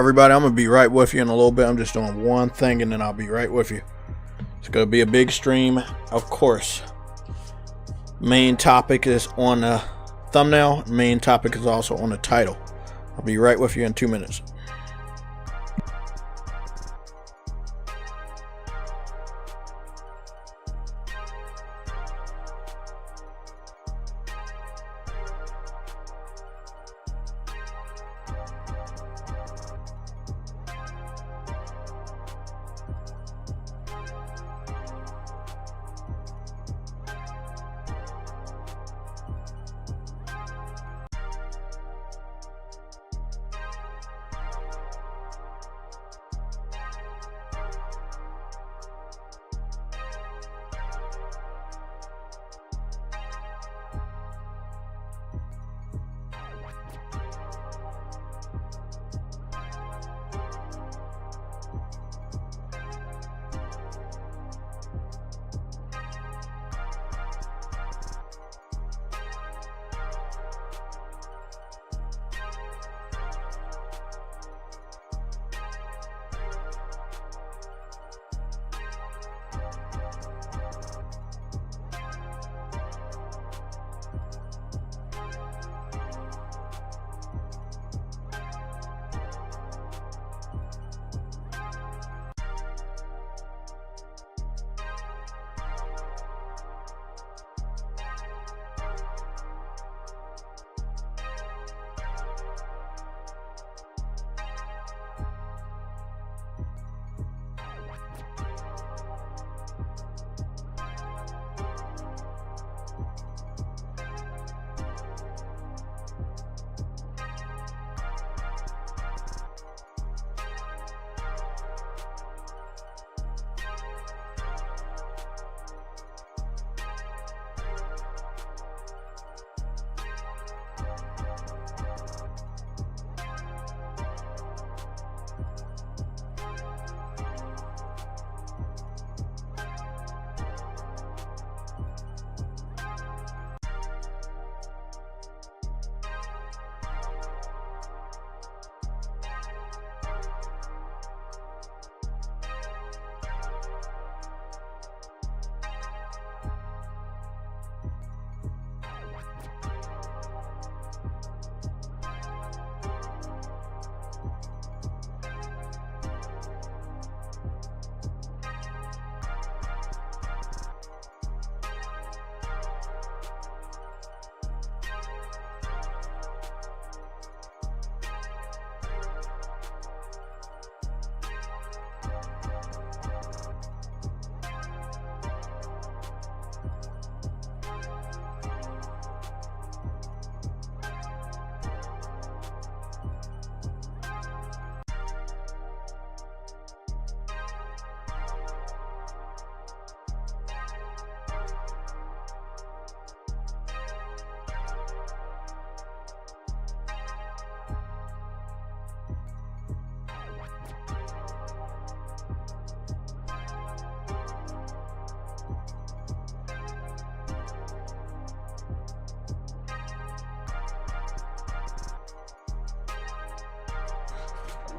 Everybody, I'm going to be right with you in a little bit. I'm just doing one thing and then I'll be right with you. It's going to be a big stream, of course. Main topic is on the thumbnail. Main topic is also on the title. I'll be right with you in 2 minutes.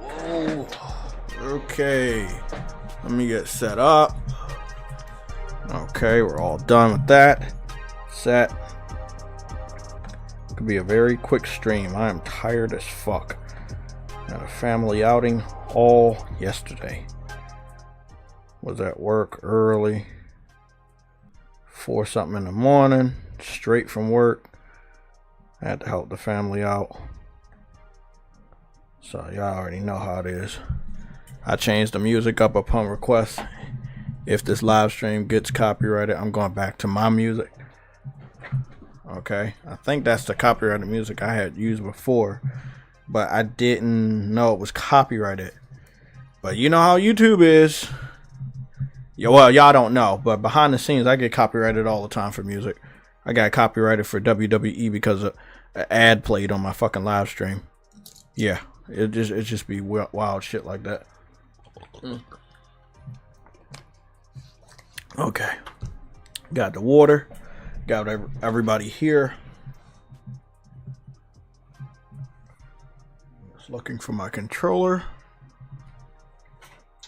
Whoa. Okay. Let me get set up. Okay, we're all done with that. Set. Could be a very quick stream. I am tired as fuck. Had a family outing all yesterday. Was at work early. 4 something in the morning. Straight from work. I had to help the family out. So y'all already know how it is. I changed the music up upon request. If this live stream gets copyrighted, I'm going back to my music. Okay, I think that's the copyrighted music I had used before, but I didn't know it was copyrighted. But you know how YouTube is. Yeah, well, y'all don't know, but behind the scenes, I get copyrighted all the time for music. I got copyrighted for WWE because an ad played on my fucking live stream. Yeah, it just be wild shit like that. Okay, got the water, got everybody here. Just looking for my controller,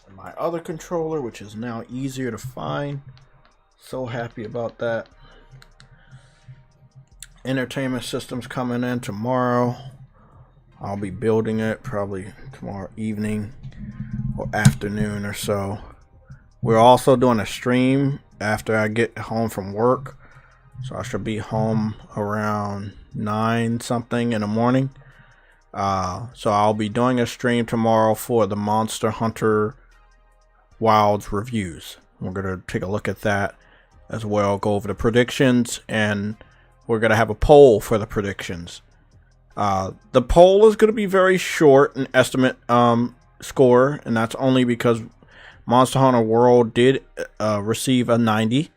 and my other controller, which is now easier to find. So happy about that. Entertainment system's coming in tomorrow. I'll be building it probably tomorrow evening or afternoon or so. We're also doing a stream after I get home from work. So I should be home around 9 something in the morning. So I'll be doing a stream tomorrow for the Monster Hunter Wilds reviews. We're going to take a look at that as well. Go over the predictions, and we're going to have a poll for the predictions. The poll is going to be very short, an estimate score, and that's only because Monster Hunter World did receive a 90.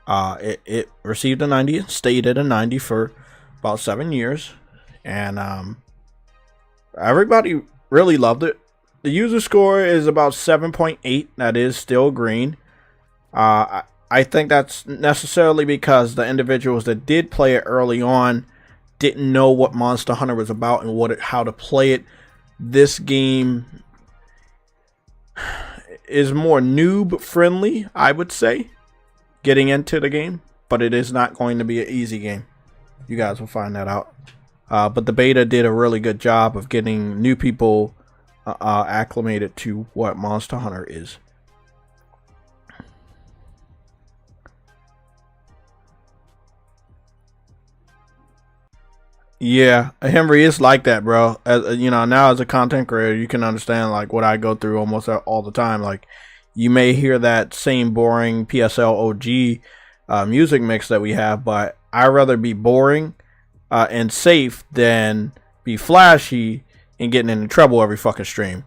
It received a 90 and stayed at a 90 for about 7 years. And everybody really loved it. The user score is about 7.8. That is still green. I think that's necessarily because the individuals that did play it early on didn't know what Monster Hunter was about and how to play it. This game is more noob friendly, I would say, getting into the game, but it is not going to be an easy game. You guys will find that out. But the beta did a really good job of getting new people acclimated to what Monster Hunter is. Yeah, Henry, it's like that, bro. As you know, now as a content creator, you can understand like what I go through almost all the time. Like, you may hear that same boring PSL OG music mix that we have, but I'd rather be boring and safe than be flashy and getting into trouble every fucking stream.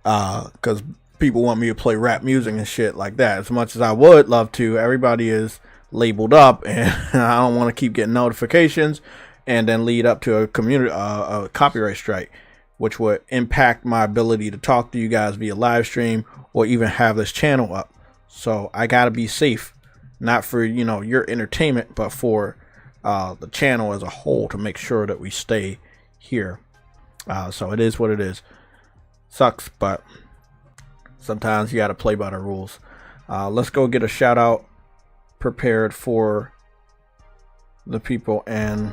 Because people want me to play rap music and shit like that. As much as I would love to, everybody is labeled up, and I don't want to keep getting notifications and then lead up to a copyright strike, which would impact my ability to talk to you guys via live stream or even have this channel up. So I gotta be safe, not for your entertainment, but for the channel as a whole, to make sure that we stay here. So it is what it is. Sucks, but sometimes you gotta play by the rules. Let's go get a shout out prepared for the people and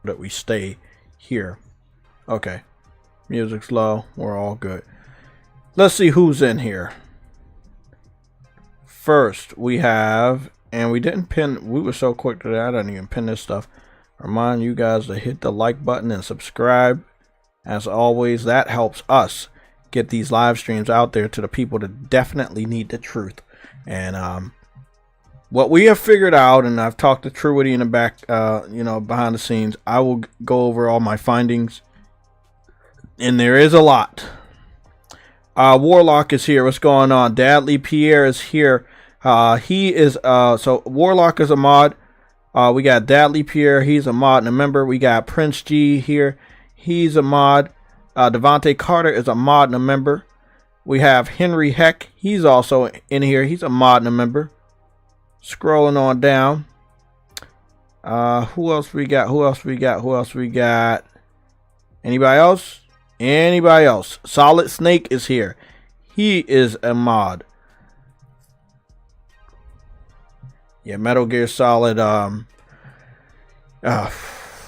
that we stay here. Okay, music's low, we're all good. Let's see who's in here. First we have, and we didn't pin, we were so quick that I didn't even pin this stuff. Remind you guys to hit the like button and subscribe. As always, that helps us get these live streams out there to the people that definitely need the truth. And what we have figured out, and I've talked to Truity in the back, behind the scenes, I will go over all my findings, and there is a lot. Warlock is here. What's going on? Dadley Pierre is here. He is so Warlock is a mod. We got Dadley Pierre, he's a mod and a member. We got Prince G here, he's a mod. Devontae Carter is a mod and a member. We have Henry Heck, he's also in here, he's a mod and a member. Scrolling on down, Who else we got? Who else we got? Who else we got? Anybody else? Anybody else? Solid Snake is here. He is a mod. Yeah, Metal Gear Solid.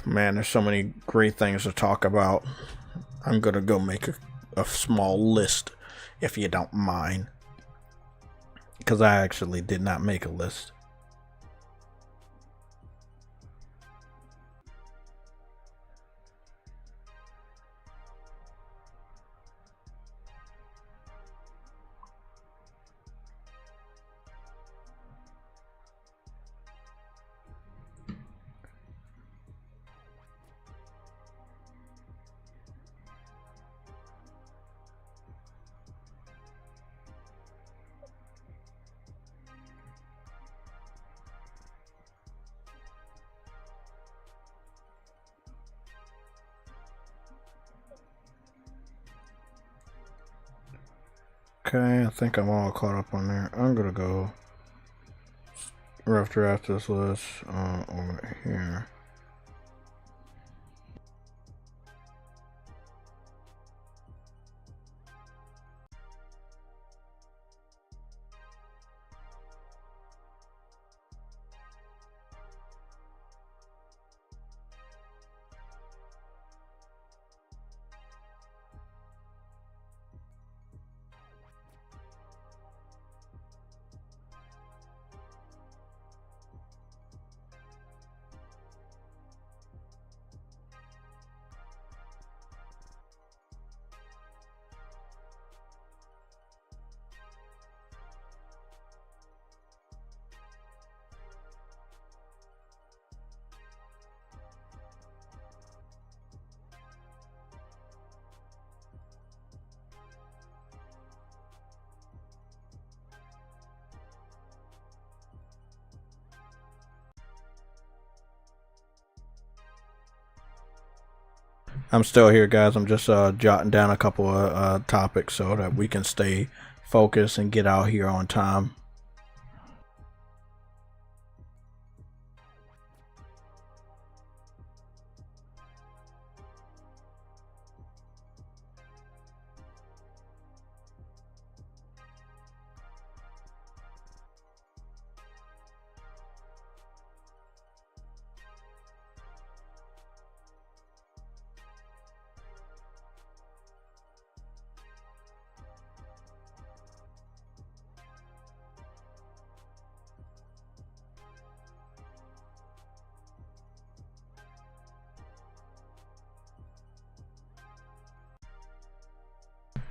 Man, there's so many great things to talk about. I'm gonna go make a small list, if you don't mind, because I actually did not make a list. Okay, I think I'm all caught up on there. I'm gonna go rough draft this list over here. I'm still here, guys. I'm just jotting down a couple of topics so that we can stay focused and get out here on time.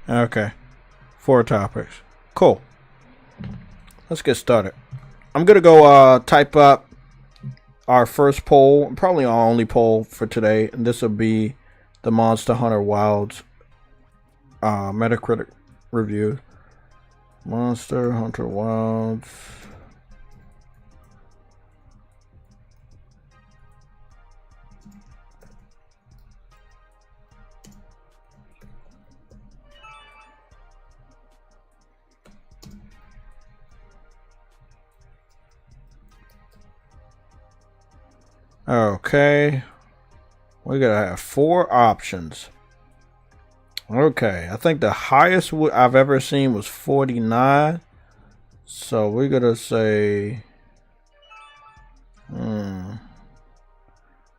Okay, 4 topics. Cool. Let's get started. I'm gonna go type up our first poll, probably our only poll for today, and this will be the Monster Hunter Wilds Metacritic review. Monster Hunter Wilds. Okay, we're gonna have 4 options. Okay, I think the highest I've ever seen was 49. So we're gonna say, we're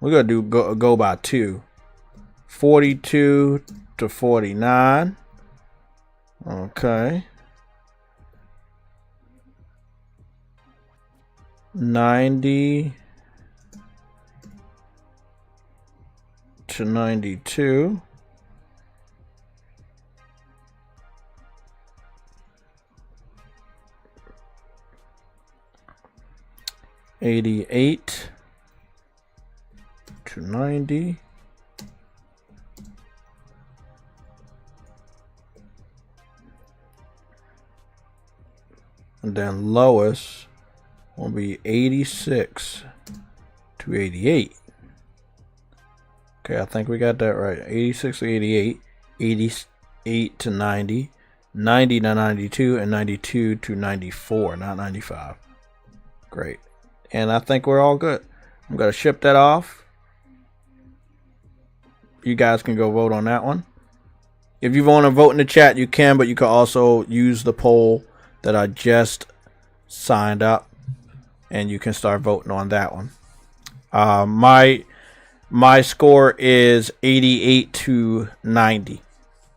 gonna do go by 2. 42 to 49. Okay. 90 to 92. 88 to 90. And then lowest will be 86 to 88. Okay, I think we got that right. 86 to 88, 88 to 90, 90 to 92, and 92 to 94, not 95. Great. And I think we're all good. I'm going to ship that off. You guys can go vote on that one. If you want to vote in the chat, you can, but you can also use the poll that I just signed up, and you can start voting on that one. My score is 88 to 90.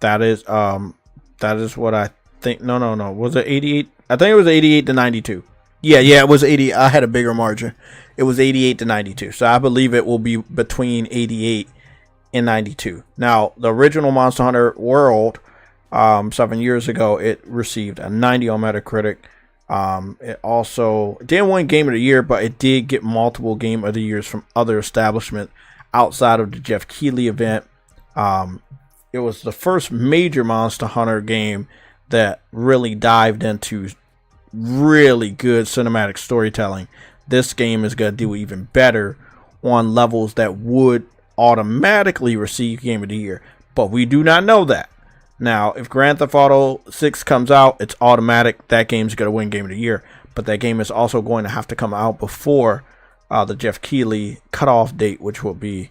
That is what I think. No. Was it 88? I think it was 88 to 92. Yeah, it was 80. I had a bigger margin. It was 88 to 92. So I believe it will be between 88 and 92. Now, the original Monster Hunter World, 7 years ago, it received a 90 on Metacritic. It also didn't win Game of the Year, but it did get multiple Game of the Years from other establishments outside of the Jeff Keighley event. It was the first major Monster Hunter game that really dived into really good cinematic storytelling. This game is going to do even better on levels that would automatically receive Game of the Year, but we do not know that. Now, if Grand Theft Auto 6 comes out, it's automatic. That game's going to win Game of the Year, but that game is also going to have to come out before the Jeff Keighley cutoff date, which will be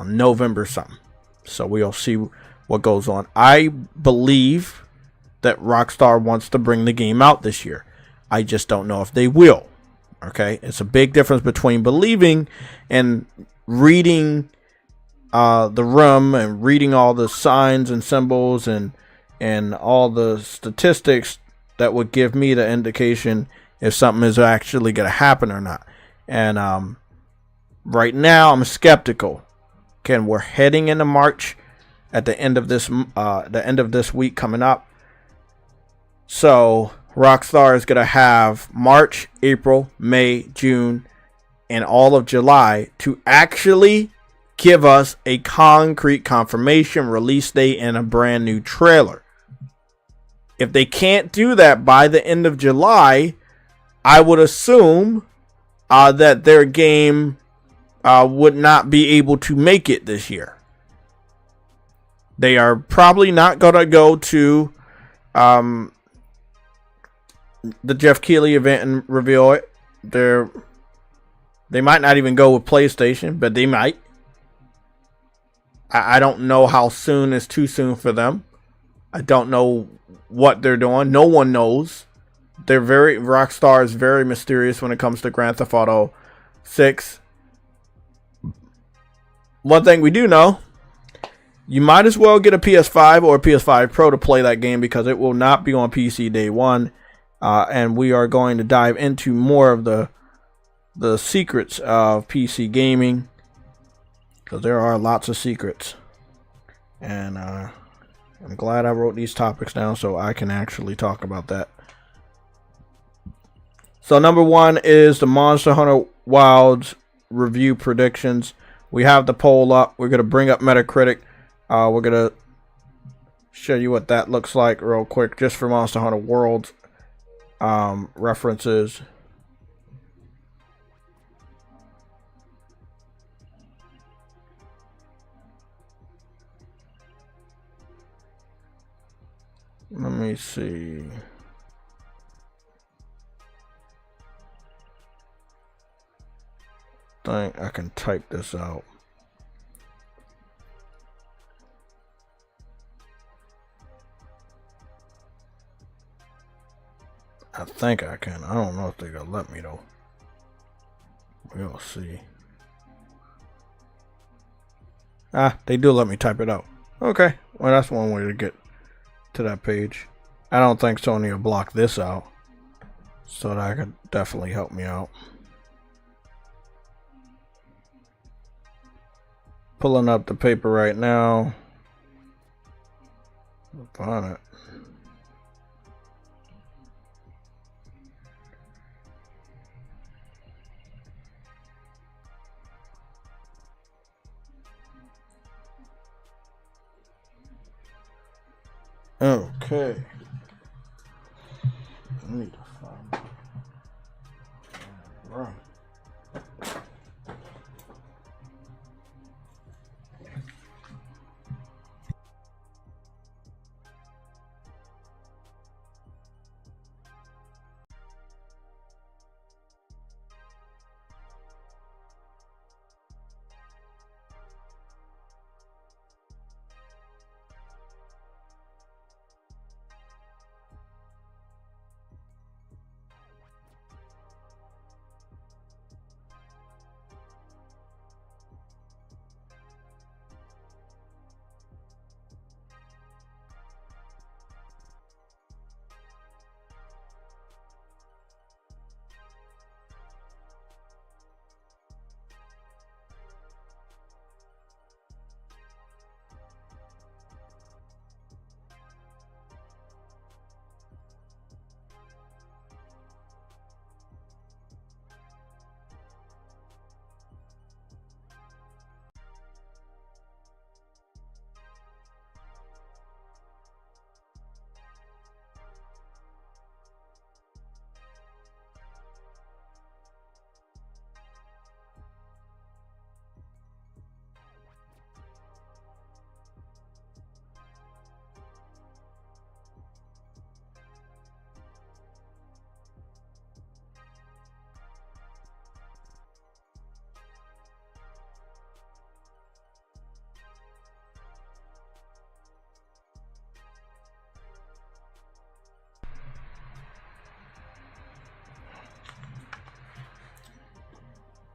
November something. So we'll see what goes on. I believe that Rockstar wants to bring the game out this year. I just don't know if they will. Okay, it's a big difference between believing and reading the room and reading all the signs and symbols and all the statistics that would give me the indication if something is actually going to happen or not. And right now I'm skeptical. Again, we're heading into March at the end of this week coming up. So Rockstar is going to have March, April, May, June, and all of July to actually give us a concrete confirmation release date and a brand new trailer. If they can't do that by the end of July, I would assume that their game would not be able to make it this year. They are probably not going to go to the Jeff Keighley event and reveal it. They might not even go with PlayStation, but they might. I don't know how soon is too soon for them. I don't know what they're doing. No one knows. Rockstar is very mysterious when it comes to Grand Theft Auto 6. One thing we do know, you might as well get a PS5 or a PS5 Pro to play that game because it will not be on PC day one. And we are going to dive into more of the secrets of PC gaming, because there are lots of secrets. And I'm glad I wrote these topics down so I can actually talk about that. So number one is the Monster Hunter Wilds review predictions. We have the poll up. We're going to bring up Metacritic. We're going to show you what that looks like real quick, just for Monster Hunter World references. Let me see. I think I can type this out. I think I can. I don't know if they're gonna let me though. We'll see. They do let me type it out. Okay, well that's one way to get to that page. I don't think Sony will block this out, so that could definitely help me out. Pulling up the paper right now. Find it. Okay. I need to find right.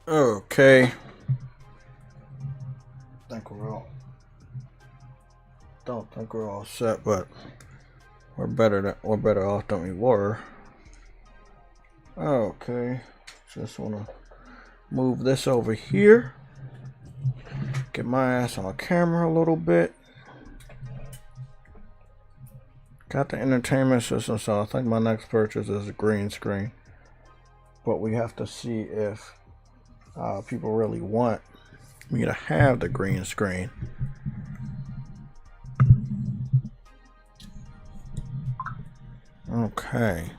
Okay. Don't think we're all set, but we're better off than we were. Okay. Just wanna move this over here. Get my ass on the camera a little bit. Got the entertainment system, so I think my next purchase is a green screen. But we have to see if people really want me to have the green screen. Okay.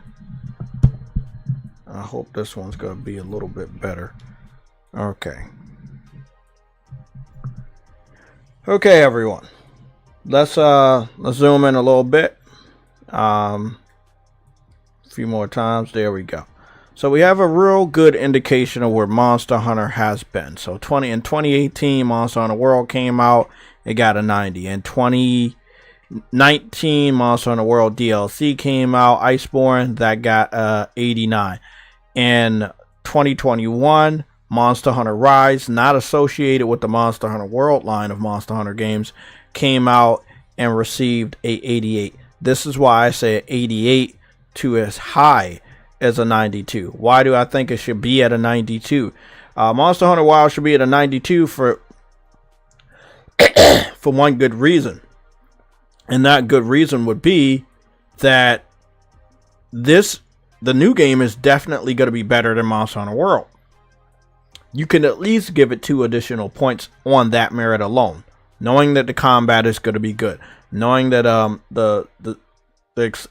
I hope this one's gonna be a little bit better. Okay. Okay, everyone. Let's zoom in a little bit. A few more times. There we go. So we have a real good indication of where Monster Hunter has been. So in 2018, Monster Hunter World came out. It got a 90. In 2019, Monster Hunter World DLC came out. Iceborne, that got 89. In 2021, Monster Hunter Rise, not associated with the Monster Hunter World line of Monster Hunter games, came out and received a 88. This is why I say 88 to as high as a 92. Why do I think it should be at a 92? Monster Hunter Wild should be at a 92 for one good reason. And that good reason would be that the new game is definitely going to be better than Monster Hunter World. You can at least give it 2 additional points on that merit alone, knowing that the combat is going to be good, knowing that the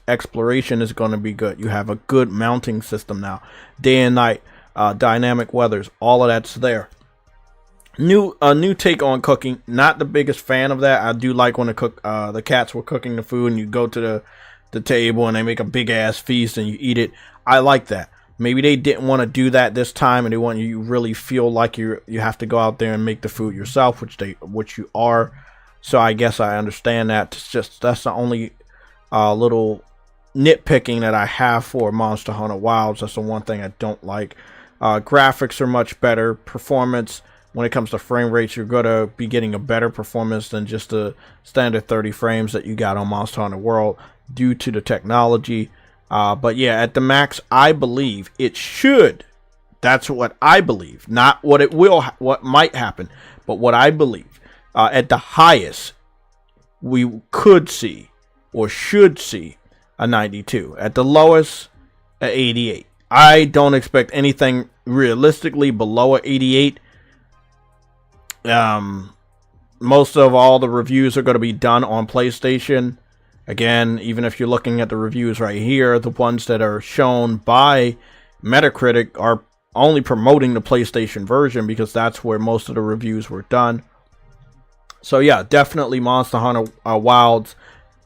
exploration is going to be good. You have a good mounting system now, day and night, dynamic weathers, all of that's there. A new take on cooking. Not the biggest fan of that. I do like when the cats were cooking the food and you go to the table and they make a big ass feast and you eat it. I like that. Maybe they didn't want to do that this time and they want you really feel like you have to go out there and make the food yourself, which you are. So I guess I understand that. That's the only little nitpicking that I have for Monster Hunter Wilds. That's the one thing I don't like. Graphics are much better. Performance, when it comes to frame rates, you're going to be getting a better performance than just the standard 30 frames that you got on Monster Hunter World due to the technology. But yeah, at the max, I believe it should. That's what I believe, not what might happen, but what I believe. At the highest, we could see or should see a 92. At the lowest, a 88. I don't expect anything realistically below a 88. Most of all the reviews are going to be done on PlayStation. Again, even if you're looking at the reviews right here, the ones that are shown by Metacritic are only promoting the PlayStation version because that's where most of the reviews were done. So yeah, definitely Monster Hunter Wilds.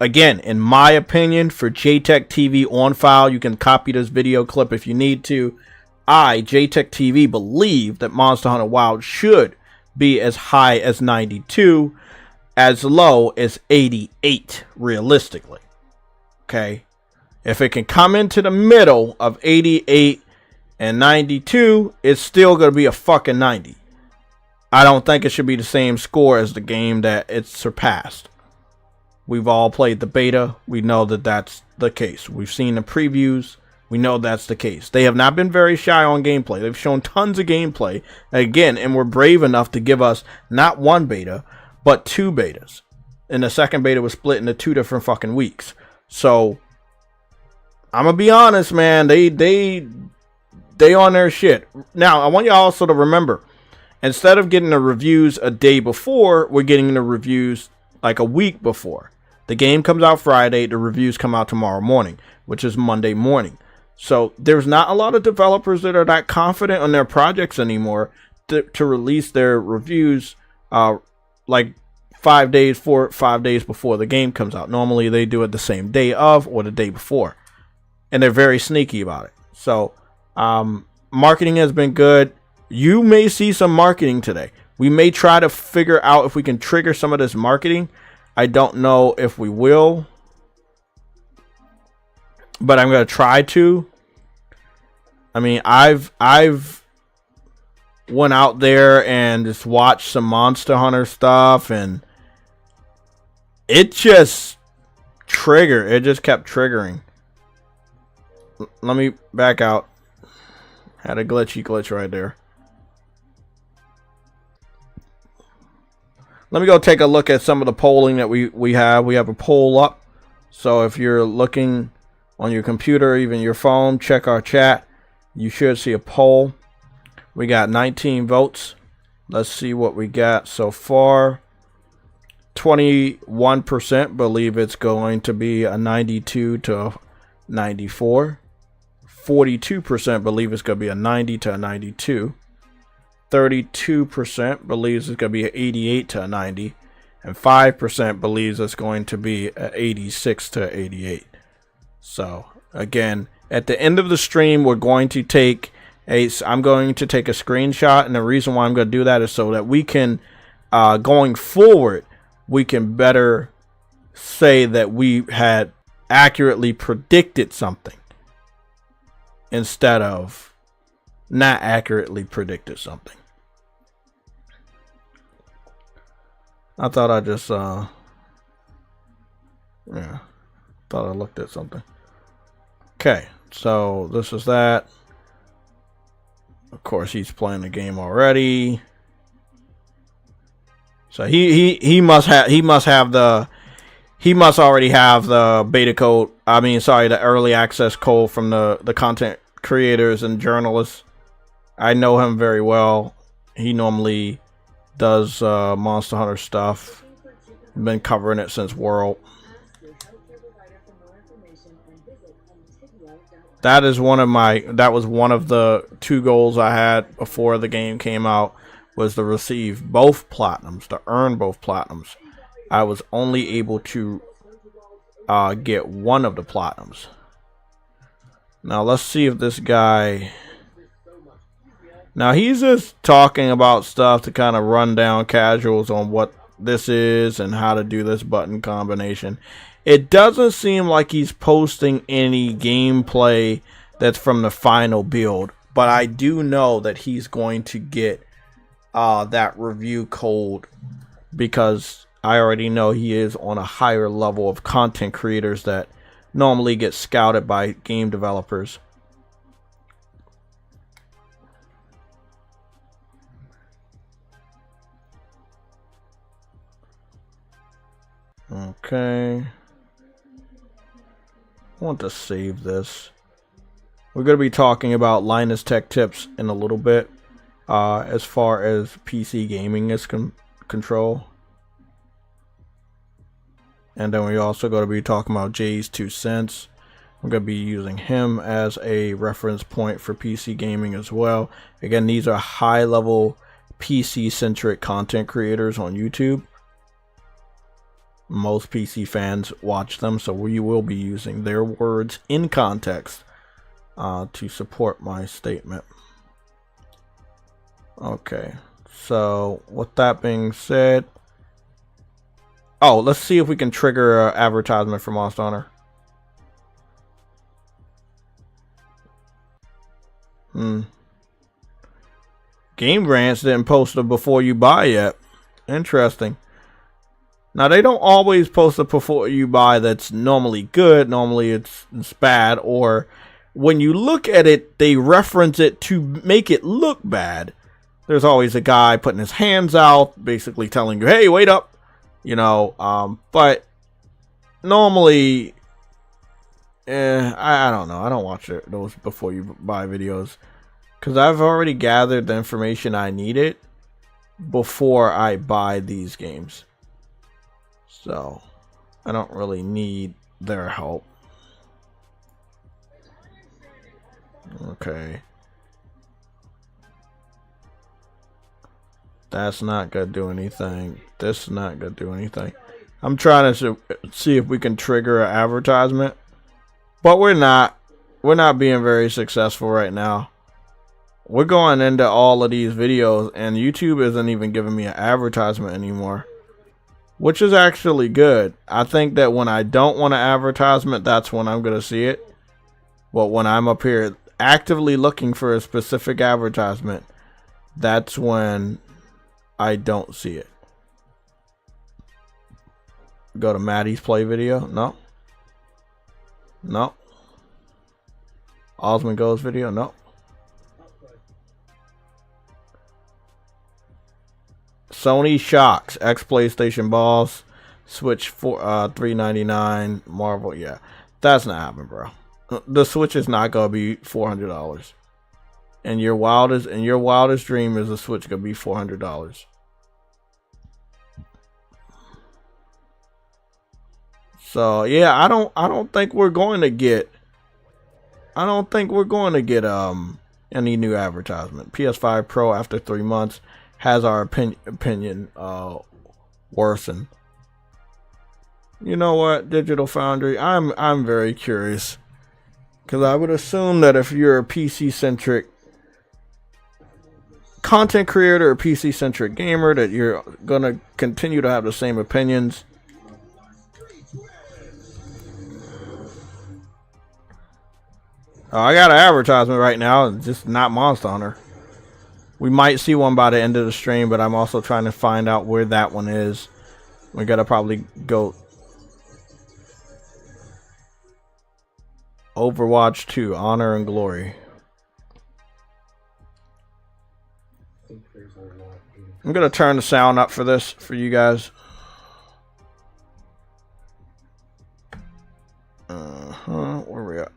Again, in my opinion, for JayTechTV on file, you can copy this video clip if you need to. I, JayTechTV, believe that Monster Hunter Wild should be as high as 92, as low as 88, realistically. Okay? If it can come into the middle of 88 and 92, it's still going to be a fucking 90. I don't think it should be the same score as the game that it's surpassed. We've all played the beta. We know that that's the case. We've seen the previews. We know that's the case. They have not been very shy on gameplay. They've shown tons of gameplay. Again, and were brave enough to give us not one beta, but 2 betas. And the second beta was split into 2 different fucking weeks. So, I'm going to be honest, man. They on their shit. Now, I want y'all also to remember, instead of getting the reviews a day before, we're getting the reviews like a week before. The game comes out Friday, the reviews come out tomorrow morning, which is Monday morning. So there's not a lot of developers that are that confident on their projects anymore to release their reviews like 5 days before the game comes out. Normally they do it the same day of or the day before. And they're very sneaky about it. So marketing has been good. You may see some marketing today. We may try to figure out if we can trigger some of this marketing. I don't know if we will, but I'm going to try to. I mean, I've went out there and just watched some Monster Hunter stuff, and it just triggered. It just kept triggering. Let me back out. Had a glitch right there. Let me go take a look at some of the polling that we have. We have a poll up. So if you're looking on your computer, even your phone, check our chat. You should see a poll. We got 19 votes. Let's see what we got so far. 21% believe it's going to be a 92 to 94. 42% believe it's going to be a 90 to a 92. 32% believes it's going to be an 88 to a 90. And 5% believes it's going to be an 86 to 88. So, again, at the end of the stream, we're going to take I'm going to take a screenshot. And the reason why I'm going to do that is so that we can, going forward, we can better say that we had accurately predicted something instead of not accurately predicted something. I thought I just thought I looked at something. Okay, so this is that. Of course, he's playing the game already. So he must already have the beta code. I mean, sorry, the early access code from the content creators and journalists. I know him very well. He normally does Monster Hunter stuff. Been covering it since World. That was one of the 2 goals I had before the game came out, was to receive both platinums, to earn both platinums. I was only able to get one of the platinums. Now let's see if this guy... Now he's just talking about stuff to kind of run down casuals on what this is and how to do this button combination. It doesn't seem like he's posting any gameplay that's from the final build, but I do know that he's going to get that review code, because I already know he is on a higher level of content creators that normally get scouted by game developers. Okay. I want to save this. We're going to be talking about Linus Tech Tips in a little bit, as far as PC gaming is control. And then we're also going to be talking about Jay's 2 cents. I'm going to be using him as a reference point for PC gaming as well. Again, these are high-level PC-centric content creators on YouTube. Most PC fans watch them, so we will be using their words in context to support my statement. Okay, so with that being said, let's see if we can trigger an advertisement for Monster Hunter. Game Grants didn't post a before you buy yet. Interesting. Now, they don't always post a before you buy that's normally good. Normally it's bad, or when you look at it, they reference it to make it look bad. There's always a guy putting his hands out, basically telling you, hey, wait up. You know, but normally, I don't know. I don't watch those before you buy videos, because I've already gathered the information I needed before I buy these games. So, I don't really need their help. Okay. That's not going to do anything. This is not going to do anything. I'm trying to see if we can trigger an advertisement. But we're not. We're not being very successful right now. We're going into all of these videos, and YouTube isn't even giving me an advertisement anymore, which is actually good. I think that when I don't want an advertisement, that's when I'm going to see it. But when I'm up here actively looking for a specific advertisement, that's when I don't see it. Go to Maddie's play video. No. No. Osmond Goes video. No. Sony Shocks, X PlayStation Balls, Switch for $399. Marvel, yeah, that's not happening, bro. The Switch is not gonna be $400. And your wildest dream is the Switch gonna be $400. So yeah, I don't think we're going to get. Any new advertisement. PS5 Pro after 3 months has our opinion worsened. You know what, Digital Foundry? I'm very curious, because I would assume that if you're a PC centric content creator or PC centric gamer, that you're gonna continue to have the same opinions. I got an advertisement right now, just not Monster Hunter. We might see one by the end of the stream, but I'm also trying to find out where that one is. We gotta probably go Overwatch 2, Honor and Glory. I'm gonna turn the sound up for this for you guys. Where we at?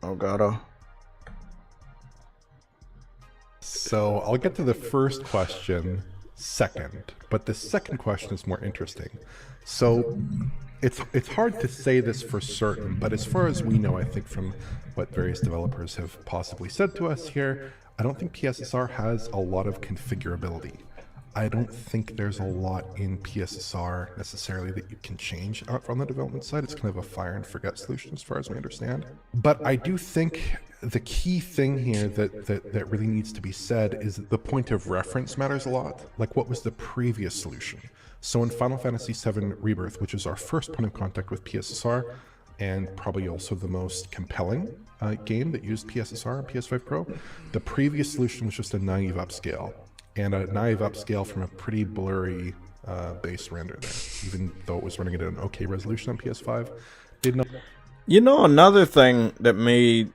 Oh god. So I'll get to the first question second, but the second question is more interesting. So it's hard to say this for certain, but as far as we know, I think from what various developers have possibly said to us here, I don't think PSSR has a lot of configurability. I don't think there's a lot in PSSR necessarily that you can change from the development side. It's kind of a fire and forget solution as far as we understand. But I do think the key thing here that really needs to be said is that the point of reference matters a lot. Like, what was the previous solution? So in Final Fantasy VII Rebirth, which is our first point of contact with PSSR, and probably also the most compelling game that used PSSR and PS5 Pro, the previous solution was just a naive upscale. And a naive upscale from a pretty blurry base render there, even though it was running at an okay resolution on PS5. You know, another thing that made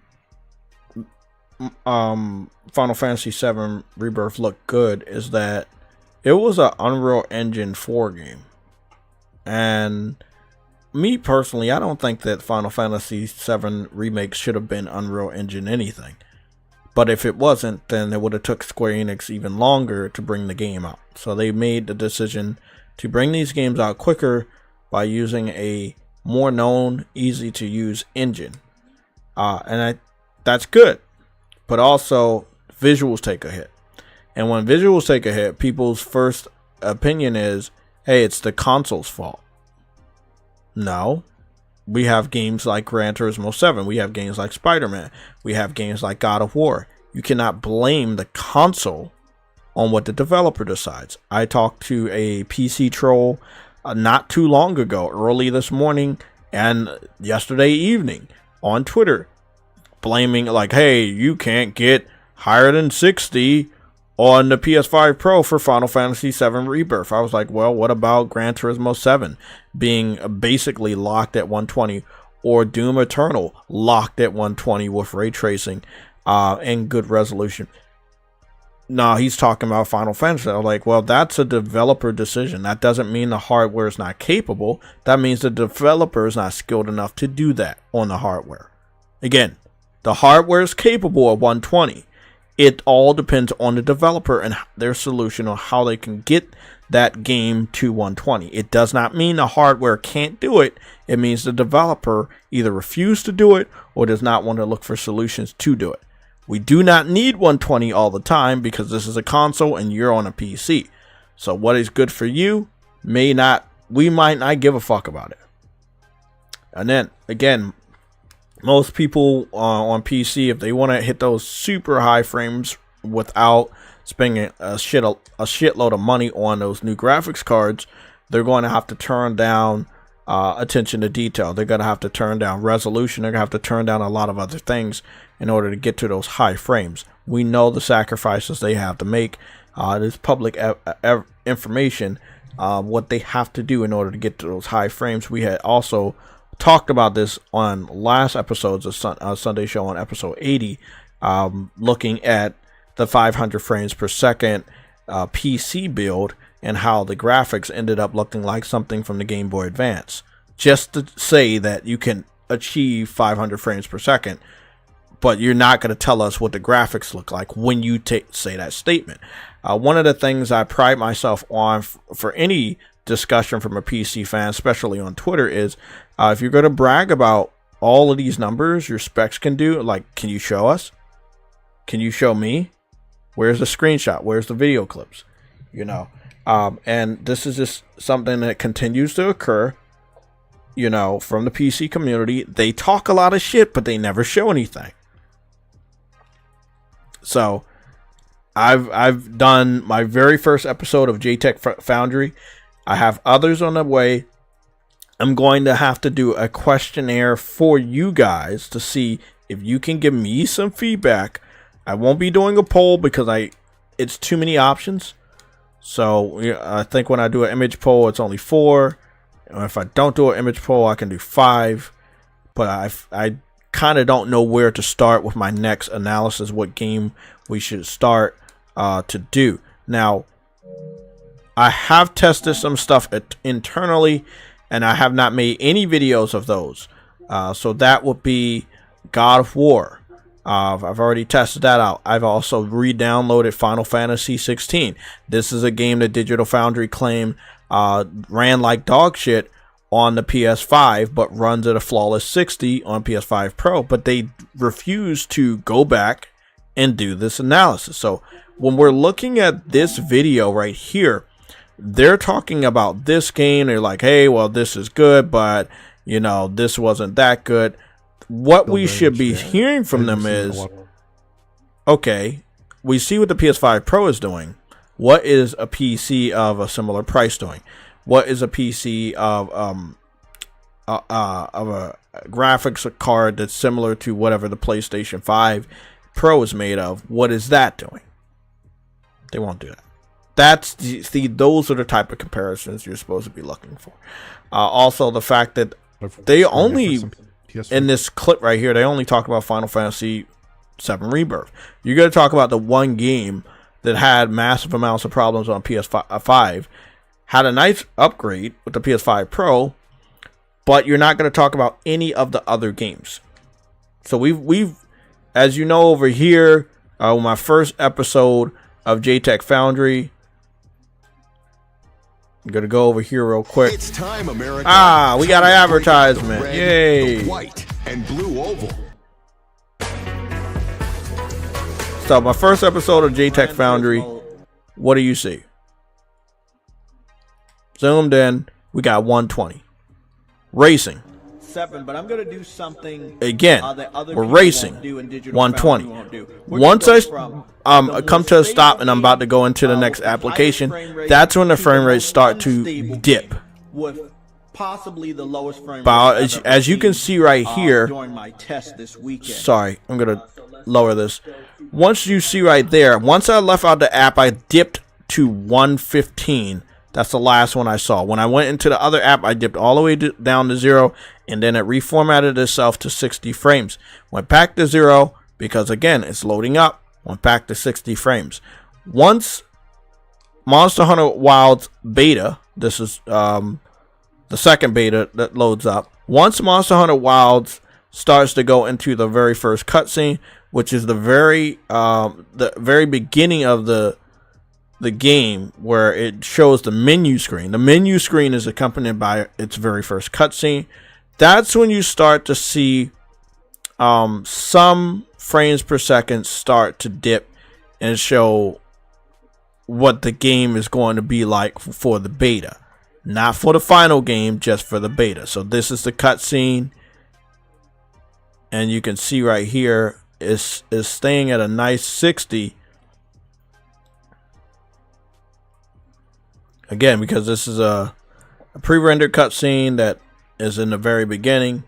Final Fantasy VII Rebirth look good is that it was an Unreal Engine 4 game. And me personally, I don't think that Final Fantasy VII Remake should have been Unreal Engine anything. But if it wasn't, then it would have took Square Enix even longer to bring the game out. So they made the decision to bring these games out quicker by using a more known, easy to use engine. That's good. But also, visuals take a hit. And when visuals take a hit, people's first opinion is, hey, it's the console's fault. No. We have games like Gran Turismo 7. We have games like Spider-Man. We have games like God of War. You cannot blame the console on what the developer decides. I talked to a PC troll not too long ago, early this morning and yesterday evening on Twitter, blaming like, hey, you can't get higher than 60 on the PS5 Pro for Final Fantasy VII Rebirth. I was like, well, what about Gran Turismo 7 being basically locked at 120, or Doom Eternal locked at 120 with ray tracing and good resolution? No, he's talking about Final Fantasy. I was like, well, that's a developer decision. That doesn't mean the hardware is not capable. That means the developer is not skilled enough to do that on the hardware. Again, the hardware is capable of 120. It all depends on the developer and their solution on how they can get that game to 120. It does not mean the hardware can't do it. It means the developer either refused to do it or does not want to look for solutions to do it. We do not need 120 all the time because this is a console and you're on a PC. So what is good for you we might not give a fuck about it. And then again, most people on PC, if they want to hit those super high frames without spending a shitload of money on those new graphics cards, they're going to have to turn down attention to detail. They're going to have to turn down resolution. They're going to have to turn down a lot of other things in order to get to those high frames. We know the sacrifices they have to make. It is public information what they have to do in order to get to those high frames. We had also talked about this on last episodes of Sunday Show on episode 80, looking at the 500 frames per second PC build and how the graphics ended up looking like something from the Game Boy Advance. Just to say that you can achieve 500 frames per second, but you're not going to tell us what the graphics look like when you say that statement. One of the things I pride myself on for any discussion from a PC fan, especially on Twitter, is if you're going to brag about all of these numbers your specs can do, like, can you show us? Can you show me? Where's the screenshot? Where's the video clips? You know, and this is just something that continues to occur, you know, from the PC community. They talk a lot of shit, but they never show anything. So I've done my very first episode of JTech Foundry. I have others on the way. I'm going to have to do a questionnaire for you guys to see if you can give me some feedback. I won't be doing a poll because it's too many options. So I think when I do an image poll, it's only 4. And if I don't do an image poll, I can do 5. But I kind of don't know where to start with my next analysis, what game we should start to do. Now, I have tested some stuff internally, and I have not made any videos of those. So that would be God of War. I've already tested that out. I've also re-downloaded Final Fantasy 16. This is a game that Digital Foundry claimed ran like dog shit on the PS5, but runs at a flawless 60 on PS5 Pro. But they refused to go back and do this analysis. So when we're looking at this video right here, they're talking about this game. They're like, hey, well, this is good, but, you know, this wasn't that good. What we should be hearing from them is, okay, we see what the PS5 Pro is doing. What is a PC of a similar price doing? What is a PC of a graphics card that's similar to whatever the PlayStation 5 Pro is made of? What is that doing? They won't do that. Those are the type of comparisons you're supposed to be looking for. Also, the fact that they only, in this clip right here, they only talk about Final Fantasy 7 Rebirth. You're going to talk about the one game that had massive amounts of problems on PS5, had a nice upgrade with the PS5 Pro, but you're not going to talk about any of the other games. So we've, as you know, over here, my first episode of JTech Foundry. I'm gonna go over here real quick. It's time, America. We got an advertisement. Red, Yay! the white and blue oval. So my first episode of JTech Foundry. What do you see? Zoomed in. We got 120. Racing. 7, but I'm going to do something Again, we're racing. 120. Once I come to a stop and I'm about to go into the next application, that's when the frame rates start to dip. With possibly the lowest frame rate as you can see right here. During my test this weekend. Sorry, I'm going to lower this. Once you see right there, once I left out the app, I dipped to 115. That's the last one I saw. When I went into the other app, I dipped all the way down to 0, and then it reformatted itself to 60 frames. Went back to 0 because, again, it's loading up. Went back to 60 frames. Once Monster Hunter Wilds beta, this is the second beta that loads up. Once Monster Hunter Wilds starts to go into the very first cutscene, which is the very beginning of the game, where it shows the menu screen. The menu screen is accompanied by its very first cutscene. That's when you start to see some frames per second start to dip and show what the game is going to be like for the beta. Not for the final game, just for the beta. So this is the cutscene, and you can see right here is staying at a nice 60. Again, because this is a pre-rendered cutscene that is in the very beginning.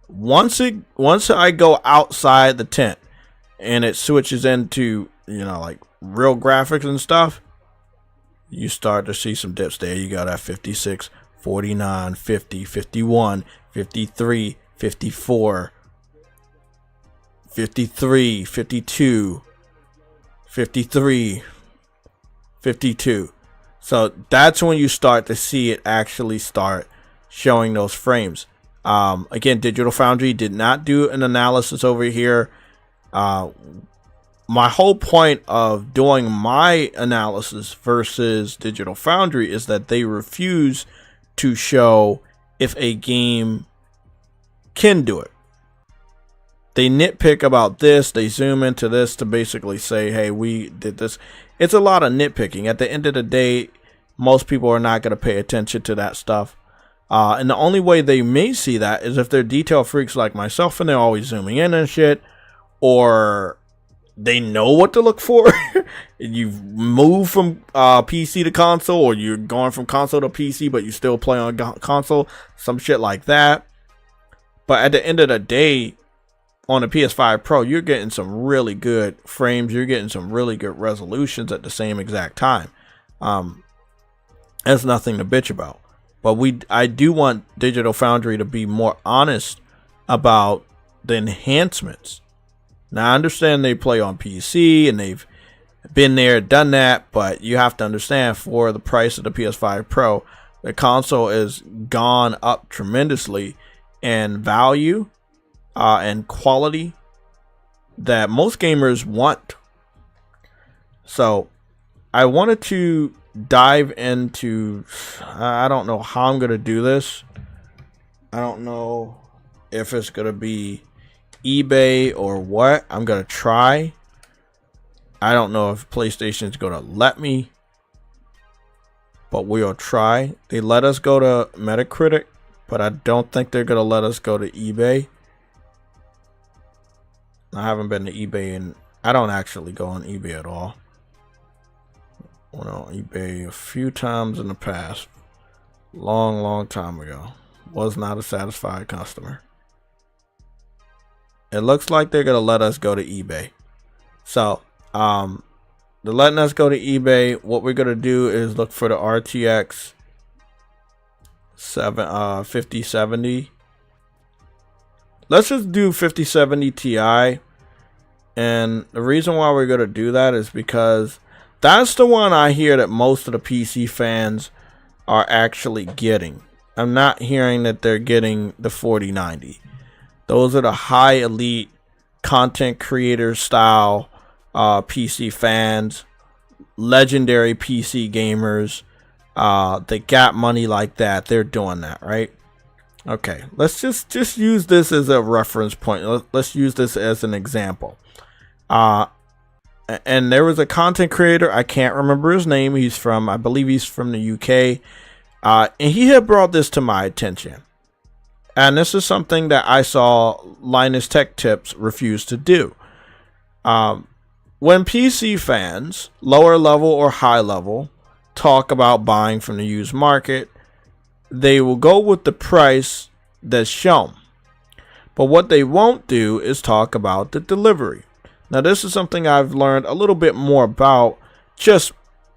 Once I go outside the tent and it switches into, like real graphics and stuff, you start to see some dips. There you go, that 56, 49, 50, 51, 53, 54, 53, 52, 53, 52. So that's when you start to see it actually start showing those frames. Again, Digital Foundry did not do an analysis over here. My whole point of doing my analysis versus Digital Foundry is that they refuse to show if a game can do it. They nitpick about this. They zoom into this to basically say, hey, we did this. It's a lot of nitpicking. At the end of the day, most people are not going to pay attention to that stuff. And the only way they may see that is if they're detail freaks like myself and they're always zooming in and shit, or they know what to look for. You've moved from PC to console, or you're going from console to PC, but you still play on console, some shit like that. But at the end of the day, on the PS5 Pro, you're getting some really good frames. You're getting some really good resolutions at the same exact time. There's nothing to bitch about. But I do want Digital Foundry to be more honest about the enhancements. Now, I understand they play on PC and they've been there, done that, but you have to understand, for the price of the PS5 Pro, the console has gone up tremendously in value and quality that most gamers want. So I wanted to dive into, I don't know how I'm gonna do this. I don't know if it's gonna be eBay or what. I'm gonna try. I don't know if PlayStation is gonna let me, but we'll try. They let us go to Metacritic, but I don't think they're gonna let us go to eBay. I haven't been to eBay, and I don't actually go on eBay at all. Went on eBay a few times in the past. Long time ago. Was not a satisfied customer. It looks like they're going to let us go to eBay. So, they're letting us go to eBay. What we're going to do is look for the RTX 5070. Let's just do 5070 Ti. And the reason why we're going to do that is because that's the one I hear that most of the PC fans are actually getting. I'm not hearing that they're getting the 4090. Those are the high elite content creator style PC fans, legendary PC gamers. They got money like that. They're doing that, right? Okay, let's just use this as a reference point. Let's use this as an example. And there was a content creator, I can't remember his name. I believe he's from the UK. And he had brought this to my attention. And this is something that I saw Linus Tech Tips refuse to do. When PC fans, lower level or high level, talk about buying from the used market, they will go with the price that's shown. But what they won't do is talk about the delivery. Now, this is something I've learned a little bit more about, just,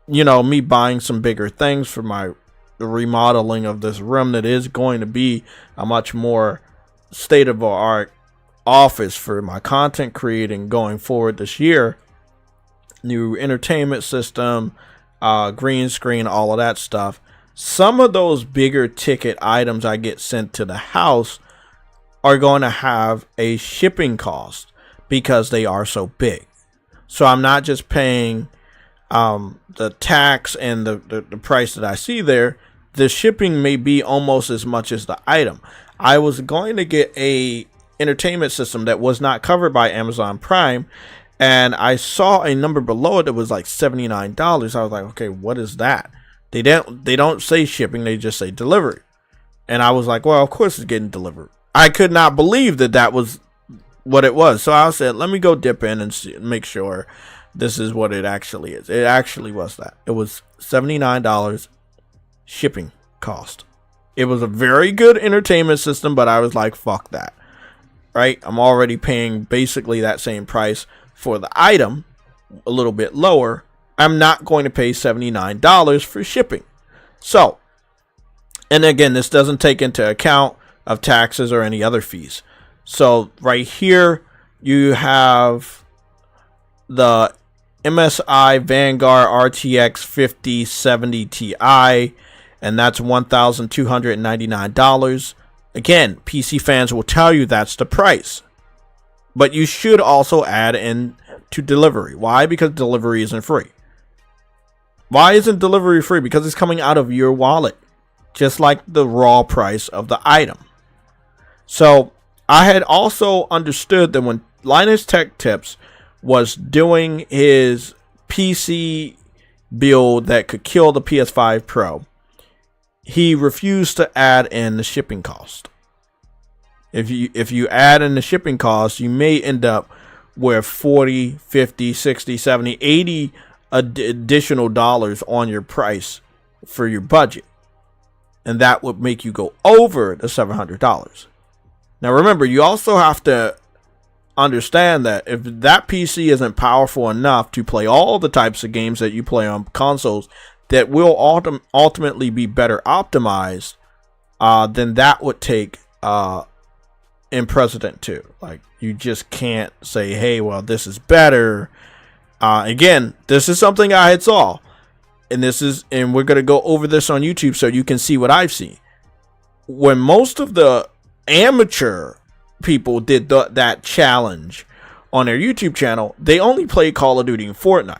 me buying some bigger things for the remodeling of this room that is going to be a much more state-of-the-art office for my content creating going forward this year. New entertainment system, green screen, all of that stuff. Some of those bigger ticket items I get sent to the house are going to have a shipping cost, because they are so big. So I'm not just paying the tax and the price that I see there. The shipping may be almost as much as the item. I was going to get a entertainment system that was not covered by Amazon Prime, and I saw a number below it that was like $79. I was like, okay, what is that? They don't say shipping, they just say delivery. And I was like, well, of course it's getting delivered. I could not believe that was what it was. So I said, let me go dip in and make sure this is what it actually is. It actually was that. It was $79 shipping cost. It was a very good entertainment system, but I was like, fuck that. Right? I'm already paying basically that same price for the item, a little bit lower. I'm not going to pay $79 for shipping. So, and again, this doesn't take into account of taxes or any other fees. So right here, you have the MSI Vanguard RTX 5070 Ti, and that's $1,299. Again, PC fans will tell you that's the price. But you should also add in to delivery. Why? Because delivery isn't free. Why isn't delivery free? Because it's coming out of your wallet, just like the raw price of the item. So I had also understood that when Linus Tech Tips was doing his PC build that could kill the PS5 Pro, he refused to add in the shipping cost. If you add in the shipping cost, you may end up with 40, 50, 60, 70, 80 additional dollars on your price for your budget. And that would make you go over the $700. Now remember, you also have to understand that if that PC isn't powerful enough to play all the types of games that you play on consoles that will ultimately be better optimized, then that would take in precedent too. Like, you just can't say, hey, well, this is better. Again, this is something I had saw, and we're going to go over this on YouTube so you can see what I've seen. When most of the amateur people did that challenge on their YouTube channel, they only played Call of Duty and Fortnite.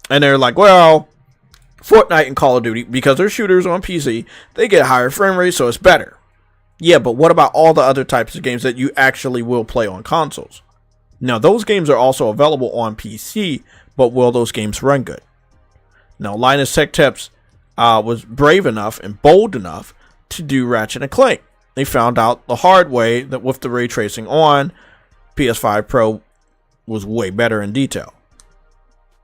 And they're like, well, Fortnite and Call of Duty, because they're shooters on PC, they get higher frame rate, so it's better. Yeah, but what about all the other types of games that you actually will play on consoles? Now, those games are also available on PC, but will those games run good? Now, Linus Tech Tips was brave enough and bold enough to do Ratchet & Clank. They found out the hard way that with the ray tracing on, PS5 Pro was way better in detail.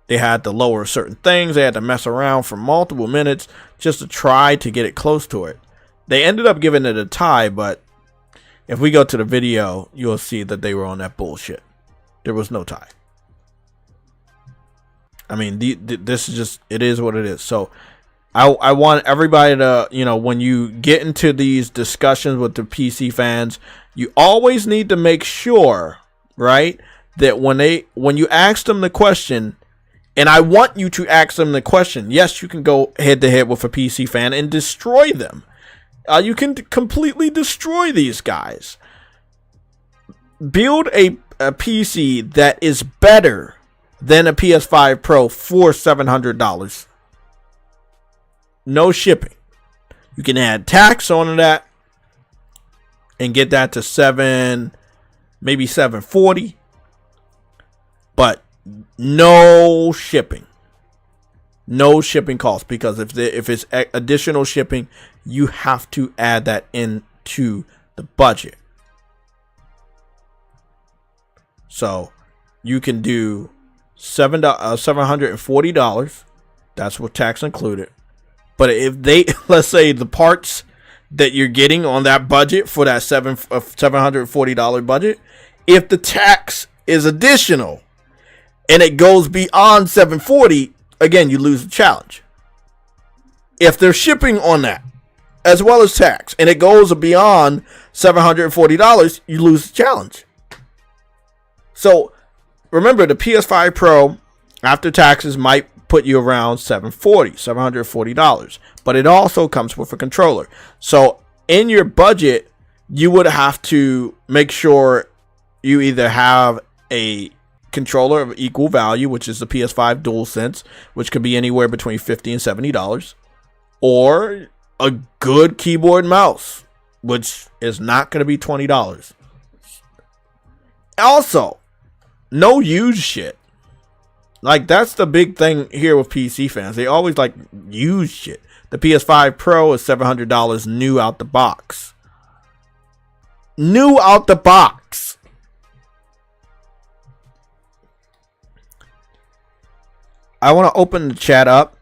They had to lower certain things. They had to mess around for multiple minutes just to try to get it close to it. They ended up giving it a tie, but if we go to the video, you'll see that they were on that bullshit. There was no tie. I mean, this is just, it is what it is. So I want everybody to, when you get into these discussions with the PC fans, you always need to make sure, right, that when you ask them the question, and I want you to ask them the question, yes, you can go head to head with a PC fan and destroy them. You can completely destroy these guys. Build a PC that is better than a PS5 Pro for $700. No shipping. You can add tax onto that and get that to maybe $740, but no shipping. No shipping costs, because if it's additional shipping, you have to add that into the budget. So you can do $740. That's with tax included. But if let's say the parts that you're getting on that budget for that $740 budget, if the tax is additional and it goes beyond $740, again, you lose the challenge. If they're shipping on that as well as tax and it goes beyond $740, you lose the challenge. So remember, the PS5 Pro after taxes might put you around $740, but it also comes with a controller. So in your budget, you would have to make sure you either have a controller of equal value, which is the PS5 DualSense, which could be anywhere between $50 and $70, or a good keyboard and mouse, which is not going to be $20. Also, no used shit. Like, that's the big thing here with PC fans. They always like used shit. The PS5 Pro is $700 new out the box. New out the box. I want to open the chat up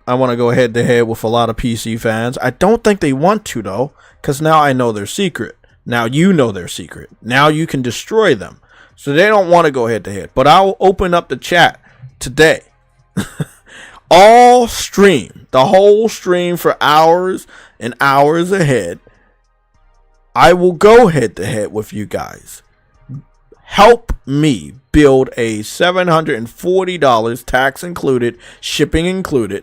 I want to go head to head with a lot of PC fans. I don't think they want to, though, because now I know their secret. Now you know their secret. Now you can destroy them. So they don't want to go head to head. But I'll open up the chat today. All stream, the whole stream for hours and hours ahead. I will go head to head with you guys. Help me build a $740, tax included, shipping included,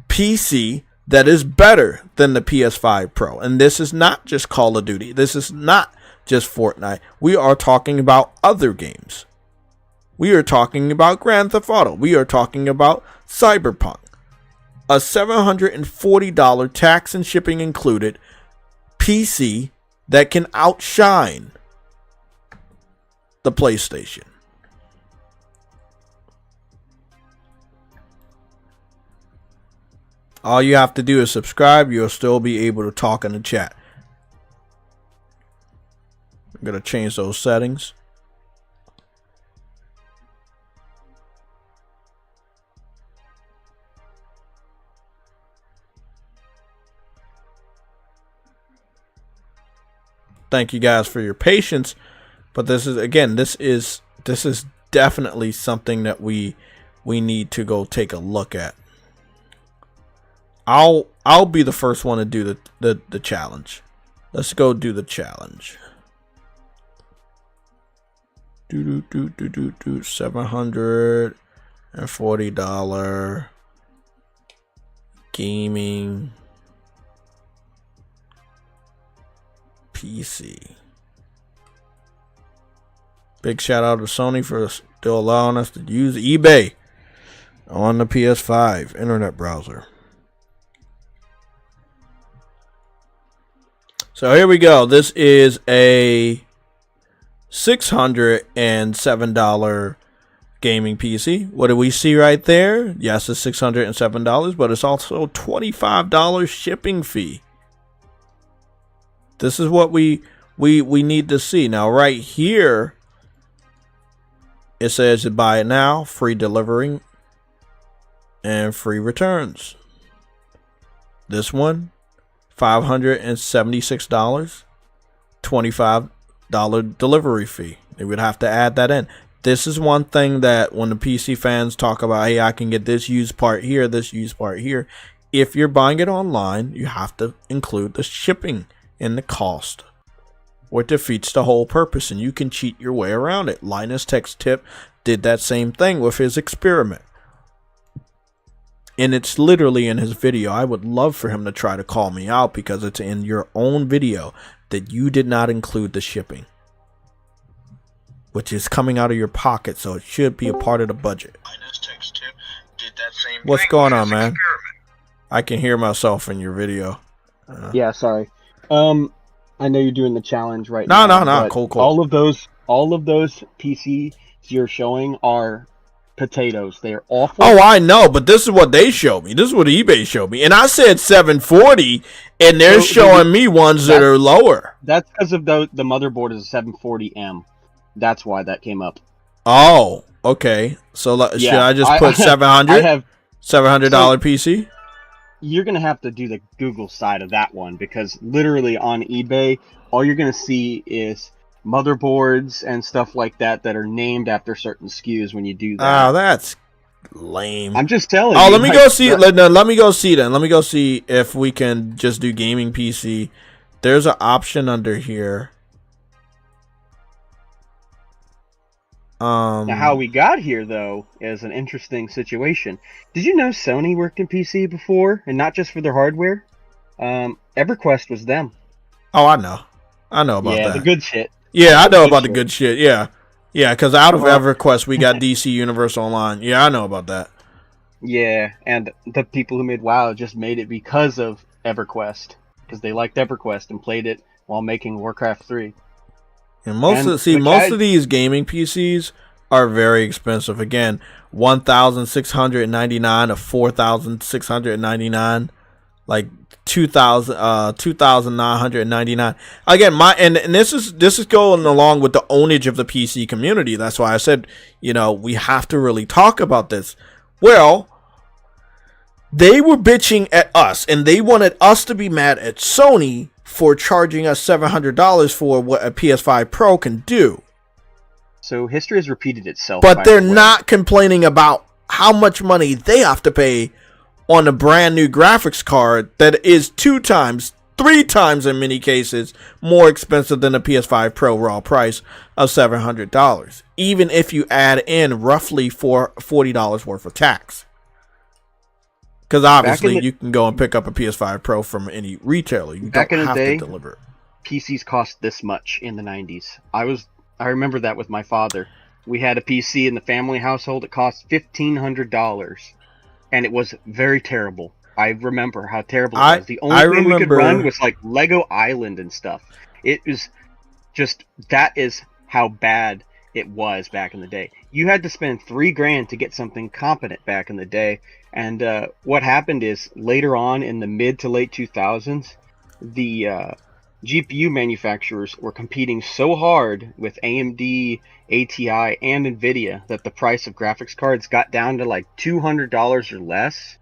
PC that is better than the PS5 Pro. And this is not just Call of Duty. This is not just Fortnite. We are talking about other games. We are talking about Grand Theft Auto. We are talking about Cyberpunk. A $740 tax and shipping included PC that can outshine the PlayStation. All you have to do is subscribe. You'll still be able to talk in the chat. I'm going to change those settings. Thank you guys for your patience, but this is definitely something that we need to go take a look at. I'll be the first one to do the challenge. Let's go do the challenge. $740 gaming PC. Big shout out to Sony for still allowing us to use eBay on the PS5 internet browser. So here we go. This is a $607 gaming PC. What do we see right there? Yes, it's $607, but it's also $25 shipping fee. This is what we need to see. Now, right here, it says to buy it now, free delivery, and free returns. This one, $576, $25 delivery fee. They would have to add that in. This is one thing that when the PC fans talk about, hey, I can get this used part here, this used part here. If you're buying it online, you have to include the shipping in the cost, what defeats the whole purpose, and you can cheat your way around it. Linus Tech Tip did that same thing with his experiment, and it's literally in his video. I would love for him to try to call me out, because it's in your own video that you did not include the shipping, which is coming out of your pocket, so it should be a part of the budget. Linus Tech Tip did that same What's thing going on, man? I can hear myself in your video. Yeah, sorry. I know you're doing the challenge right now. No. Cool. All of those PCs you're showing are potatoes. They're awful. Oh, I know, but this is what they showed me. This is what eBay showed me, and I said 740, and they're showing me ones that are lower. That's because of the motherboard is a 740M. That's why that came up. Oh, okay. So should I just put 700? $700 PC. You're going to have to do the Google side of that one, because literally on eBay, all you're going to see is motherboards and stuff like that that are named after certain SKUs when you do that. Oh, that's lame. I'm just telling you. Oh, let me go see. Let me go see then. Let me go see if we can just do gaming PC. There's an option under here. Now, how we got here, though, is an interesting situation. Did you know Sony worked in PC before, and not just for their hardware? EverQuest was them. Oh, I know about that. Yeah, the good shit. Yeah, I know about the good shit. Yeah, because out of EverQuest, we got DC Universe Online. Yeah, I know about that. Yeah, and the people who made WoW just made it because of EverQuest, because they liked EverQuest and played it while making Warcraft 3. And most of these gaming PCs are very expensive. Again, $1,699 to $4,699, like $2,999. Again, and this is going along with the ownage of the PC community. That's why I said, we have to really talk about this. Well, They were bitching at us, and they wanted us to be mad at Sony for charging us $700 for what a PS5 Pro can do. So history has repeated itself. But they're not complaining about how much money they have to pay on a brand new graphics card that is 2 times, 3 times in many cases more expensive than a PS5 Pro raw price of $700. Even if you add in roughly $40 worth of tax. Because obviously you can go and pick up a PS5 Pro from any retailer. You don't have to deliver it. PCs cost this much in the 90s. I remember that with my father. We had a PC in the family household. It cost $1,500, and it was very terrible. I remember how terrible it was. The only thing we could run was like Lego Island and stuff. It was just, that is how bad it was back in the day. You had to spend $3,000 to get something competent back in the day. And what happened is later on in the mid to late 2000s, the GPU manufacturers were competing so hard with AMD, ATI, and NVIDIA that the price of graphics cards got down to like $200 or less.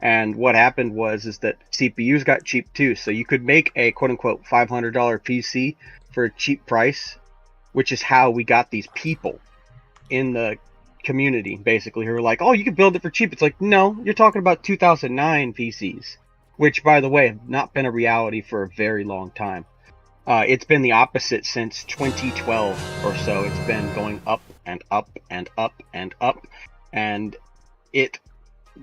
And what happened is that CPUs got cheap too. So you could make a quote-unquote $500 PC for a cheap price, which is how we got these people in the community, basically, who are like, oh, you can build it for cheap. It's like, no, you're talking about 2009 PCs, which, by the way, have not been a reality for a very long time. It's been the opposite since 2012 or so. It's been going up and up and up and up, and it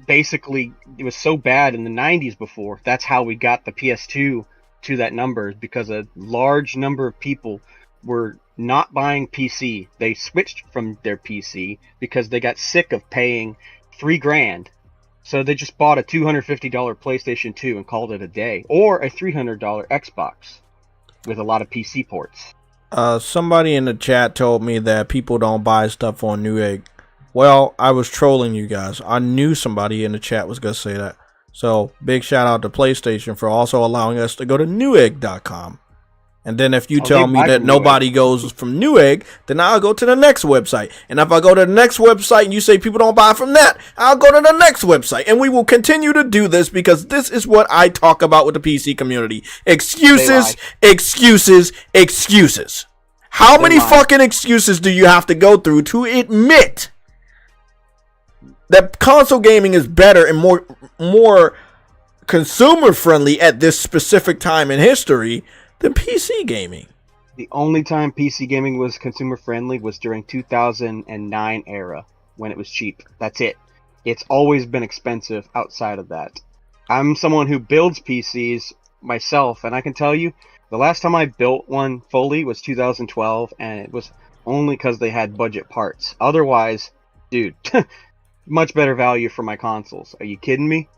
basically, it was so bad in the 90s before. That's how we got the PS2 to that number, because a large number of people were not buying PC. They switched from their PC because they got sick of paying $3,000. So they just bought a $250 PlayStation 2 and called it a day, or a $300 Xbox with a lot of PC ports. Somebody in the chat told me that people don't buy stuff on Newegg. Well, I was trolling you guys. I knew somebody in the chat was going to say that. So big shout out to PlayStation for also allowing us to go to Newegg.com. And then if you tell me that nobody goes from Newegg, then I'll go to the next website. And if I go to the next website and you say people don't buy from that, I'll go to the next website. And we will continue to do this because this is what I talk about with the PC community. Excuses, excuses, excuses. How many fucking excuses do you have to go through to admit that console gaming is better and more consumer friendly at this specific time in history than PC gaming? The only time PC gaming was consumer friendly was during 2009 era when it was cheap. That's it. It's always been expensive outside of that. I'm someone who builds PCs myself, and I can tell you the last time I built one fully was 2012, and it was only because they had budget parts. Otherwise, dude, much better value for my consoles. Are you kidding me?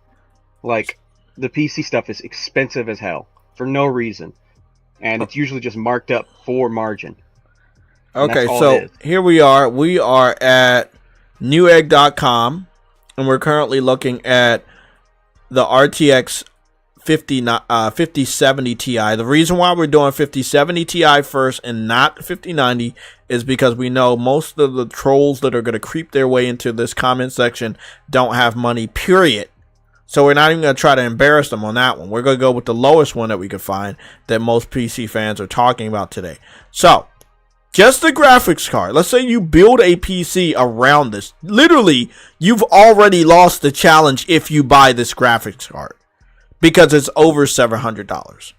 Like, the PC stuff is expensive as hell for no reason. And it's usually just marked up for margin. Okay, so here we are. We are at Newegg.com, and we're currently looking at the RTX 5070 Ti. The reason why we're doing 5070 Ti first and not 5090 is because we know most of the trolls that are going to creep their way into this comment section don't have money, period. So we're not even going to try to embarrass them on that one. We're going to go with the lowest one that we could find that most PC fans are talking about today. So, just the graphics card. Let's say you build a PC around this. Literally, you've already lost the challenge if you buy this graphics card, because it's over $700.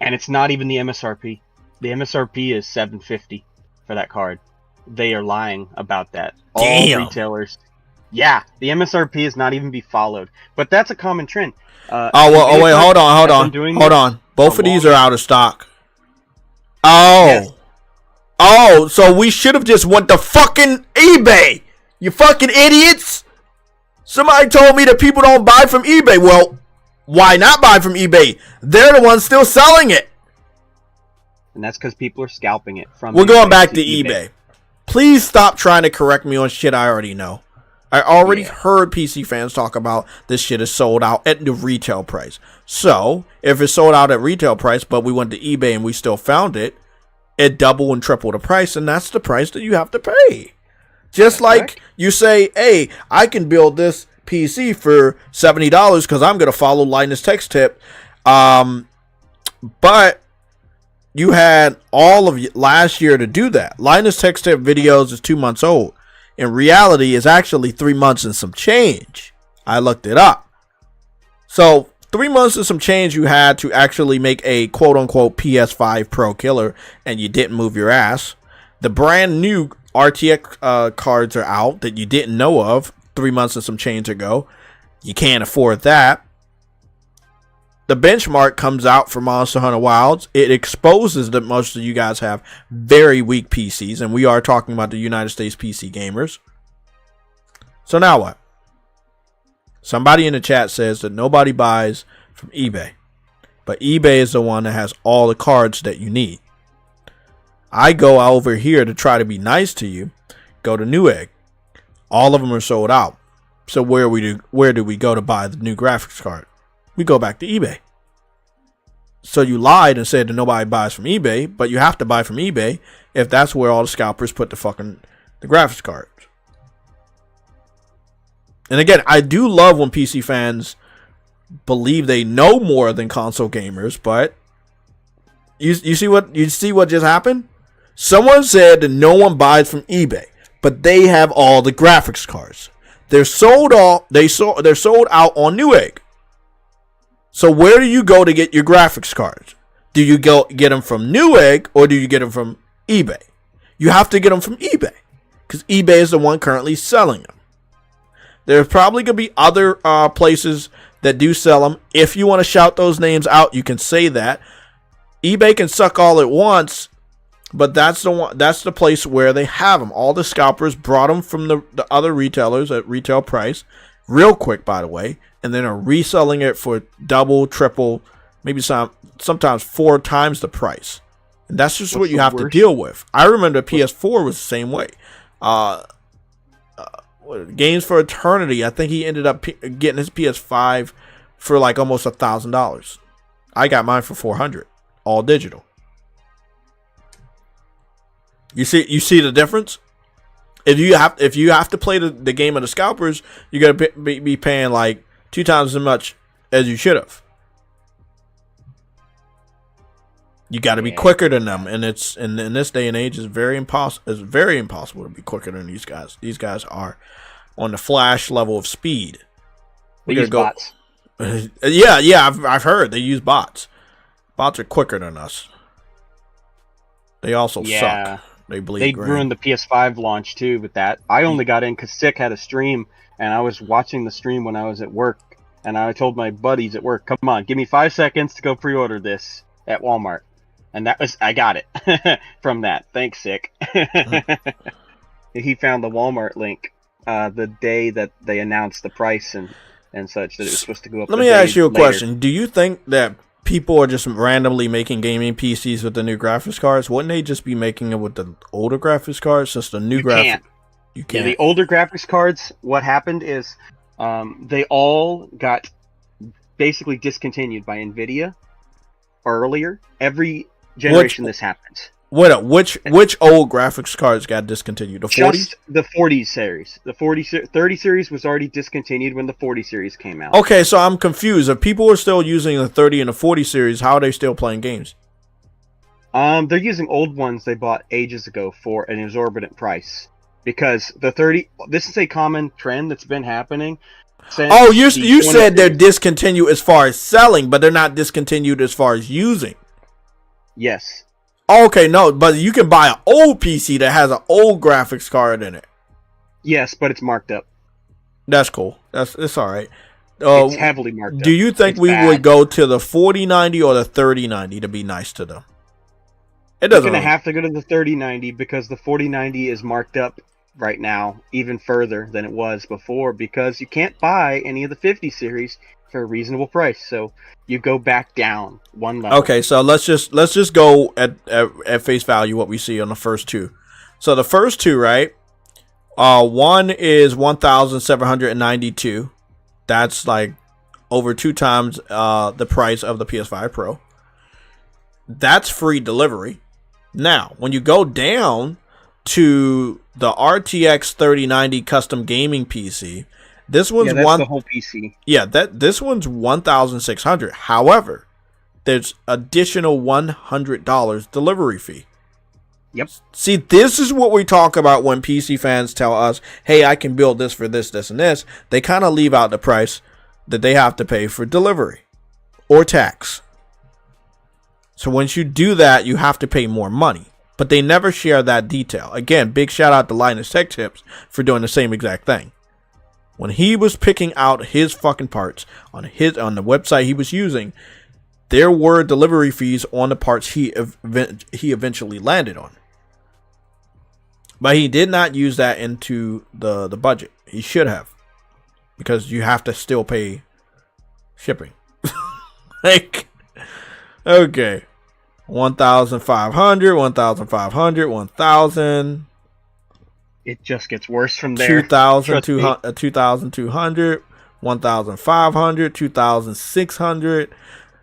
And it's not even the MSRP. The MSRP is $750 for that card. They are lying about that. Damn. All retailers. Yeah, the MSRP is not even be followed. But that's a common trend. Wait, hold on. Both of these are out of stock. Oh. Yes. Oh, so we should have just went to fucking eBay. You fucking idiots. Somebody told me that people don't buy from eBay. Well, why not buy from eBay? They're the ones still selling it. And that's because people are scalping it from We're going back to eBay. Please stop trying to correct me on shit I already know. I already heard PC fans talk about this shit is sold out at the retail price. So, if it's sold out at retail price, but we went to eBay and we still found it, it double and triple the price, and that's the price that you have to pay. Just like you say, hey, I can build this PC for $70 because I'm going to follow Linus Tech's tip. But you had all of last year to do that. Linus Tech's tip videos is 2 months old. In reality, it's actually 3 months and some change. I looked it up. So 3 months and some change you had to actually make a quote-unquote PS5 Pro killer, and you didn't move your ass. The brand new RTX cards are out that you didn't know of 3 months and some change ago. You can't afford that. The benchmark comes out for Monster Hunter Wilds. It exposes that most of you guys have very weak PCs, and we are talking about the United States PC gamers. So now what? Somebody in the chat says that nobody buys from eBay, but eBay is the one that has all the cards that you need. I go over here to try to be nice to you. Go to Newegg. All of them are sold out. So where do we go to buy the new graphics card? We go back to eBay. So you lied and said that nobody buys from eBay, but you have to buy from eBay if that's where all the scalpers put the graphics cards. And again, I do love when PC fans believe they know more than console gamers, but you see what just happened? Someone said that no one buys from eBay, but they have all the graphics cards. They're sold out. They're sold out on Newegg. So where do you go to get your graphics cards? Do you go get them from Newegg or do you get them from eBay? You have to get them from eBay because eBay is the one currently selling them. There's probably going to be other places that do sell them. If you want to shout those names out, you can say that. eBay can suck all at once, but that's the one. That's the place where they have them. All the scalpers brought them from the other retailers at retail price, real quick, by the way, and then are reselling it for double, triple, maybe sometimes 4 times the price. And that's just what you have to deal with. I remember the PS4 was the same way. Games for Eternity, I think he ended up getting his PS5 for like almost $1,000. I got mine for $400, all digital. You see the difference? If you have to play the game of the scalpers, you're gonna be paying like 2 times as much as you should have. You got to be quicker than them, and it's in this day and age, it's very impossible to be quicker than these guys. These guys are on the Flash level of speed. They use bots. Yeah, I've heard they use bots. Bots are quicker than us. They also suck. They ruined the PS5 launch too with that. I only got in because Sick had a stream, and I was watching the stream when I was at work, and I told my buddies at work, "Come on, give me 5 seconds to go pre-order this at Walmart." And I got it from that. Thanks, Sick. He found the Walmart link the day that they announced the price and such, that it was supposed to go up. Let me ask you a question. Do you think that people are just randomly making gaming PCs with the new graphics cards? Wouldn't they just be making it with the older graphics cards? Since the new You can't. Yeah, the older graphics cards, what happened is they all got basically discontinued by NVIDIA earlier. Every generation this happens. Which old graphics cards got discontinued? The 40s? Just the 40 series. The 30 series was already discontinued when the 40 series came out. Okay, so I'm confused. If people are still using the 30 and the 40 series, how are they still playing games? They're using old ones they bought ages ago for an exorbitant price. Because the 30... This is a common trend that's been happening. Oh, you said they're discontinued as far as selling, but they're not discontinued as far as using. Yes. Okay, no, but you can buy an old PC that has an old graphics card in it. Yes, but it's marked up. That's cool. It's all right. It's heavily marked up. Do you think we would go to the 4090 or the 3090 to be nice to them? You're going to have to go to the 3090 because the 4090 is marked up right now even further than it was before, because you can't buy any of the 50 series for a reasonable price. So you go back down one level. Okay, so let's just go at face value what we see on the first two. So the first two, right? One is 1,792. That's like over 2 times the price of the PS5 Pro. That's free delivery. Now, when you go down to the RTX 3090 custom gaming PC, This one's that's the whole PC. Yeah, this one's $1,600. However, there's additional $100 delivery fee. Yep. See, this is what we talk about when PC fans tell us, "Hey, I can build this for this, this, and this." They kind of leave out the price that they have to pay for delivery or tax. So once you do that, you have to pay more money. But they never share that detail. Again, big shout out to Linus Tech Tips for doing the same exact thing. When he was picking out his fucking parts on the website he was using, there were delivery fees on the parts he eventually landed on. But he did not use that into the budget. He should have. Because you have to still pay shipping. Like, okay. 1,500, 1,500, 1,000. It just gets worse from there. 2,200, 2,200, 1,500, 2,600,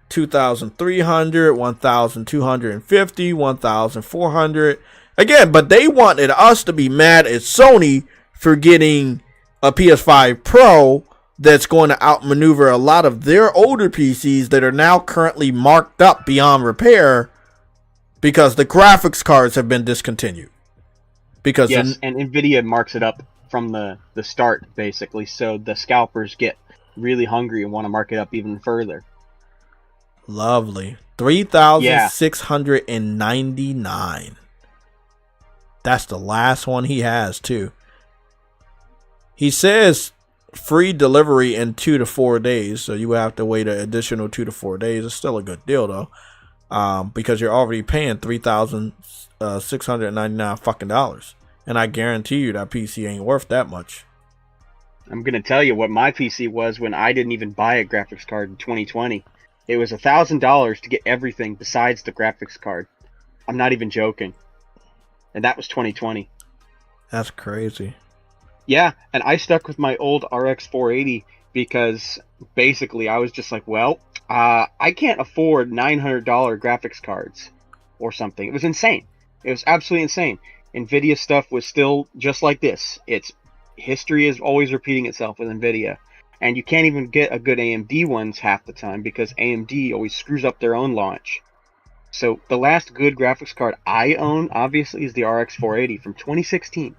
2,300, 1,250, 1,400. Again, but they wanted us to be mad at Sony for getting a PS5 Pro that's going to outmaneuver a lot of their older PCs that are now currently marked up beyond repair because the graphics cards have been discontinued. Because yes, and Nvidia marks it up from the start, basically, so the scalpers get really hungry and want to mark it up even further. Lovely. 3,699. That's the last one he has, too. He says free delivery in 2 to 4 days, so you have to wait an additional 2 to 4 days. It's still a good deal, though, because you're already paying $3,699 fucking dollars. And I guarantee you that PC ain't worth that much. I'm going to tell you what my PC was when I didn't even buy a graphics card in 2020. It was $1,000 to get everything besides the graphics card. I'm not even joking. And that was 2020. That's crazy. Yeah, and I stuck with my old RX 480 because basically I was just like, well, I can't afford $900 graphics cards or something. It was insane. It was absolutely insane. Nvidia stuff was still just like this. Its history is always repeating itself with Nvidia. And you can't even get a good AMD ones half the time because AMD always screws up their own launch. So the last good graphics card I own, obviously, is the RX 480 from 2016.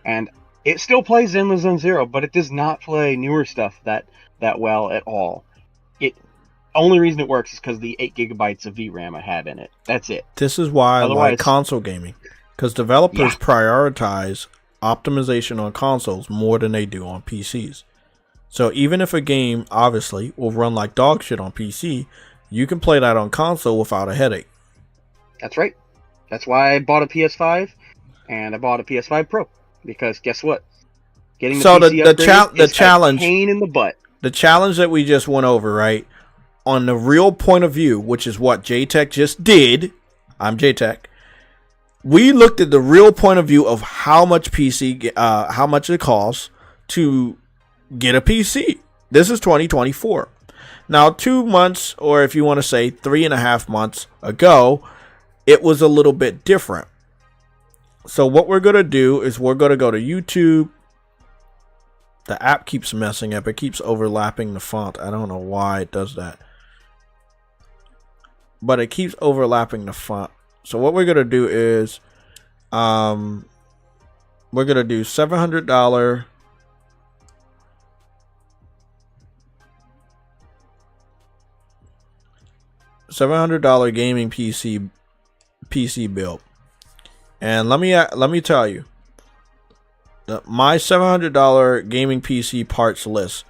And it still plays Zenless Zone Zero, but it does not play newer stuff that well at all. Only reason it works is because the 8 gigabytes of VRAM I have in it. That's it. This is why I like console gaming. Because developers prioritize optimization on consoles more than they do on PCs. So even if a game, obviously, will run like dog shit on PC, you can play that on console without a headache. That's right. That's why I bought a PS5 and I bought a PS5 Pro. Because guess what? Getting the PC upgraded is a pain in the butt. The challenge that we just went over, right? On the real point of view, which is what JayTech just did. I'm JayTech. We looked at the real point of view of how much how much it costs to get a PC. This is 2024. Now, 2 months, or if you want to say 3.5 months ago, it was a little bit different. So what we're going to do is we're going to go to YouTube. The app keeps messing up. It keeps overlapping the font. I don't know why it does that. But it keeps overlapping the font. So what we're going to do is we're going to do $700 gaming PC build. And let me tell you, my $700 gaming PC parts list,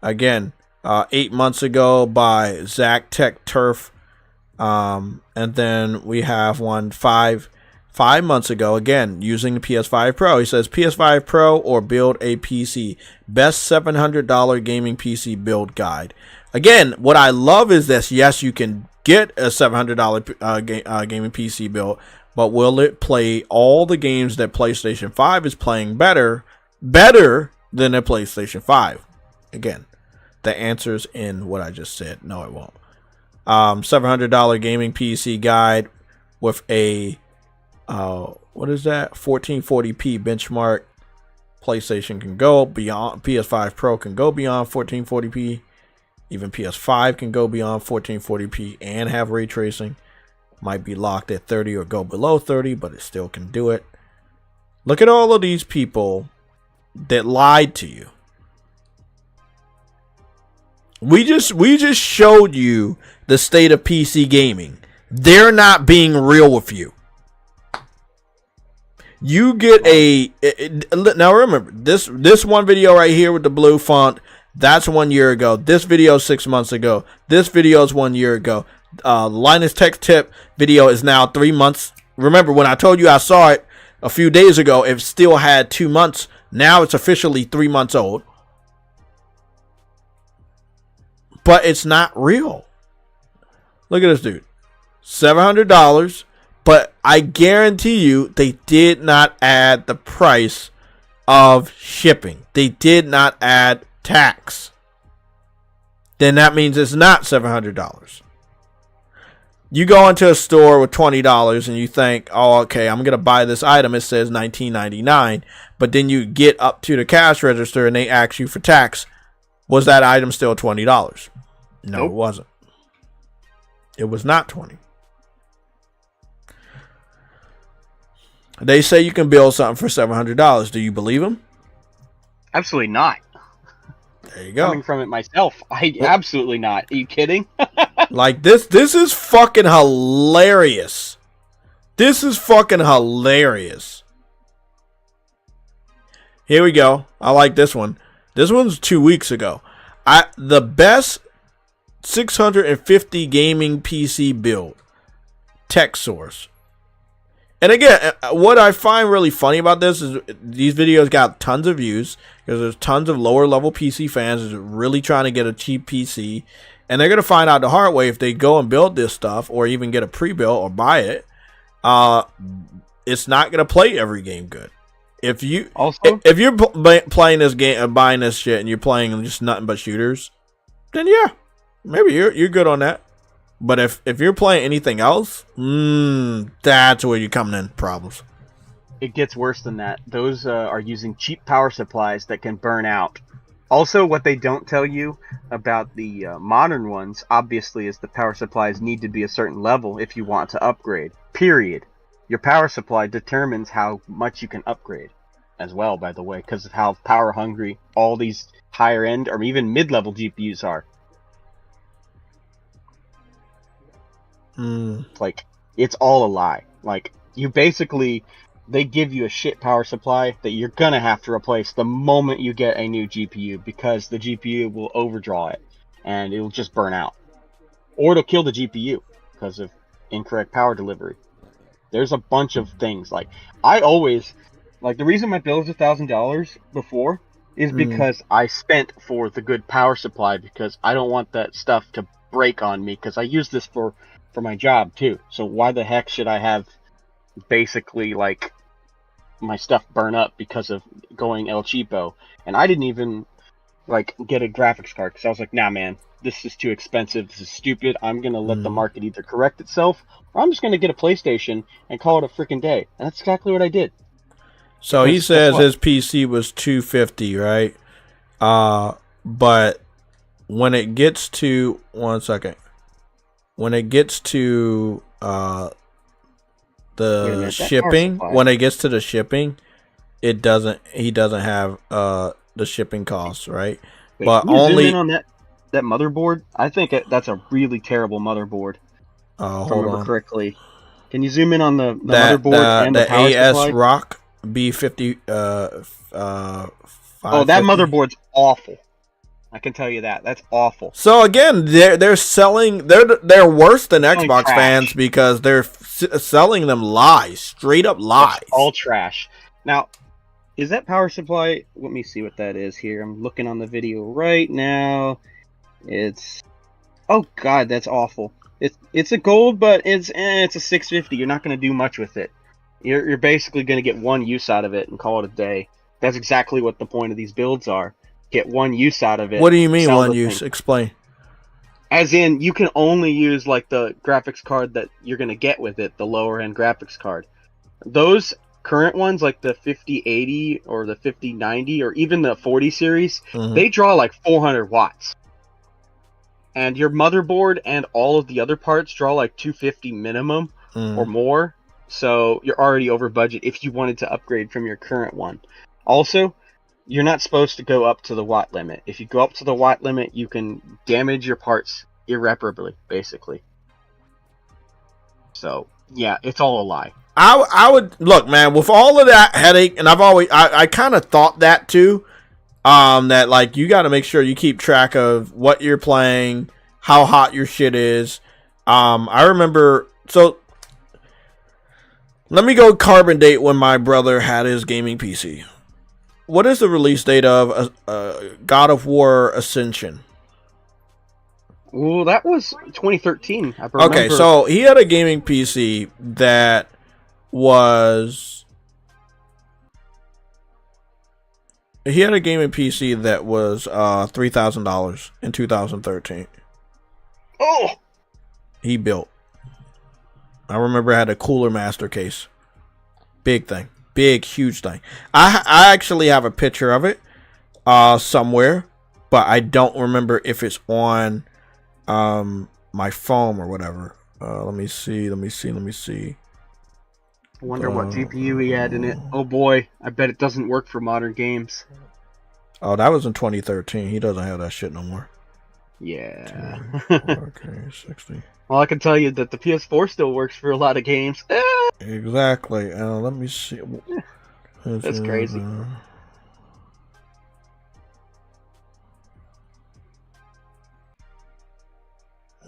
again, 8 months ago by Zach Tech Turf. And then we have one five months ago, again, using the PS5 Pro. He says PS5 Pro or build a PC. Best $700 gaming PC build guide. Again, what I love is this. Yes, you can get a $700 gaming PC build, but will it play all the games that PlayStation 5 is playing better than a PlayStation 5? Again, the answer's in what I just said. No, it won't. $700 gaming PC guide with a what is that? 1440p benchmark, PlayStation can go beyond, PS5 Pro can go beyond 1440p. Even PS5 can go beyond 1440p and have ray tracing. Might be locked at 30 or go below 30, but it still can do it. Look at all of these people that lied to you. We just showed you the state of PC gaming. They're not being real with you. You get now remember this one video right here with the blue font, that's 1 year ago. This video 6 months ago. This video is 1 year ago. Linus Tech Tip video is now 3 months. Remember when I told you I saw it a few days ago, it still had 2 months. Now it's officially 3 months old. But it's not real. Look at this dude. $700. But I guarantee you they did not add the price of shipping. They did not add tax. Then that means it's not $700. You go into a store with $20 and you think, oh, okay, I'm going to buy this item. It says $19.99. But then you get up to the cash register and they ask you for tax. Was that item still $20? No, Nope. It wasn't. It was not 20. They say you can build something for $700. Do you believe them? Absolutely not. There you go. Coming from it myself, absolutely not. Are you kidding? Like this is fucking hilarious. This is fucking hilarious. Here we go. I like this one. This one's 2 weeks ago. The best 650 gaming PC build. Tech Source. And again, what I find really funny about this is these videos got tons of views because there's tons of lower level PC fans who's really trying to get a cheap PC. And they're going to find out the hard way if they go and build this stuff or even get a pre-built or buy it. It's not going to play every game good. If you're playing this game and buying this shit and you're playing just nothing but shooters, then yeah, maybe you're good on that. But if you're playing anything else, that's where you're coming in problems. It gets worse than that. Those are using cheap power supplies that can burn out. Also, what they don't tell you about the modern ones, obviously, is the power supplies need to be a certain level if you want to upgrade. Period. Your power supply determines how much you can upgrade as well, by the way, because of how power hungry all these higher end or even mid-level GPUs are. Like, it's all a lie. Like, you basically, they give you a shit power supply that you're gonna have to replace the moment you get a new GPU, because the GPU will overdraw it and it will just burn out, or it'll kill the GPU because of incorrect power delivery. There's a bunch of things. Like, I always, like, the reason my bill is $1,000 before is because I spent for the good power supply, because I don't want that stuff to break on me, because I use this for my job too. So why the heck should I have basically like my stuff burn up because of going El Cheapo? And I didn't even like get a graphics card because I was like, nah man, this is too expensive, this is stupid, I'm gonna let the market either correct itself or I'm just gonna get a PlayStation and call it a freaking day. And that's exactly what I did. So he says his PC was $250, right? But when it gets to when it gets to the shipping, he doesn't have the shipping costs, right? Wait, but can you only zoom in on that motherboard. I think that's a really terrible motherboard. If I remember correctly. Can you zoom in on the motherboard and the power AS supply? Rock B50 Oh, that motherboard's awful. I can tell you that. That's awful. So again, they're selling. They're worse than Selling Xbox trash. fans because they're selling them lies, straight up lies. That's all trash. Now, is that power supply? Let me see what that is here. I'm looking on the video right now. It's, oh god, that's awful. It's a gold, but it's a 650. You're not going to do much with it. You're basically going to get one use out of it and call it a day. That's exactly what the point of these builds are. Get one use out of it. What do you mean sell one the use? thing. Explain. As in, you can only use like the graphics card that you're going to get with it, the lower end graphics card. Those current ones, like the 5080 or the 5090 or even the 40 series, Mhm. they draw like 400 watts. And your motherboard and all of the other parts draw like 250 minimum or more. So you're already over budget if you wanted to upgrade from your current one. Also, you're not supposed to go up to the watt limit. If you go up to the watt limit, you can damage your parts irreparably, basically. So, yeah, it's all a lie. I would look, man, with all of that headache, and I kind of thought that too. That like you got to make sure you keep track of what you're playing, how hot your shit is. I remember, so let me go carbon date when my brother had his gaming PC. What is the release date of God of War Ascension? Well, that was 2013. I remember. Okay, so he had a gaming PC that was $3,000 in 2013. Oh, He built. I remember it had a Cooler Master case. Big thing. Big, huge thing. I actually have a picture of it somewhere, but I don't remember if it's on my phone or whatever. Let me see. I wonder what GPU he had in it. Oh boy, I bet it doesn't work for modern games. Oh, that was in 2013. He doesn't have that shit no more. Yeah. Okay, 60. Well, I can tell you that the PS4 still works for a lot of games. Exactly. Let me see. That's crazy.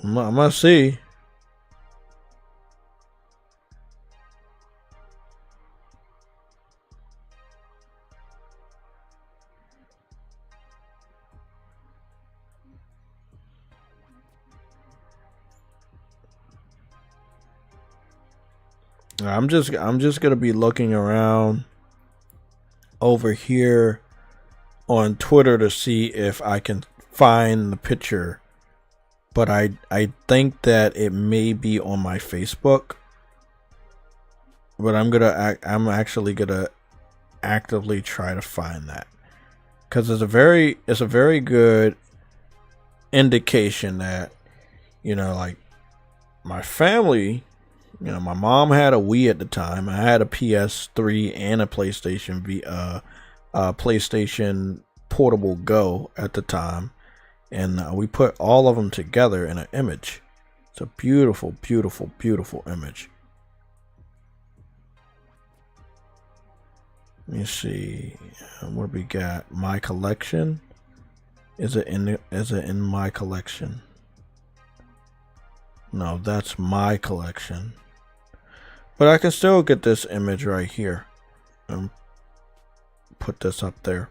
I must see. I'm just gonna be looking around over here on Twitter to see if I can find the picture, but I think that it may be on my Facebook. But I'm actually gonna actively try to find that, because it's a very good indication that, you know, like my family. You know, my mom had a Wii at the time. I had a PS3 and a PlayStation Portable Go at the time, and we put all of them together in an image. It's a beautiful, beautiful, beautiful image. Let me see what we got. My collection. Is it in my collection? No, that's my collection. But I can still get this image right here and put this up there.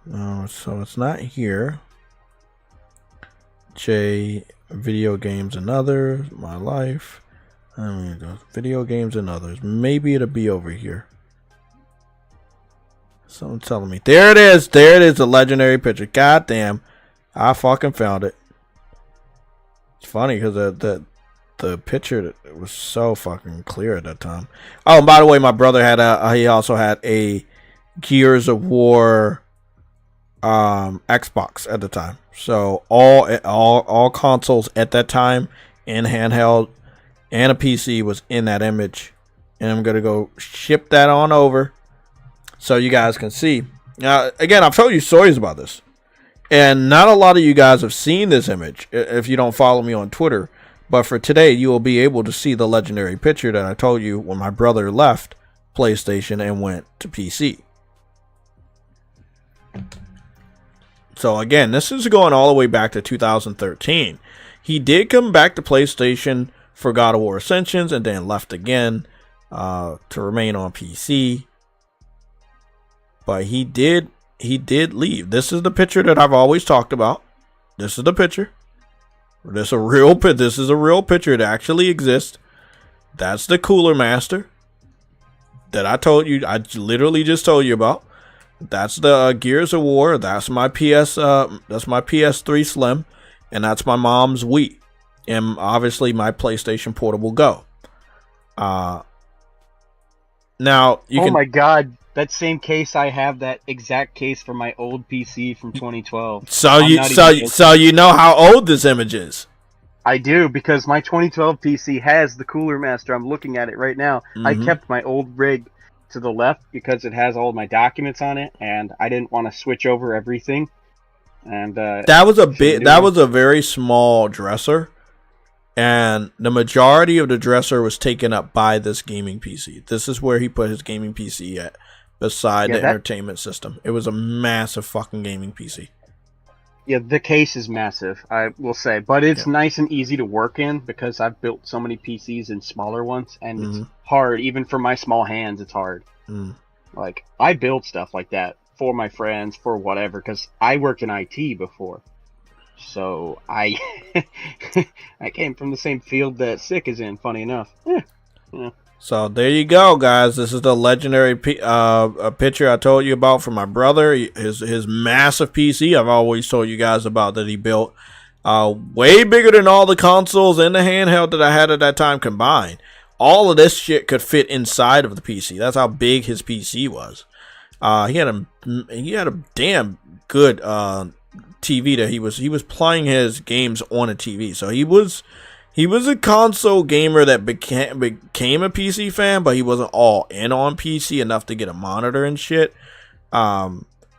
No, so it's not here. J, video games and others, my life. Video games and others. Maybe it'll be over here. Someone telling me. There it is. There it is. The legendary picture. God damn. I fucking found it. It's funny because the picture was so fucking clear at that time. Oh, and by the way, my brother had he also had a Gears of War Xbox at the time. So all consoles at that time and handheld and a PC was in that image. And I'm gonna go ship that on over so you guys can see. Now, again, I've told you stories about this, and not a lot of you guys have seen this image if you don't follow me on Twitter. But for today, you will be able to see the legendary picture that I told you when my brother left PlayStation and went to PC. So again, this is going all the way back to 2013. He did come back to PlayStation for God of War Ascensions and then left again to remain on PC. But he did leave. This is the picture that I've always talked about. This is the picture. This is a real picture that actually exists. That's the Cooler Master that I literally just told you about. That's the Gears of War. That's my PS3 Slim, and that's my mom's Wii, and obviously my PlayStation Portable Go. Now you Oh can. my god, that same case, I have that exact case for my old PC from 2012. So I'm you not so even you- joking. so you know how old this image is. I do, because my 2012 PC has the Cooler Master. I'm looking at it right now. I Mhm. kept my old rig to the left because it has all my documents on it, and I didn't want to switch over everything. And That was a for the bit. new That one. was a very small dresser, and the majority of the dresser was taken up by this gaming PC. This is where he put his gaming PC at, beside Yeah, the that- entertainment system. It was a massive fucking gaming PC. Yeah, the case is massive, I will say, but it's Yeah. nice and easy to work in because I've built so many PCs in smaller ones, and Mhm. it's hard. Even for my small hands, it's hard. Mm. Like, I build stuff like that for my friends, for whatever, because I worked in IT before. So I I came from the same field that Sick is in, funny enough. Yeah. So there you go, guys. This is the legendary picture I told you about from my brother. His massive PC. I've always told you guys about that he built. Way bigger than all the consoles and the handheld that I had at that time combined. All of this shit could fit inside of the PC. That's how big his PC was. He had a damn good TV that he was playing his games on a TV. So he was a console gamer that became a PC fan, but he wasn't all in on PC enough to get a monitor and shit.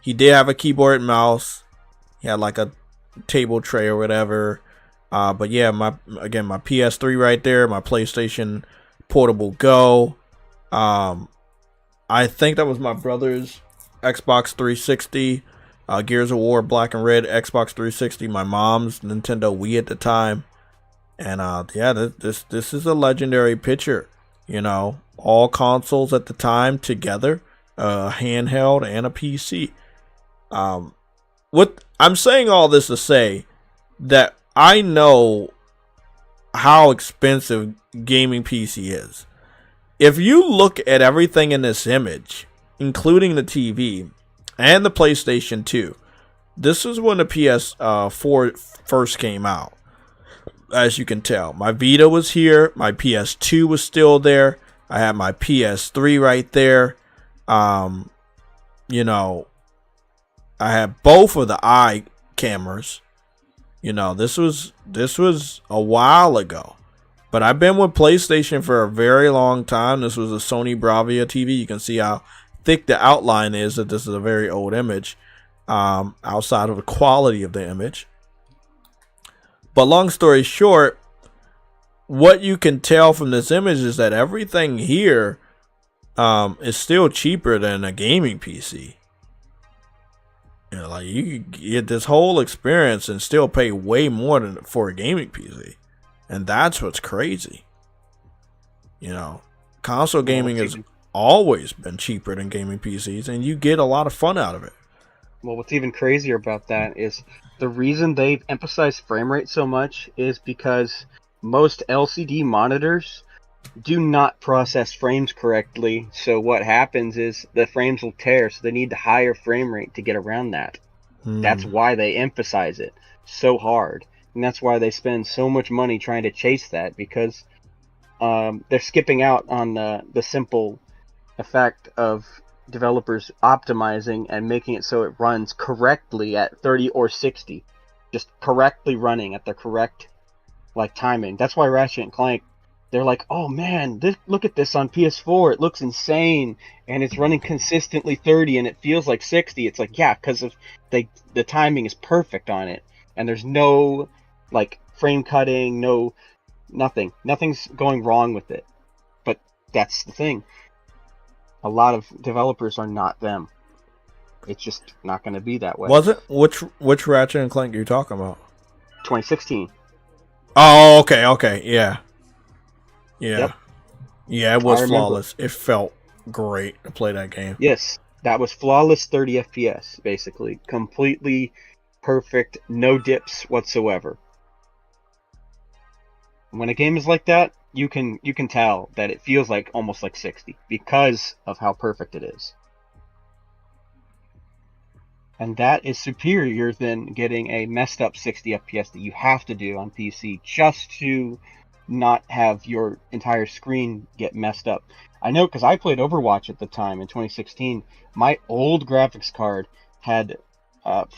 He did have a keyboard and mouse. He had like a table tray or whatever. But yeah, my PS3 right there, my PlayStation Portable Go. I think that was my brother's Xbox 360. Gears of War Black and Red Xbox 360. My mom's Nintendo Wii at the time. And yeah, this is a legendary picture. You know, all consoles at the time together, handheld and a PC. What I'm saying all this to say that I know how expensive gaming PC is. If you look at everything in this image, including the TV and the PlayStation 2, this is when the PS4 first came out. As you can tell, my Vita was here, my PS2 was still there, I had my PS3 right there. You know, I had both of the eye cameras. You know, this was a while ago. But I've been with PlayStation for a very long time. This was a Sony Bravia TV. You can see how thick the outline is, that this is a very old image, outside of the quality of the image. But long story short, what you can tell from this image is that everything here is still cheaper than a gaming PC. You know, like you could get this whole experience and still pay way more than for a gaming PC. And that's what's crazy. You know, console gaming has always been cheaper than gaming PCs, and you get a lot of fun out of it. Well, what's even crazier about that is the reason they've emphasized frame rate so much is because most LCD monitors do not process frames correctly. So what happens is the frames will tear, so they need the higher frame rate to get around that. That's why they emphasize it so hard. And that's why they spend so much money trying to chase that, because they're skipping out on the simple effect of developers optimizing and making it so it runs correctly at 30 or 60. Just correctly running at the correct timing. That's why Ratchet and Clank, they're like, oh man, look at this on PS4. It looks insane. And it's running consistently 30 and it feels like 60. It's like, yeah, because of the timing is perfect on it. And there's no frame cutting, nothing. Nothing's going wrong with it. But that's the thing. A lot of developers are not them. It's just not going to be that way. Was it? Which Ratchet and Clank are you talking about? 2016. Oh, okay, yeah. Yep. Yeah, it was I remember. flawless. It felt great to play that game. Yes, that was flawless 30 FPS, basically. Completely perfect, no dips whatsoever. When a game is like that, you can tell that it feels like almost like 60 because of how perfect it is. And that is superior than getting a messed up 60 FPS that you have to do on PC just to not have your entire screen get messed up. I know because I played Overwatch at the time in 2016. My old graphics card had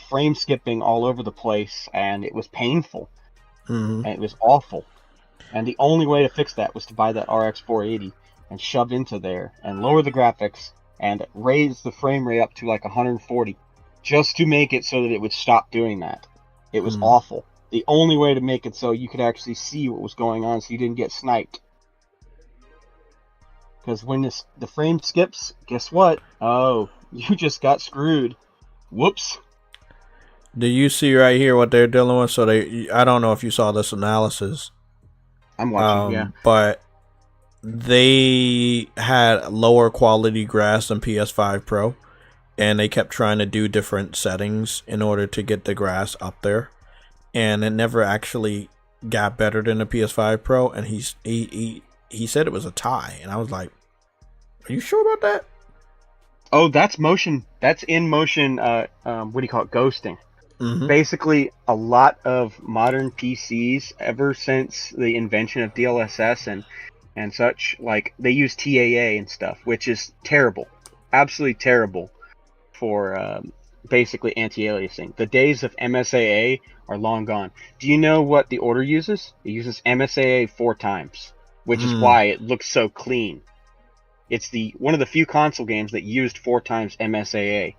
frame skipping all over the place, and it was painful. Mm-hmm. And it was awful. And the only way to fix that was to buy that RX 480 and shove into there and lower the graphics and raise the frame rate up to like 140 just to make it so that it would stop doing that. It was awful. The only way to make it so you could actually see what was going on so you didn't get sniped. Because when the frame skips, guess what? Oh, you just got screwed. Whoops. Do you see right here what they're dealing with? So I don't know if you saw this analysis. I'm watching, yeah. But they had lower quality grass than PS5 Pro, and they kept trying to do different settings in order to get the grass up there, and it never actually got better than the PS5 Pro. And he said it was a tie, and I was like, "Are you sure about that?" Oh, that's motion. That's in motion. What do you call it? Ghosting. Mm-hmm. Basically, a lot of modern PCs, ever since the invention of DLSS and such, like they use TAA and stuff, which is terrible, absolutely terrible for basically anti-aliasing. The days of MSAA are long gone. Do you know what the order uses? It uses MSAA 4 times, which is why it looks so clean. It's one of the few console games that used 4 times MSAA.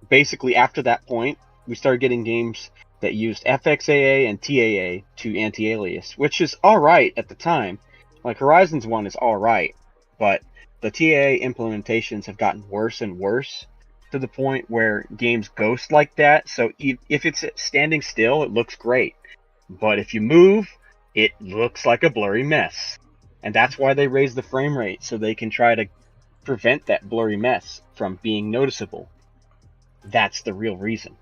Basically, after that point, we started getting games that used FXAA and TAA to anti-alias, which is alright at the time. Like Horizons 1 is alright, but the TAA implementations have gotten worse and worse to the point where games ghost like that. So if it's standing still, it looks great. But if you move, it looks like a blurry mess. And that's why they raise the frame rate, so they can try to prevent that blurry mess from being noticeable. That's the real reason.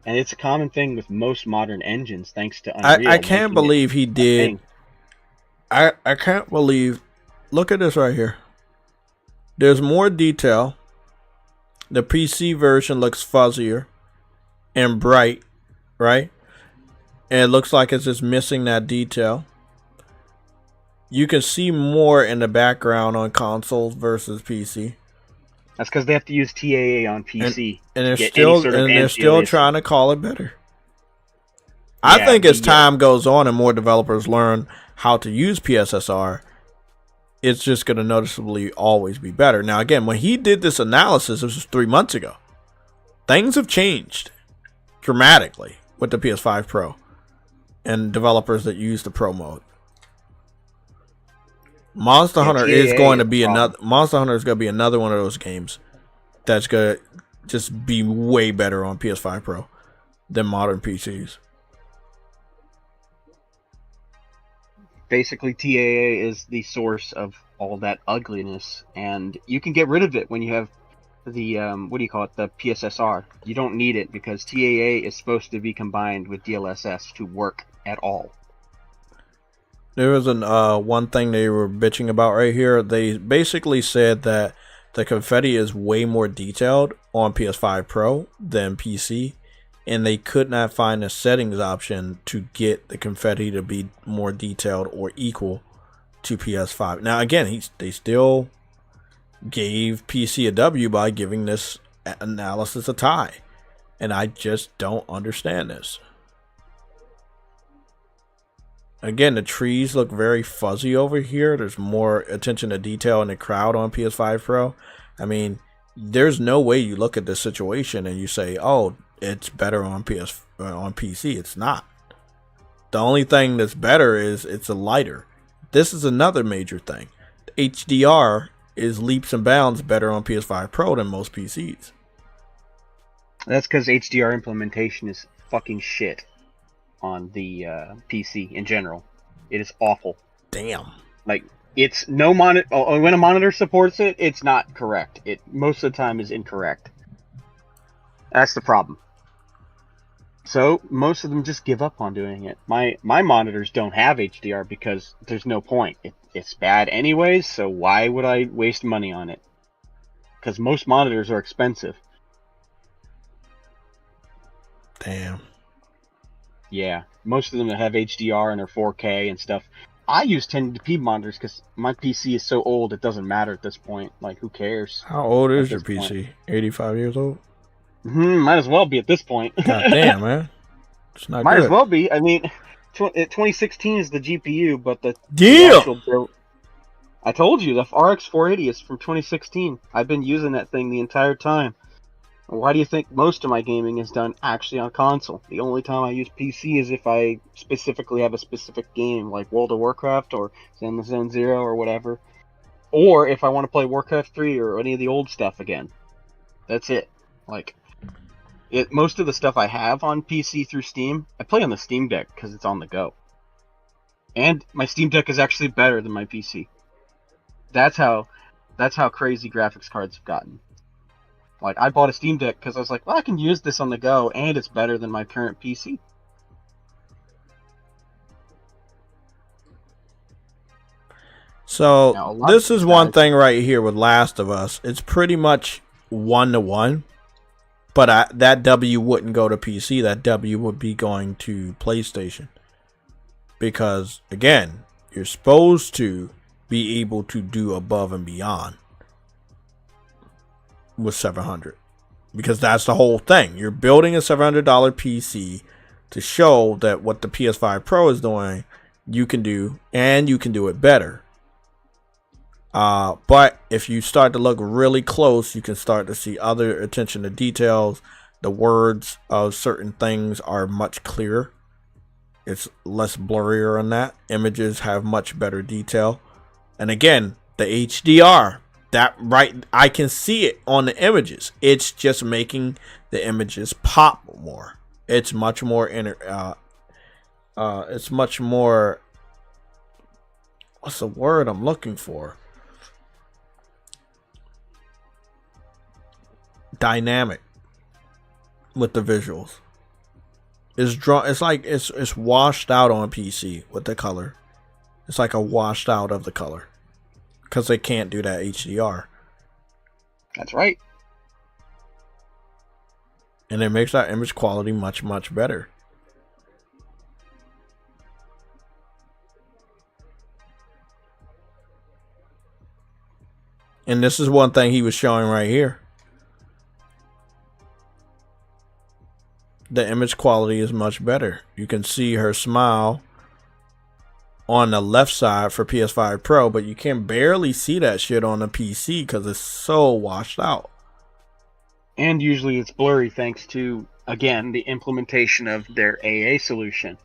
And it's a common thing with most modern engines, thanks to Unreal. I can't believe he did. I can't believe. Look at this right here. There's more detail. The PC version looks fuzzier and bright, right? And it looks like it's just missing that detail. You can see more in the background on consoles versus PC. That's because they have to use TAA on PC. And they're still trying to call it better. I think as time goes on and more developers learn how to use PSSR, it's just going to noticeably always be better. Now, again, when he did this analysis, this was 3 months ago. Things have changed dramatically with the PS5 Pro and developers that use the Pro mode. Monster Hunter is going to be another. Monster Hunter is going to be another one of those games that's going to just be way better on PS5 Pro than modern PCs. Basically, TAA is the source of all that ugliness, and you can get rid of it when you have the the PSSR. You don't need it because TAA is supposed to be combined with DLSS to work at all. There was one thing they were bitching about right here. They basically said that the confetti is way more detailed on PS5 Pro than PC, and they could not find a settings option to get the confetti to be more detailed or equal to PS5. Now, again, they still gave PC a W by giving this analysis a tie, and I just don't understand this. Again, the trees look very fuzzy over here. There's more attention to detail in the crowd on PS5 Pro. I mean, there's no way you look at this situation and you say, "Oh, it's better on PC." It's not. The only thing that's better is it's a lighter. This is another major thing. HDR is leaps and bounds better on PS5 Pro than most PCs. That's because HDR implementation is fucking shit on the PC in general. It is awful. Damn. Like, it's no monitor. When a monitor supports it, it's not correct. It most of the time is incorrect. That's the problem. So most of them just give up on doing it. My monitors don't have HDR because there's no point. It's bad anyways, so why would I waste money on it? Because most monitors are expensive. Damn. Yeah, most of them that have HDR and are 4K and stuff. I use 1080p monitors because my PC is so old it doesn't matter at this point. Like, who cares? How old At is your this point. PC? 85 years old? Might as well be at this point. God damn, man. It's not Might good. as well be. I mean, 2016 is the GPU, but the Damn! actual build. I told you, the RX 480 is from 2016. I've been using that thing the entire time. Why do you think most of my gaming is done actually on console? The only time I use PC is if I specifically have a specific game, like World of Warcraft or Zenless Zone Zero or whatever. Or if I want to play Warcraft 3 or any of the old stuff again. That's it. Like, most of the stuff I have on PC through Steam, I play on the Steam Deck because it's on the go. And my Steam Deck is actually better than my PC. That's how crazy graphics cards have gotten. Like, I bought a Steam Deck because I was like, well, I can use this on the go, and it's better than my current PC. So, Now, this is one thing right here with Last of Us. It's pretty much 1-to-1. But that W wouldn't go to PC. That W would be going to PlayStation. Because, again, you're supposed to be able to do above and beyond with 700, because that's the whole thing. You're building a $700 PC to show that what the PS5 Pro is doing, you can do, and you can do it better. But if you start to look really close, you can start to see other attention to details. The words of certain things are much clearer. It's less blurrier on that. Images have much better detail. And again, the HDR. That right, I can see it on the images. It's just making the images pop more. It's much more it's much more. What's the word I'm looking for? Dynamic with the visuals. It's like it's washed out on PC with the color. It's like a washed out of the color. Because they can't do that HDR. That's right. And it makes that image quality much, much better. And this is one thing he was showing right here. The image quality is much better. You can see her smile on the left side for PS5 Pro, but you can barely see that shit on the PC because it's so washed out. And usually it's blurry thanks to, again, the implementation of their AA solution.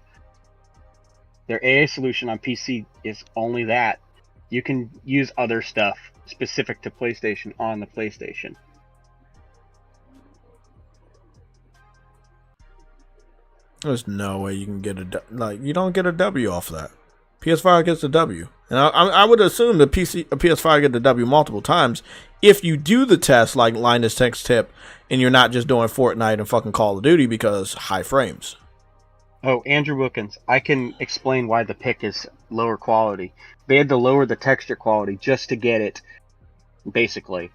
Their AA solution on PC is only that. You can use other stuff specific to PlayStation on the PlayStation. There's no way you can get you don't get a W off of that. PS5 gets a W, and I would assume the PS5 get the W multiple times if you do the test like Linus Tech Tip, and you're not just doing Fortnite and fucking Call of Duty because high frames. Oh, Andrew Wilkins, I can explain why the pick is lower quality. They had to lower the texture quality just to get it. Basically,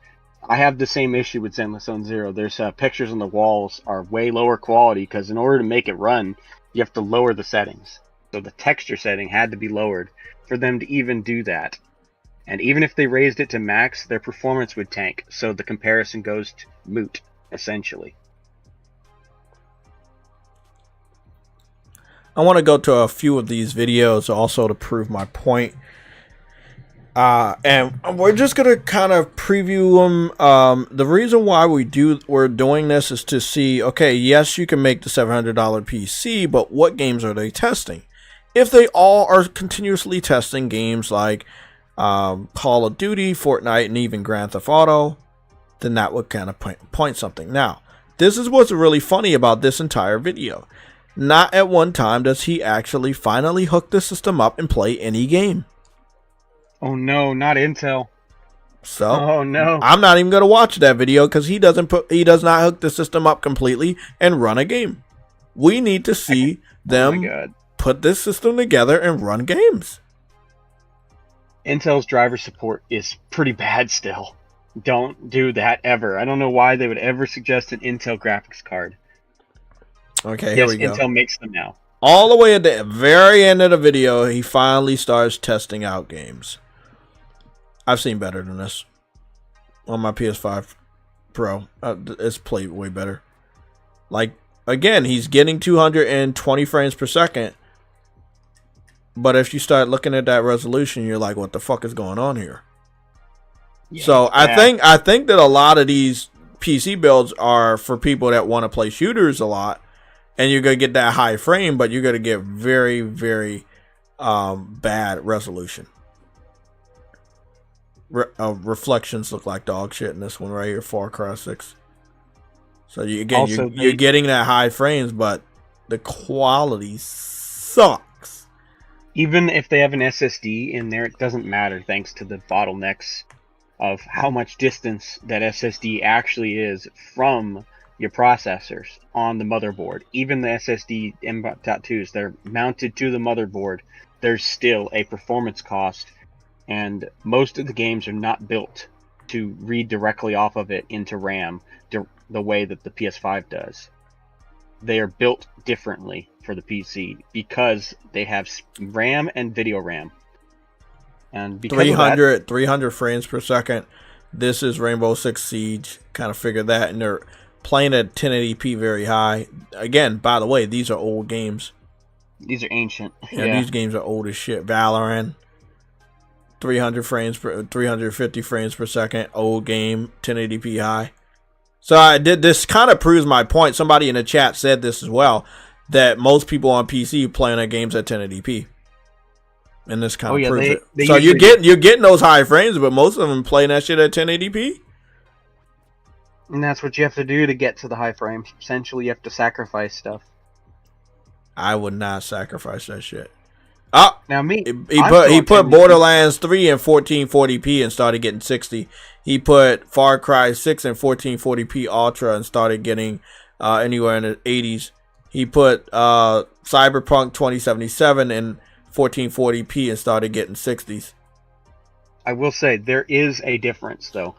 I have the same issue with Zenless Zone Zero. There's pictures on the walls are way lower quality because in order to make it run, you have to lower the settings. So the texture setting had to be lowered for them to even do that. And even if they raised it to max, their performance would tank. So the comparison goes to moot, essentially. I want to go to a few of these videos also to prove my point. And we're just going to kind of preview them. The reason why we're doing this is to see, okay, yes, you can make the $700 PC, but what games are they testing? If they all are continuously testing games like Call of Duty, Fortnite, and even Grand Theft Auto, then that would kind of point something. Now, this is what's really funny about this entire video. Not at one time does he actually finally hook the system up and play any game. Oh no, not Intel. So, oh no, I'm not even going to watch that video because he does not hook the system up completely and run a game. We need to see them put this system together and run games. Intel's driver support is pretty bad still. Don't do that ever. I don't know why they would ever suggest an Intel graphics card. Okay, here we go. Intel makes them now. All the way at the very end of the video, he finally starts testing out games. I've seen better than this on my PS5 Pro. It's played way better. Like, again, he's getting 220 frames per second. But if you start looking at that resolution, you're like, what the fuck is going on here? Yeah, so I think that a lot of these PC builds are for people that want to play shooters a lot. And you're going to get that high frame, but you're going to get very, very bad resolution. Reflections look like dog shit in this one right here, Far Cry 6. So you're getting that high frames, but the quality sucks. Even if they have an SSD in there, it doesn't matter thanks to the bottlenecks of how much distance that SSD actually is from your processors on the motherboard. Even the SSD M.2s, they're mounted to the motherboard. There's still a performance cost, and most of the games are not built to read directly off of it into RAM the way that the PS5 does. They are built differently for the PC because they have RAM and video RAM. And because 300 frames per second. This is Rainbow Six Siege. Kind of figured that, and they're playing at 1080p very high. Again, by the way, these are old games. These are ancient. Yeah, these games are old as shit. Valorant, 350 frames per second, old game, 1080p high. So this kind of proves my point. Somebody in the chat said this as well, that most people on PC playing their games at 1080p. And this kind of proves it. So you're getting those high frames, but most of them playing that shit at 1080p. And that's what you have to do to get to the high frames. Essentially, you have to sacrifice stuff. I would not sacrifice that shit. Oh, now me. He put Borderlands 3 in 1440p and started getting 60. He put Far Cry 6 in 1440p Ultra and started getting anywhere in the 80s. He put Cyberpunk 2077 in 1440p and started getting 60s. I will say there is a difference, though.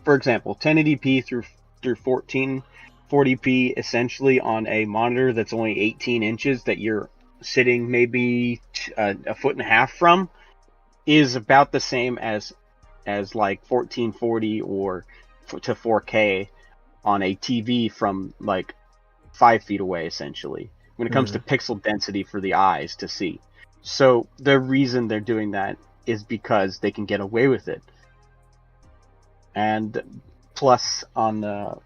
For example, 1080p through 1440p, essentially on a monitor that's only 18 inches that you're sitting maybe a foot and a half from, is about the same as like 1440 or to 4K on a TV from like 5 feet away, essentially, when it comes to pixel density for the eyes to see. So the reason they're doing that is because they can get away with it. And plus, on the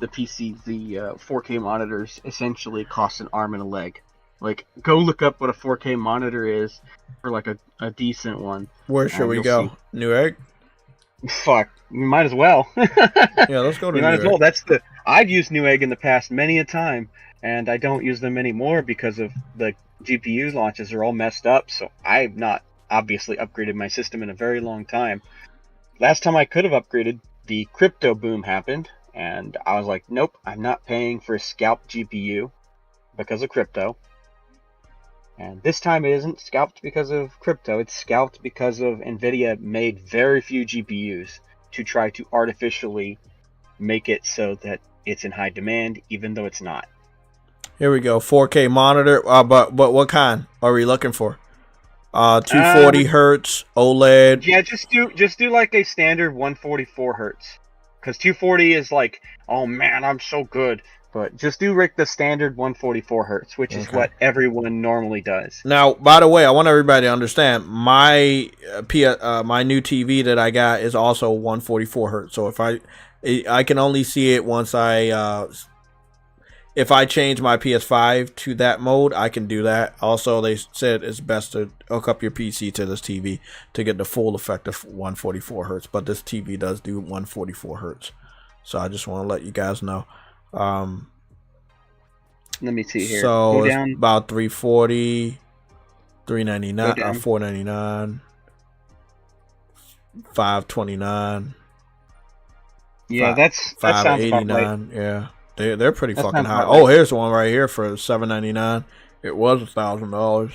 PC, the 4K monitors essentially cost an arm and a leg. Like, go look up what a 4K monitor is for like a decent one. Where should we go? Newegg? Fuck, you might as well. Yeah, let's go to Newegg. Might as well. I've used Newegg in the past many a time, and I don't use them anymore because of the GPU launches are all messed up. So I've not obviously upgraded my system in a very long time. Last time I could have upgraded, the crypto boom happened, and I was like, nope, I'm not paying for a scalped GPU because of crypto. And this time it isn't scalped because of crypto, it's scalped because of NVIDIA made very few GPUs to try to artificially make it so that it's in high demand, even though it's not. Here we go, 4K monitor, but what kind are we looking for? 240 hertz OLED. Yeah, just do like a standard 144 hertz, because 240 is like, oh man, I'm so good. But just do the standard 144 hertz, which is what everyone normally does. Now, by the way, I want everybody to understand my my new TV that I got is also 144 hertz. So if I can only see it once if I change my PS5 to that mode, I can do that. Also, they said it's best to hook up your PC to this TV to get the full effect of 144 hertz. But this TV does do 144 hertz. So I just want to let you guys know. Let me see here. So it's about 340, 399, 499, 529. Yeah, that sounds about right. Yeah, they're pretty fucking high. Oh, here's one right here for $799. It was $1,000.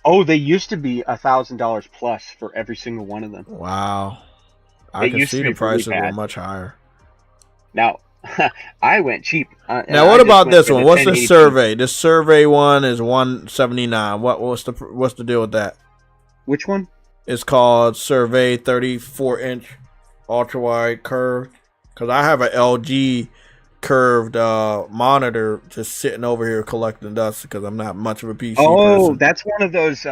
Oh, they used to be $1,000 plus for every single one of them. Wow, I can see the prices were much higher. Now, I went cheap. Now, what about this one? What's the 1080p. survey? This survey one is 179. What's the deal with that? Which one? It's called Survey 34-inch ultra wide curved. Because I have an LG curved monitor just sitting over here collecting dust because I'm not much of a PC person. That's one of those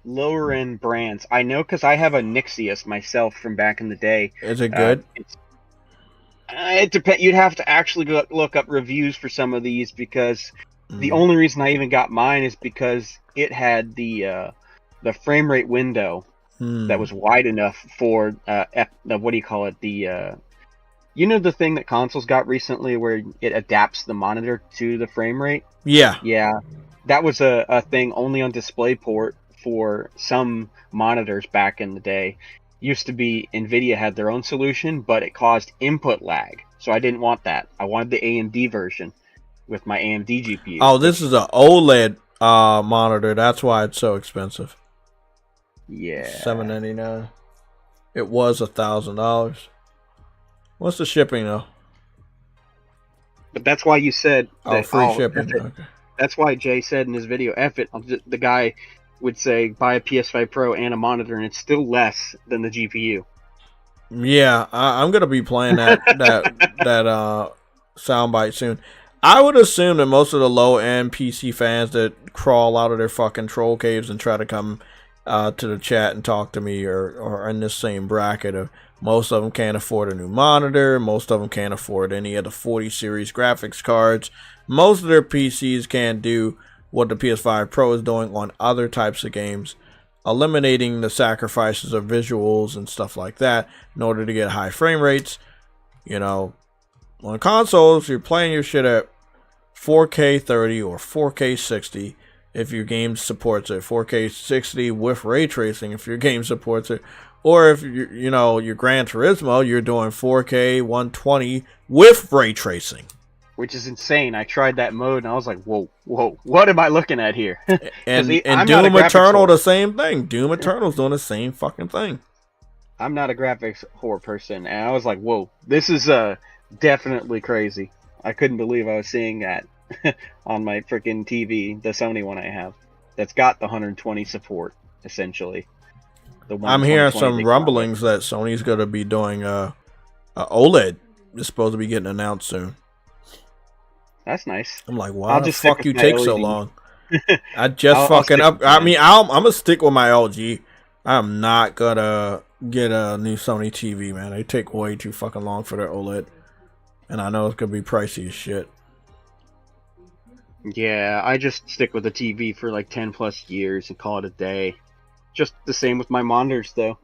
lower end brands. I know because I have a Nixius myself from back in the day. Is it good? It depends. You'd have to actually look up reviews for some of these because the only reason I even got mine is because it had the frame rate window that was wide enough for what do you call it? The the thing that consoles got recently where it adapts the monitor to the frame rate. Yeah, that was a thing only on DisplayPort for some monitors back in the day. Used to be Nvidia had their own solution, but it caused input lag. So I didn't want that. I wanted the AMD version with my AMD GPU. Oh, this is an OLED monitor. That's why it's so expensive. Yeah. $799. It was $1,000. What's the shipping though? But that's why you said that, free shipping. Okay. That's why Jay said in his video, F it. The guy would say buy a PS5 Pro and a monitor, and it's still less than the GPU. Yeah, I'm gonna be playing that soundbite soon. I would assume that most of the low end PC fans that crawl out of their fucking troll caves and try to come to the chat and talk to me are in this same bracket of most of them can't afford a new monitor, most of them can't afford any of the 40 series graphics cards, most of their PCs can't do what the PS5 Pro is doing on other types of games, eliminating the sacrifices of visuals and stuff like that in order to get high frame rates. On consoles, you're playing your shit at 4K 30 or 4K 60 if your game supports it, 4K 60 with ray tracing if your game supports it, or if your Gran Turismo, you're doing 4K 120 with ray tracing. Which is insane. I tried that mode and I was like, whoa, what am I looking at here? and Doom Eternal, the same thing. Doom Eternal's doing the same fucking thing. I'm not a graphics whore person, and I was like, whoa, this is definitely crazy. I couldn't believe I was seeing that on my freaking TV, the Sony one I have, that's got the 120 support, essentially. I'm hearing some rumblings that Sony's going to be doing OLED. It's supposed to be getting announced soon. That's nice. I'm like, why the fuck you take so long? I just fucking up. I'm gonna stick with my LG. I'm not gonna get a new Sony TV, man. They take way too fucking long for their OLED, and I know it's gonna be pricey as shit. Yeah, I just stick with the TV for like 10 plus years and call it a day. Just the same with my monitors, though.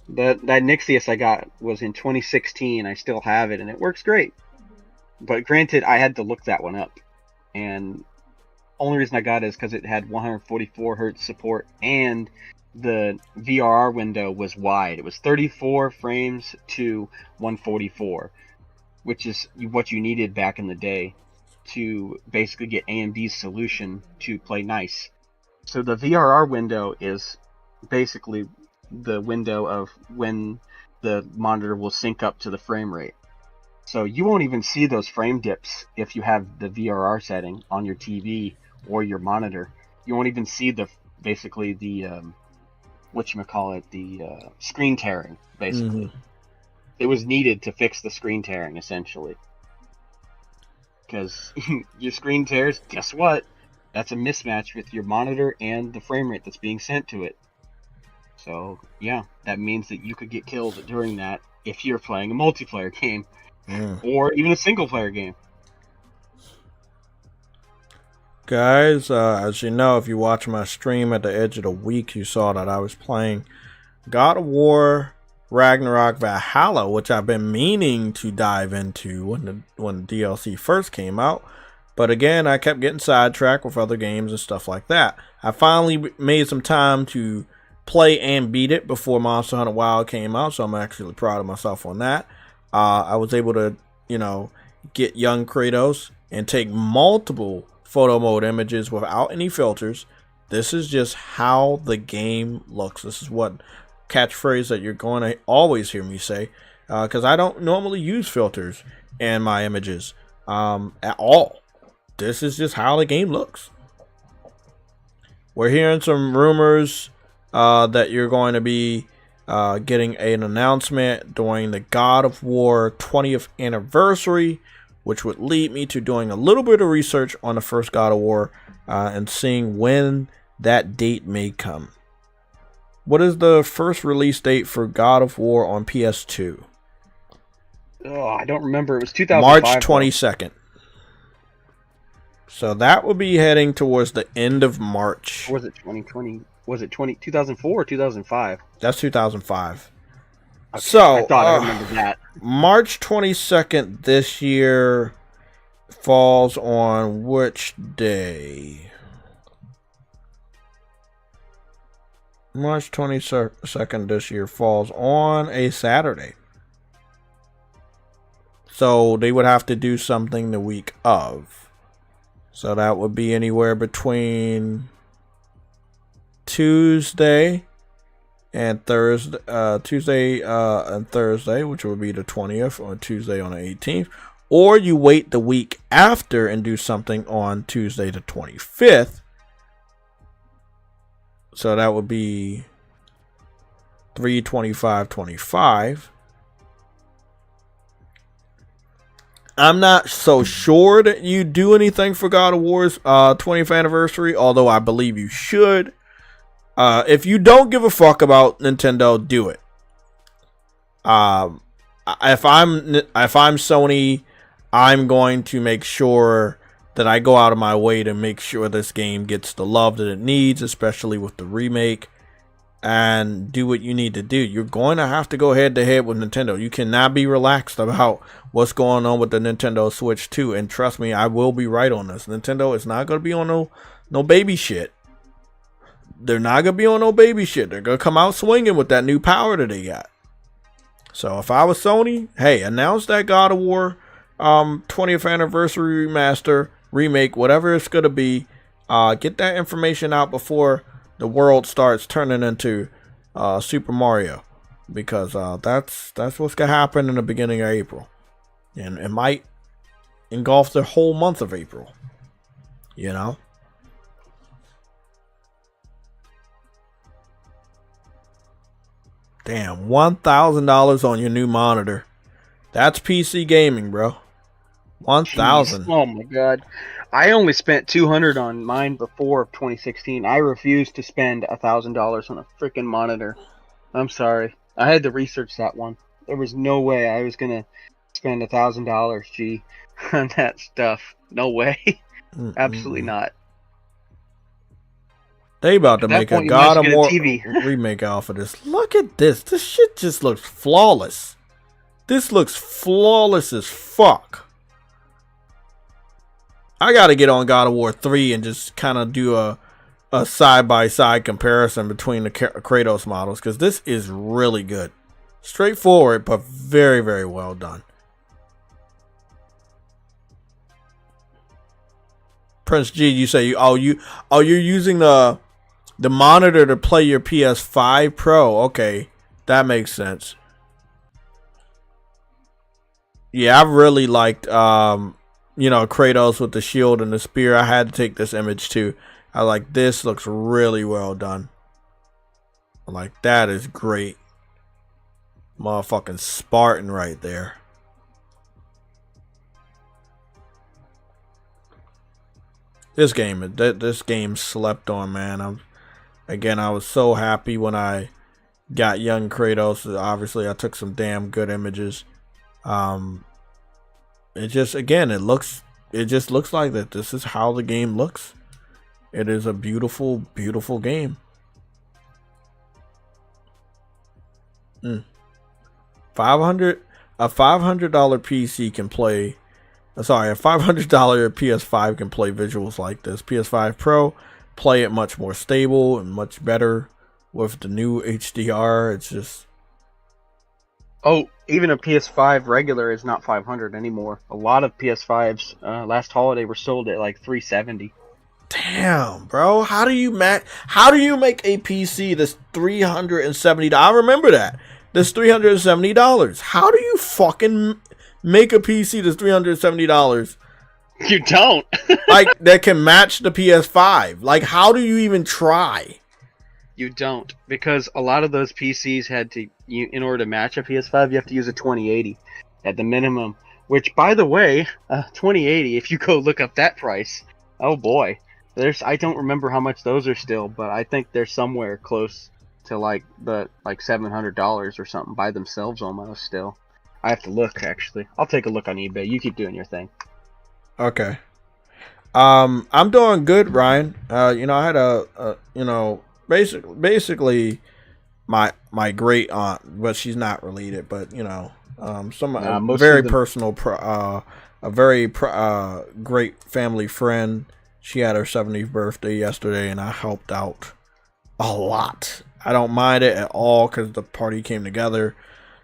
That Nixius I got was in 2016. I still have it, and it works great. But granted, I had to look that one up, and only reason I got it is because it had 144 hertz support, and the VRR window was wide. It was 34 frames to 144, which is what you needed back in the day to basically get AMD's solution to play nice. So the VRR window is basically the window of when the monitor will sync up to the frame rate. So you won't even see those frame dips if you have the VRR setting on your TV or your monitor. You won't even see the screen tearing, basically. Mm-hmm. It was needed to fix the screen tearing, essentially. Because your screen tears, guess what? That's a mismatch with your monitor and the frame rate that's being sent to it. So, yeah, that means that you could get killed during that if you're playing a multiplayer game. Or even a single player game. Guys, as you know, if you watch my stream at the edge of the week, you saw that I was playing God of War Ragnarok Valhalla, which I've been meaning to dive into when the DLC first came out. But again, I kept getting sidetracked with other games and stuff like that. I finally made some time to play and beat it before Monster Hunter Wild came out, so I'm actually proud of myself on that. I was able to, get young Kratos and take multiple photo mode images without any filters. This is just how the game looks. This is what catchphrase that you're going to always hear me say, because I don't normally use filters in my images at all. This is just how the game looks. We're hearing some rumors that you're going to be getting an announcement during the God of War 20th anniversary, which would lead me to doing a little bit of research on the first God of War and seeing when that date may come. What is the first release date for God of War on PS2? Oh, I don't remember. It was 2005. March 22nd. So that will be heading towards the end of March. Or was it 2020? Was it 2004 or 2005? That's 2005. Okay, So I thought I remembered that. March 22nd this year falls on which day? March 22nd this year falls on a Saturday. So they would have to do something the week of. So that would be anywhere between Tuesday and Thursday, and Thursday, which would be the 20th, or Tuesday on the 18th. Or you wait the week after and do something on Tuesday the 25th. So that would be 3/25/25. I'm not so sure that you do anything for God of War's 20th anniversary, although I believe you should. If you don't give a fuck about Nintendo, do it. If I'm Sony, I'm going to make sure that I go out of my way to make sure this game gets the love that it needs, especially with the remake, and do what you need to do. You're going to have to go head to head with Nintendo. You cannot be relaxed about what's going on with the Nintendo Switch 2. And trust me, I will be right on this. Nintendo is not going to be on no baby shit. They're not going to be on no baby shit. They're going to come out swinging with that new power that they got. So if I was Sony, hey, announce that God of War 20th anniversary remaster, remake, whatever it's going to be. Get that information out before the world starts turning into Super Mario, because that's what's gonna happen in the beginning of April, and it might engulf the whole month of April. You know. Damn, $1,000 on your new monitor. That's PC gaming, bro. 1,000. Oh my god. I only spent $200 on mine before 2016. I refused to spend $1,000 on a freaking monitor. I'm sorry. I had to research that one. There was no way I was gonna spend $1,000, G, on that stuff. No way. Absolutely not. They about to make a point, God of War TV. remake off of this. Look at this. This shit just looks flawless. This looks flawless as fuck. I gotta get on God of War 3 and just kind of do a side-by-side comparison between the Kratos models, because this is really good. Straightforward, but very, very well done. Prince G, you say you're using the monitor to play your PS5 Pro. Okay, that makes sense. Yeah, I really liked Kratos with the shield and the spear. I had to take this image too. I like this. Looks really well done. Like, that is great. Motherfucking Spartan right there. This game slept on, man. I was so happy when I got young Kratos. Obviously, I took some damn good images. It just looks like that. This is how the game looks. It is a beautiful, beautiful game. A $500 PC can play. Sorry, a $500 PS5 can play visuals like this. PS5 Pro play it much more stable and much better with the new HDR. It's just. Oh, even a PS5 regular is not 500 anymore. A lot of PS5s last holiday were sold at like 370. Damn, bro. How do you make a PC that's $370? I remember that. That's $370. How do you fucking make a PC that's $370 You don't. like that can match the PS5. Like, how do you even try? You don't, because a lot of those PCs in order to match a PS5, you have to use a 2080 at the minimum. Which, by the way, 2080, if you go look up that price, oh boy, I don't remember how much those are still, but I think they're somewhere close to like $700 or something by themselves almost still. I have to look, actually. I'll take a look on eBay. You keep doing your thing. Okay. I'm doing good, Ryan. I had basically my great aunt, but she's not related, but very personal, a very great family friend. She had her 70th birthday yesterday, and I helped out a lot. I don't mind it at all because the party came together.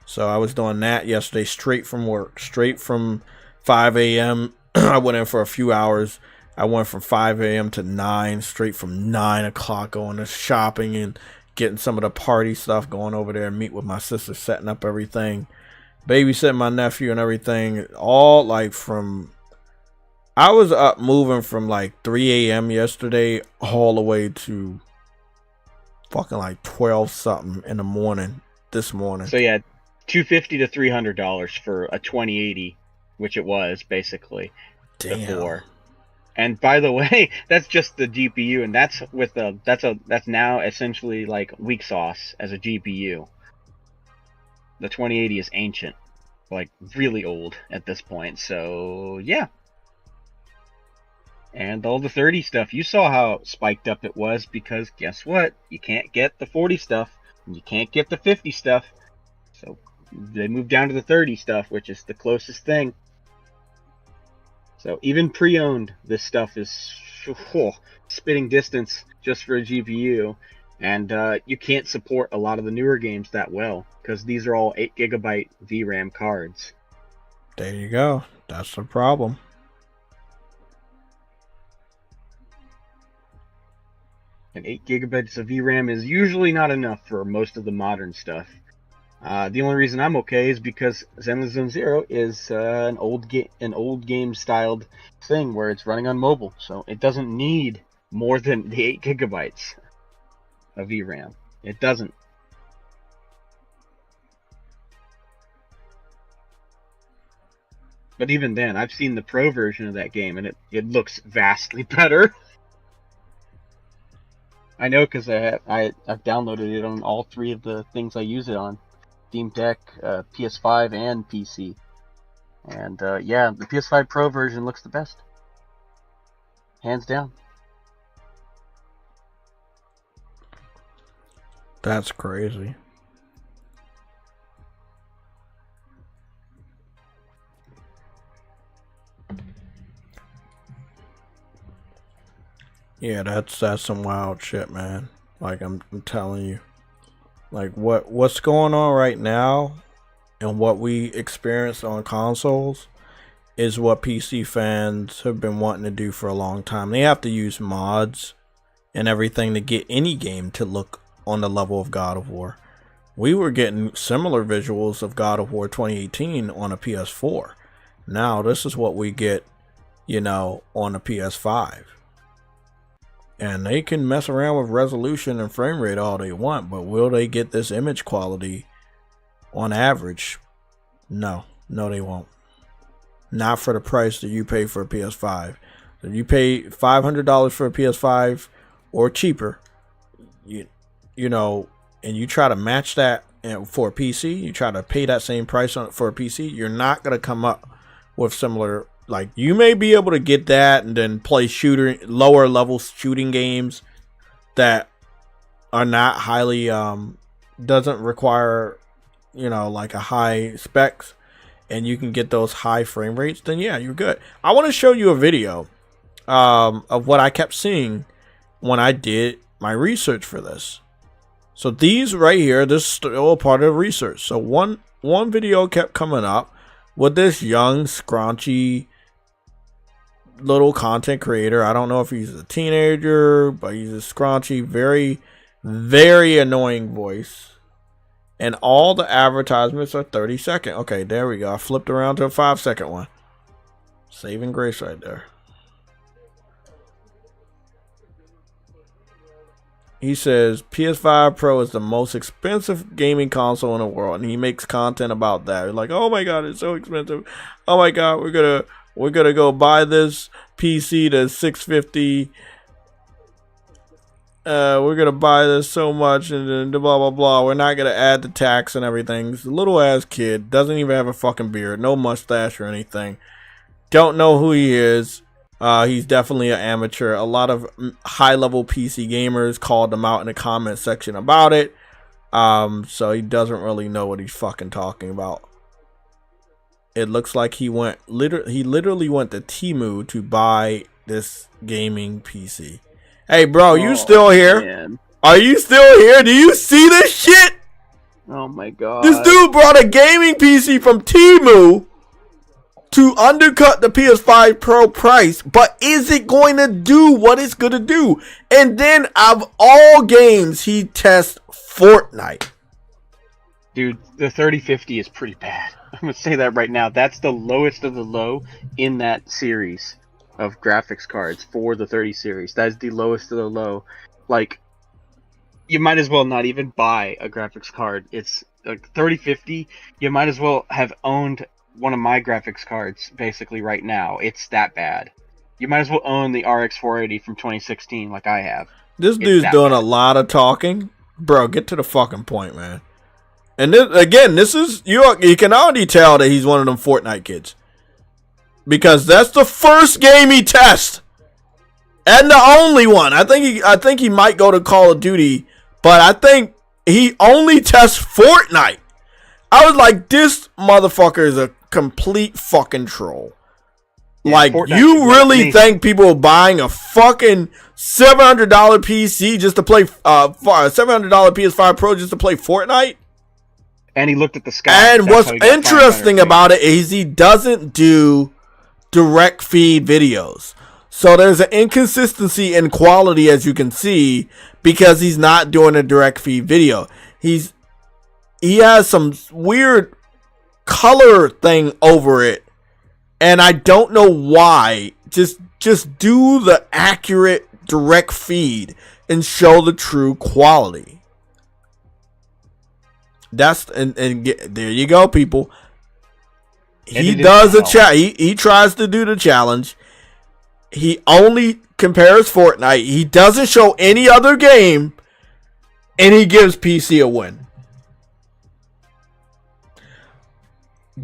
So I was doing that yesterday, straight from work, straight from 5 a.m. I went in for a few hours. I went from 5 a.m. to 9, straight from 9 o'clock, going to shopping and getting some of the party stuff, going over there and meet with my sister, setting up everything, babysitting my nephew and everything. All like I was up moving from like 3 a.m. yesterday all the way to fucking like 12 something in the morning this morning. So yeah, $250 to $300 for a 2080, which it was basically before. And by the way, that's just the GPU, and that's that's now essentially like weak sauce as a GPU. The 2080 is ancient, like really old at this point. So yeah. And all the 30 stuff, you saw how spiked up it was, because guess what? You can't get the 40 stuff, and you can't get the 50 stuff. So they moved down to the 30 stuff, which is the closest thing. So even pre-owned, this stuff is spitting distance just for a GPU. And you can't support a lot of the newer games that well, because these are all 8GB VRAM cards. There you go. That's the problem. And 8GB of VRAM is usually not enough for most of the modern stuff. The only reason I'm okay is because Zenless Zone Zero is an old game styled thing where it's running on mobile, so it doesn't need more than the 8GB of VRAM. It doesn't. But even then, I've seen the pro version of that game, and it looks vastly better. I know, because I've downloaded it on all three of the things I use it on. Steam Deck, PS5, and PC. And yeah, the PS5 Pro version looks the best. Hands down. That's crazy. Yeah, that's some wild shit, man. Like I'm telling you. Like what's going on right now and what we experience on consoles is what PC fans have been wanting to do for a long time. They have to use mods and everything to get any game to look on the level of God of War. We were getting similar visuals of God of War 2018 on a PS4. Now this is what we get, on a PS5. And they can mess around with resolution and frame rate all they want, but will they get this image quality on average? No, they won't. Not for the price that you pay for a PS5. If you pay $500 for a PS5 or cheaper, and you try to match that for a PC, you try to pay that same price for a PC, you're not going to come up with similar. Like, you may be able to get that and then play lower level shooting games that are not highly, doesn't require, like a high specs, and you can get those high frame rates, then yeah, you're good. I want to show you a video of what I kept seeing when I did my research for this. So these right here, this is still a part of the research. So one video kept coming up with this young, scraunchy little content creator. I don't know if he's a teenager, but he's a scraunchy, very, very annoying voice. and all the advertisements are 30-second. Okay, there we go. I flipped around to a 5-second one. Saving grace right there. He says PS5 Pro is the most expensive gaming console in the world, and he makes content about that. He's like, oh my god, it's so expensive. Oh my god, we're gonna go buy this PC to $650. We're gonna buy this so much, and then blah blah blah. We're not gonna add the tax and everything. He's a little ass kid, doesn't even have a fucking beard, no mustache or anything. Don't know who he is. He's definitely an amateur. A lot of high-level PC gamers called him out in the comment section about it. So he doesn't really know what he's fucking talking about. It looks like he literally went to Temu to buy this gaming PC. Hey, bro, you still here? Man. Are you still here? Do you see this shit? Oh my god. This dude brought a gaming PC from Temu to undercut the PS5 Pro price, but is it going to do what it's going to do? And then, of all games, he tests Fortnite. Dude, the 3050 is pretty bad. I'm going to say that right now. That's the lowest of the low in that series of graphics cards for the 30 series. That is the lowest of the low. Like, you might as well not even buy a graphics card. It's like 3050. You might as well have owned one of my graphics cards basically right now. It's that bad. You might as well own the RX 480 from 2016 like I have. This dude's doing a lot of talking. Bro, get to the fucking point, man. And this, again, this is you can already tell that he's one of them Fortnite kids. Because that's the first game he tests. And the only one. I think he might go to Call of Duty, but I think he only tests Fortnite. I was like, this motherfucker is a complete fucking troll. Yeah, like, Fortnite, you really think people are buying a fucking $700 PC just to play, $700 PS5 Pro just to play Fortnite? And he looked at the sky. And what's interesting about it is he doesn't do direct feed videos. So there's an inconsistency in quality, as you can see, because he's not doing a direct feed video. He has some weird color thing over it, and I don't know why. Just do the accurate direct feed and show the true quality. That's and there you go, people. He does a he tries to do the challenge. He only compares Fortnite. He doesn't show any other game, and he gives PC a win.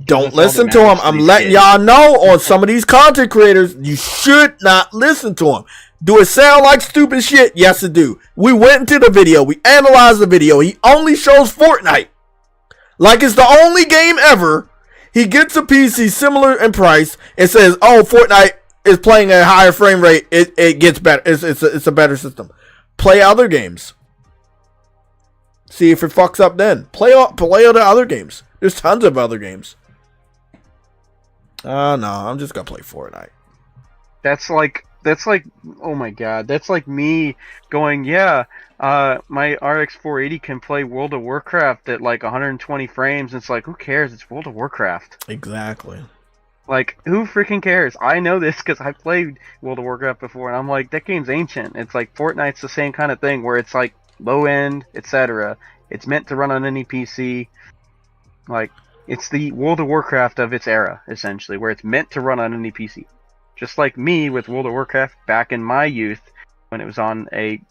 Don't listen to him. I'm letting y'all know on some of these content creators, you should not listen to him. Do it sound like stupid shit? Yes, it do. We went into the video. We analyzed the video. He only shows Fortnite. Like it's the only game ever. He gets a PC similar in price and says, oh, Fortnite is playing at a higher frame rate. It gets better. It's a better system. Play other games. See if it fucks up then. Play other other games. There's tons of other games. No, I'm just gonna play Fortnite. That's like, oh my god, that's like me going, yeah, my RX 480 can play World of Warcraft at like 120 frames. It's like, who cares? It's World of Warcraft. Exactly. Like, who freaking cares? I know this because I played World of Warcraft before, and I'm like, that game's ancient. It's like Fortnite's the same kind of thing where it's like low end, etc. It's meant to run on any PC. Like, it's the World of Warcraft of its era, essentially, where it's meant to run on any PC. Just like me with World of Warcraft back in my youth, when it was on a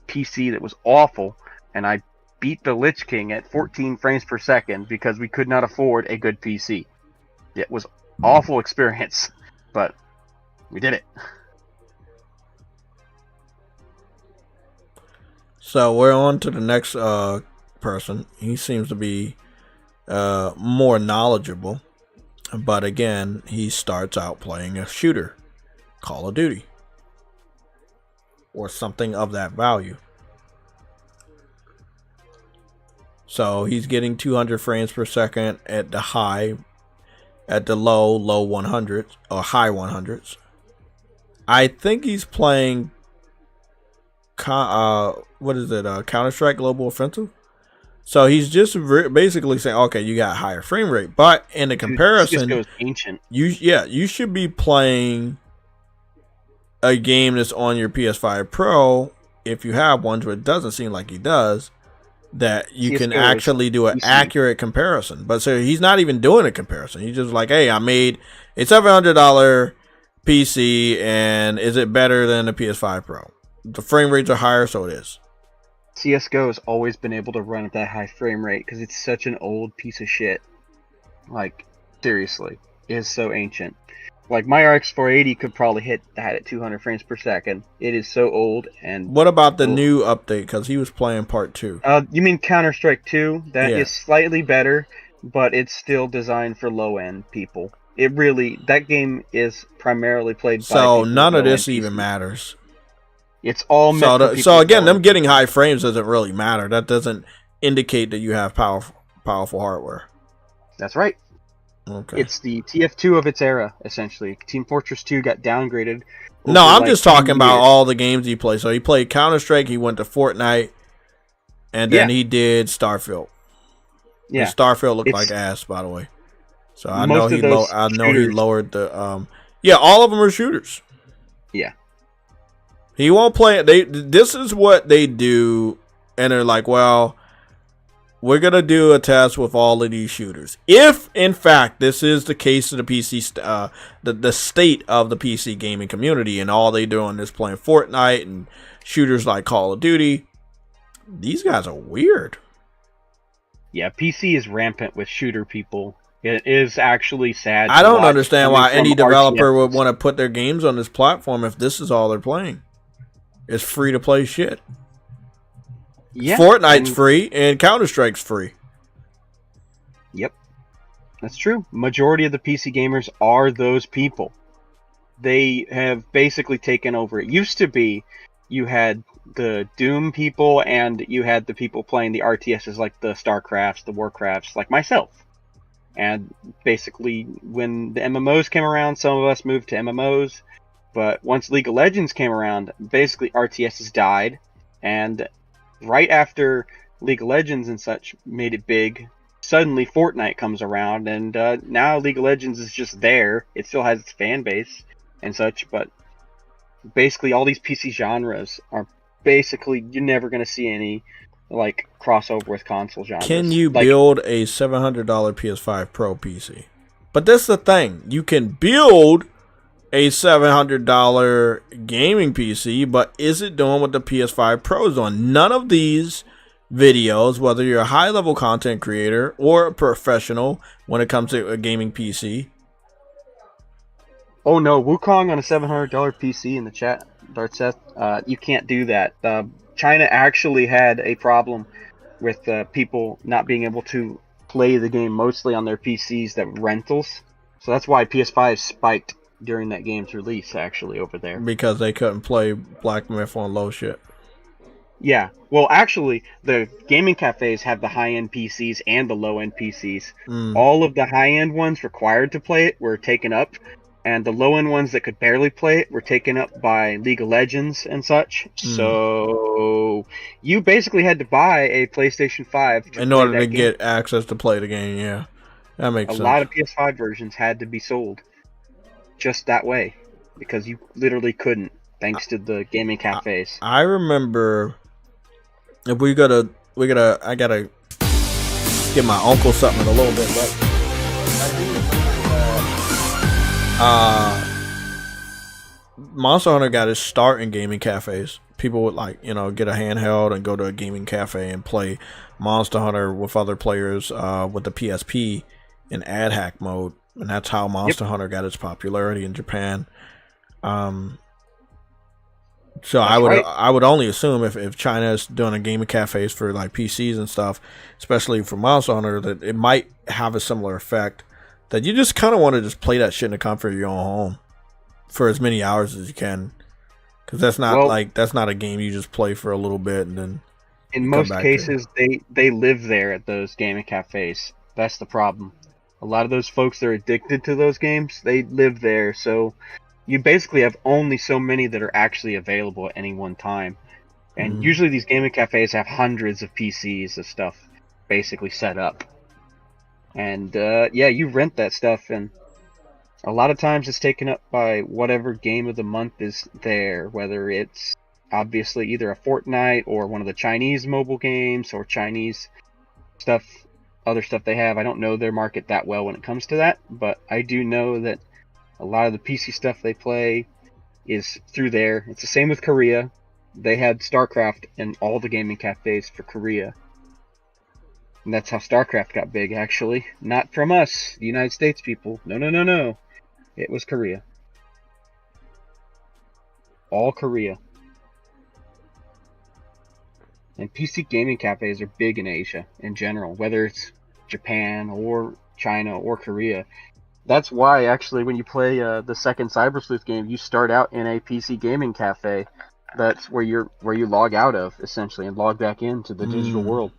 PC that was awful, and I beat the Lich King at 14 frames per second because we could not afford a good PC. It was awful experience, but we did it. So we're on to the next person. He seems to be more knowledgeable, but again, he starts out playing a shooter, Call of Duty, or something of that value. So he's getting 200 frames per second at the low 100s or high 100s. I think he's playing Counter-Strike Global Offensive. So he's just basically saying, okay, you got higher frame rate, but in the comparison, Cisco's ancient. you should be playing a game that's on your PS5 Pro if you have one, but it doesn't seem like he does. That you can actually do an accurate comparison, but so he's not even doing a comparison. He's just like, hey, I made a $700 PC, and is it better than the PS5 Pro? The frame rates are higher, so it is. CSGO has always been able to run at that high frame rate because it's such an old piece of shit. Like, seriously, it is so ancient. Like, my RX 480 could probably hit that at 200 frames per second. It is so old. And what about the new update? Because he was playing part 2. You mean Counter-Strike 2? That is slightly better, but it's still designed for low-end people. That game is primarily played by so none of this PCs. Even matters. It's all meant so again, them getting high frames doesn't really matter. That doesn't indicate that you have powerful hardware. That's right. Okay. It's the TF2 of its era, essentially. Team Fortress 2 got downgraded. No, I'm just talking about all the games he played. So he played Counter-Strike, he went to Fortnite, and then he did Starfield. Yeah. And Starfield looked like ass, by the way. So I know he lowered the all of them are shooters. Yeah. He won't play it. This is what they do, and they're like, well, we're going to do a test with all of these shooters. If, in fact, this is the case of the PC, the state of the PC gaming community, and all they doing is playing Fortnite and shooters like Call of Duty, these guys are weird. Yeah, PC is rampant with shooter people. It is actually sad. I don't understand why any developer would want to put their games on this platform if this is all they're playing. It's free to play shit. Yeah, Fortnite's free and Counter-Strike's free. Yep. That's true. Majority of the PC gamers are those people. They have basically taken over. It used to be you had the Doom people and you had the people playing the RTSs like the StarCrafts, the Warcrafts, like myself. And basically when the MMOs came around, some of us moved to MMOs. But once League of Legends came around, basically RTSs died. And right after League of Legends and such made it big, suddenly Fortnite comes around, and now League of Legends is just there. It still has its fan base and such, but basically all these PC genres are basically, you're never going to see any like crossover with console genres. Can you build a $700 PS5 Pro PC? But that's the thing. You can build a $700 gaming PC, but is it doing what the PS5 Pro is doing? None of these videos, whether you're a high-level content creator or a professional when it comes to a gaming PC. Oh no, Wukong on a $700 PC in the chat, Dartseth. You can't do that. China actually had a problem with people not being able to play the game mostly on their PCs that were rentals. So that's why PS5 spiked during that game's release, actually, over there. Because they couldn't play Black Myth on low shit. Yeah. Well, actually, the gaming cafes have the high-end PCs and the low-end PCs. All of the high-end ones required to play it were taken up, and the low-end ones that could barely play it were taken up by League of Legends and such. So you basically had to buy a PlayStation 5 in order to get access to play the game, yeah. That makes sense. A lot of PS5 versions had to be sold just that way, because you literally couldn't, thanks to the gaming cafes. I remember, if I gotta give my uncle something in a little bit, but I do remember Monster Hunter got his start in gaming cafes. People would get a handheld and go to a gaming cafe and play Monster Hunter with other players with the PSP in ad hack mode. And that's how Monster Hunter got its popularity in Japan. So I would only assume if China is doing a gaming cafes for like PCs and stuff, especially for Monster Hunter, that it might have a similar effect. That you just kind of want to just play that shit in the comfort of your own home for as many hours as you can, because that's not a game you just play for a little bit and then. In most cases, they live there at those gaming cafes. That's the problem. A lot of those folks that are addicted to those games, they live there, so you basically have only so many that are actually available at any one time. And usually these gaming cafes have hundreds of PCs of stuff. basically set up. And yeah, you rent that stuff, and a lot of times it's taken up by whatever game of the month is there, whether it's obviously either a Fortnite or one of the Chinese mobile games or Chinese stuff, other stuff they have. I don't know their market that well when it comes to that, but I do know that a lot of the PC stuff they play is through there. It's the same with Korea. They had StarCraft in all the gaming cafes for Korea. And that's how StarCraft got big, actually. Not from us, the United States people. No. It was Korea. All Korea. And PC gaming cafes are big in Asia in general, whether it's Japan or China or Korea. That's why, actually, when you play the second Cyber Sleuth game, you start out in a PC gaming cafe. That's where you log out of, essentially, and log back into the digital world.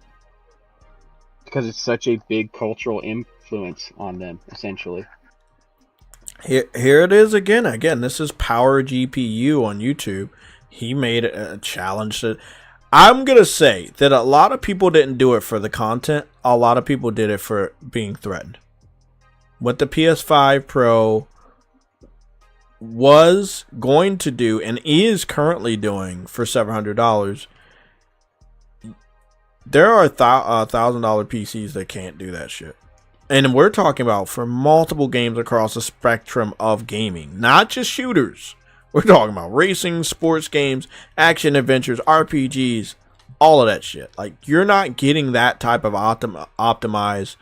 Because it's such a big cultural influence on them, essentially. Here it is again. This is Power GPU on YouTube. He made a challenge that I'm going to say that a lot of people didn't do it for the content. A lot of people did it for being threatened. What the PS5 Pro was going to do and is currently doing for $700, there are $1,000 PCs that can't do that shit. And we're talking about for multiple games across the spectrum of gaming, not just shooters. We're talking about racing, sports games, action adventures, RPGs, all of that shit. Like, you're not getting that type of optimized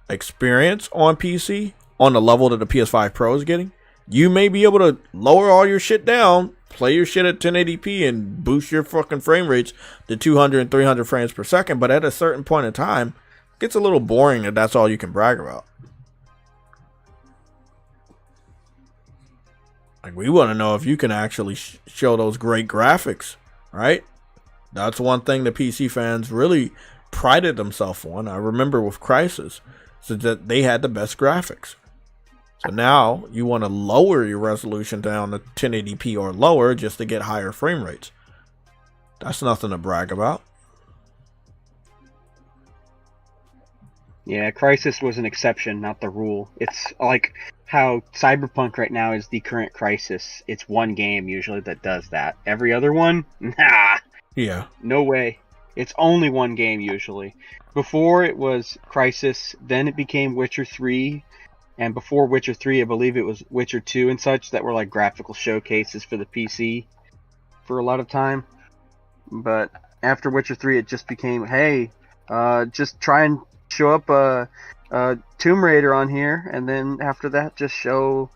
experience on PC on the level that the PS5 Pro is getting. You may be able to lower all your shit down, play your shit at 1080p and boost your fucking frame rates to 200 and 300 frames per second, but at a certain point in time, it gets a little boring if that's all you can brag about. Like, we want to know if you can actually show those great graphics, right? That's one thing the PC fans really prided themselves on. I remember with Crysis, so that they had the best graphics. So now you want to lower your resolution down to 1080p or lower just to get higher frame rates. That's nothing to brag about. Yeah, Crysis was an exception, not the rule. It's like how Cyberpunk right now is the current Crysis. It's one game usually that does that. Every other one? Nah. Yeah. No way. It's only one game usually. Before it was Crysis, then it became Witcher 3, and before Witcher 3, I believe it was Witcher 2 and such that were like graphical showcases for the PC for a lot of time. But after Witcher 3, it just became, hey, just try and show up a Tomb Raider on here, and then after that, just show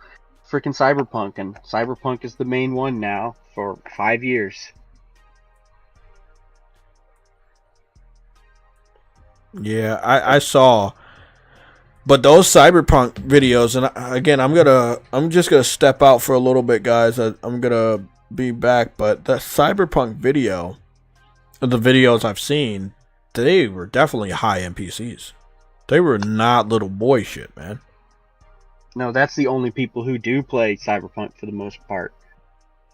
freaking Cyberpunk. And Cyberpunk is the main one now for 5 years. Yeah, I saw, but those Cyberpunk videos, and again, I'm just gonna step out for a little bit, guys. I'm gonna be back, but the Cyberpunk video, the videos I've seen, they were definitely high-end PCs. They were not little boy shit, man. No, that's the only people who do play Cyberpunk for the most part,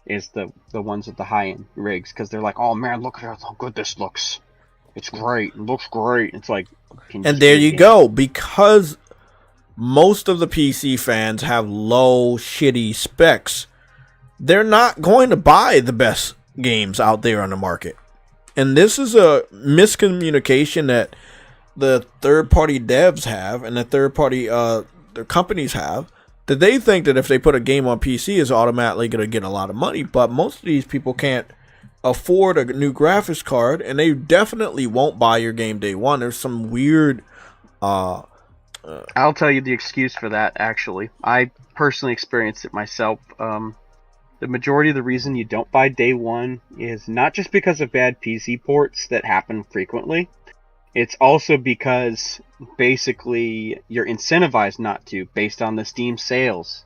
is the ones with the high-end rigs, because they're like, oh man, look at how good this looks. It's great. It looks great. It's like, and there you go. Because most of the PC fans have low, shitty specs, they're not going to buy the best games out there on the market. And this is a miscommunication that the third-party devs have and the third-party the companies have, that they think that if they put a game on PC, is automatically going to get a lot of money. But most of these people can't afford a new graphics card, and they definitely won't buy your game day one. There's some weird I'll tell you the excuse for that, actually. I personally experienced it myself. The majority of the reason you don't buy day one is not just because of bad PC ports that happen frequently. It's also because basically you're incentivized not to, based on the Steam sales.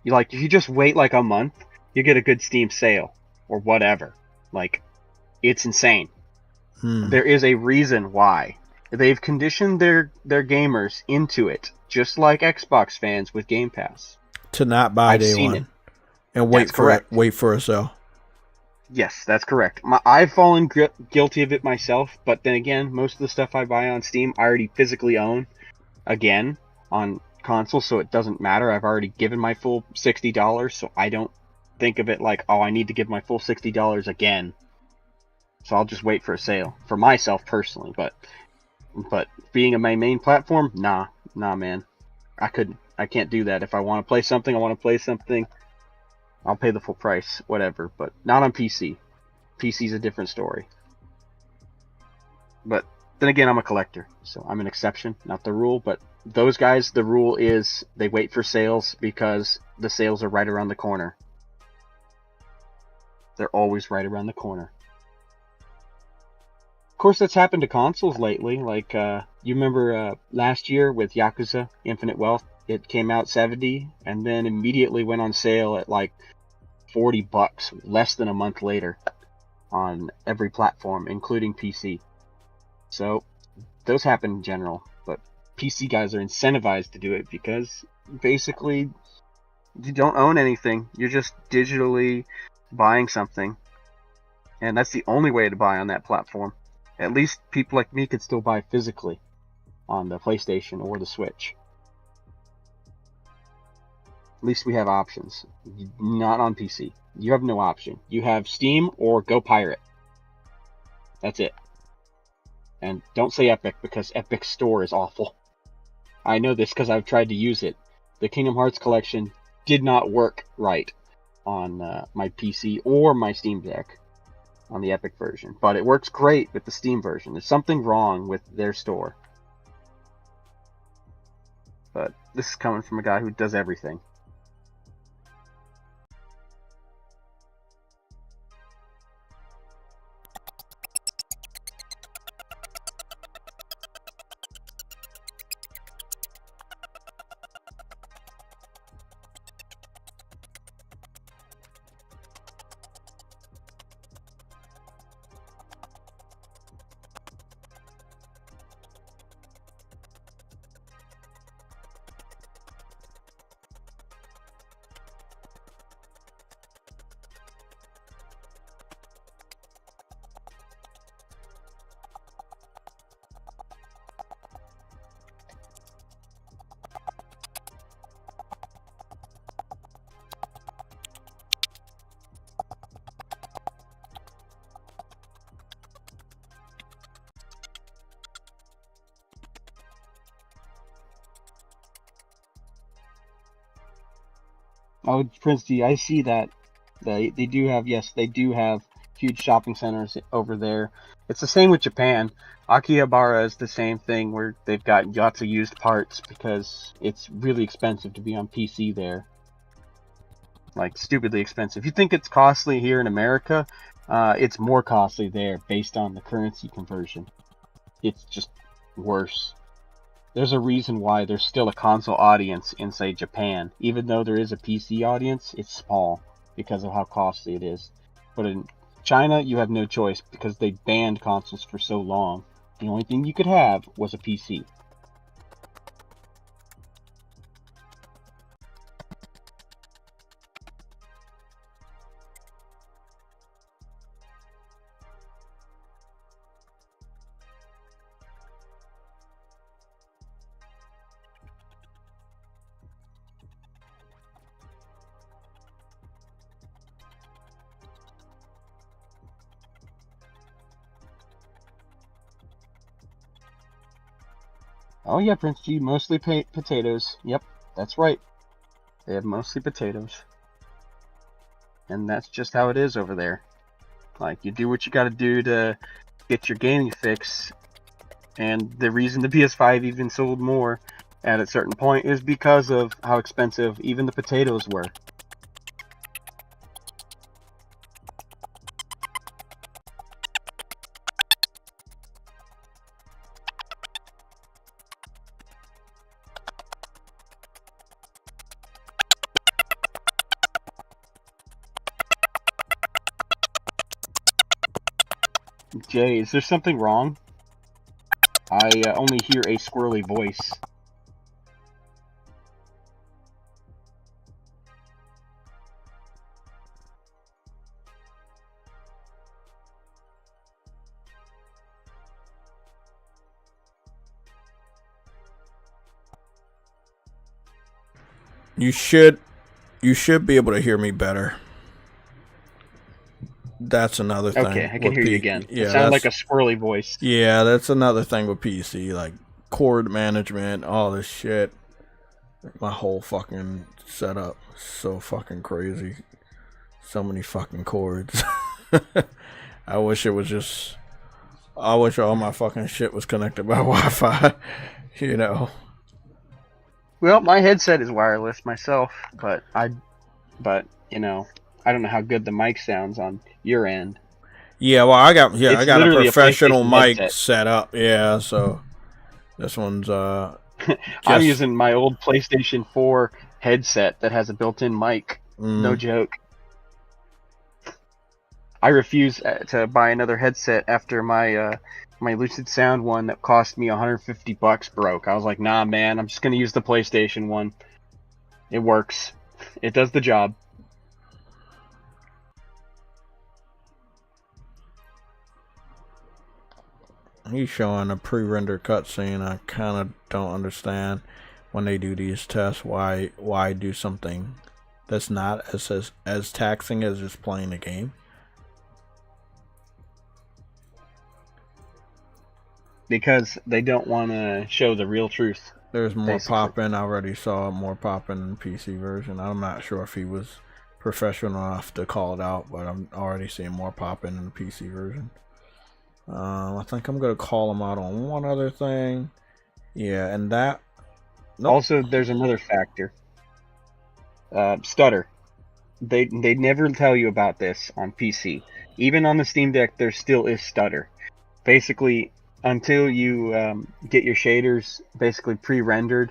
If you just wait like a month, you get a good Steam sale. Or whatever. Like, it's insane. There is a reason why. They've conditioned their gamers into it, just like Xbox fans with Game Pass. To not buy day one. And wait for a sale. Yes, that's correct. I've fallen guilty of it myself, but then again, most of the stuff I buy on Steam, I already physically own again on console, so it doesn't matter. I've already given my full $60, so I don't think of it like, oh, I need to give my full $60 again. So I'll just wait for a sale for myself personally. But being on my main platform, nah, man, I can't do that. If I want to play something, I want to play something. I'll pay the full price, whatever. But not on PC. PC's a different story. But then again, I'm a collector, so I'm an exception, not the rule. But those guys, the rule is they wait for sales because the sales are right around the corner. They're always right around the corner. Of course, that's happened to consoles lately. Like, you remember last year with Yakuza Infinite Wealth, it came out $70 and then immediately went on sale at like $40 less than a month later on every platform, including PC. So those happen in general, but PC guys are incentivized to do it because basically you don't own anything. You're just digitally buying something, and that's the only way to buy on that platform. At least people like me could still buy physically on the PlayStation or the Switch. At least we have options. Not on PC. You have no option. You have Steam or go pirate. That's it. And don't say Epic, because Epic's store is awful. I know this because I've tried to use it. The Kingdom Hearts collection did not work right on my PC or my Steam Deck on the Epic version. But it works great with the Steam version. There's something wrong with their store. But this is coming from a guy who does everything. Oh, Prince D, I see that. They do have, yes, they do have huge shopping centers over there. It's the same with Japan. Akihabara is the same thing, where they've got lots of used parts because it's really expensive to be on PC there. Like, stupidly expensive. If you think it's costly here in America, it's more costly there based on the currency conversion. It's just worse. There's a reason why there's still a console audience in, say, Japan. Even though there is a PC audience, it's small because of how costly it is. But in China, you have no choice because they banned consoles for so long. The only thing you could have was a PC. Oh yeah, Prince G, mostly potatoes. Yep, that's right. They have mostly potatoes. And that's just how it is over there. Like, you do what you gotta do to get your gaming fix. And the reason the PS5 even sold more at a certain point is because of how expensive even the potatoes were. Jay, is there something wrong? I only hear a squirrely voice. You should be able to hear me better. That's another thing. Okay, I can hear you again. Yeah, it sounded like a squirrely voice. Yeah, that's another thing with PC, like cord management, all this shit. My whole fucking setup is so fucking crazy. So many fucking cords. I wish all my fucking shit was connected by Wi-Fi, you know. Well, my headset is wireless myself, but you know, I don't know how good the mic sounds on your end. Yeah, well, I got a professional mic headset. set up. Yeah, so this one's I'm using my old PlayStation 4 headset that has a built-in mic. No joke. I refuse to buy another headset after my my Lucid Sound one that cost me $150 broke. I was like, nah, man, I'm just gonna use the PlayStation one. It works. It does the job. He's showing a pre-rendered cutscene. I kind of don't understand when they do these tests. Why do something that's not as taxing as just playing the game? Because they don't want to show the real truth. There's more basically. popping. I already saw more popping in the PC version. I'm not sure if he was professional enough to call it out, but I'm already seeing more popping in the PC version. I think I'm gonna call him out on one other thing. Yeah, and that. Nope. Also, there's another factor. Stutter. They never tell you about this on PC. Even on the Steam Deck, there still is stutter. Basically, until you get your shaders basically pre-rendered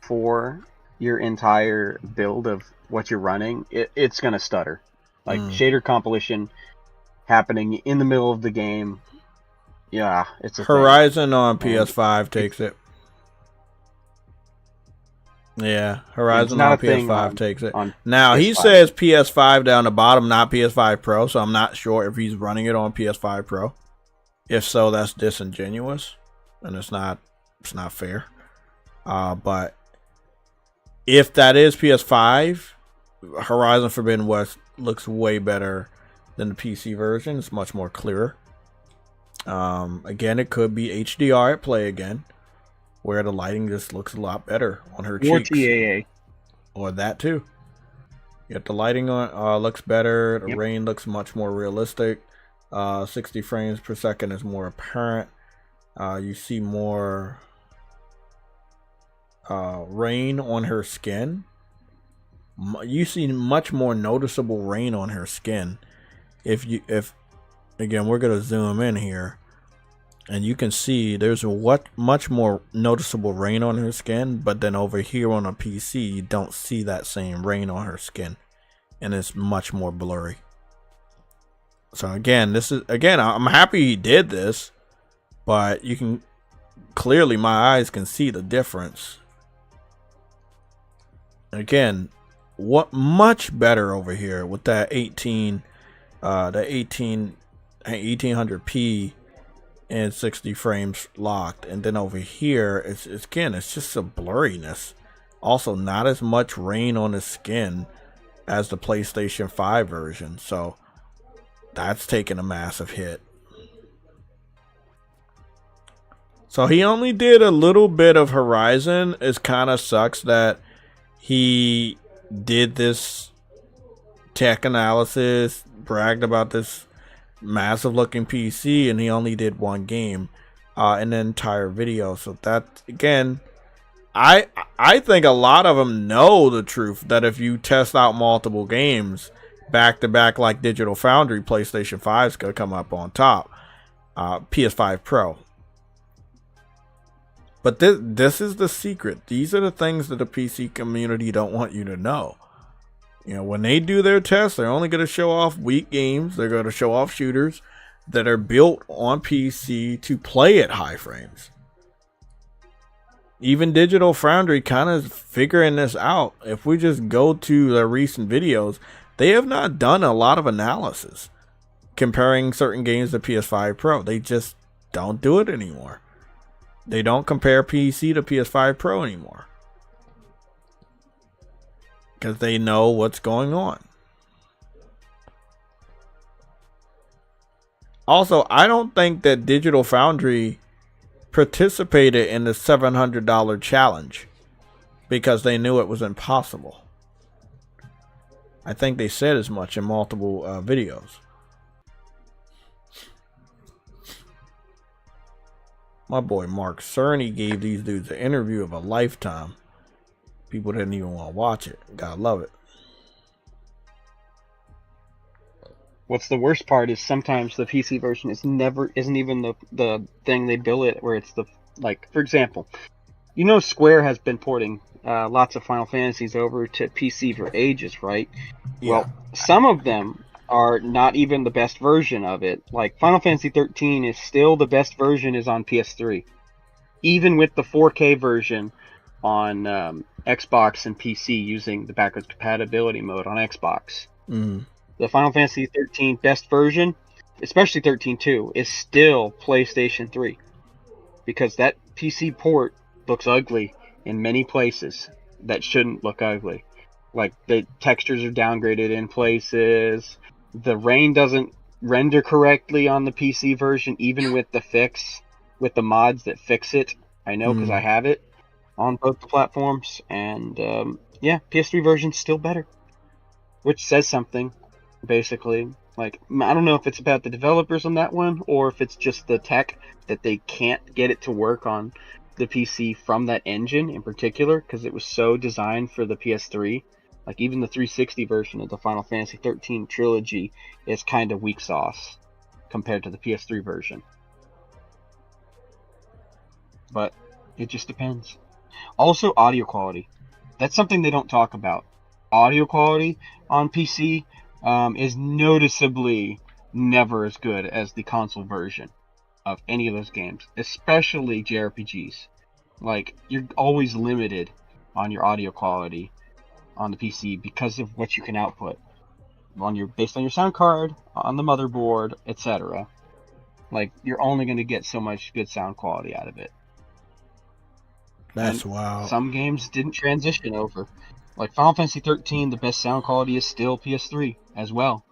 for your entire build of what you're running, it's gonna stutter. Like shader compilation happening in the middle of the game. Yeah, it's a Horizon thing. On PS5 takes it. Yeah, Horizon on PS5 takes it. Now, PS5. He says PS5 down the bottom, not PS5 Pro, so I'm not sure if he's running it on PS5 Pro. If so, that's disingenuous, and it's not fair. But if that is PS5, Horizon Forbidden West looks way better than the PC version. It's much more clearer. Again, it could be HDR at play again, where the lighting just looks a lot better on her cheeks. Or TAA. Or that too. Yet the lighting on looks better. The rain looks much more realistic. 60 frames per second is more apparent. You see more rain on her skin. You see much more noticeable rain on her skin. If again, we're gonna zoom in here, and you can see there's much more noticeable rain on her skin. But then over here on a PC, you don't see that same rain on her skin, and it's much more blurry. So again, I'm happy he did this, but you can clearly, my eyes can see the difference. Again, what much better over here with that 1800p and 60 frames locked, and then over here it's just a blurriness. Also, not as much rain on the skin as the PlayStation 5 version, so that's taken a massive hit. So he only did a little bit of Horizon. It kind of sucks that he did this tech analysis, bragged about this massive looking PC, and he only did one game in the entire video. So that, again, I think a lot of them know the truth that if you test out multiple games back to back like Digital Foundry, PlayStation 5 is going to come up on top. PS5 Pro. But this is the secret. These are the things that the PC community don't want you to know. You know, when they do their tests, they're only going to show off weak games. They're going to show off shooters that are built on PC to play at high frames. Even Digital Foundry kind of figuring this out. If we just go to their recent videos, they have not done a lot of analysis comparing certain games to PS5 Pro. They just don't do it anymore. They don't compare PC to PS5 Pro anymore. because they know what's going on. Also, I don't think that Digital Foundry participated in the $700 challenge because they knew it was impossible. I think they said as much in multiple videos. My boy Mark Cerny gave these dudes an interview of a lifetime. People didn't even want to watch it. Gotta love it. What's the worst part is sometimes the PC version isn't even the thing they bill it, where it's the, like, for example, Square has been porting lots of Final Fantasies over to PC for ages, right? Yeah. Well, some of them are not even the best version of it. Like Final Fantasy 13 is still the best version is on PS3, even with the 4K version on Xbox and PC using the backwards compatibility mode on Xbox. The Final Fantasy 13 best version, especially 13.2, is still PlayStation 3, because that PC port looks ugly in many places that shouldn't look ugly. Like, the textures are downgraded in places, the rain doesn't render correctly on the PC version, even with the fix, with the mods that fix it. I know, because I have it on both the platforms, and yeah, PS3 version's still better, which says something, basically. Like, I don't know if it's about the developers on that one, or if it's just the tech that they can't get it to work on the PC from that engine in particular, because it was so designed for the PS3. Like, even the 360 version of the Final Fantasy 13 trilogy is kind of weak sauce compared to the PS3 version. But it just depends. Also, audio quality. That's something they don't talk about. Audio quality on PC is noticeably never as good as the console version of any of those games, especially JRPGs. Like, you're always limited on your audio quality on the PC because of what you can output based on your sound card, on the motherboard, etc. Like, you're only going to get so much good sound quality out of it. That's wild. Some games didn't transition over. Like Final Fantasy 13, the best sound quality is still PS3 as well.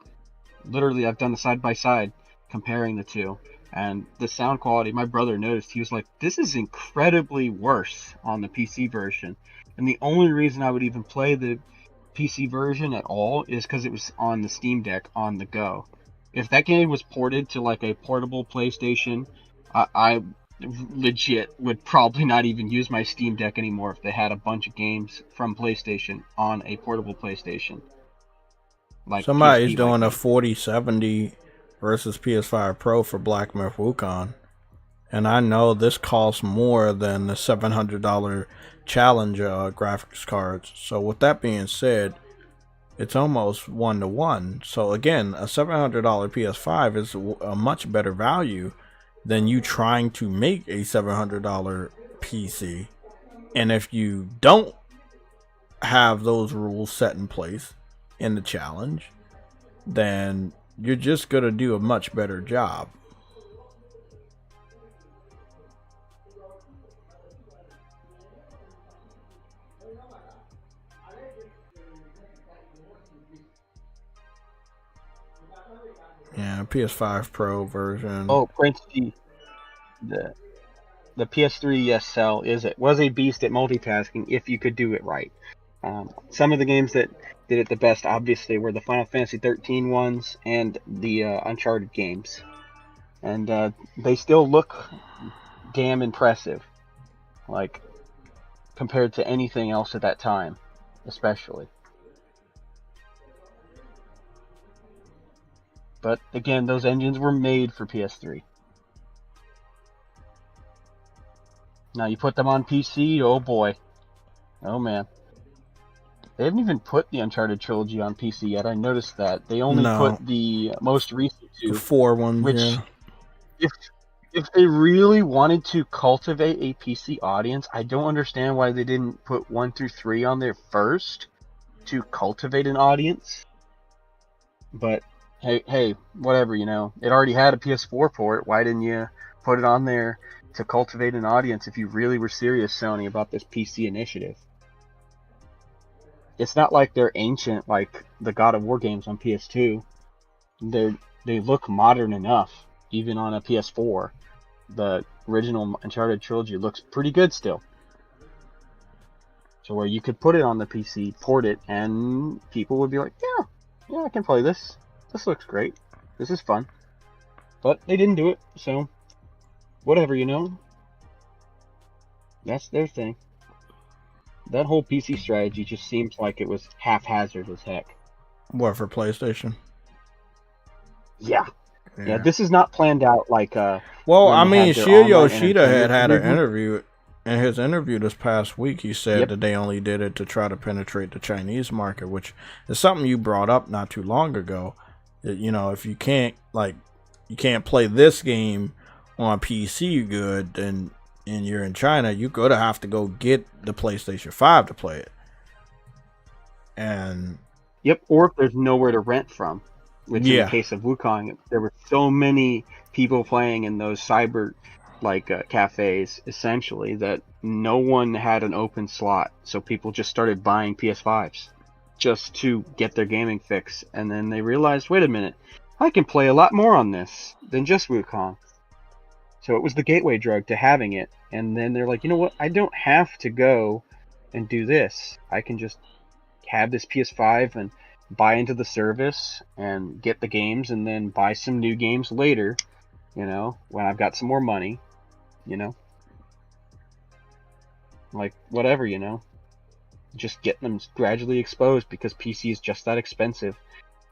Literally, I've done the side-by-side comparing the two. And the sound quality, my brother noticed, he was like, this is incredibly worse on the PC version. And the only reason I would even play the PC version at all is because it was on the Steam Deck on the go. If that game was ported to like a portable PlayStation, I legit would probably not even use my Steam Deck anymore if they had a bunch of games from PlayStation on a portable PlayStation. Like somebody's PSP doing a 4070 versus PS5 Pro for Black Myth Wukong, and I know this costs more than the $700 challenge graphics cards. So with that being said, it's almost 1-to-1. So again, a $700 PS5 is a much better value than you trying to make a $700 PC. And if you don't have those rules set in place in the challenge, then you're just going to do a much better job. Yeah, PS5 Pro version. Oh, Prince G. The PS3 ESL was a beast at multitasking if you could do it right. Some of the games that did it the best, obviously, were the Final Fantasy 13 ones and the Uncharted games. And they still look damn impressive, like, compared to anything else at that time, especially. But again, those engines were made for PS3. Now you put them on PC, oh boy. Oh man. They haven't even put the Uncharted trilogy on PC yet. I noticed that. They only put the most recent two. The 4 ones, which, yeah. If they really wanted to cultivate a PC audience, I don't understand why they didn't put 1 through 3 on there first to cultivate an audience. But hey, whatever, It already had a PS4 port. Why didn't you put it on there to cultivate an audience if you really were serious, Sony, about this PC initiative? It's not like they're ancient like the God of War games on PS2. They look modern enough, even on a PS4. The original Uncharted trilogy looks pretty good still. So where you could put it on the PC, port it, and people would be like, yeah, I can play this. This looks great. This is fun. But they didn't do it, so whatever, you know. That's their thing. That whole PC strategy just seems like it was haphazard as heck. What, for PlayStation? Yeah. Yeah, this is not planned out like well, when I they mean, had their Shinya online Yoshida entertainment had an division. interview. In his interview this past week, he said Yep. that they only did it to try to penetrate the Chinese market, which is something you brought up not too long ago. That, you know, if you can't play this game on PC good, and you're in China, you're gonna have to go get the PlayStation 5 to play it. And Yep, or if there's nowhere to rent from. Which in Yeah. the case of Wukong, there were so many people playing in those cyber cafes essentially that no one had an open slot, so people just started buying PS5s just to get their gaming fix, and then they realized, wait a minute, I can play a lot more on this than just Wukong. So it was the gateway drug to having it, and then they're like, you know what, I don't have to go and do this. I can just have this PS5 and buy into the service and get the games, and then buy some new games later, you know, when I've got some more money, you know. Like, whatever, you know. Just getting them gradually exposed because PC is just that expensive.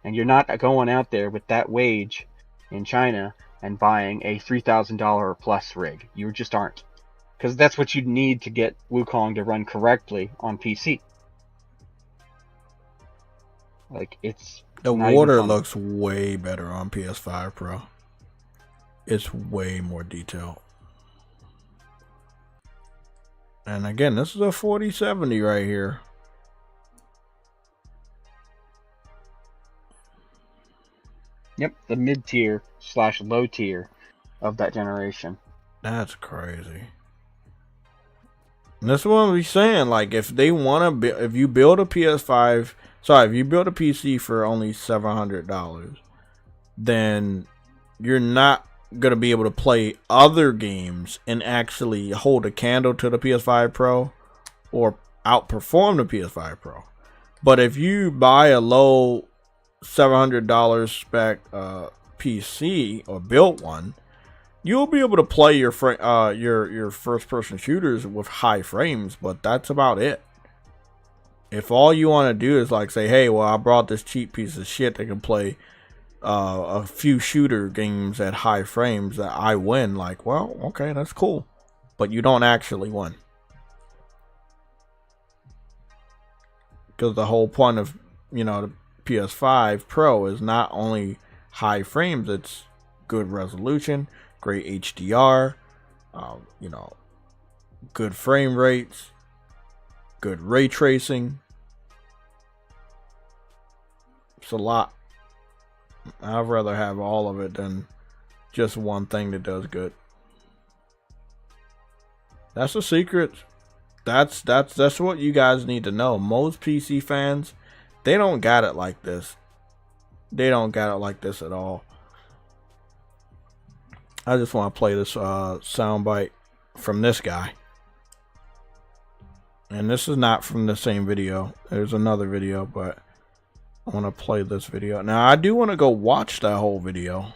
And you're not going out there with that wage in China and buying a $3,000 plus rig. You just aren't. Because that's what you'd need to get Wukong to run correctly on PC. Like, it's the not even water funny. looks way better on PS5 Pro. It's way more detailed. And again, this is a 4070 right here. Yep, the mid-tier / low tier of that generation. That's crazy. And that's what I'm saying. Like, if they want to, if you build a PS5, if you build a PC for only $700, then you're not gonna be able to play other games and actually hold a candle to the PS5 Pro or outperform the PS5 Pro. But if you buy a low $700 spec PC or built one, you'll be able to play your first person shooters with high frames, but that's about it. If all you want to do is like say, hey, well, I brought this cheap piece of shit that can play a few shooter games at high frames, that I win, like, well, okay, that's cool, but you don't actually win, because the whole point of, you know, the PS5 Pro is not only high frames, it's good resolution, great HDR, you know, good frame rates, good ray tracing. It's a lot. I'd rather have all of it than just one thing that does good. That's the secret. That's what you guys need to know. Most PC fans, they don't got it like this. They don't got it like this at all. I just want to play this soundbite from this guy. And this is not from the same video. There's another video, but I want to play this video. Now, I do want to go watch that whole video.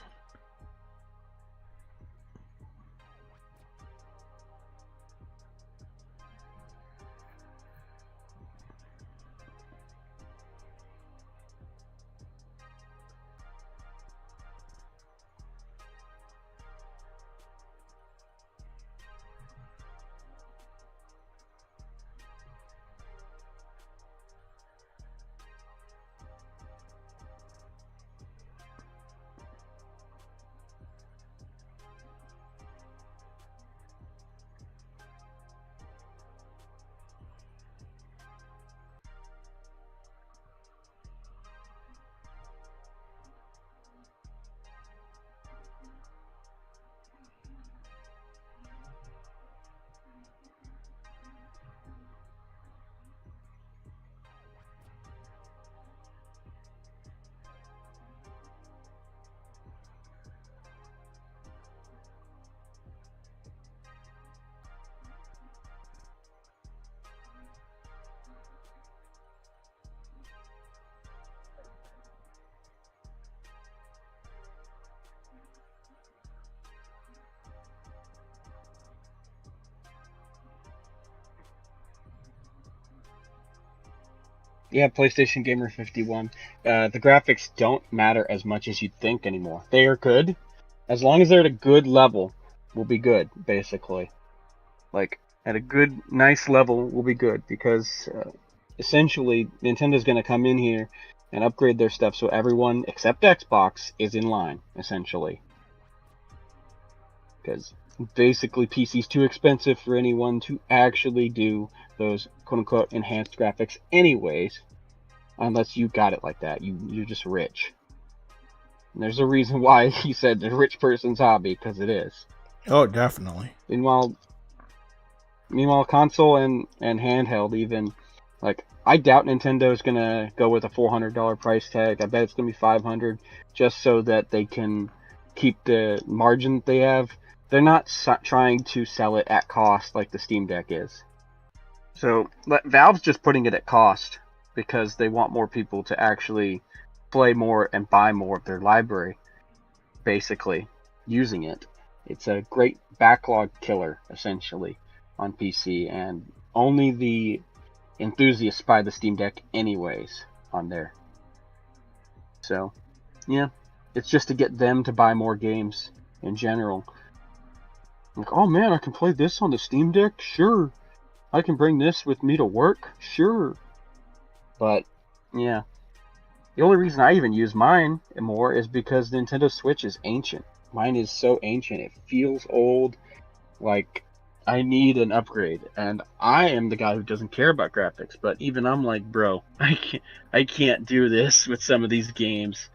Yeah, PlayStation Gamer 51. The graphics don't matter as much as you'd think anymore. They are good. As long as they're at a good level, we'll be good, basically. Like, at a good, nice level, we'll be good. Because, essentially, Nintendo's going to come in here and upgrade their stuff so everyone, except Xbox, is in line, essentially. Because, basically, PC's too expensive for anyone to actually do those quote-unquote enhanced graphics anyways, unless you got it like that. You're just rich. And there's a reason why he said the rich person's hobby, because it is. Oh, definitely. Meanwhile, console and handheld, even, like, I doubt Nintendo's gonna go with a $400 price tag. I bet it's gonna be $500, just so that they can keep the margin that they have. They're not trying to sell it at cost like the Steam Deck is. So Valve's just putting it at cost because they want more people to actually play more and buy more of their library, basically, using it. It's a great backlog killer, essentially, on PC, and only the enthusiasts buy the Steam Deck anyways on there. So, yeah, it's just to get them to buy more games in general. Like, oh man, I can play this on the Steam Deck? Sure. I can bring this with me to work? Sure. But, yeah. The only reason I even use mine more is because the Nintendo Switch is ancient. Mine is so ancient, it feels old. Like, I need an upgrade. And I am the guy who doesn't care about graphics, but even I'm like, bro, I can't do this with some of these games.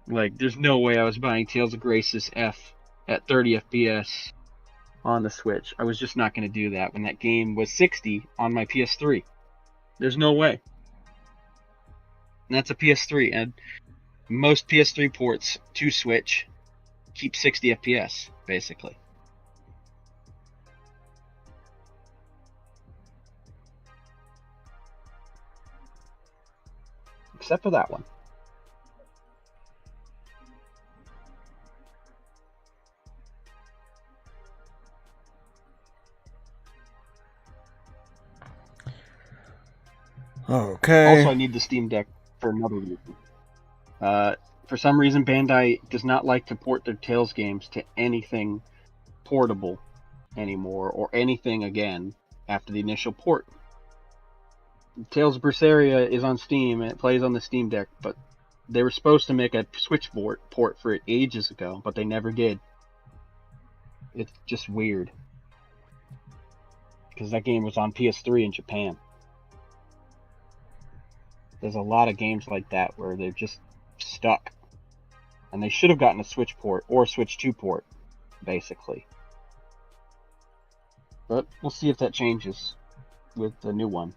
Like, there's no way I was buying Tales of Graces F at 30 FPS on the Switch. I was just not going to do that when that game was 60 on my PS3. There's no way. And that's a PS3, and most PS3 ports to Switch keep 60 FPS, basically. Except for that one. Okay. Also, I need the Steam Deck for another reason. For some reason, Bandai does not like to port their Tales games to anything portable anymore, or anything again after the initial port. Tales of Berseria is on Steam, and it plays on the Steam Deck, but they were supposed to make a Switch port for it ages ago, but they never did. It's just weird. Because that game was on PS3 in Japan. There's a lot of games like that where they're just stuck. And they should have gotten a Switch port, or a Switch 2 port, basically. But we'll see if that changes with the new one.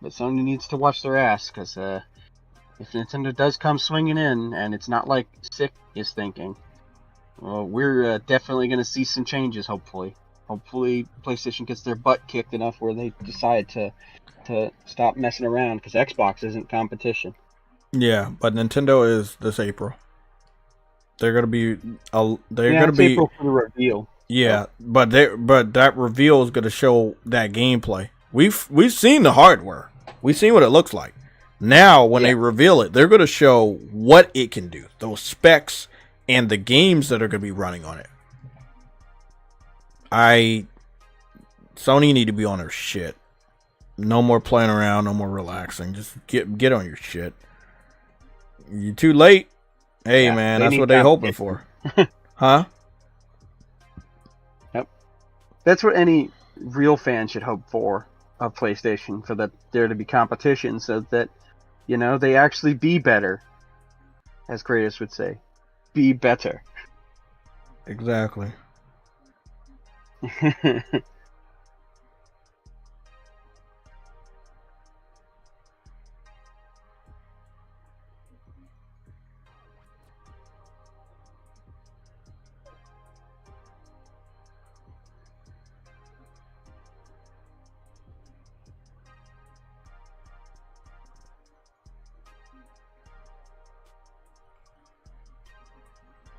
But Sony needs to watch their ass, because if Nintendo does come swinging in, and it's not like Sick is thinking, well, we're definitely going to see some changes, hopefully. Hopefully PlayStation gets their butt kicked enough where they decide to stop messing around, because Xbox isn't competition. Yeah, but Nintendo is this April. They're gonna be April for the reveal. Yeah, but that reveal is gonna show that gameplay. We've seen the hardware. We've seen what it looks like. Now when they reveal it, they're gonna show what it can do, those specs and the games that are gonna be running on it. Sony need to be on their shit. No more playing around, no more relaxing. Just get on your shit. You're too late. Hey man, that's what they're hoping for. Huh? Yep. That's what any real fan should hope for of PlayStation, for there to be competition, so that, they actually be better. As Kratos would say. Be better. Exactly.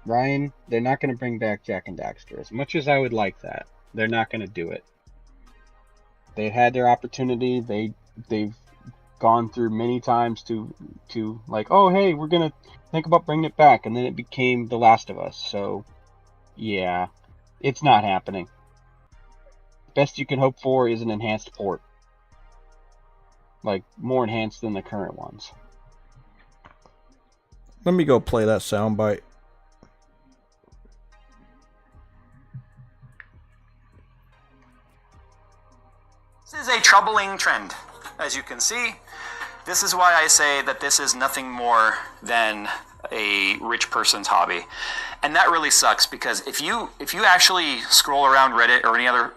Ryan, they're not going to bring back Jak and Daxter. As much as I would like that, they're not going to do it. They had their opportunity. They've gone through many times to like, oh hey, we're gonna think about bringing it back, and then it became The Last of Us. So yeah, it's not happening. Best you can hope for is an enhanced port, like more enhanced than the current ones. Let me go play that soundbite. This is a troubling trend, as you can see. This is why I say that this is nothing more than a rich person's hobby. And that really sucks, because if you actually scroll around Reddit or any other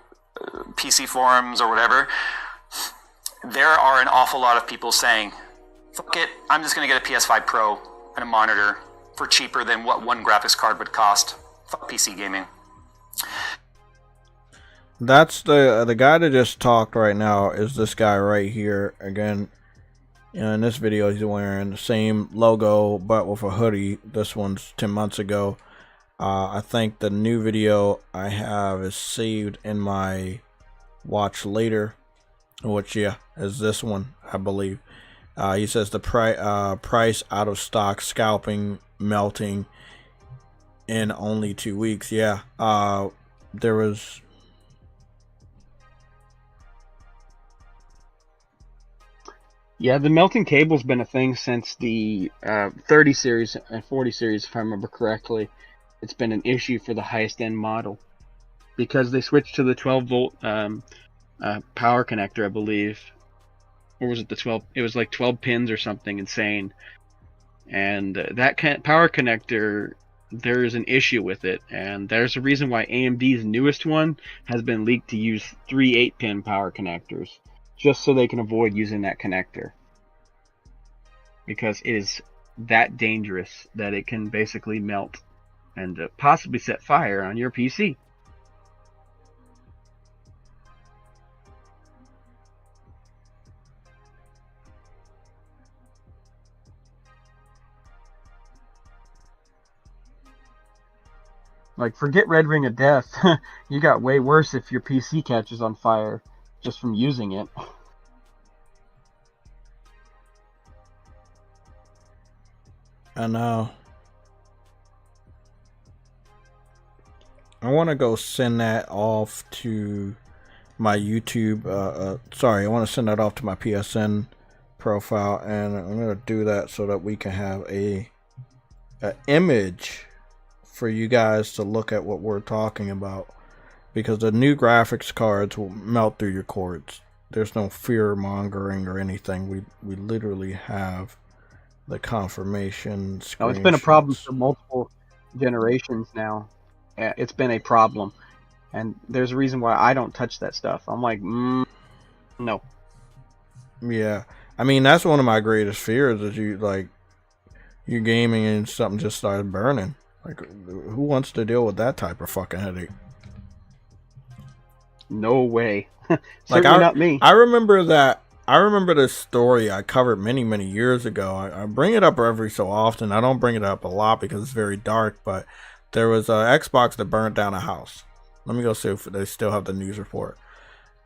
PC forums or whatever, there are an awful lot of people saying, fuck it, I'm just going to get a PS5 Pro and a monitor for cheaper than what one graphics card would cost. Fuck PC gaming. That's the guy that just talked right now is this guy right here. Again, in this video he's wearing the same logo but with a hoodie. This one's 10 months ago. I think the new video I have is saved in my watch later, which is this one, I believe. He says the price out of stock, scalping, melting in only 2 weeks. Yeah, there was... Yeah, the melting cable's been a thing since the 30 series and 40 series, if I remember correctly. It's been an issue for the highest end model because they switched to the 12 volt power connector, I believe. Or was it the 12? It was like 12 pins or something insane. And that power connector, there's an issue with it. And there's a reason why AMD's newest one has been leaked to use 3 8-pin power connectors, just so they can avoid using that connector. Because it is that dangerous that it can basically melt and possibly set fire on your PC. Like, forget Red Ring of Death. You got way worse if your PC catches on fire just from using it. I know. I want to go send that off to my YouTube. Sorry, I want to send that off to my PSN profile, and I'm going to do that so that we can have a image for you guys to look at what we're talking about, because the new graphics cards will melt through your cords. There's no fear mongering or anything. We literally have the confirmation screenshots. Oh, it's been a problem for multiple generations now. It's been a problem, and there's a reason why I don't touch that stuff. I'm like, no. Yeah, I mean, that's one of my greatest fears, is you're gaming and something just starts burning. Like, who wants to deal with that type of fucking headache? No way. Certainly not me. I remember this story I covered many years ago. I bring it up every so often. I don't bring it up a lot because it's very dark, but there was an Xbox that burned down a house. Let me go see if they still have the news report.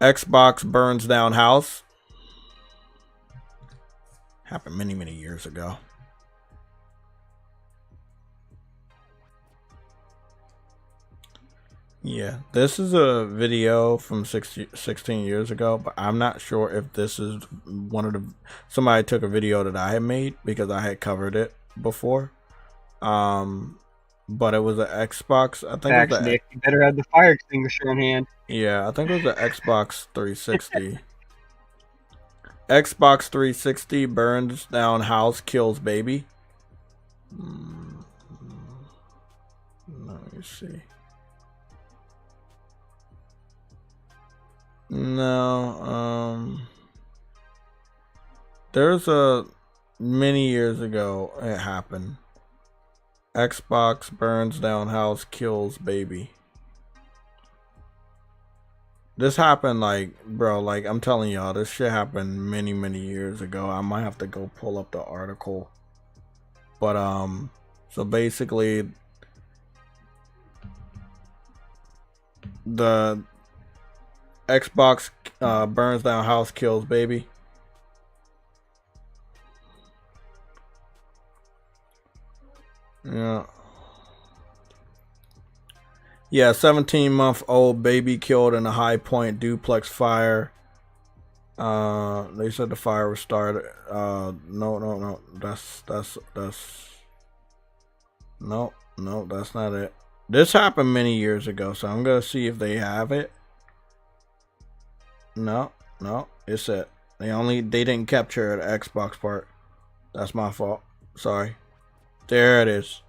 Xbox burns down house. Happened many years ago. Yeah, this is a video from 16 years ago, but I'm not sure if this is somebody took a video that I had made, because I had covered it before. But it was an Xbox. I think Facts, Nick. You better have the fire extinguisher on hand. Yeah, I think it was the Xbox 360. Xbox 360 burns down house, kills baby. Let me see. No, there's many years ago it happened. Xbox burns down house, kills baby. This happened, like, bro, like, I'm telling y'all, this shit happened many years ago. I might have to go pull up the article. But so basically Xbox burns down house, kills baby. Yeah. Yeah, 17-month-old baby killed in a High Point duplex fire. They said the fire was started. No. That's no, that's not it. This happened many years ago, so I'm gonna see if they have it. No, it's it. They didn't capture the Xbox part. That's my fault. Sorry. There it is.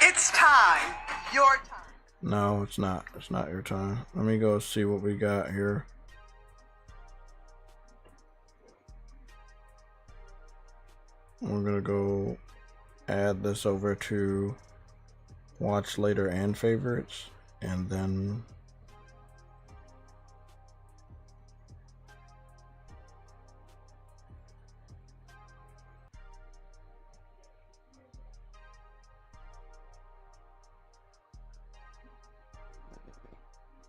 It's time. Your time. No, it's not. It's not your time. Let me go see what we got here. We're gonna go add this over to watch later and favorites, and then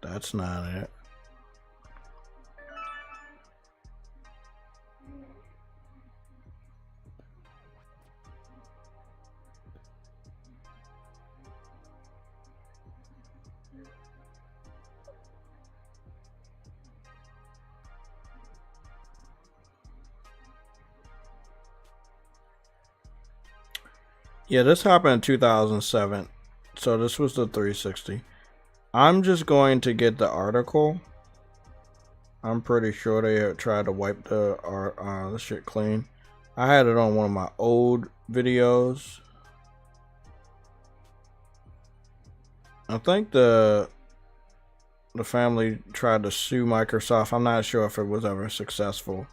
that's not it. Yeah, this happened in 2007. So this was the 360. I'm just going to get the article. I'm pretty sure they had tried to wipe the shit clean. I had it on one of my old videos. I think the family tried to sue Microsoft. I'm not sure if it was ever successful.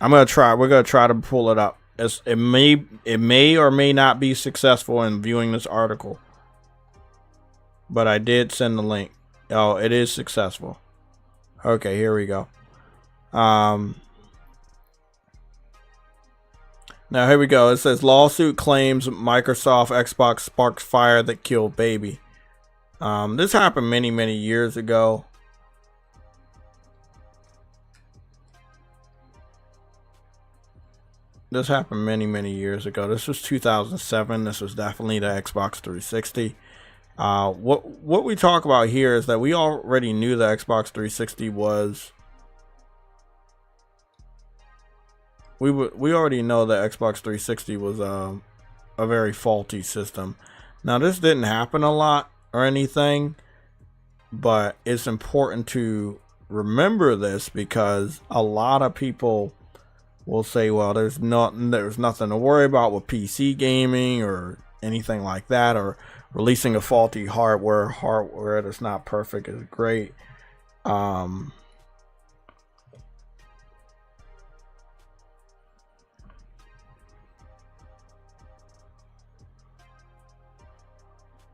We're gonna try to pull it up. It may or may not be successful in viewing this article, but I did send the link. Oh, it is successful. Okay, here we go. Now here we go. It says lawsuit claims Microsoft Xbox sparks fire that killed baby. This happened many years ago. This happened many years ago. This was 2007. This was definitely the Xbox 360. What we talk about here is that we already knew the Xbox 360 was. We already know that Xbox 360 was a very faulty system. Now this didn't happen a lot or anything, but it's important to remember this because a lot of people will say, well, there's nothing to worry about with PC gaming or anything like that, or releasing a faulty hardware that's not perfect is great.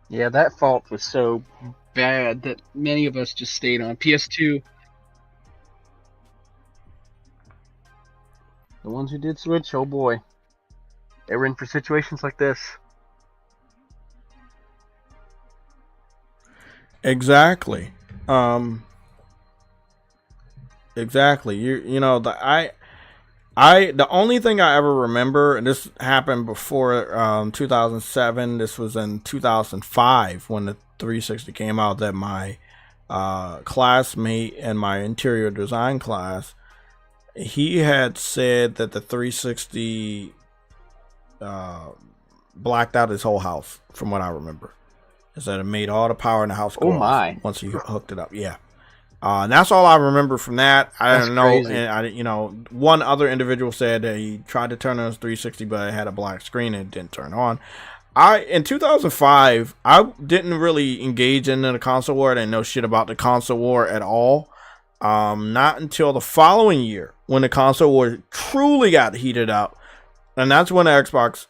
Yeah, that fault was so bad that many of us just stayed on PS2. The ones who did switch, oh boy, they were in for situations like this. Exactly. Exactly. You know, the only thing I ever remember, and this happened before 2007. This was in 2005 when the 360 came out. That my classmate in my interior design class, he had said that the 360 blacked out his whole house, from what I remember. Is that it made all the power in the house go off once he hooked it up. Yeah. And that's all I remember from that. I don't know. Crazy. And one other individual said that he tried to turn on his 360, but it had a black screen and it didn't turn on. In 2005, I didn't really engage in the console war. I didn't know shit about the console war at all. Not until the following year when the console war truly got heated up. And that's when the Xbox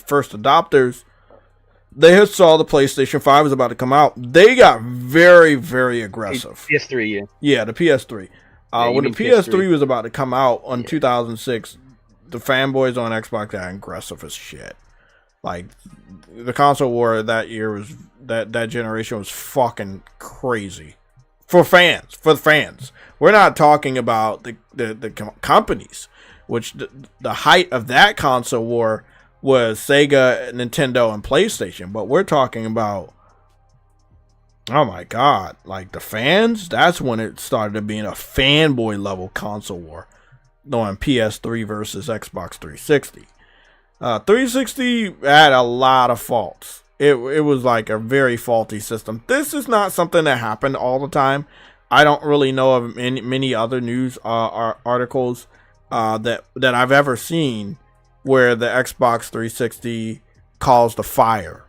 first adopters, they had saw the PlayStation 5 was about to come out. They got very aggressive. PS3, yeah. Yeah, the PS3. when the you mean PS3 PS3 was about to come out on 2006, the fanboys on Xbox got aggressive as shit. Like, the console war that year was that generation was fucking crazy for fans. For the fans, we're not talking about the companies, which the height of that console war was Sega, Nintendo, and PlayStation. But we're talking about, oh my god, like the fans. That's when it started being a fanboy level console war, on PS3 versus Xbox 360. 360 had a lot of faults. It was like a very faulty system. This is not something that happened all the time. I don't really know of many other news articles that I've ever seen where the Xbox 360 caused a fire.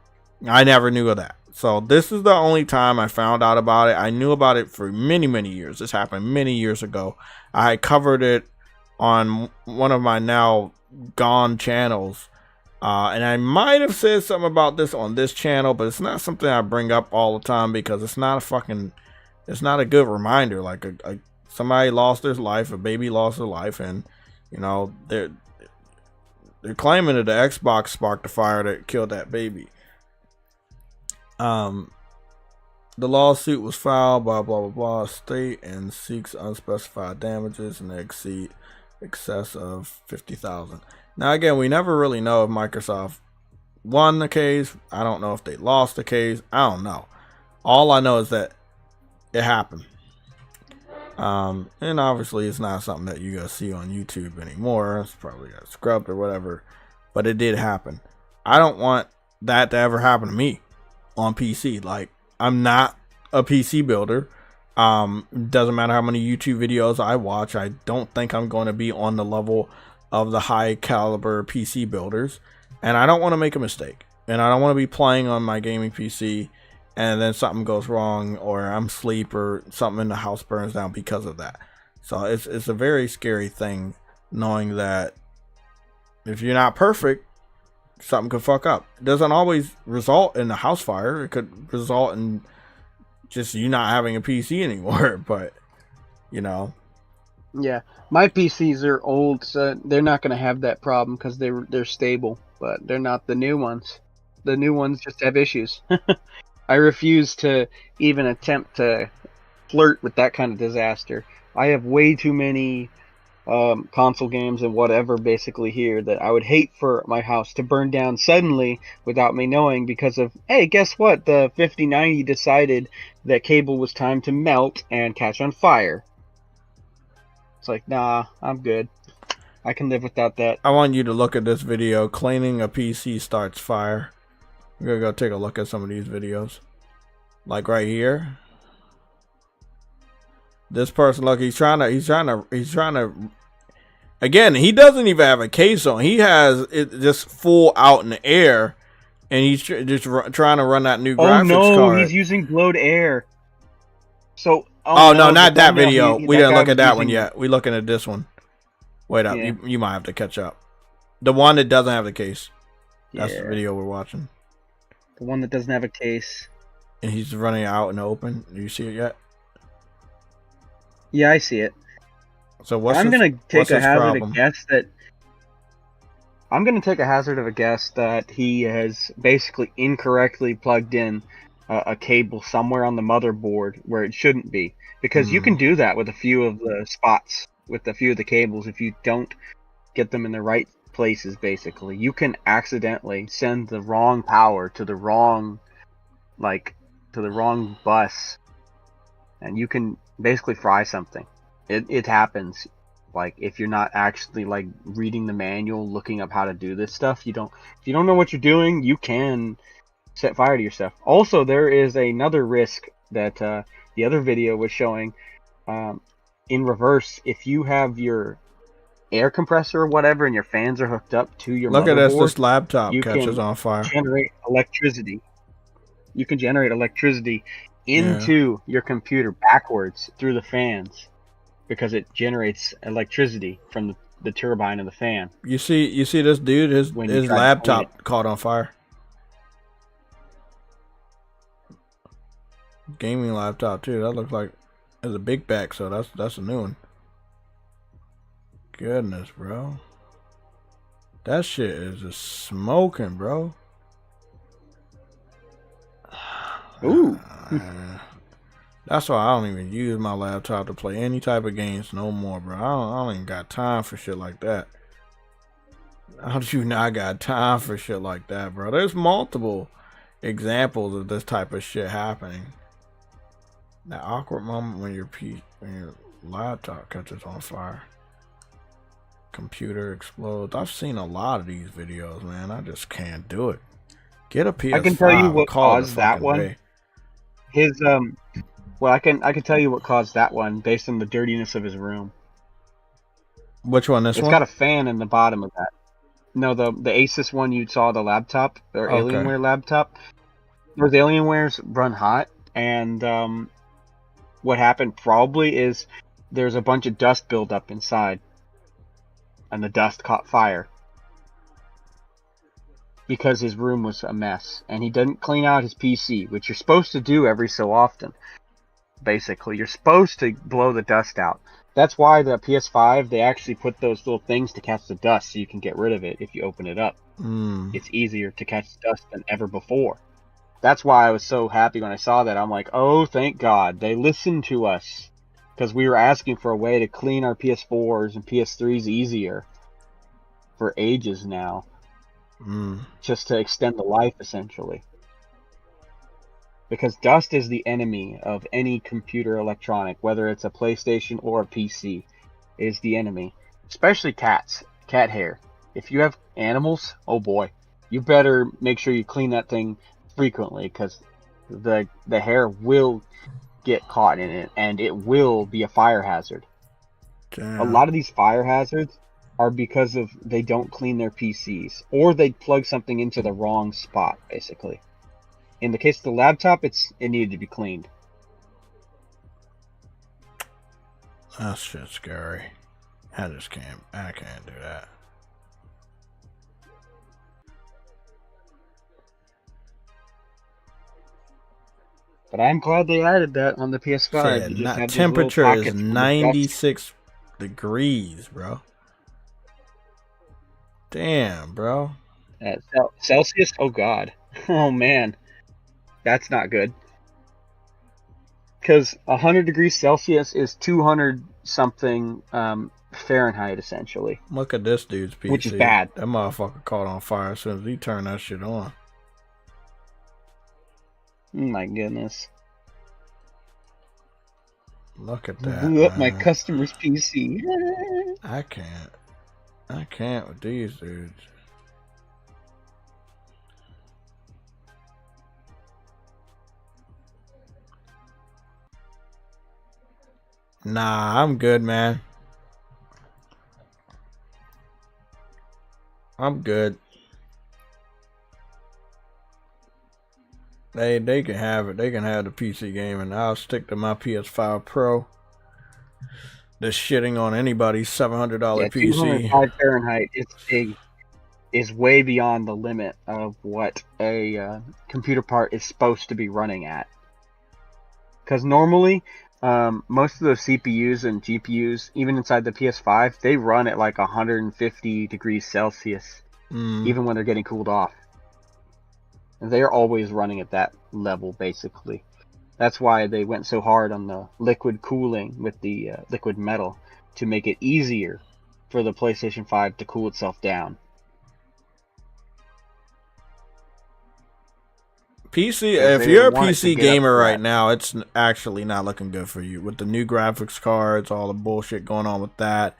I never knew of that. So this is the only time I found out about it. I knew about it for many, many years. This happened many years ago. I covered it on one of my now gone channels. And I might have said something about this on this channel, but it's not something I bring up all the time because it's not a good reminder. Like somebody lost their life, a baby lost their life, and you know, they're claiming that the Xbox sparked the fire that killed that baby. The lawsuit was filed by blah blah blah state and seeks unspecified damages and excess of $50,000. Now again, we never really know if Microsoft won the case. I don't know if they lost the case. I don't know. All I know is that it happened. And obviously it's not something that you're gonna see on YouTube anymore. It's probably got scrubbed or whatever, but it did happen. I don't want that to ever happen to me on PC. Like, I'm not a PC builder. Doesn't matter how many YouTube videos I watch. I don't think I'm going to be on the level of the high caliber PC builders, and I don't want to make a mistake, and I don't want to be playing on my gaming PC and then something goes wrong, or I'm asleep, or something in the house burns down because of that. So it's a very scary thing, knowing that if you're not perfect, something could fuck up. It doesn't always result in a house fire. It could result in just you not having a PC anymore. But you know, Yeah, my PCs are old, so they're not going to have that problem because they're stable, but they're not the new ones. The new ones just have issues. I refuse to even attempt to flirt with that kind of disaster. I have way too many console games and whatever basically here that I would hate for my house to burn down suddenly without me knowing because of, hey, guess what? The 5090 decided that cable was time to melt and catch on fire. It's like, nah, I'm good. I can live without that. I want you to look at this video. Cleaning a PC starts fire. We're gonna go take a look at some of these videos. Like right here. This person, look, he's trying to. Again, he doesn't even have a case on. He has it just full out in the air, and he's trying to run that new graphics card. Oh no, he's using blowed air. So. Oh no, not that video. We didn't look at that one yet. We're looking at this one. Wait up, yeah. You might have to catch up. The one that doesn't have the case. That's the video we're watching. The one that doesn't have a case. And he's running out in the open. Do you see it yet? Yeah, I see it. So what's I'm gonna take a hazard problem? a guess that. I'm gonna take a hazard of a guess that he has basically incorrectly plugged in a cable somewhere on the motherboard where it shouldn't be, because you can do that with a few of the spots, with a few of the cables. If you don't get them in the right places, basically you can accidentally send the wrong power to the wrong bus, and you can basically fry something. It happens. Like, if you're not actually like reading the manual, looking up how to do this stuff, if you don't know what you're doing, you can set fire to your stuff. Also, there is another risk that the other video was showing in reverse. If you have your air compressor or whatever and your fans are hooked up to your look at this laptop you catches can on fire. Generate electricity. You can generate electricity into your computer backwards through the fans, because it generates electricity from the turbine of the fan. You see this dude, his laptop caught on fire. Gaming laptop too. That looks like it's a big back, so that's a new one. goodness, bro. That shit is just smoking, bro. Ooh. That's why I don't even use my laptop to play any type of games no more, bro. I don't even got time for shit like that. How do you not got time for shit like that, bro? There's multiple examples of this type of shit happening. That awkward moment when your laptop catches on fire. Computer explodes. I've seen a lot of these videos, man. I just can't do it. Get a PS5. I can tell you what caused that one. Day. His well, I can tell you what caused that one based on the dirtiness of his room. Which one? This It's one? got a fan in the bottom of that. No, the Asus one you saw, the laptop, or Okay. Alienware laptop. Those Alienwares run hot, and what happened probably is there's a bunch of dust buildup inside, and the dust caught fire because his room was a mess, and he didn't clean out his PC, which you're supposed to do every so often. Basically, you're supposed to blow the dust out. That's why the PS5, they actually put those little things to catch the dust so you can get rid of it if you open it up. It's easier to catch dust than ever before. That's why I was so happy when I saw that. I'm like, oh, thank God. They listened to us. Because we were asking for a way to clean our PS4s and PS3s easier for ages now. Just to extend the life, essentially. Because dust is the enemy of any computer electronic, whether it's a PlayStation or a PC, is the enemy. Especially cats, cat hair. If you have animals, oh boy, you better make sure you clean that thing frequently, because the hair will get caught in it, and it will be a fire hazard. Damn. A lot of these fire hazards are because of they don't clean their PCs, or they plug something into the wrong spot, basically. In the case of the laptop, it needed to be cleaned. That's shit scary. I can't do that. But I'm glad they added that on the PS5. Shit, You just have these temperature little is pockets full of dust. 96 degrees, bro. Damn, bro. Celsius? Oh god. Oh man. That's not good. Because 100 degrees Celsius is 200 something Fahrenheit, essentially. Look at this dude's PC. Which is bad. That motherfucker caught on fire as soon as he turned that shit on. Oh my goodness. Look at that. Blew up my man. customer's PC. I can't with these dudes. Nah, I'm good, man. I'm good. They can have it. They can have the PC game, and I'll stick to my PS5 Pro. Just shitting on anybody's $700 PC. 205 Fahrenheit is way beyond the limit of what a computer part is supposed to be running at. Because normally, most of those CPUs and GPUs, even inside the PS5, they run at like 150 degrees Celsius, even when they're getting cooled off. And they're always running at that level, basically. That's why they went so hard on the liquid cooling with the liquid metal, to make it easier for the PlayStation 5 to cool itself down. PC, Because if they you're a want it to PC get gamer up to right that. now, it's actually not looking good for you. With the new graphics cards, all the bullshit going on with that.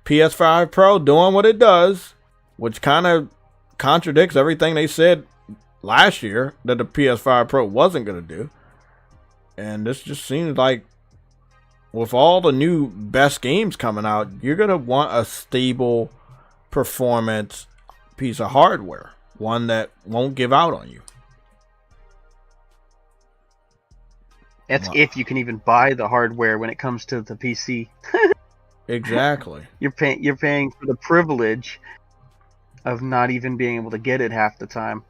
PS5 Pro doing what it does, which kind of contradicts everything they said last year that the PS5 Pro wasn't going to do. And this just seems like, with all the new best games coming out, you're going to want a stable performance piece of hardware. One that won't give out on you. That's if you can even buy the hardware when it comes to the PC. Exactly. You're paying for the privilege of not even being able to get it half the time.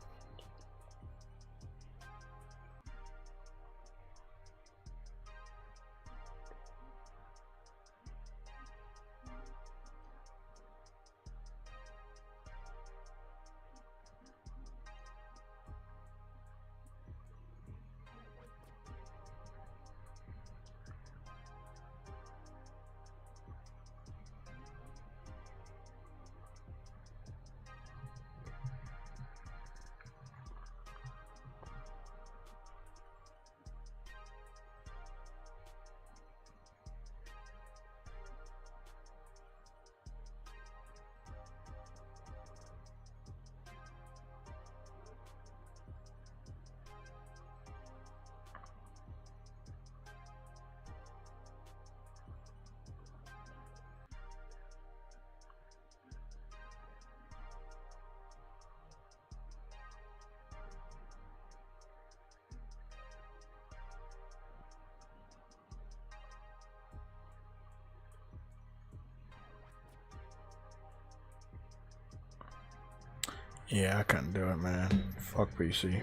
Yeah, I couldn't do it, man. Fuck PC.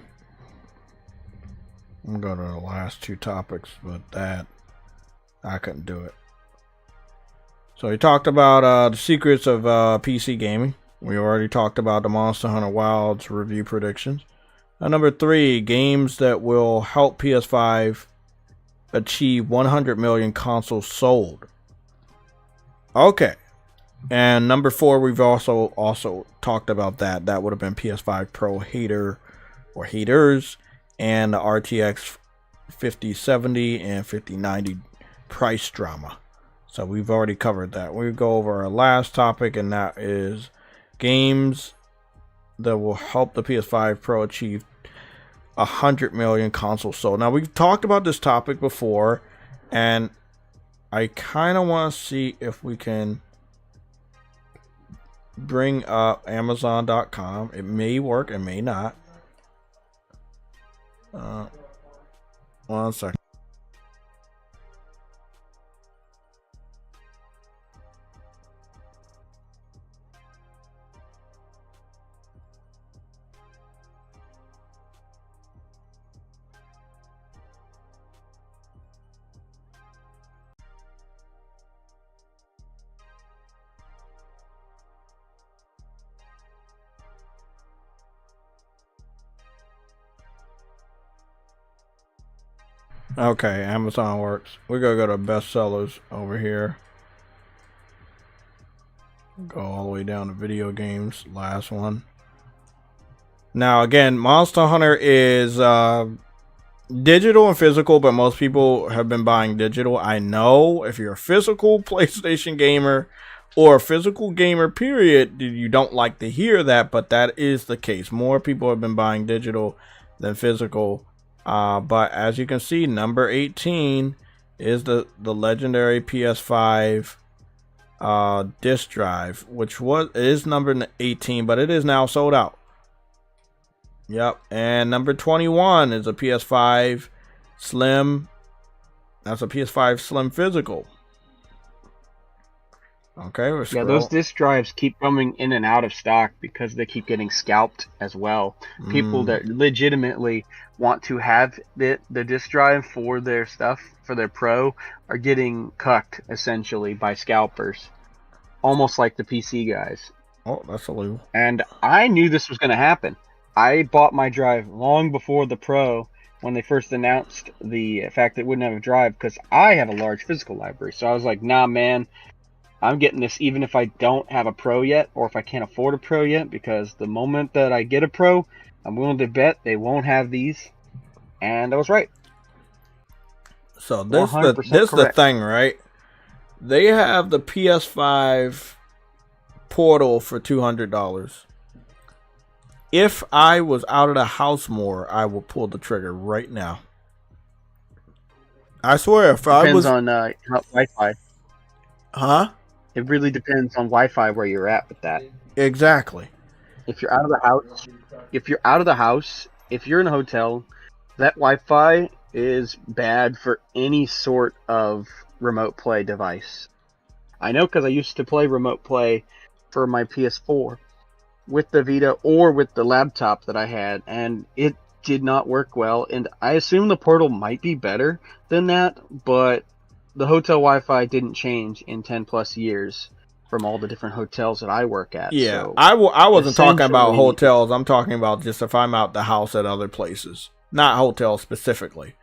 I'm going to go to the last two topics, but that I couldn't do it. So we talked about the secrets of PC gaming. We already talked about the Monster Hunter Wilds review predictions. Number 3, games that will help PS5 achieve 100 million consoles sold. Okay. And number 4, we've also talked about that. That would have been PS5 Pro hater or haters and the RTX 5070 and 5090 price drama. So we've already covered that. We go over our last topic, and that is games that will help the PS5 Pro achieve 100 million consoles sold. Now, we've talked about this topic before, and I kind of want to see if we can bring up Amazon.com. It may work, it may not. 1 second. Okay, Amazon works. We're gonna go to bestsellers over here. Go all the way down to video games. Last one. Now again, Monster Hunter is digital and physical, but most people have been buying digital. I know if you're a physical PlayStation gamer or a physical gamer period, you don't like to hear that, but that is the case. More people have been buying digital than physical. But as you can see, number 18 is the legendary PS5 disc drive, which is number 18, but it is now sold out. Yep. And number 21 is a PS5 Slim. That's a PS5 Slim physical. Okay. Yeah, those disc drives keep coming in and out of stock because they keep getting scalped as well. People that legitimately want to have the disc drive for their stuff, for their Pro, are getting cucked essentially by scalpers. Almost like the PC guys. Oh, that's illegal. And I knew this was going to happen. I bought my drive long before the Pro when they first announced the fact that it wouldn't have a drive, because I have a large physical library. So I was like, nah, man, I'm getting this even if I don't have a Pro yet, or if I can't afford a Pro yet, because the moment that I get a Pro, I'm willing to bet they won't have these. And I was right. So this the thing, right? They have the PS5 Portal for $200. If I was out of the house more, I will pull the trigger right now. I swear, if I was... Depends on Wi-Fi. Huh? It really depends on Wi-Fi where you're at with that. Exactly. If you're out of the house, if you're in a hotel, that Wi-Fi is bad for any sort of remote play device. I know, because I used to play remote play for my PS4 with the Vita or with the laptop that I had, and it did not work well. And I assume the Portal might be better than that, but the hotel Wi-Fi didn't change in 10 plus years from all the different hotels that I work at. Yeah, so I wasn't talking about hotels. I'm talking about just if I'm out the house at other places, not hotels specifically.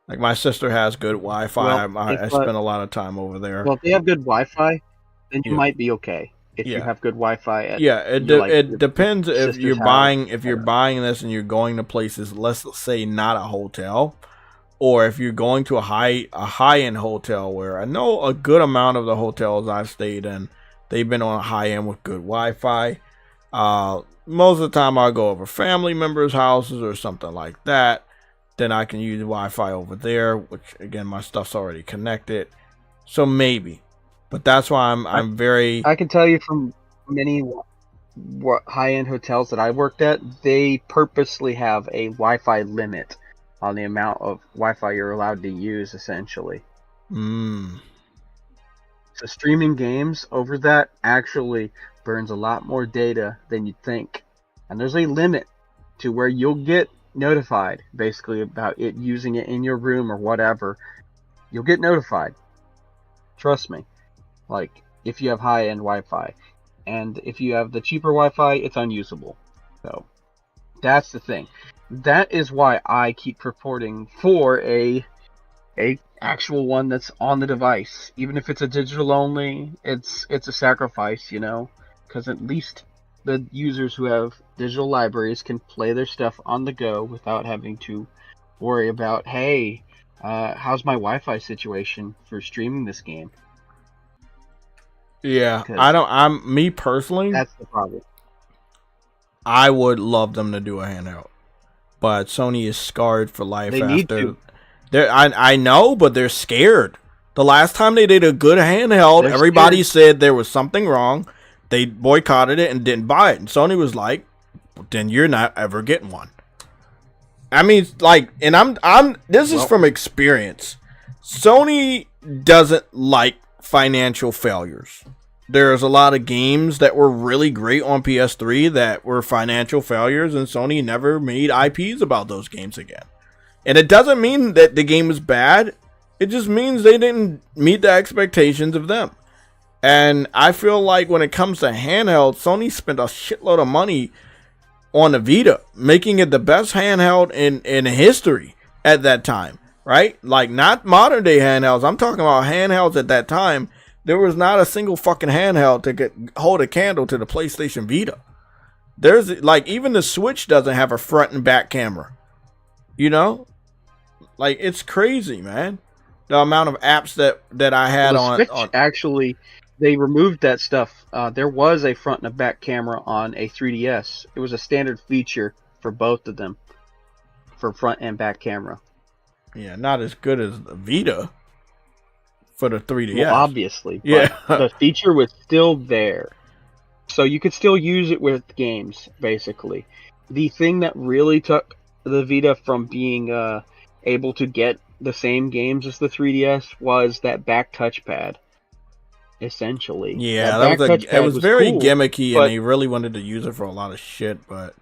Like my sister has good Wi-Fi. Well, I spend a lot of time over there. Well, if they have good Wi-Fi, then you might be okay. If you have good Wi-Fi, it depends if you're buying house, you're buying this and you're going to places, let's say not a hotel, or if you're going to a high-end hotel, where I know a good amount of the hotels I've stayed in, they've been on a high-end with good Wi-Fi. Most of the time I'll go over family members' houses or something like that. Then I can use Wi-Fi over there, which again, my stuff's already connected. So maybe. But that's why I'm very... I can tell you from many high-end hotels that I worked at, they purposely have a Wi-Fi limit on the amount of Wi-Fi you're allowed to use, essentially. So streaming games over that actually burns a lot more data than you'd think. and there's a limit to where you'll get notified, basically, about it using it in your room or whatever. You'll get notified. Trust me. Like, if you have high-end Wi-Fi. And if you have the cheaper Wi-Fi, it's unusable. So, that's the thing. That is why I keep purporting for a actual one that's on the device. Even if it's a digital only, it's a sacrifice, you know? Because at least the users who have digital libraries can play their stuff on the go without having to worry about, hey, how's my Wi-Fi situation for streaming this game? Yeah, me personally, that's the problem. I would love them to do a handheld, but Sony is scarred for life. They need to. I know, but they're scared. The last time they did a good handheld, everybody said there was something wrong. They boycotted it and didn't buy it. And Sony was like, then you're not ever getting one. I mean, like, and this is from experience. Sony doesn't like financial failures. There's a lot of games that were really great on PS3 that were financial failures, and Sony never made IPs about those games again. And it doesn't mean that the game is bad. It just means they didn't meet the expectations of them. And I feel like when it comes to handheld, Sony spent a shitload of money on the Vita, making it the best handheld in history at that time, right? Like, not modern day handhelds. I'm talking about handhelds at that time. There was not a single fucking handheld to hold a candle to the PlayStation Vita. There's, like, even the Switch doesn't have a front and back camera. You know? Like, it's crazy, man. The amount of apps that I had on Switch, actually, they removed that stuff. There was a front and a back camera on a 3DS. It was a standard feature for both of them, for front and back camera. Yeah, not as good as the Vita for the 3DS. Well, obviously, but yeah. The feature was still there. So you could still use it with games, basically. The thing that really took the Vita from being able to get the same games as the 3DS was that back touchpad. Essentially, yeah, it was very cool, gimmicky, and they really wanted to use it for a lot of shit. But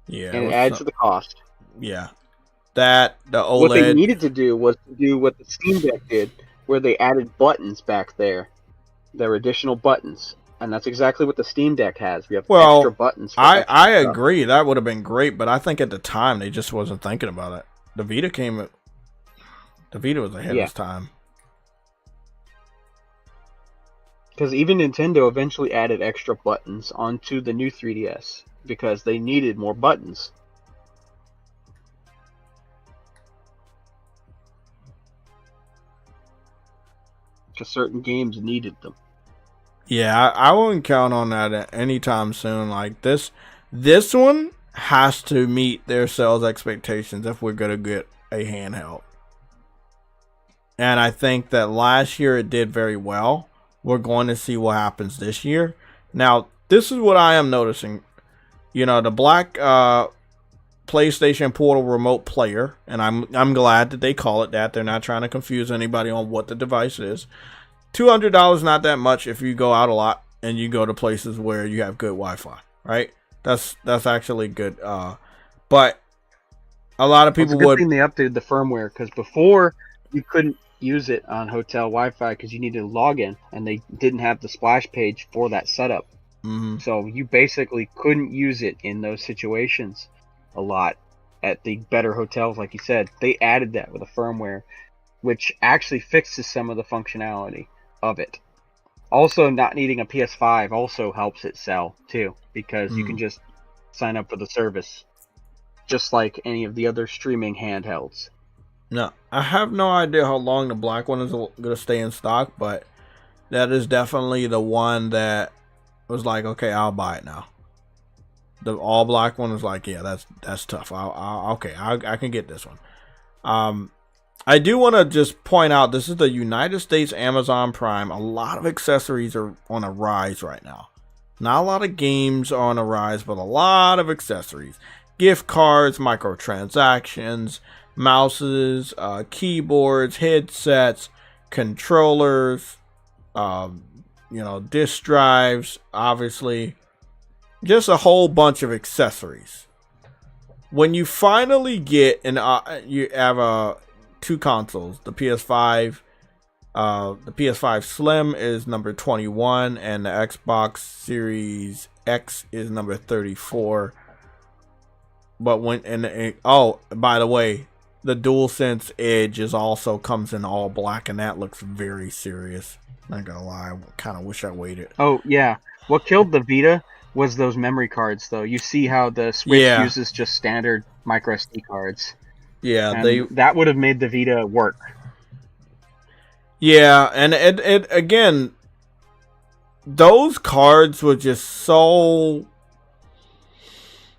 yeah, and it adds to the cost. Yeah, the OLED. What they needed to do was to do what the Steam Deck did, where they added buttons back there. There were additional buttons, and that's exactly what the Steam Deck has. We have extra buttons. I agree, that would have been great, but I think at the time they just wasn't thinking about it. The Vita was ahead of its time. Because even Nintendo eventually added extra buttons onto the new 3DS because they needed more buttons. Because certain games needed them. Yeah, I wouldn't count on that anytime soon. Like, this one has to meet their sales expectations if we're going to get a handheld. And I think that last year it did very well. We're going to see what happens this year. Now, this is what I am noticing. You know, the black PlayStation Portal Remote Player, and I'm glad that they call it that. They're not trying to confuse anybody on what the device is. $200 not that much if you go out a lot and you go to places where you have good Wi-Fi, right? That's actually good. But a lot of people it's a good thing they updated the firmware, because before you couldn't use it on hotel Wi-Fi because you needed to log in, and they didn't have the splash page for that setup. Mm-hmm. So you basically couldn't use it in those situations a lot at the better hotels, like you said. They added that with a firmware, which actually fixes some of the functionality of it. Also, not needing a PS5 also helps it sell too, because you can just sign up for the service, just like any of the other streaming handhelds. No, I have no idea how long the black one is going to stay in stock, but that is definitely the one that was like, okay, I'll buy it now. The all black one was like, yeah, that's tough. I can get this one. I do want to just point out, this is the United States Amazon Prime. A lot of accessories are on a rise right now. Not a lot of games are on a rise, but a lot of accessories. Gift cards, microtransactions, mouses, keyboards, headsets, controllers, disk drives, obviously, just a whole bunch of accessories. When you finally get you have two consoles, the PS5. The PS5 Slim is number 21, and the Xbox Series X is number 34. But by the way, the DualSense Edge also comes in all black, and that looks very serious. Not gonna lie, I kind of wish I waited. Oh yeah, what killed the Vita was those memory cards, though. You see how the Switch uses just standard micro SD cards. Yeah, and that would have made the Vita work. Yeah, and it again, those cards were just so.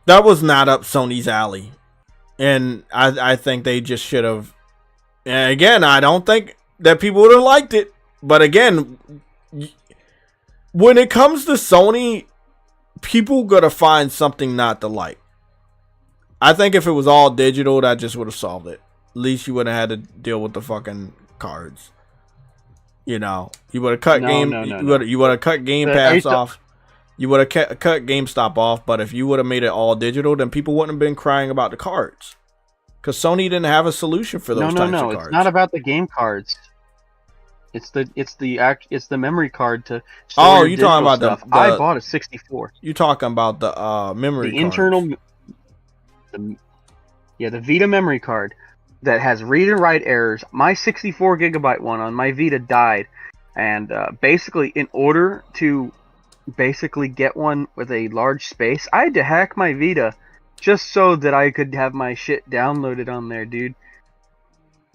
That was not up Sony's alley, and I think they just should have. And again, I don't think that people would have liked it, but again, when it comes to Sony, people gotta find something not to like. I think if it was all digital, that just would have solved it. At least you wouldn't have had to deal with the fucking cards. You know, you would have cut you would have cut Game Pass off. You would have cut GameStop off. But if you would have made it all digital, then people wouldn't have been crying about the cards, because Sony didn't have a solution for those types of cards. It's not about the game cards. It's the memory card to store oh, your you talking about stuff. I bought a 64. You talking about the memory? The internal. The Vita memory card that has read and write errors. My 64 gigabyte one on my Vita died, and basically, in order to get one with a large space, I had to hack my Vita just so that I could have my shit downloaded on there, dude.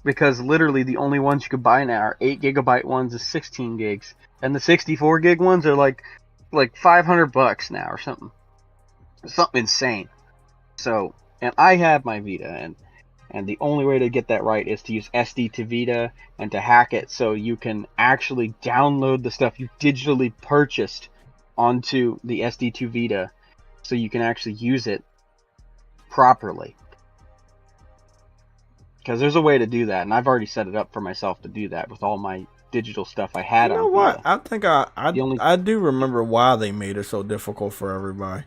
Because literally the only ones you could buy now are 8 gigabyte ones is 16 gigs, and the 64 gig ones are like $500 now or something insane. So, and I have my Vita, and the only way to get that right is to use SD to Vita and to hack it so you can actually download the stuff you digitally purchased onto the SD to Vita so you can actually use it properly. Because there's a way to do that, and I've already set it up for myself to do that with all my digital stuff I had on Vita. You know what? I think I do remember why they made it so difficult for everybody.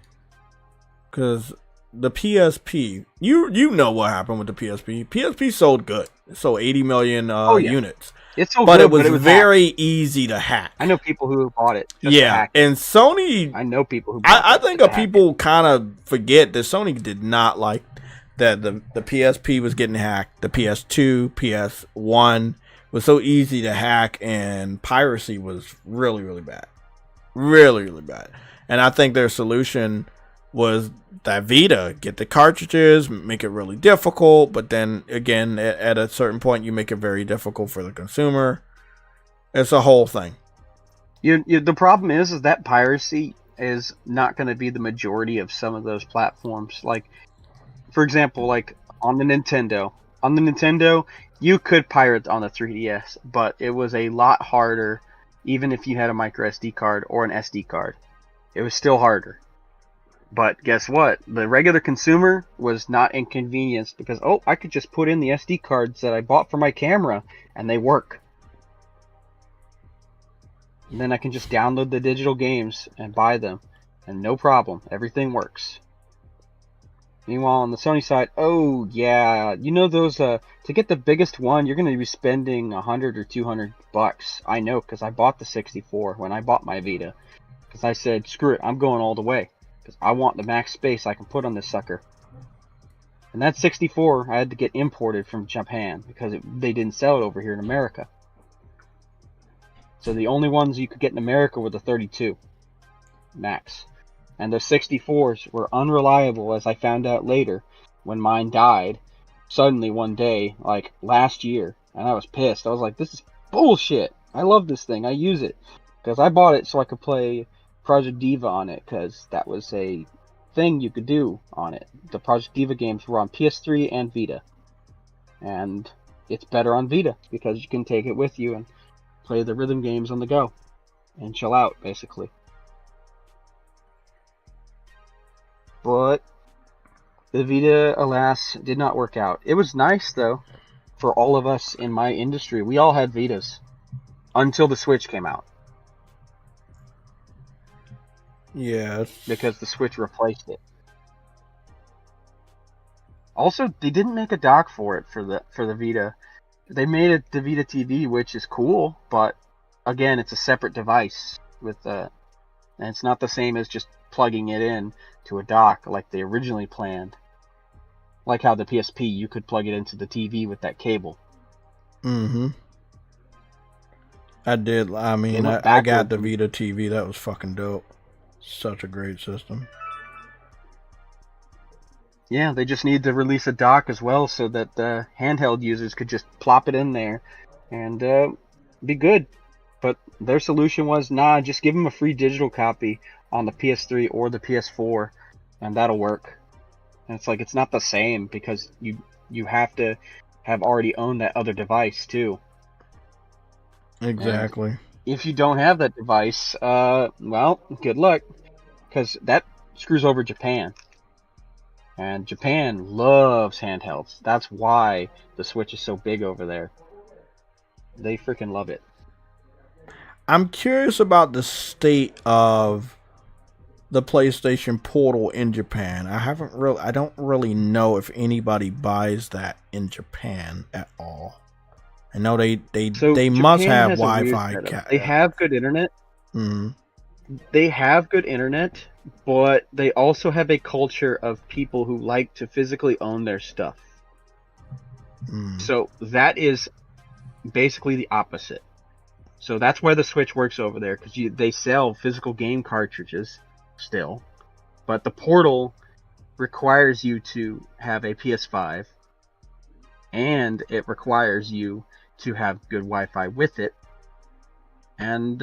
Because the PSP, you know what happened with the PSP. PSP sold good. It sold 80 million units. It sold but good, it was very hacked. easy to hack. I know people who bought it. Just to hack it. And Sony. I know people who bought I think people kind of forget that Sony did not like that the PSP was getting hacked. The PS2, PS1 was so easy to hack, and piracy was really, really bad. Really, really bad. And I think their solution was that Vita, get the cartridges, make it really difficult, but then again, at a certain point, you make it very difficult for the consumer. It's a whole thing. The problem is that piracy is not going to be the majority of some of those platforms. Like, for example, like on the Nintendo. On the Nintendo, you could pirate on the 3DS, but it was a lot harder, even if you had a micro SD card or an SD card. It was still harder. But guess what? The regular consumer was not inconvenienced because, I could just put in the SD cards that I bought for my camera and they work. And then I can just download the digital games and buy them. And no problem. Everything works. Meanwhile, on the Sony side, you know those, to get the biggest one, you're going to be spending $100 or $200. I know, because I bought the 64 when I bought my Vita. Because I said, screw it, I'm going all the way. Because I want the max space I can put on this sucker. And that 64 I had to get imported from Japan because they didn't sell it over here in America. So the only ones you could get in America were the 32 max. And the 64s were unreliable, as I found out later when mine died suddenly one day, like last year. And I was pissed. I was like, this is bullshit. I love this thing. I use it. Because I bought it so I could play Project Diva on it, because that was a thing you could do on it. The Project Diva games were on PS3 and Vita, and it's better on Vita because you can take it with you and play the rhythm games on the go and chill out, basically. But the Vita, alas, did not work out. It was nice, though, for all of us in my industry. We all had Vitas until the Switch came out. Yeah. because the Switch replaced it. Also, they didn't make a dock for it for the Vita. They made it the Vita TV, which is cool, but again, it's a separate device and it's not the same as just plugging it in to a dock like they originally planned. Like how the PSP, you could plug it into the TV with that cable. Mm-hmm. I did. I mean, I got the Vita TV. That was fucking dope. Such a great system. Yeah, they just need to release a dock as well so that the handheld users could just plop it in there and be good. But their solution was, nah, just give them a free digital copy on the PS3 or the PS4, and that'll work. And it's like, it's not the same because you have to have already owned that other device too. Exactly. And if you don't have that device, well, good luck, because that screws over Japan. And Japan loves handhelds. That's why the Switch is so big over there. They freaking love it. I'm curious about the state of the PlayStation Portal in Japan. I don't really know if anybody buys that in Japan at all. I know they must have Wi-Fi. They have good internet. Mm-hmm. They have good internet, but they also have a culture of people who like to physically own their stuff. So that is basically the opposite. So that's why the Switch works over there, because they sell physical game cartridges still, but the Portal requires you to have a PS5, and it requires you to have good Wi-Fi with it, and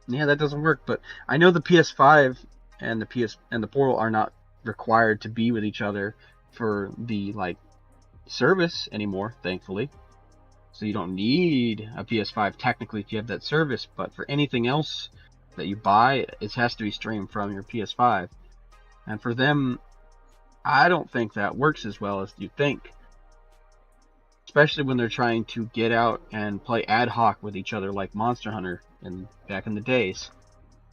yeah, that doesn't work. But I know the PS5 and the Portal are not required to be with each other for the service anymore, thankfully. So you don't need a PS5 technically if you have that service, but for anything else that you buy, it has to be streamed from your PS5. And for them, I don't think that works as well as you think. Especially when they're trying to get out and play ad hoc with each other like Monster Hunter back in the days.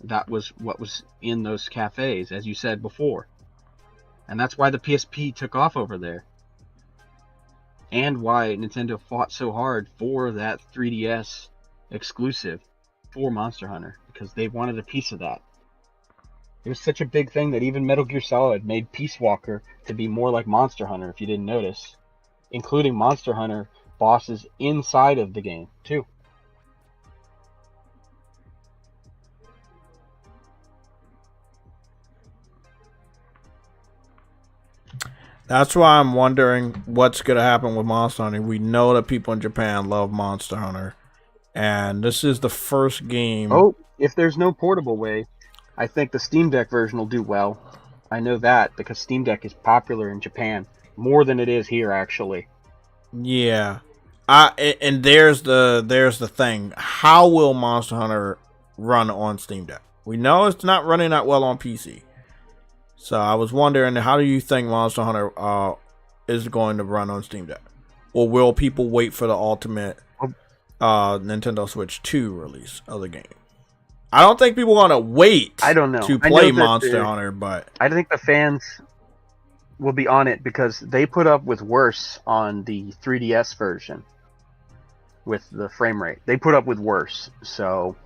That was what was in those cafes, as you said before. And that's why the PSP took off over there. And why Nintendo fought so hard for that 3DS exclusive for Monster Hunter, because they wanted a piece of that. It was such a big thing that even Metal Gear Solid made Peace Walker to be more like Monster Hunter, if you didn't notice. Including Monster Hunter bosses inside of the game, too. That's why I'm wondering what's going to happen with Monster Hunter. We know that people in Japan love Monster Hunter. And this is the first game. Oh, if there's no portable way, I think the Steam Deck version will do well. I know that because Steam Deck is popular in Japan. More than it is here, actually. Yeah. And there's the thing. How will Monster Hunter run on Steam Deck? We know it's not running that well on PC. So I was wondering, how do you think Monster Hunter is going to run on Steam Deck? Or will people wait for the ultimate Nintendo Switch 2 release of the game? I don't think people want to wait to play Monster Hunter, but I think the fans will be on it because they put up with worse on the 3DS version with the frame rate. They put up with worse. So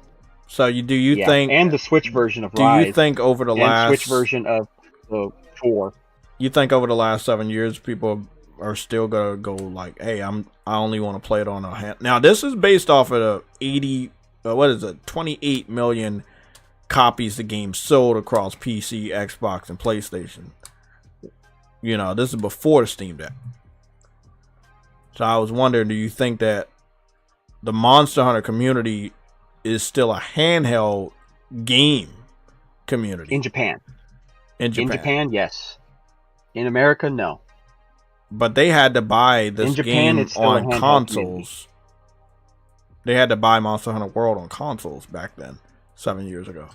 do you think, and the Switch version of do Rise, you think over the last Switch version of the 4, you think over the last 7 years people are still gonna go like, hey, I only want to play it on a hand. Now this is based off of the 28 million copies the game sold across PC, Xbox, and PlayStation. You know, this is before the Steam Deck. So I was wondering, do you think that the Monster Hunter community is still a handheld game community? in Japan? In Japan, Yes. In America, no. But they had to buy this Japan, game on consoles. They had to buy Monster Hunter World on consoles back then, 7 years ago.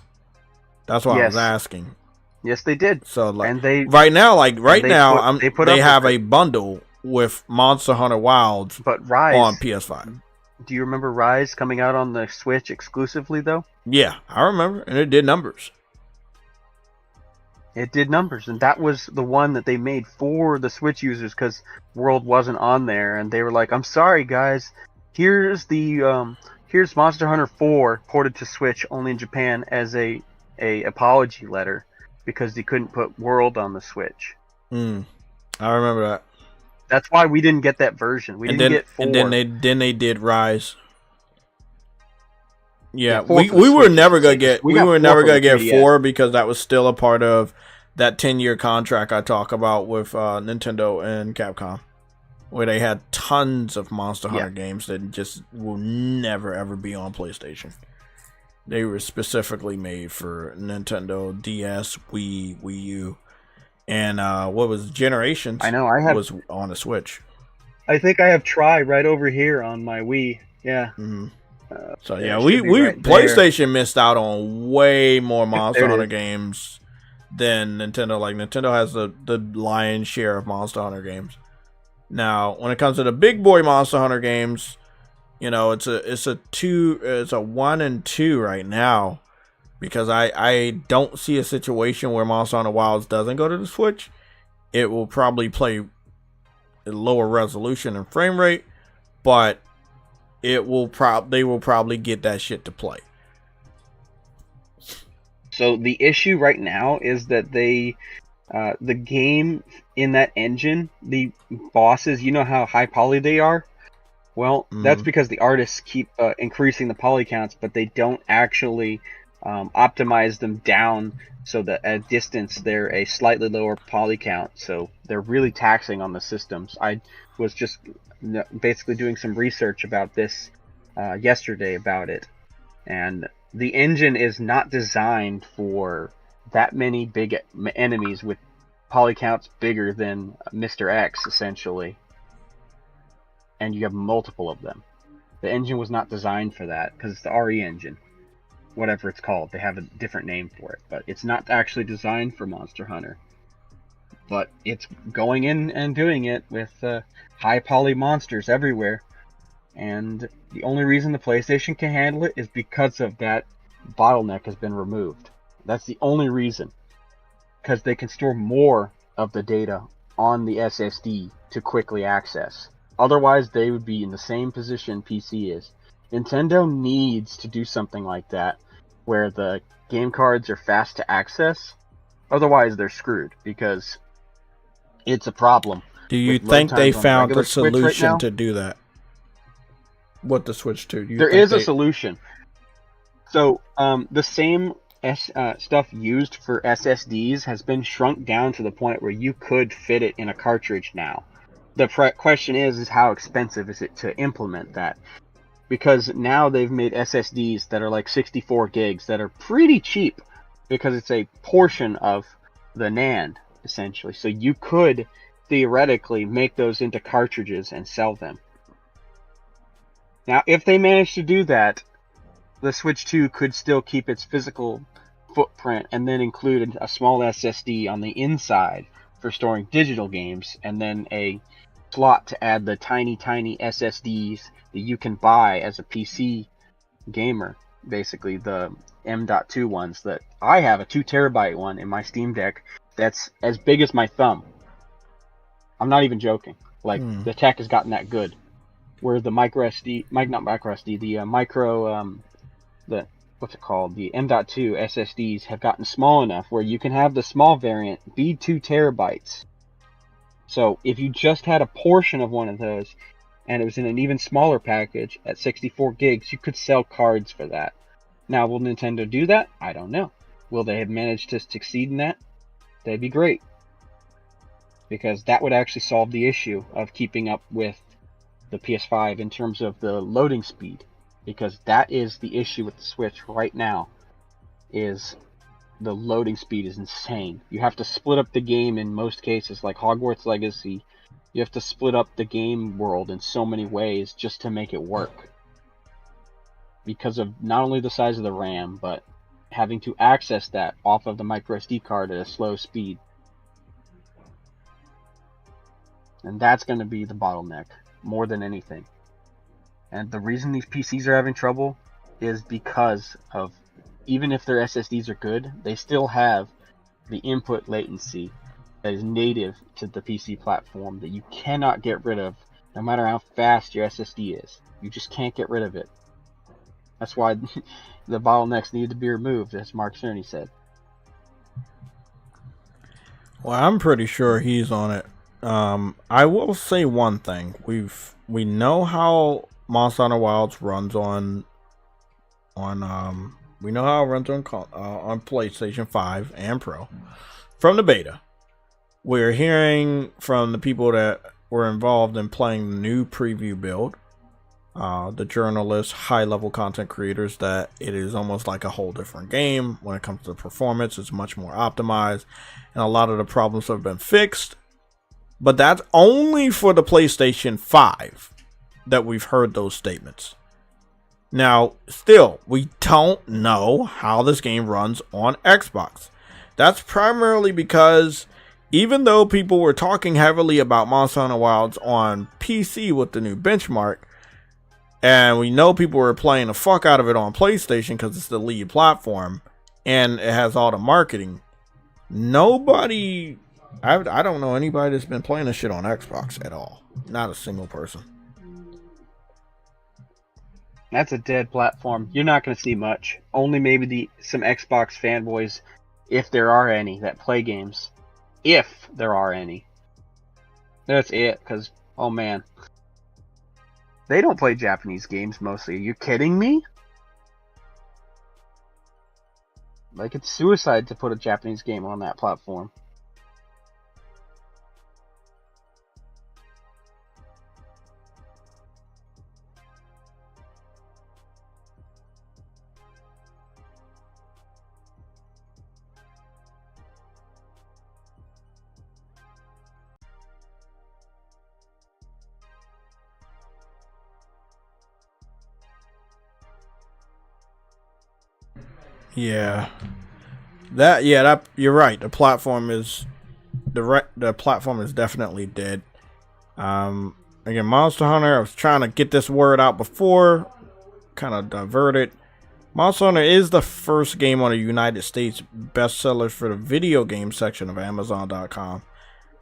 That's why I was asking. Yes, they did. So and they right now they have a bundle with Monster Hunter Wilds, but Rise on PS5. Do you remember Rise coming out on the Switch exclusively though? Yeah, I remember, and it did numbers. It did numbers, and that was the one that they made for the Switch users because World wasn't on there, and they were like, "I'm sorry, guys. Here's here's Monster Hunter 4 ported to Switch only in Japan as a apology letter because they couldn't put World on the Switch." I remember that. That's why we didn't get that version. We didn't get 4. And then they did Rise. Yeah, Yeah, 4 we for the were Switch, never I gonna should say, get 'cause we got 4 for the 3DS. 4 because that was still a part of that 10-year contract I talk about with Nintendo and Capcom, where they had tons of Monster Hunter games that just will never ever be on PlayStation. They were specifically made for Nintendo DS, Wii U, and what was Generations? I know, I have. Was on the Switch. I think I have Try right over here on my Wii. Yeah. Mm-hmm. So it yeah, should we be right PlayStation missed out on way more Monster There it Hunter is. games than Nintendo. Like Nintendo has the lion's share of Monster Hunter games. Now, when it comes to the big boy Monster Hunter games, you know, it's a 1 and 2 right now because I don't see a situation where Monster Hunter Wilds doesn't go to the Switch. It will probably play at lower resolution and frame rate, but they will probably get that shit to play. So the issue right now is that the game in that engine, the bosses, you know how high poly they are? Well, that's because the artists keep increasing the poly counts, but they don't actually optimize them down so that at distance they're a slightly lower poly count. So they're really taxing on the systems. I was just basically doing some research about this yesterday about it, and the engine is not designed for that many big enemies with poly counts bigger than Mr. X, essentially, and you have multiple of them. The engine was not designed for that because it's the RE engine, whatever it's called. They have a different name for it, but it's not actually designed for Monster Hunter. But it's going in and doing it with high poly monsters everywhere. And the only reason the PlayStation can handle it is because of that bottleneck has been removed. That's the only reason. Because they can store more of the data on the SSD to quickly access. Otherwise, they would be in the same position PC is. Nintendo needs to do something like that, where the game cards are fast to access. Otherwise, they're screwed, because it's a problem. Do you think they found a solution to do that? What the Switch 2? There is a solution. So, the same stuff used for SSDs has been shrunk down to the point where you could fit it in a cartridge now. The question is how expensive is it to implement that? Because now they've made SSDs that are like 64 gigs that are pretty cheap because it's a portion of the NAND, essentially. So you could theoretically make those into cartridges and sell them. Now, if they manage to do that, the Switch 2 could still keep its physical footprint and then include a small SSD on the inside for storing digital games, and then a slot to add the tiny SSDs that you can buy as a PC gamer. Basically, the M.2 ones that I have, a 2 terabyte one in my Steam Deck that's as big as my thumb. I'm not even joking. Like, the tech has gotten that good. Where the micro SD, what's it called? The M.2 SSDs have gotten small enough where you can have the small variant be 2 terabytes. So if you just had a portion of one of those and it was in an even smaller package at 64 gigs, you could sell cards for that. Now, will Nintendo do that? I don't know. Will they have managed to succeed in that? That'd be great. Because that would actually solve the issue of keeping up with the PS5 in terms of the loading speed. Because that is the issue with the Switch right now, is the loading speed is insane. You have to split up the game in most cases, like Hogwarts Legacy. You have to split up the game world in so many ways just to make it work. Because of not only the size of the RAM, but having to access that off of the microSD card at a slow speed. And that's going to be the bottleneck, more than anything. And the reason these PCs are having trouble is because of, even if their SSDs are good, they still have the input latency that is native to the PC platform that you cannot get rid of, no matter how fast your SSD is. You just can't get rid of it. That's why the bottlenecks need to be removed, as Mark Cerny said. Well, I'm pretty sure he's on it. I will say one thing: we know how Monster Hunter Wilds runs on we know how it runs on PlayStation 5 and Pro from the beta. We're hearing from the people that were involved in playing the new preview build, the journalists, high-level content creators, that it is almost like a whole different game when it comes to performance. It's much more optimized, and a lot of the problems have been fixed. But that's only for the PlayStation 5 that we've heard those statements. Now, still, we don't know how this game runs on Xbox. That's primarily because even though people were talking heavily about Monster Hunter Wilds on PC with the new benchmark, and we know people were playing the fuck out of it on PlayStation because it's the lead platform and it has all the marketing, I don't know anybody that's been playing this shit on Xbox at all. Not a single person. That's a dead platform. You're not going to see much. Only maybe some Xbox fanboys, if there are any, that play games. If there are any. That's it, because, oh man. They don't play Japanese games mostly. Are you kidding me? Like, it's suicide to put a Japanese game on that platform. Yeah. That you're right. The platform is definitely dead. Again, Monster Hunter, I was trying to get this word out before, kind of diverted. Monster Hunter is the first game on the United States bestsellers for the video game section of Amazon.com.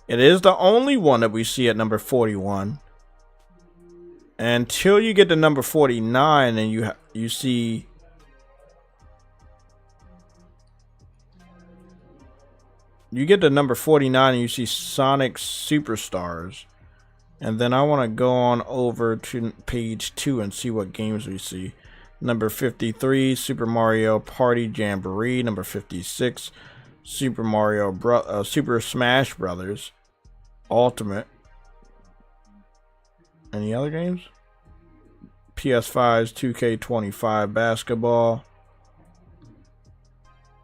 It is the only one that we see at number 41. Until you get to number 49 and you see you get to number 49 and you see Sonic Superstars. And then I want to go on over to page 2 and see what games we see. Number 53, Super Mario Party Jamboree. Number 56, Super Smash Brothers Ultimate. Any other games? PS5's 2K25 Basketball.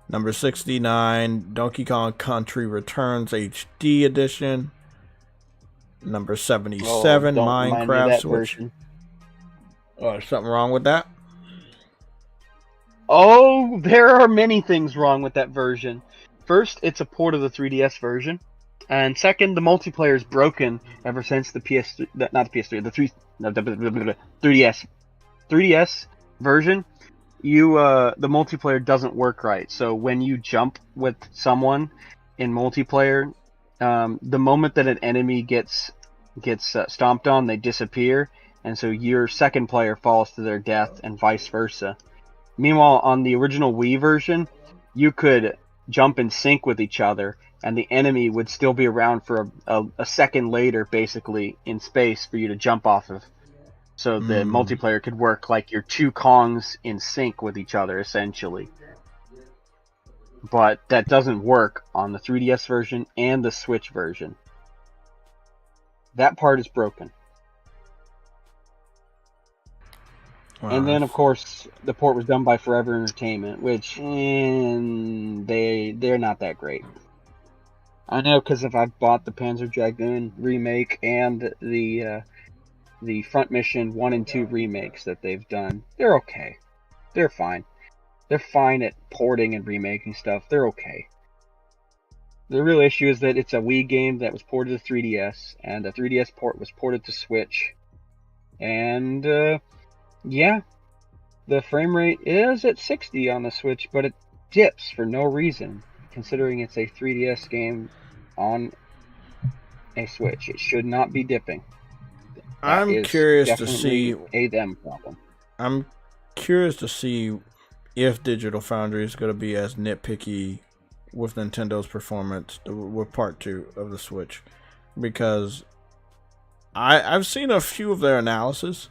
Number 69, Donkey Kong Country Returns HD Edition. Number 77, Minecraft Switch. Oh, there's something wrong with that? Oh, there are many things wrong with that version. First, it's a port of the 3DS version. And second, the multiplayer is broken ever since the 3DS. 3DS version. The multiplayer doesn't work right. So when you jump with someone in multiplayer, the moment that an enemy gets stomped on, they disappear, and so your second player falls to their death, and vice versa. Meanwhile, on the original Wii version, you could jump in sync with each other, and the enemy would still be around for a second later, basically, in space for you to jump off of. So the multiplayer could work like your two Kongs in sync with each other, essentially. But that doesn't work on the 3DS version and the Switch version. That part is broken. Wow. And then, of course, the port was done by Forever Entertainment, which they're not that great. I know, because if I've bought the Panzer Dragoon remake and the Front Mission 1 and 2 remakes that they've done, they're okay. They're fine. They're fine at porting and remaking stuff. They're okay. The real issue is that it's a Wii game that was ported to 3DS, and the 3DS port was ported to Switch. And, yeah, the frame rate is at 60 on the Switch, but it dips for no reason. considering it's a 3DS game on a Switch. It should not be dipping. That I'm is curious to definitely see. a them problem. I'm curious to see if Digital Foundry is going to be as nitpicky with Nintendo's performance with Part 2 of the Switch, because I've seen a few of their analysis,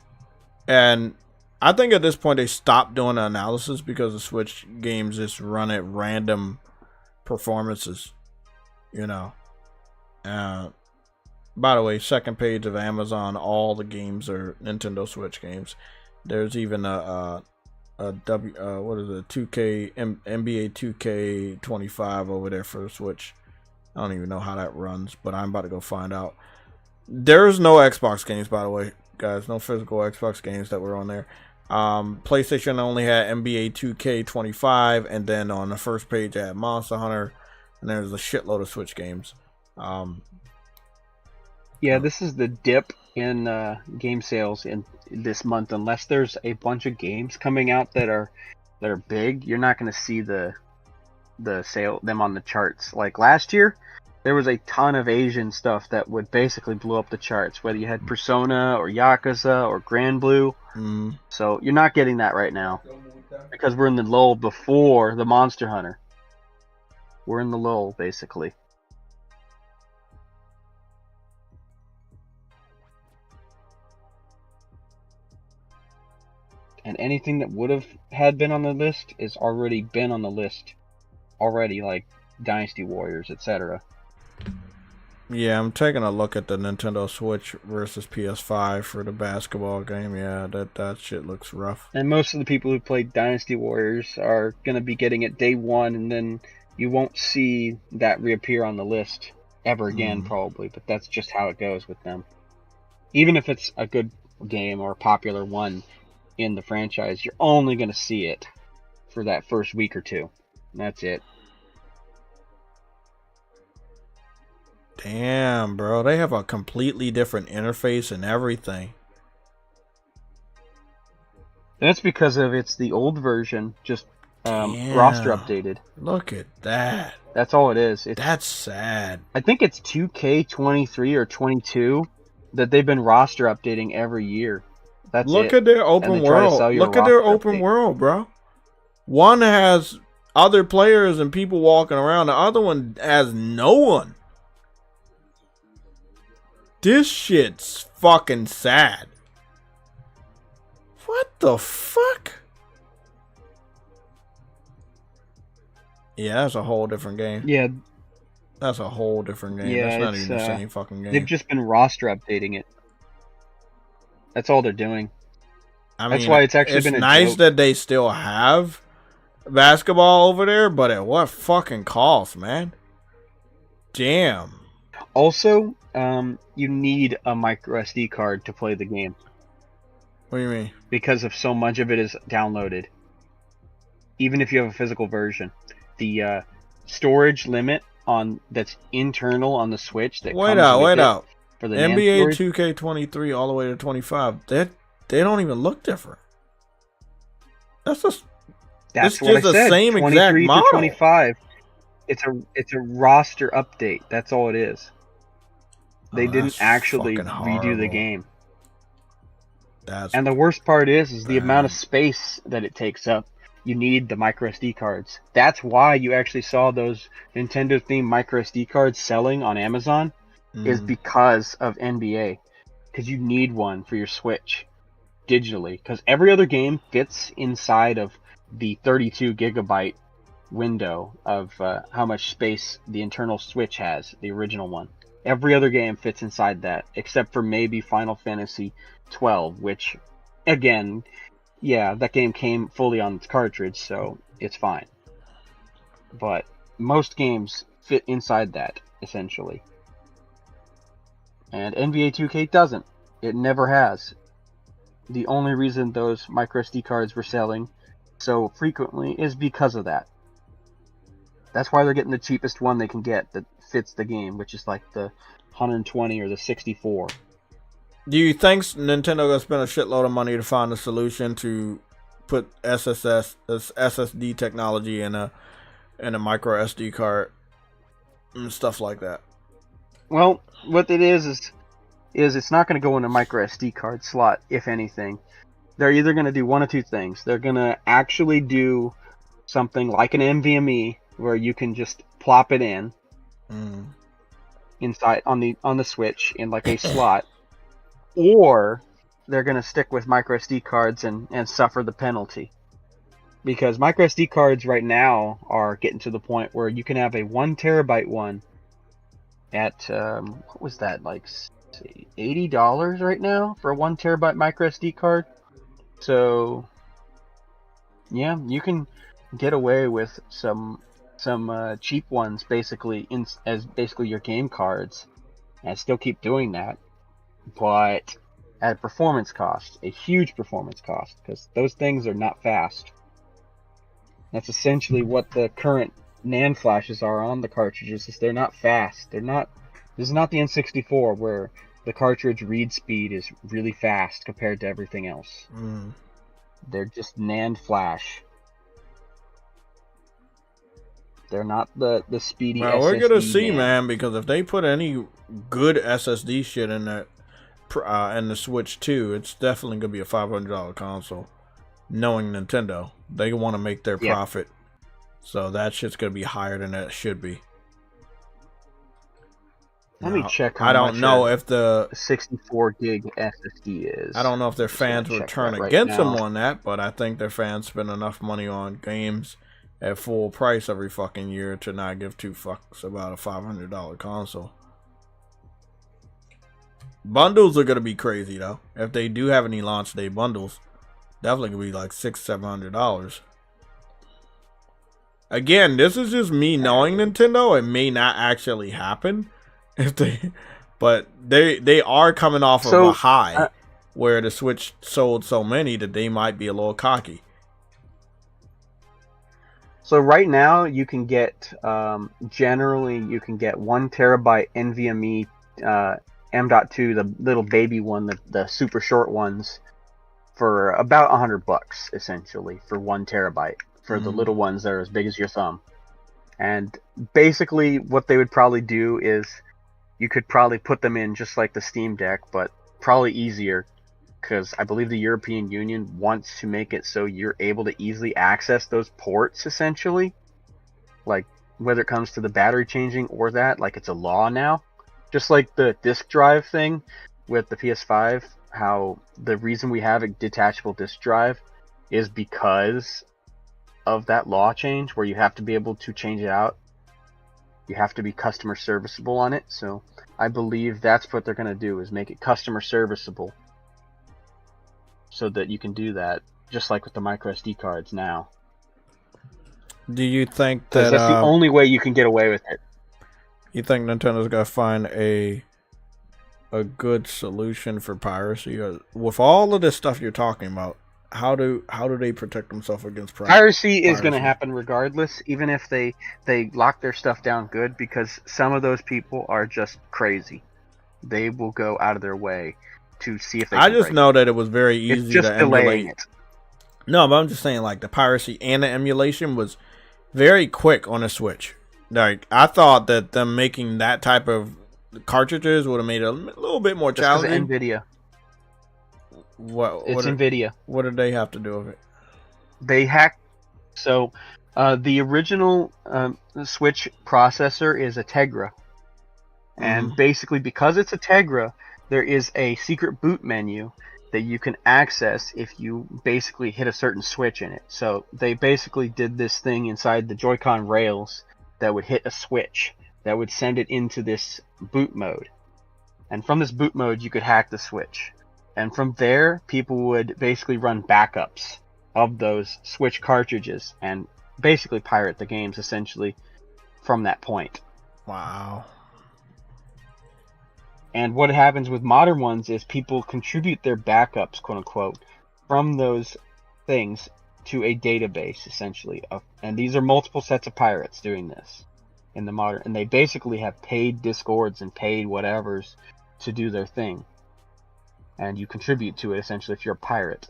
and I think at this point they stopped doing the analysis because the Switch games just run at random performances, you know. By the way, second page of Amazon, all the games are Nintendo Switch games. There's even a what is it, 2K NBA 2K25 over there for the Switch. I don't even know how that runs, but I'm about to go find out. There's no Xbox games, by the way, guys. No physical Xbox games that were on there. PlayStation only had NBA 2K25, and then on the first page I had Monster Hunter, and there's a shitload of Switch games. Yeah, this is the dip in game sales in this month. Unless there's a bunch of games coming out that are big, you're not going to see them on the charts. Like last year, there was a ton of Asian stuff that would basically blow up the charts, whether you had Persona or Yakuza or Grand Blue. So you're not getting that right now because we're in the lull before the Monster Hunter. We're in the lull, basically. And anything that would have had been on the list is already been on the list already, like Dynasty Warriors, etc. Yeah, I'm taking a look at the Nintendo Switch versus PS5 for the basketball game. Yeah, that shit looks rough. And most of the people who played Dynasty Warriors are going to be getting it day one, and then you won't see that reappear on the list ever again, probably. But that's just how it goes with them. Even if it's a good game or a popular one in the franchise, you're only going to see it for that first week or two. And that's it. Damn, bro. They have a completely different interface and everything. That's because of it's the old version, just roster updated. Look at that. That's all it is. That's sad. I think it's 2K23 or 22 that they've been roster updating every year. That's Look it. at their open world. Look at their open world, bro. One has other players and people walking around. The other one has no one. This shit's fucking sad. What the fuck? Yeah, that's a whole different game. Yeah. That's a whole different game. Yeah, that's not even the same fucking game. They've just been roster updating it. That's all they're doing. I That's mean, why it's actually been a nice joke. that they still have basketball over there, but at what fucking cost, man? Damn. Also, you need a micro SD card to play the game. What do you mean? Because of so much of it is downloaded. Even if you have a physical version. The storage limit that's internal on the Switch that wait out. For the NBA 2K23 all the way to 25. They don't even look different. That's what I said. The same exact model. To 25. It's a roster update. That's all it is. They didn't actually redo the game. And the worst part is the amount of space that it takes up. You need the micro SD cards. That's why you actually saw those Nintendo themed micro SD cards selling on Amazon. Is because of NBA. Because you need one for your Switch digitally. Because every other game fits inside of the 32 gigabyte window of how much space the internal Switch has, the original one. Every other game fits inside that, except for maybe Final Fantasy 12, which, again, yeah, that game came fully on its cartridge, so it's fine. But most games fit inside that, essentially. And NBA 2K doesn't. It never has. The only reason those micro SD cards were selling so frequently is because of that. That's why they're getting the cheapest one they can get that fits the game, which is like the 120 or the 64. Do you think Nintendo gonna spend a shitload of money to find a solution to put SSD technology in a and a micro SD card and stuff like that. Well, what it is it's not going to go in a micro SD card slot, if anything. They're either going to do one of two things. They're going to actually do something like an NVMe where you can just plop it in inside on the Switch in like a slot, or they're going to stick with micro SD cards and suffer the penalty. Because micro SD cards right now are getting to the point where you can have a 1 terabyte one at what was that, like $80 right now for a 1 terabyte micro SD card. So yeah, you can get away with some cheap ones basically as basically your game cards, and still keep doing that, but at a performance cost, a huge performance cost, because those things are not fast. That's essentially what the current NAND flashes are on the cartridges. Is they're not fast. They're not. This is not the N64 where the cartridge read speed is really fast compared to everything else. They're just NAND flash. They're not the speedy Well, SSD. we're gonna see, NAND. man, because if they put any good SSD shit in that in the Switch 2, it's definitely gonna be a $500 console. Knowing Nintendo, they want to make their profit, so that shit's gonna be higher than that should be. Let me check. I don't know if the 64 gig SSD is. I don't know if their fans would turn against them on that, but I think their fans spend enough money on games at full price every fucking year to not give two fucks about a $500 console. Bundles are gonna be crazy though. If they do have any launch day bundles, definitely gonna be like $600-700. Again, this is just me knowing Nintendo. It may not actually happen but they are coming off of a high where the Switch sold so many that they might be a little cocky. So right now you can get generally you can get 1 terabyte NVMe M.2, the little baby one, the super short ones, for about $100 essentially for 1 terabyte for the little ones that are as big as your thumb. And basically what they would probably do is you could probably put them in just like the Steam Deck, but probably easier, because I believe the European Union wants to make it so you're able to easily access those ports essentially, like whether it comes to the battery changing or that, like it's a law now. Just like the disk drive thing with the PS5, how the reason we have a detachable disk drive is because of that law change where you have to be able to change it out. You have to be customer serviceable on it. So I believe that's what they're going to do, is make it customer serviceable so that you can do that, just like with the micro SD cards now. Do you think that that's the only way you can get away with it? You think Nintendo's got to find a good solution for piracy? With all of this stuff you're talking about, how do they protect themselves against piracy? Is going to happen regardless, even if they lock their stuff down good, because some of those people are just crazy. They will go out of their way to see if they I just know that it was very easy just to emulate. delaying it. No, but I'm just saying, like, the piracy and the emulation was very quick on the Switch. Like, I thought that them making that type of cartridges would have made it a little bit more challenging. NVIDIA. It's NVIDIA. What did they have to do with it? They hacked. So, the original Switch processor is a Tegra. And basically, because it's a Tegra, there is a secret boot menu that you can access if you basically hit a certain switch in it. So, they basically did this thing inside the Joy-Con rails that would hit a switch that would send it into this boot mode. And from this boot mode, you could hack the Switch. And from there, people would basically run backups of those Switch cartridges and basically pirate the games, essentially, from that point. Wow. And what happens with modern ones is people contribute their backups, quote-unquote, from those things to a database, essentially. And these are multiple sets of pirates doing this in the modern. And they basically have paid Discords and paid whatevers to do their thing. And you contribute to it, essentially, if you're a pirate.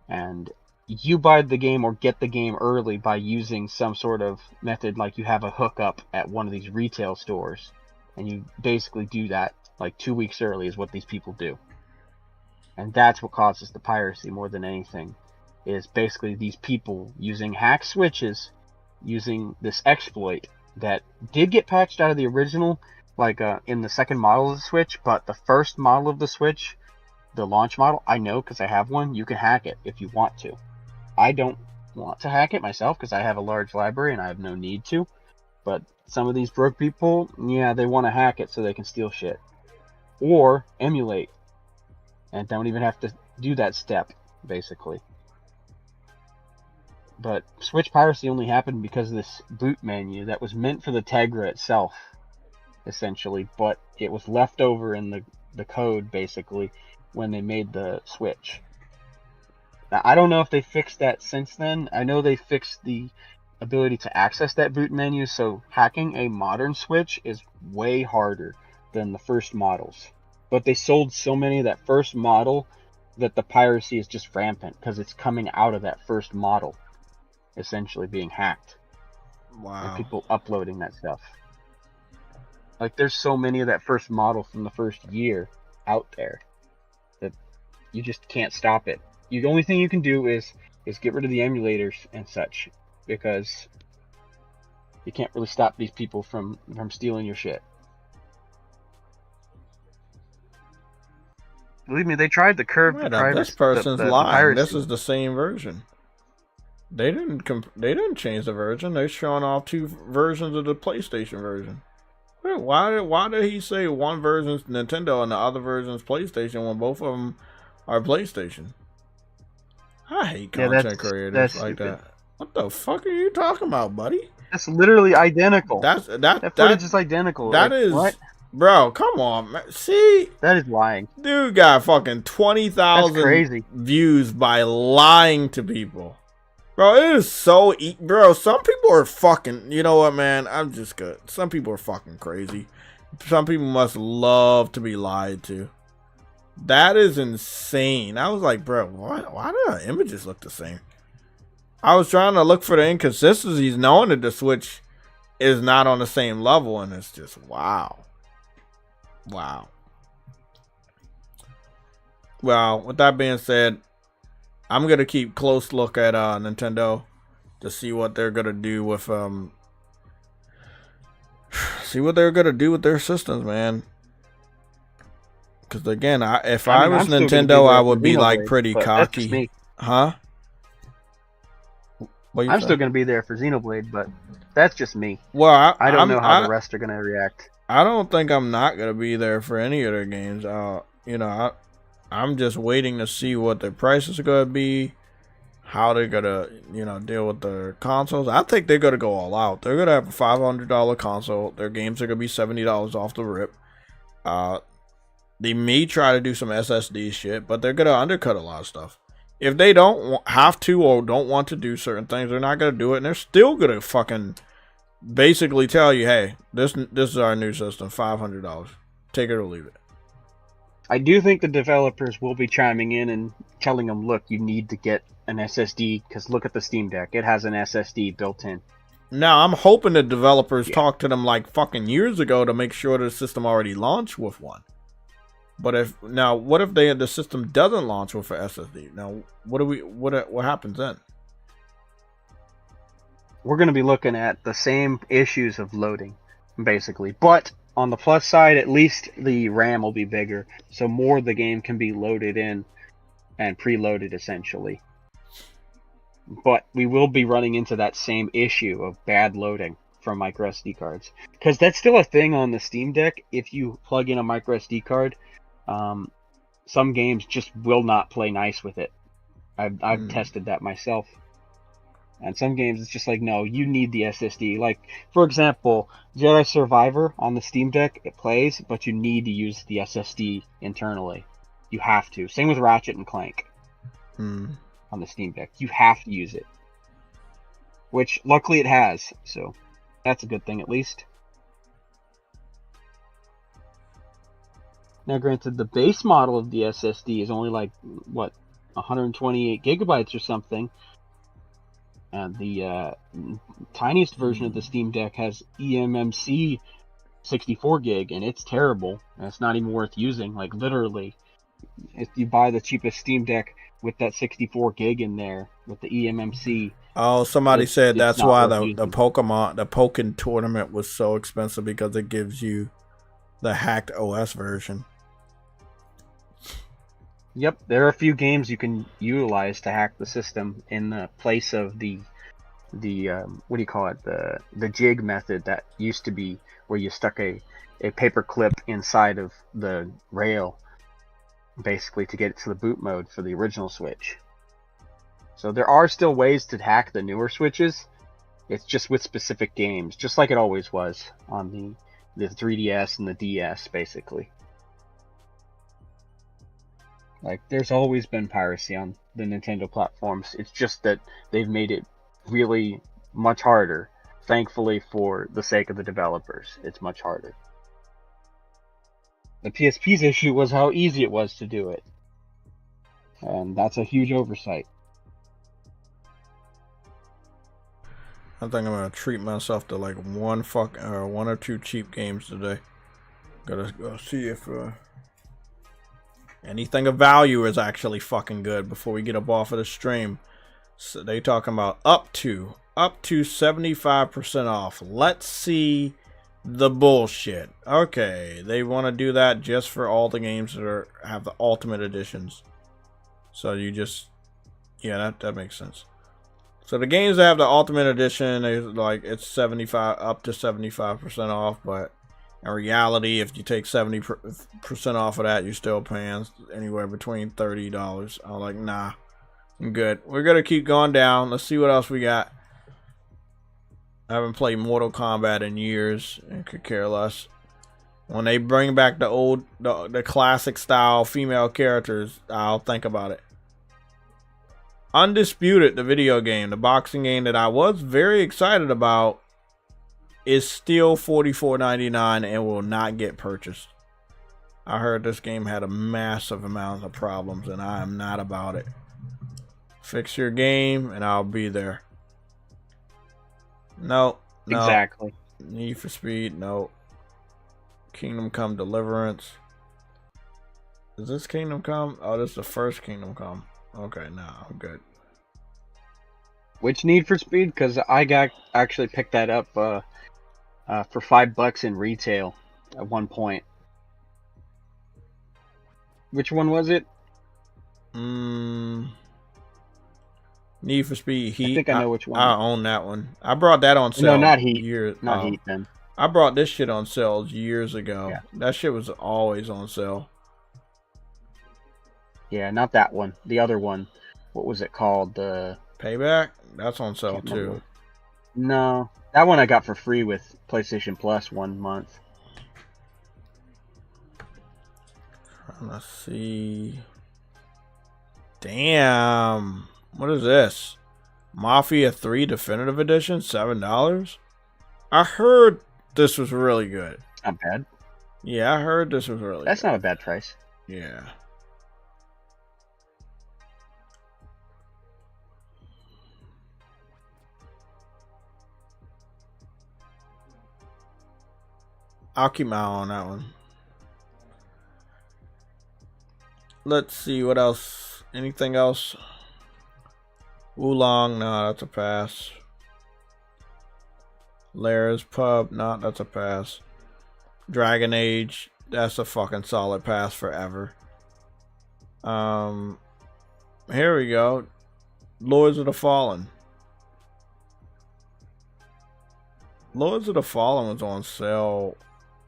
And you buy the game or get the game early by using some sort of method, like you have a hookup at one of these retail stores, and you basically do that like 2 weeks early is what these people do. And that's what causes the piracy more than anything, is basically these people using hack switches, using this exploit that did get patched out of the original, like in the second model of the Switch, but the first model of the Switch, the launch model, I know because I have one, you can hack it if you want to. I don't want to hack it myself because I have a large library and I have no need to. But some of these broke people, yeah, they want to hack it so they can steal shit. Or emulate. And don't even have to do that step, basically. But Switch piracy only happened because of this boot menu that was meant for the Tegra itself, essentially. But it was left over in the code, basically, when they made the Switch. Now, I don't know if they fixed that since then. I know they fixed the ability to access that boot menu, so hacking a modern Switch is way harder than the first models. But they sold so many of that first model that the piracy is just rampant because it's coming out of that first model, essentially being hacked. Wow. And people uploading that stuff. Like, there's so many of that first model from the first year out there that you just can't stop it. The only thing you can do is get rid of the emulators and such, because you can't really stop these people from stealing your shit. Believe me, they tried to curb the piracy. This person's lying. Piracy. This is the same version. They didn't change the version. They're showing off two versions of the PlayStation version. Why did he say one version's Nintendo and the other version's PlayStation when both of them are PlayStation? I hate content creators like that. What the fuck are you talking about, buddy? That's literally identical. That footage is identical. That like, is what? Bro, come on, man. See? That is lying. Dude got fucking 20,000 views by lying to people. Bro, it is so... Bro, some people are fucking... You know what, man? I'm just good. Some people are fucking crazy. Some people must love to be lied to. That is insane. I was like, bro, why do the images look the same? I was trying to look for the inconsistencies, knowing that the Switch is not on the same level, and it's just, wow. Wow. Well, with that being said, I'm gonna keep close look at Nintendo to see what they're gonna do with their systems, man. Because again, if I was Nintendo, I would be like pretty cocky, huh? I'm still gonna be there for Xenoblade, but that's just me. Well, I don't know how the rest are gonna react. I don't think I'm not gonna be there for any of their games. You know, I'm just waiting to see what their prices are gonna be, how they're gonna, you know, deal with their consoles. I think they're gonna go all out. They're gonna have a $500 console. Their games are gonna be $70 off the rip. They may try to do some SSD shit, but they're gonna undercut a lot of stuff. If they don't have to or don't want to do certain things, they're not gonna do it, and they're still gonna fucking basically tell you, hey, this is our new system, $500. Take it or leave it. I do think the developers will be chiming in and telling them, look, you need to get an SSD, because look at the Steam Deck. It has an SSD built in. Now, I'm hoping the developers talked to them like fucking years ago to make sure the system already launched with one. But what if the system doesn't launch with an SSD? Now, what happens then? We're going to be looking at the same issues of loading, basically. But on the plus side, at least the RAM will be bigger, so more of the game can be loaded in and preloaded, essentially. But we will be running into that same issue of bad loading from micro SD cards, because that's still a thing on the Steam Deck. If you plug in a micro SD card, some games just will not play nice with it. I've tested that myself. And some games, it's just like, no, you need the SSD. Like, for example, Jedi Survivor on the Steam Deck, it plays, but you need to use the SSD internally. You have to. Same with Ratchet and Clank on the Steam Deck. You have to use it. Which, luckily, it has. So, that's a good thing, at least. Now, granted, the base model of the SSD is only like, what, 128 gigabytes or something. The tiniest version of the Steam Deck has eMMC 64 gig, and it's terrible. And it's not even worth using. Like, literally, if you buy the cheapest Steam Deck with that 64 gig in there with the eMMC. Oh, somebody said that's not why worth the Pokken tournament was so expensive, because it gives you the hacked OS version. Yep, there are a few games you can utilize to hack the system in the place of the what do you call it, the jig method that used to be where you stuck a paper clip inside of the rail, basically to get it to the boot mode for the original Switch. So there are still ways to hack the newer Switches. It's just with specific games, just like it always was on the 3DS and the DS, basically. Like, there's always been piracy on the Nintendo platforms. It's just that they've made it really much harder. Thankfully, for the sake of the developers, it's much harder. The PSP's issue was how easy it was to do it. And that's a huge oversight. I think I'm gonna treat myself to like one or two cheap games today. Gotta go see if anything of value is actually fucking good before we get up off of the stream. So they talking about up to 75% off. Let's see the bullshit. Okay, they want to do that just for all the games that have the ultimate editions. So you just, yeah, that makes sense. So the games that have the ultimate edition, it's up to 75% off, but in reality, if you take 70% off of that, you're still paying anywhere between $30. I'm like, nah, I'm good. We're gonna keep going down. Let's see what else we got. I haven't played Mortal Kombat in years and could care less. When they bring back the classic style female characters, I'll think about it. Undisputed, the video game, the boxing game that I was very excited about, is still $44.99 and will not get purchased. I heard this game had a massive amount of problems, and I am not about it. Fix your game and I'll be there. No. Exactly. Need for Speed, no. Kingdom Come Deliverance. Is this Kingdom Come? Oh, this is the first Kingdom Come. Okay, nah, I'm good. Which Need for Speed? Because I actually picked that up for $5 in retail at one point. Which one was it? Need for Speed Heat. I think I know which one. I own that one. I brought that on sale. No, not Heat. Not Heat, then. I brought this shit on sale years ago. Yeah. That shit was always on sale. Yeah, not that one. The other one. What was it called? Payback? That's on sale too. No. That one I got for free with PlayStation Plus 1 month. Let's see. Damn. What is this? Mafia 3 Definitive Edition? $7? I heard this was really good. Not bad. Yeah, I heard this was really That's good. not a bad price. Yeah. I'll keep my eye on that one. Let's see what else. Anything else? Oolong, no, that's a pass. Lara's Pub, no, that's a pass. Dragon Age, that's a fucking solid pass forever. Here we go. Lords of the Fallen. Lords of the Fallen was on sale.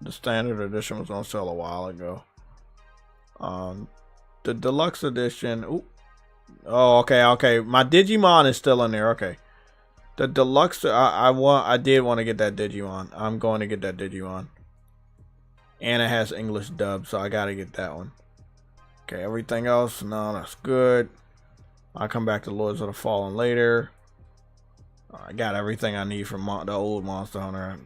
The standard edition was on sale a while ago. The deluxe edition. Ooh. Oh, okay. My Digimon is still in there. Okay. The deluxe. I did want to get that Digimon. I'm going to get that Digimon. And it has English dub, so I gotta get that one. Okay, everything else, no, that's good. I'll come back to Lords of the Fallen later. I got everything I need from the old Monster Hunter.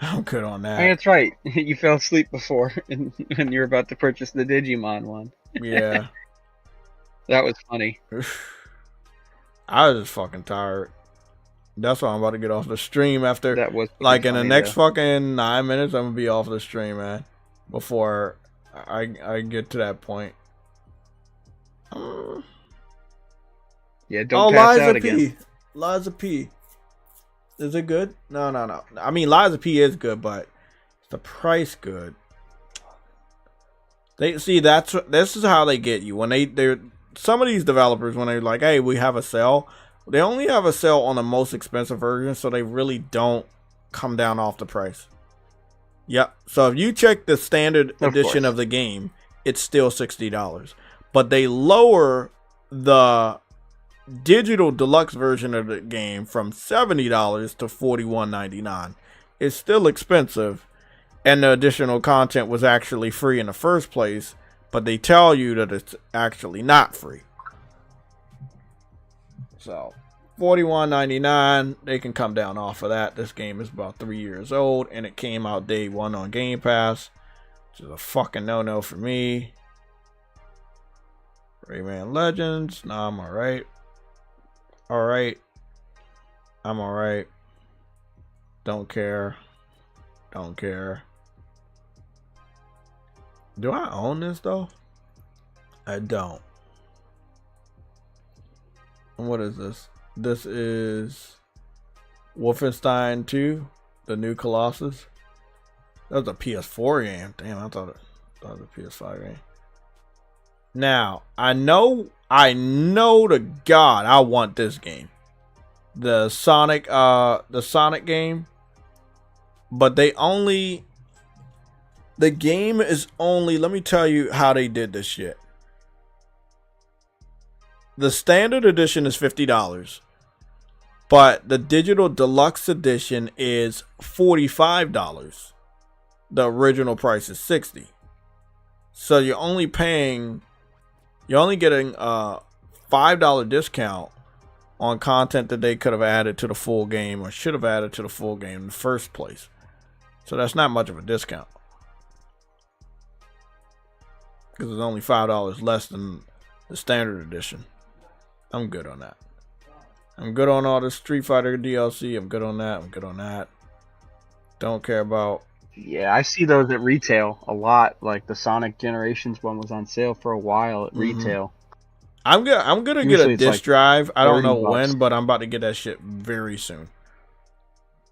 I'm good on that. Hey, that's right. You fell asleep before, and you're about to purchase the Digimon one. Yeah. That was funny. I was just fucking tired. That's why I'm about to get off the stream after, That was pretty like, in the funny, next though. fucking 9 minutes, I'm gonna be off the stream, man. Before I get to that point. Yeah, don't pass out again. P. Liza P. Is it good? No. I mean, Liza P is good, but is the price good? They see this is how they get you when they're some of these developers when they're like, hey, we have a sale. They only have a sale on the most expensive version, so they really don't come down off the price. Yep. So if you check the standard edition of the game, it's still $60. But they lower the digital deluxe version of the game from $70 to $41.99. It's still expensive, and the additional content was actually free in the first place, but they tell you that it's actually not free. So $41.99, they can come down off of that. This game is about 3 years old, and it came out day one on Game Pass, which is a fucking no-no for me. Rayman Legends, nah, I'm alright. I'm alright. Don't care. Do I own this though? I don't. And what is this? This is Wolfenstein 2, the new Colossus. That was a PS4 game. Damn, I thought it was a PS5 game. Now, I know to God I want this game. The Sonic game. But the game is only, let me tell you how they did this shit. The standard edition is $50. But the digital deluxe edition is $45. The original price is $60. So you're only getting a $5 discount on content that they could have added to the full game or should have added to the full game in the first place. So that's not much of a discount. Because it's only $5 less than the standard edition. I'm good on that. I'm good on all the Street Fighter DLC. I'm good on that. Don't care about. Yeah, I see those at retail a lot. Like the Sonic Generations one was on sale for a while at retail. I'm gonna get a disc drive. I don't know when, but I'm about to get that shit very soon.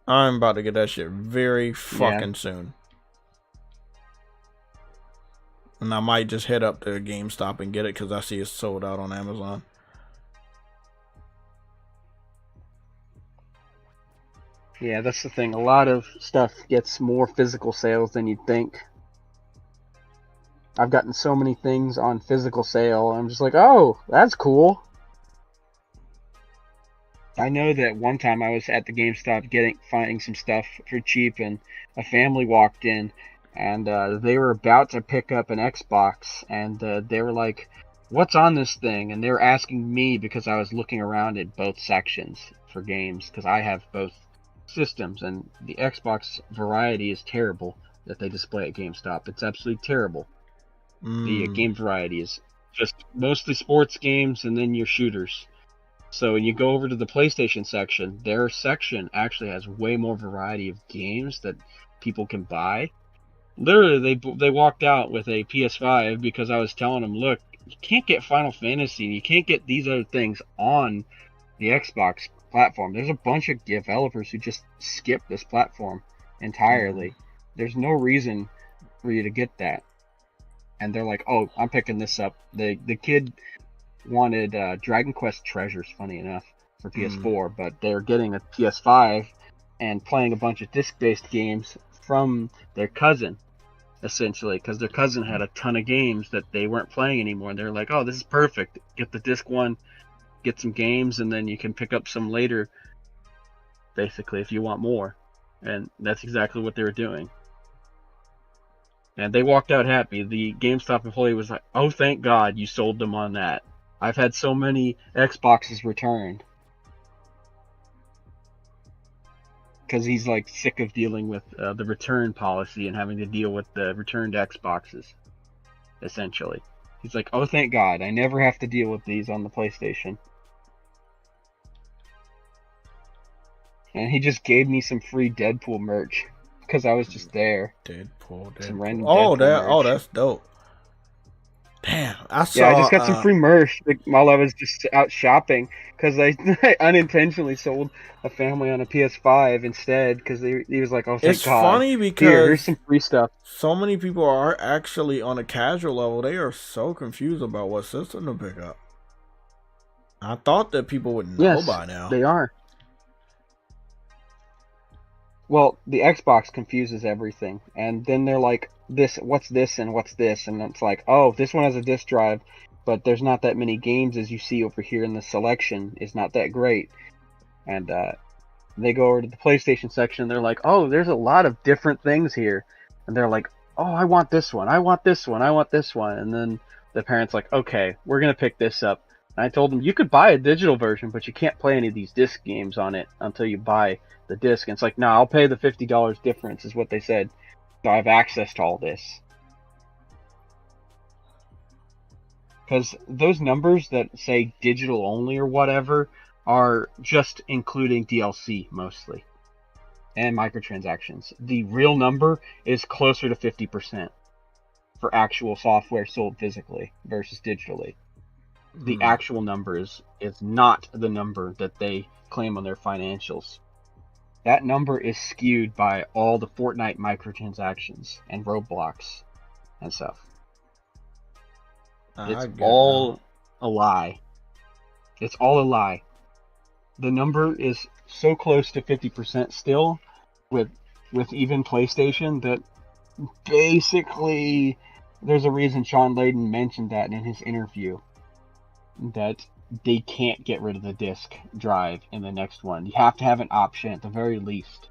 I'm about to get that shit very fucking soon. And I might just head up to GameStop and get it because I see it's sold out on Amazon. Yeah, that's the thing. A lot of stuff gets more physical sales than you'd think. I've gotten so many things on physical sale. I'm just like, oh, that's cool. I know that one time I was at the GameStop finding some stuff for cheap, and a family walked in, and they were about to pick up an Xbox, and they were like, what's on this thing? And they were asking me because I was looking around at both sections for games, because I have both systems, and the Xbox variety is terrible that they display at GameStop. It's absolutely terrible. The game variety is just mostly sports games and then your shooters. So when you go over to the PlayStation section, their section actually has way more variety of games that people can buy. Literally, they walked out with a PS5 because I was telling them, look, you can't get Final Fantasy and you can't get these other things on the Xbox platform. There's a bunch of developers who just skip this platform entirely. There's no reason for you to get that. And they're like, oh, I'm picking this up. The kid wanted Dragon Quest Treasures, funny enough, for PS4, but they're getting a PS5 and playing a bunch of disc-based games from their cousin, essentially, because their cousin had a ton of games that they weren't playing anymore. And they're like, oh, this is perfect. Get the disc one, get some games, and then you can pick up some later, basically, if you want more. And that's exactly what they were doing. And they walked out happy. The GameStop employee was like, oh, thank God you sold them on that. I've had so many Xboxes returned. Because he's like sick of dealing with the return policy and having to deal with the returned Xboxes, essentially. He's like, oh, thank God, I never have to deal with these on the PlayStation. And he just gave me some free Deadpool merch because I was just there. Deadpool. Some random Oh, Deadpool merch. that's dope. Damn, I saw. Yeah, I just got some free merch while I was just out shopping because I unintentionally sold a family on a PS5 instead because he was like, "Oh, thank It's God." funny because here's some free stuff. so many people are actually on a casual level. They are so confused about what system to pick up. I thought that people would know by now. They are. Well, the Xbox confuses everything, and then they're like, what's this, and what's this? And it's like, oh, this one has a disk drive, but there's not that many games as you see over here in the selection. Is not that great. And they go over to the PlayStation section, and they're like, oh, there's a lot of different things here. And they're like, oh, I want this one, I want this one, I want this one. And then the parent's like, okay, we're going to pick this up. And I told them, you could buy a digital version, but you can't play any of these disc games on it until you buy the disc. And it's like, no, I'll pay the $50 difference, is what they said. So I have access to all this. Because those numbers that say digital only or whatever are just including DLC mostly. And microtransactions. The real number is closer to 50% for actual software sold physically versus digitally. The actual number is not the number that they claim on their financials. That number is skewed by all the Fortnite microtransactions and Roblox and stuff. It's all a lie. It's all a lie. The number is so close to 50% still with even PlayStation that basically there's a reason Sean Layden mentioned that in his interview, that they can't get rid of the disk drive in the next one. You have to have an option at the very least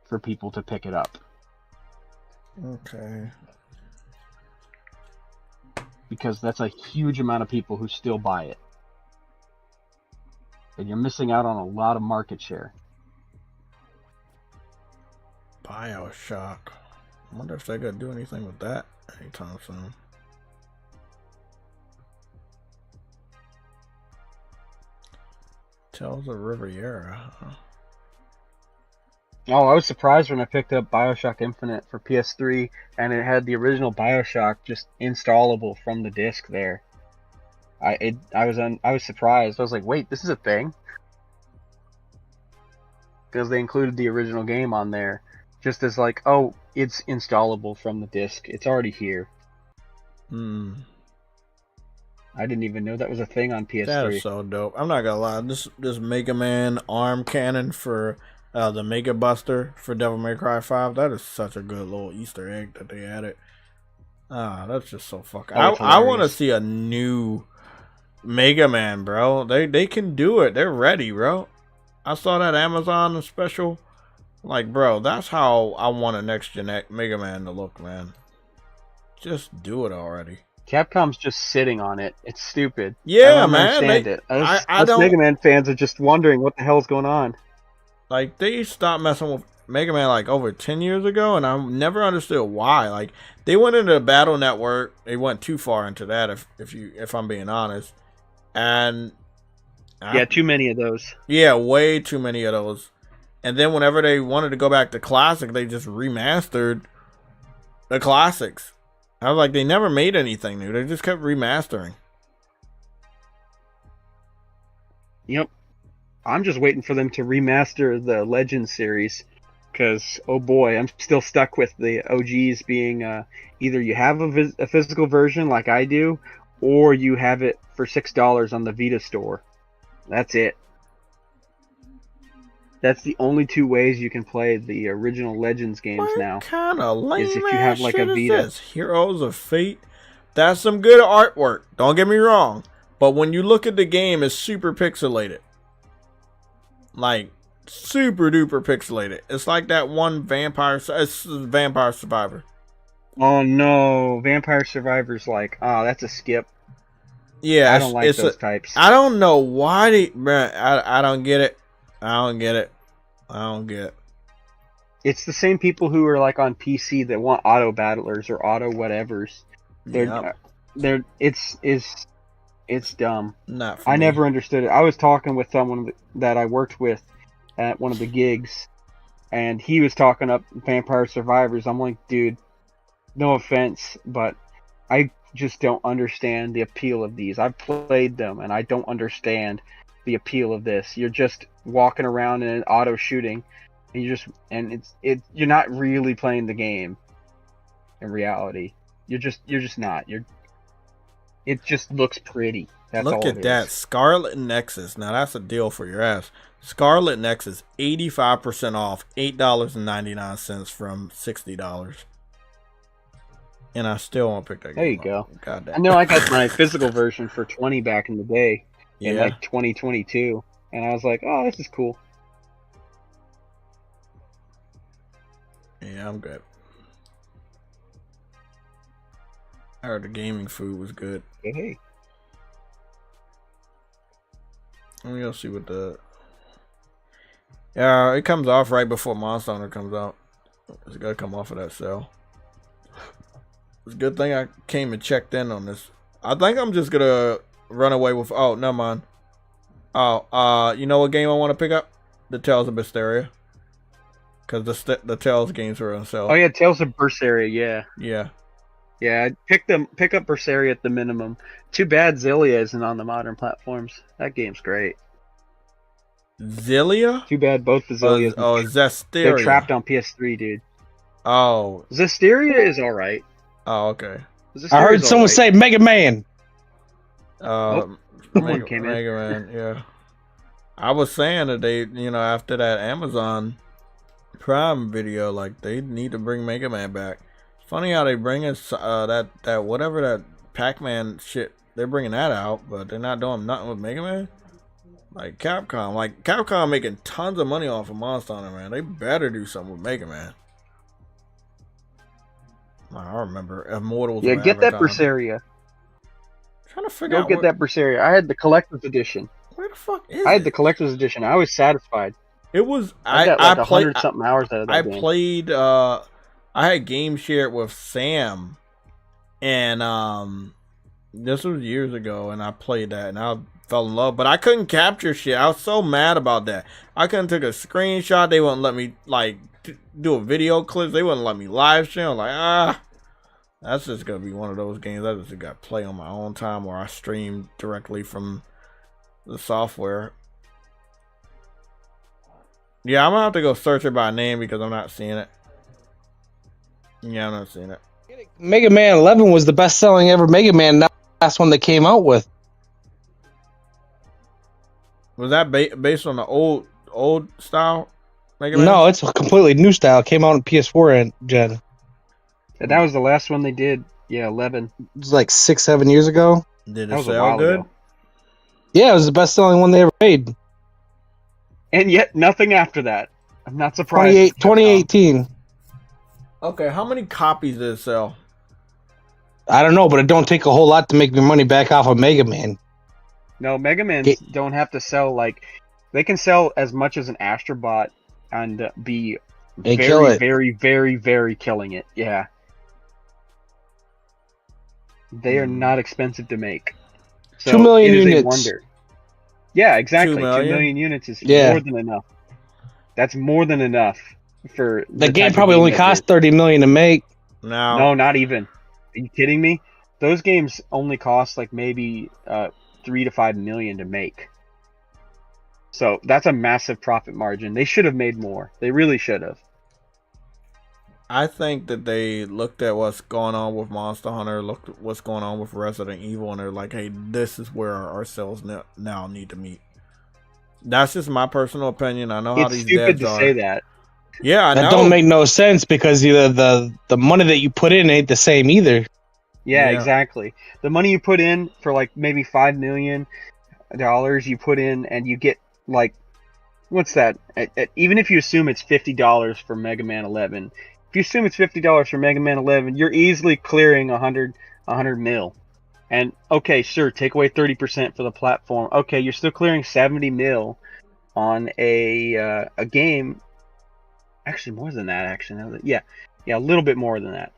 for people to pick it up. Okay. Because that's a huge amount of people who still buy it. And you're missing out on a lot of market share. BioShock. I wonder if they're going to do anything with that anytime soon. Tales of Riviera. Oh, I was surprised when I picked up BioShock Infinite for PS3 and it had the original BioShock just installable from the disc there. I was surprised. I was like, wait, this is a thing? Because they included the original game on there just as like, oh, it's installable from the disc. It's already here. I didn't even know that was a thing on PS3. That is so dope. I'm not gonna lie. This Mega Man arm cannon for the Mega Buster for Devil May Cry 5. That is such a good little Easter egg that they added. That's just so fucking. I want to see a new Mega Man, bro. They can do it. They're ready, bro. I saw that Amazon special. Like, bro, that's how I want a next gen Mega Man to look, man. Just do it already. Capcom's just sitting on it. It's stupid. Yeah, I don't man. understand it. I don't. Mega Man fans are just wondering what the hell's going on. Like, they stopped messing with Mega Man like over 10 years ago, and I never understood why. Like, they went into the Battle Network. They went too far into that, if I'm being honest. And too many of those. Yeah, way too many of those. And then whenever they wanted to go back to classic, they just remastered the classics. I was like, they never made anything new. They just kept remastering. Yep. I'm just waiting for them to remaster the Legends series. Because, oh boy, I'm still stuck with the OGs being either you have a physical version like I do, or you have it for $6 on the Vita store. That's it. That's the only two ways you can play the original Legends games now. What kind of lame is if you have like a Vita. This? Heroes of Fate. That's some good artwork. Don't get me wrong, but when you look at the game, it's super pixelated. Like super duper pixelated. It's like that one Vampire Survivor. Oh no, Vampire Survivor's like, oh, that's a skip. Yeah, I don't like those types. I don't know why I don't get it. I don't get it. It's the same people who are like on PC that want auto battlers or auto whatevers. it's dumb. Not for I me. never understood it. It's dumb. Not for I me. never understood it. I was talking with someone that I worked with at one of the gigs, and he was talking up Vampire Survivors. I'm like, dude, no offense, but I just don't understand the appeal of these. I've played them, and I don't understand the appeal of this. You're just walking around in an auto shooting, and you're not really playing the game. In reality, you're just not. It just looks pretty. That's Look all at it that. is. Scarlet Nexus. Now that's a deal for your ass. Scarlet Nexus, 85% off, $8.99 from $60. And I still won't pick that game There you up. go. God damn. I know I got my physical version for 20 back in the day, in Yeah. like 2022, and I was like, oh, this is cool. Yeah, I'm good. I heard the gaming food was good. Hey. Let me go see what the... Yeah, it comes off right before Monster Hunter comes out. It's gotta come off of that sale. It's a good thing I came and checked in on this. I think I'm just gonna run away with... Oh, never mind. Oh, you know what game I want to pick up? The Tales of Berseria. Because the Tales games are on sale. Oh yeah, Tales of Berseria, yeah. Yeah. Yeah, pick up Berseria at the minimum. Too bad Zillia isn't on the modern platforms. That game's great. Zillia? Too bad both the Zillias. Oh, They're Zestiria. trapped on PS3, dude. Oh. Zestiria is alright. Oh, okay. I heard someone say Mega Man. Someone Mega, came in. Mega Man, yeah. I was saying that they, after that Amazon Prime video, like, they need to bring Mega Man back. It's funny how they bring us that whatever that Pac-Man shit, they're bringing that out, but they're not doing nothing with Mega Man. Like Capcom making tons of money off of Monster Hunter, man. They better do something with Mega Man. I remember Immortals. Yeah, get that Berseria. Trying to figure out. Go get that Berseria. I had the collector's edition. Where the fuck is I had it? the collector's edition. I was satisfied. It was. I got like played 100 something hours out of that game. Played. I had game shared with Sam, and this was years ago, and I played that, and I fell in love. But I couldn't capture shit. I was so mad about that. I couldn't take a screenshot. They wouldn't let me do a video clip. They wouldn't let me live stream. I'm like, that's just gonna be one of those games I just got to play on my own time, or I stream directly from the software. Yeah, I'm gonna have to go search it by name because I'm not seeing it. Yeah, I'm not seeing it. Mega Man 11 was the best-selling ever Mega Man. Not the last one they came out with. Was that based on the old style Mega Man? No, it's a completely new style. It came out on PS4 gen. And that was the last one they did. Yeah, 11. It was like 6-7 years ago. Did That it was a sell while good? ago. Yeah, it was the best-selling one they ever made. And yet, nothing after that. I'm not surprised. 2018. Okay, how many copies did it sell? I don't know, but it don't take a whole lot to make me money back off of Mega Man. No, Mega Mans don't have to sell, they can sell as much as an Astrobot and be kill very, it. very, very, very killing it. Yeah. They are not expensive to make. So 2 million it is units. a wonder. Yeah, exactly. 2 million? million units is Yeah. more than enough. That's more than enough for The type game of probably only that cost it is. $30 million to make. No, not even. Are you kidding me? Those games only cost like maybe 3 to 5 million to make. So that's a massive profit margin. They should have made more. They really should have. I think that they looked at what's going on with Monster Hunter, looked at what's going on with Resident Evil, and they're like, hey, this is where our sales now need to meet. That's just my personal opinion. I know how It's these stupid devs to are. say that. Yeah, I know. That don't make no sense because the money that you put in ain't the same either. Yeah, Yeah. exactly. The money you put in for like maybe $5 million you put in, and you get like, what's that? Even if you assume it's $50 for Mega Man 11, if you assume it's $50 for Mega Man 11, you're easily clearing 100 mil. And okay, sure, take away 30% for the platform. Okay, you're still clearing 70 mil on a game. Actually, more than that. Actually, yeah, a little bit more than that.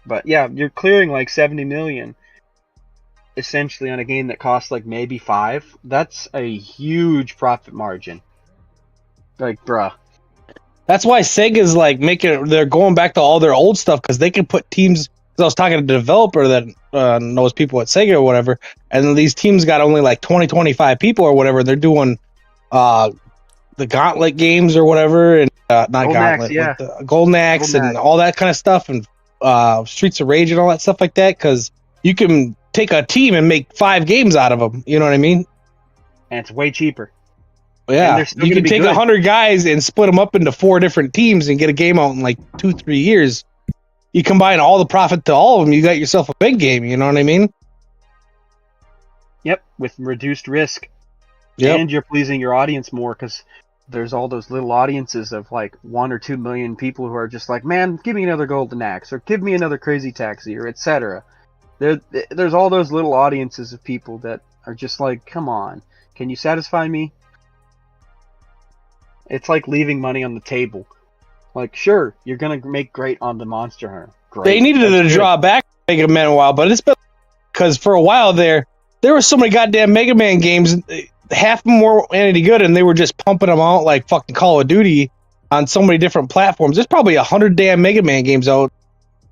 But yeah, you're clearing like 70 million essentially on a game that costs like maybe 5. That's a huge profit margin. Like, bruh. That's why Sega's like they're going back to all their old stuff because they can put teams. Because I was talking to a developer that knows people at Sega or whatever, and these teams got only like 20, 25 people or whatever. They're doing the Gauntlet games or whatever, and not Golden Gauntlet, Axe, yeah. the Golden Axe and all that kind of stuff, and Streets of Rage and all that stuff like that. Because you can take a team and make 5 games out of them. You know what I mean? And it's way cheaper. Yeah, you can take 100 guys and split them up into 4 different teams and get a game out in like 2-3 years. You combine all the profit to all of them, you got yourself a big game. You know what I mean? Yep, with reduced risk. Yep. And you're pleasing your audience more because there's all those little audiences of like 1 or 2 million people who are just like, man, give me another Golden Axe or give me another Crazy Taxi or etc. There's all those little audiences of people that are just like, come on, can you satisfy me? It's like leaving money on the table. Like, sure, you're gonna make great on the Monster Hunter. Great. They needed to draw back Mega Man a while, but it's been because for a while there were so many goddamn Mega Man games. Half of them weren't any good, and they were just pumping them out like fucking Call of Duty on so many different platforms. There's probably 100 damn Mega Man games out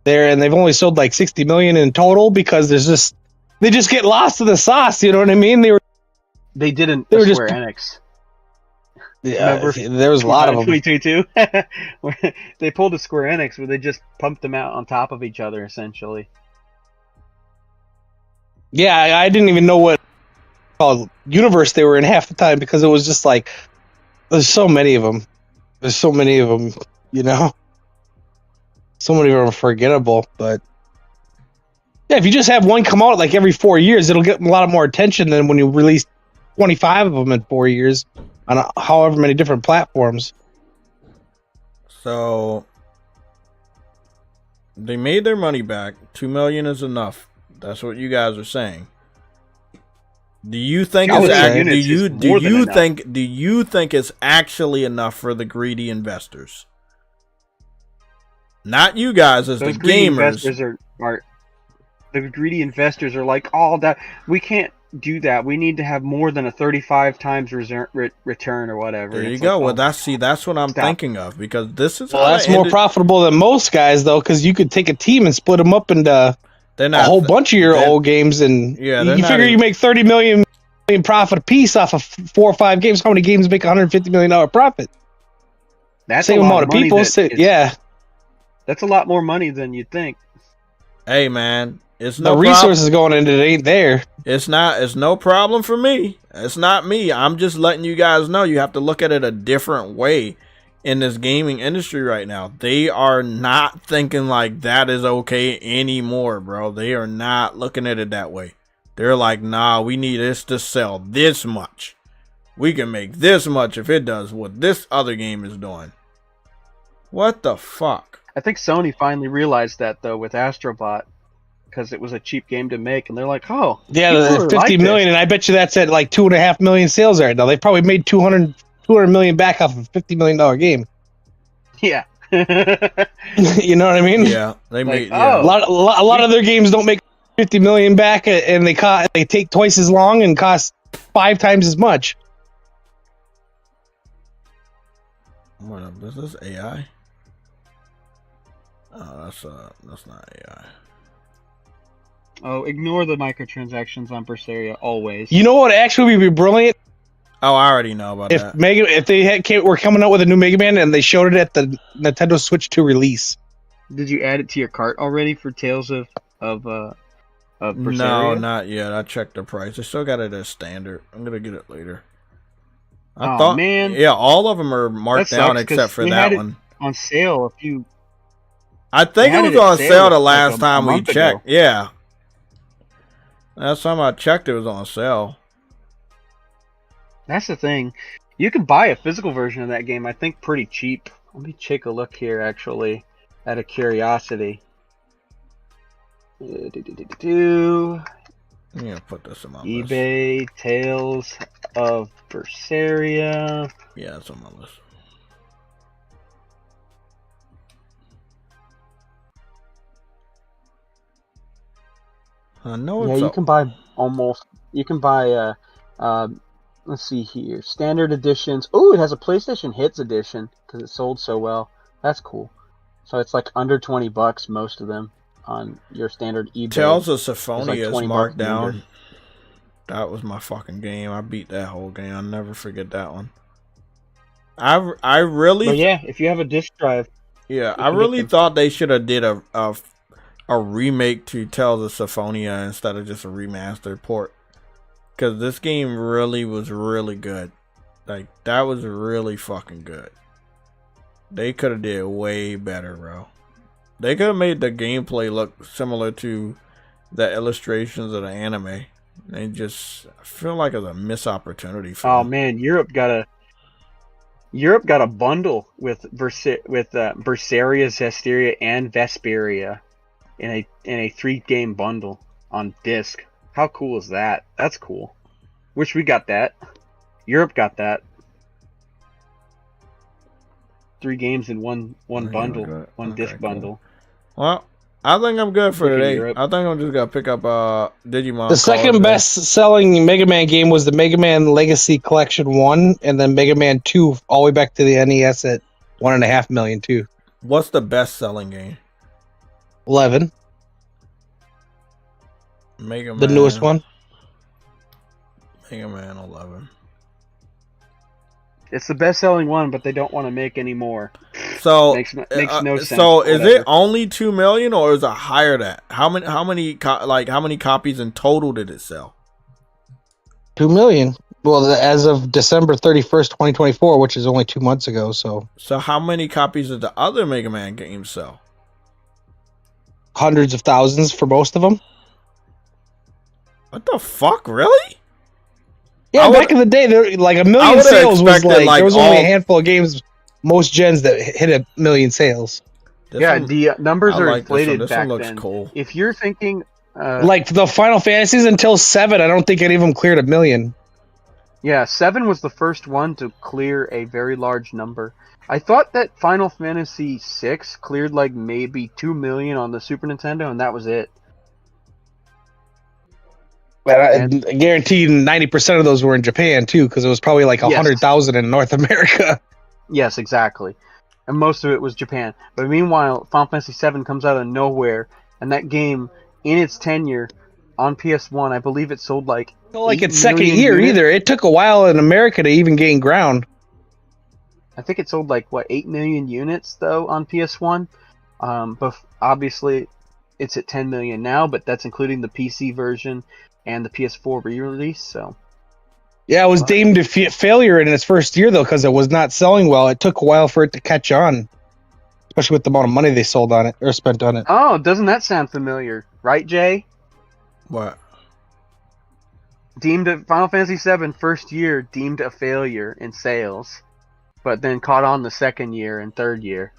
there, and they've only sold like 60 million in total because they just get lost in the sauce. You know what I mean? They didn't. They were Square just Enix. Yeah, there was a lot of them. 2022. They pulled a Square Enix where they just pumped them out on top of each other, essentially. Yeah, I didn't even know what universe they were in half the time because it was just like there's so many of them. There's so many of them, you know. So many of them are forgettable, but yeah, if you just have one come out like every 4 years, it'll get a lot more attention than when you release 25 of them in 4 years. On however many different platforms. So they made their money back. 2 million is enough. That's what you guys are saying. Do you think do you think it's actually enough for the greedy investors? Not you guys as Those the greedy gamers. Investors are the greedy investors are like, oh, that we can't do that. We need to have more than a 35 times return or whatever. There you go. Well, that's what I'm thinking of because this is that's more profitable than most guys though, because you could take a team and split them up into a whole bunch of your old games, and you figure you make 30 million profit a piece off of 4 or 5 games. How many games make $150 million profit? That's same amount of people. That's a lot more money than you'd think. Hey man, it's no resources going into it ain't there. It's no problem for me. It's not me. I'm just letting you guys know you have to look at it a different way in this gaming industry right now. They are not thinking like that is okay anymore, bro. They are not looking at it that way. They're like, nah, we need this to sell this much. We can make this much if it does what this other game is doing. What the fuck? I think Sony finally realized that though with Astrobot, because it was a cheap game to make, and they're like, oh, yeah, the 50 million, and I bet you that's at like 2.5 million sales right now. They probably made 200 million back off of a $50 million game. Yeah. You know what I mean? Yeah, they made a lot of their games don't make 50 million back, and they take twice as long and cost 5 times as much. What up? Is this AI? Oh, that's not AI. Oh, ignore the microtransactions on Berseria always. You know what actually would be brilliant? Oh, I already know about that. If they were coming out with a new Mega Man and they showed it at the Nintendo Switch 2 release. Did you add it to your cart already for Tales of Berseria? No, not yet. I checked the price. I still got it as standard. I'm gonna get it later. I thought, man, yeah, all of them are marked down except for that one. On sale a few. I think it was on sale the last time we checked. Yeah. Last time I checked, it was on sale. That's the thing. You can buy a physical version of that game, I think, pretty cheap. Let me take a look here, actually, out of curiosity. I'm gonna put this in my eBay list. Tales of Berseria. Yeah, it's on my list. I know Yeah, it's you a, can buy almost. You can buy let's see here, standard editions. Oh, it has a PlayStation Hits edition because it sold so well. That's cool. So it's like under $20, most of them on your standard eBay. Tales of It's like Symphonia is $20 marked under. down. That was my fucking game. I beat that whole game. I'll never forget that one. I really But yeah, if you have a disc drive, yeah, you I can really get them. thought they should have did a remake to Tales of Symphonia instead of just a remastered port. Because this game really was really good. Like, that was really fucking good. They could have did way better, bro. They could have made the gameplay look similar to the illustrations of the anime. They just, I feel like it's a missed opportunity for Oh them. man, Europe got a bundle with Berseria, Zestiria, and Vesperia in a 3-game bundle on disc. How cool is that? That's cool. Wish we got that. Europe got that. 3 games in one bundle, Okay, one okay, disc cool. bundle. Well, I think I'm good for Look at today. Europe. I think I'm just gonna pick up Digimon. The second best selling Mega Man game was the Mega Man Legacy Collection 1, and then Mega Man 2 all the way back to the NES at 1.5 million too. What's the best selling game? 11, Mega Man. the newest one. Mega Man 11. It's the best-selling one, but they don't want to make any more. So Makes no sense. So is Whatever. it only 2 million or is it higher that? How many copies in total did it sell? 2 million. Well, as of December 31st, 2024, which is only 2 months ago. So So how many copies did the other Mega Man games sell? hundreds of thousands for most of them. What the fuck, really? Yeah, I back in the day, there like a million would've sales was expected, like there was only all- a handful of games, most gens that hit 1 million sales. This Yeah, one- the numbers I are like this one. inflated This back one looks then. cool. If you're thinking, Like the Final Fantasies until 7, I don't think any of them cleared 1 million. yeah, 7 was the first one to clear a very large number. I thought that Final Fantasy 6 cleared like maybe 2 million on the Super Nintendo, and that was it. But I guarantee 90% of those were in Japan too, because it was probably like Yes. 100,000 in North America. Yes, exactly. And most of it was Japan. But meanwhile, Final Fantasy 7 comes out of nowhere, and that game, in its tenure on PS1, I believe it sold like Like 8 its second million year units. either. It took a while in America to even gain ground. I think it sold like 8 million units though on PS1. But obviously, it's at 10 million now, but that's including the PC version and the PS4 re-release. So Yeah, it was deemed a failure in its first year though, because it was not selling well. It took a while for it to catch on, especially with the amount of money they sold on it or spent on it. oh, doesn't that sound familiar, right, Jay? What? Deemed Final Fantasy 7 first year deemed a failure in sales, but then caught on the second year and third year.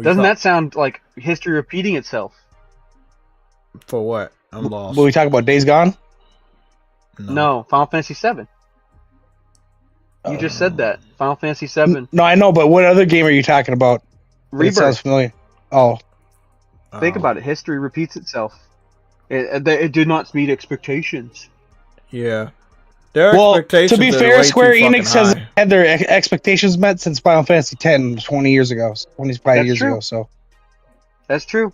Doesn't that sound like history repeating itself? For what? I'm lost. Will we talk about Days Gone? No, Final Fantasy 7. You just said that. Final Fantasy 7. No, I know, but what other game are you talking about? It sounds Rebirth. familiar. Oh, Think about it. History repeats itself. It did not meet expectations. Yeah. Their well, expectations to be are fair, way Square too fucking Enix has high. had their expectations met since Final Fantasy X 20 years ago, 25 That's years true. ago. So That's true.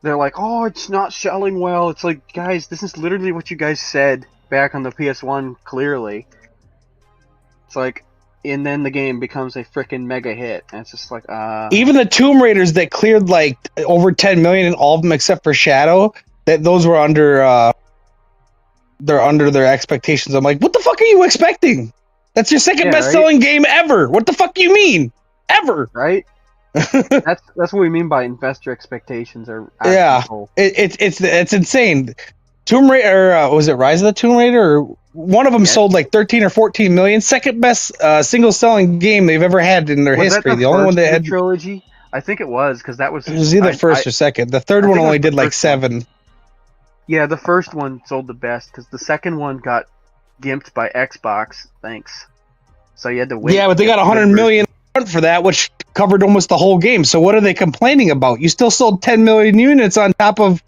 They're like, oh, it's not selling well. It's like, guys, this is literally what you guys said back on the PS1, clearly. It's like, and then the game becomes a freaking mega hit. And it's just like, even the Tomb Raiders that cleared like over 10 million in all of them except for Shadow, that those were under they're under their expectations. I'm like, what the fuck are you expecting? That's your second Yeah, best right? selling game ever. What the fuck do you mean? Ever? right? That's what we mean by investor expectations are out of Yeah. control. It's insane. Tomb Raider, or was it Rise of the Tomb Raider? Or one of them Yes. sold like 13 or 14 million. Second best single selling game they've ever had in their Was history. that The only one first that in had the trilogy? I think it was, because that was... it was either I- first or second. The third I one think it only was the did like first one. 7. Yeah, the first one sold the best, because the second one got gimped by Xbox, thanks. So you had to wait. Yeah, but they got 100 million upfront for that, which covered almost the whole game. So what are they complaining about? You still sold 10 million units on top of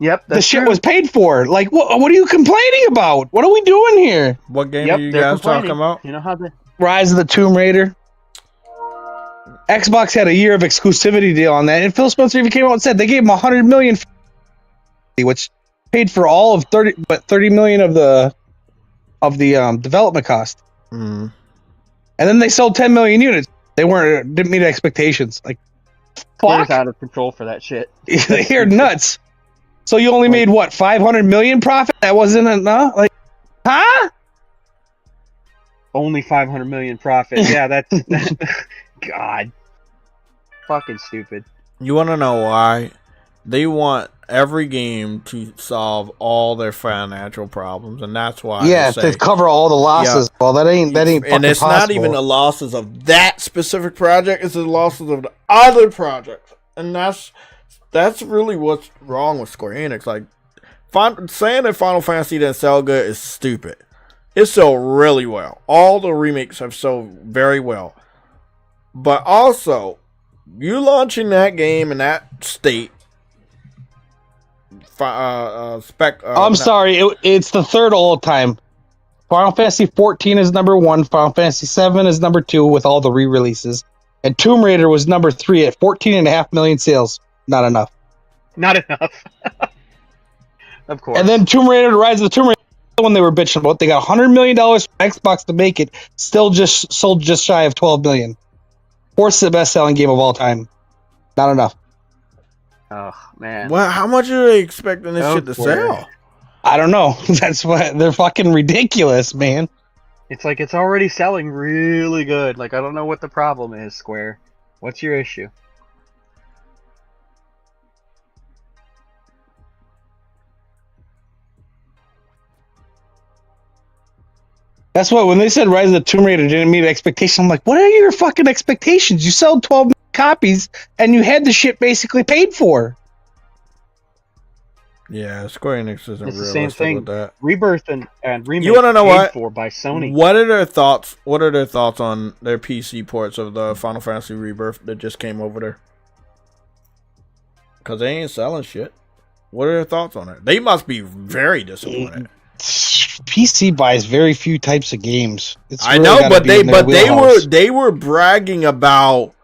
Yep, The that's shit true. was paid for. Like, what are you complaining about? What are we doing here? What game Yep, are you they're guys complaining. talking about? You know how the Rise of the Tomb Raider. Xbox had a year of exclusivity deal on that, and Phil Spencer even came out and said they gave him $100 million, which paid for all of 30 million of the development cost. Mm. And then they sold 10 million units. Didn't meet expectations. Like, Square's fuck, out of control for that shit. they're nuts. So you only made what, 500 million profit? That wasn't enough. Like, huh? Only 500 million profit. Yeah, that's God. Fucking stupid. You want to know why? They want every game to solve all their financial problems, and that's why. Yeah, they say, to cover all the losses. Yeah. Well, that ain't And it's not even the losses of that specific project; it's the losses of the other projects, and that's really what's wrong with Square Enix. Like, saying that Final Fantasy didn't sell good is stupid. It sold really well. All the remakes have sold very well, but also, you launching that game in that state. I'm sorry, it's the third all time. Final Fantasy 14 is number 1, Final Fantasy 7 is number 2 with all the re-releases, and Tomb Raider was number 3 at 14.5 million sales. Not enough. Not enough. Of course. And then Tomb Raider, The Rise of the Tomb Raider, the one they were bitching about. They got $100 million from Xbox to make it, still just sold just shy of 12 million. Fourth the best-selling game of all time. Not enough. Oh man. Well, how much are they expecting this shit to sell? I don't know. That's what they're fucking ridiculous, man. It's like it's already selling really good. Like I don't know what the problem is, Square. What's your issue? That's what, when they said Rise of the Tomb Raider didn't meet expectations, I'm like, what are your fucking expectations? You sold 12 million copies and you had the shit basically paid for. Yeah, Square Enix isn't It's the realistic same thing. with that. Rebirth and Remake. You want to know paid what? For by Sony. What are their thoughts? What are their thoughts on their PC ports of the Final Fantasy Rebirth that just came over there? Because they ain't selling shit. What are their thoughts on it? They must be very disappointed. PC buys very few types of games. It's I really know, gotta but be in their wheelhouse. they were bragging about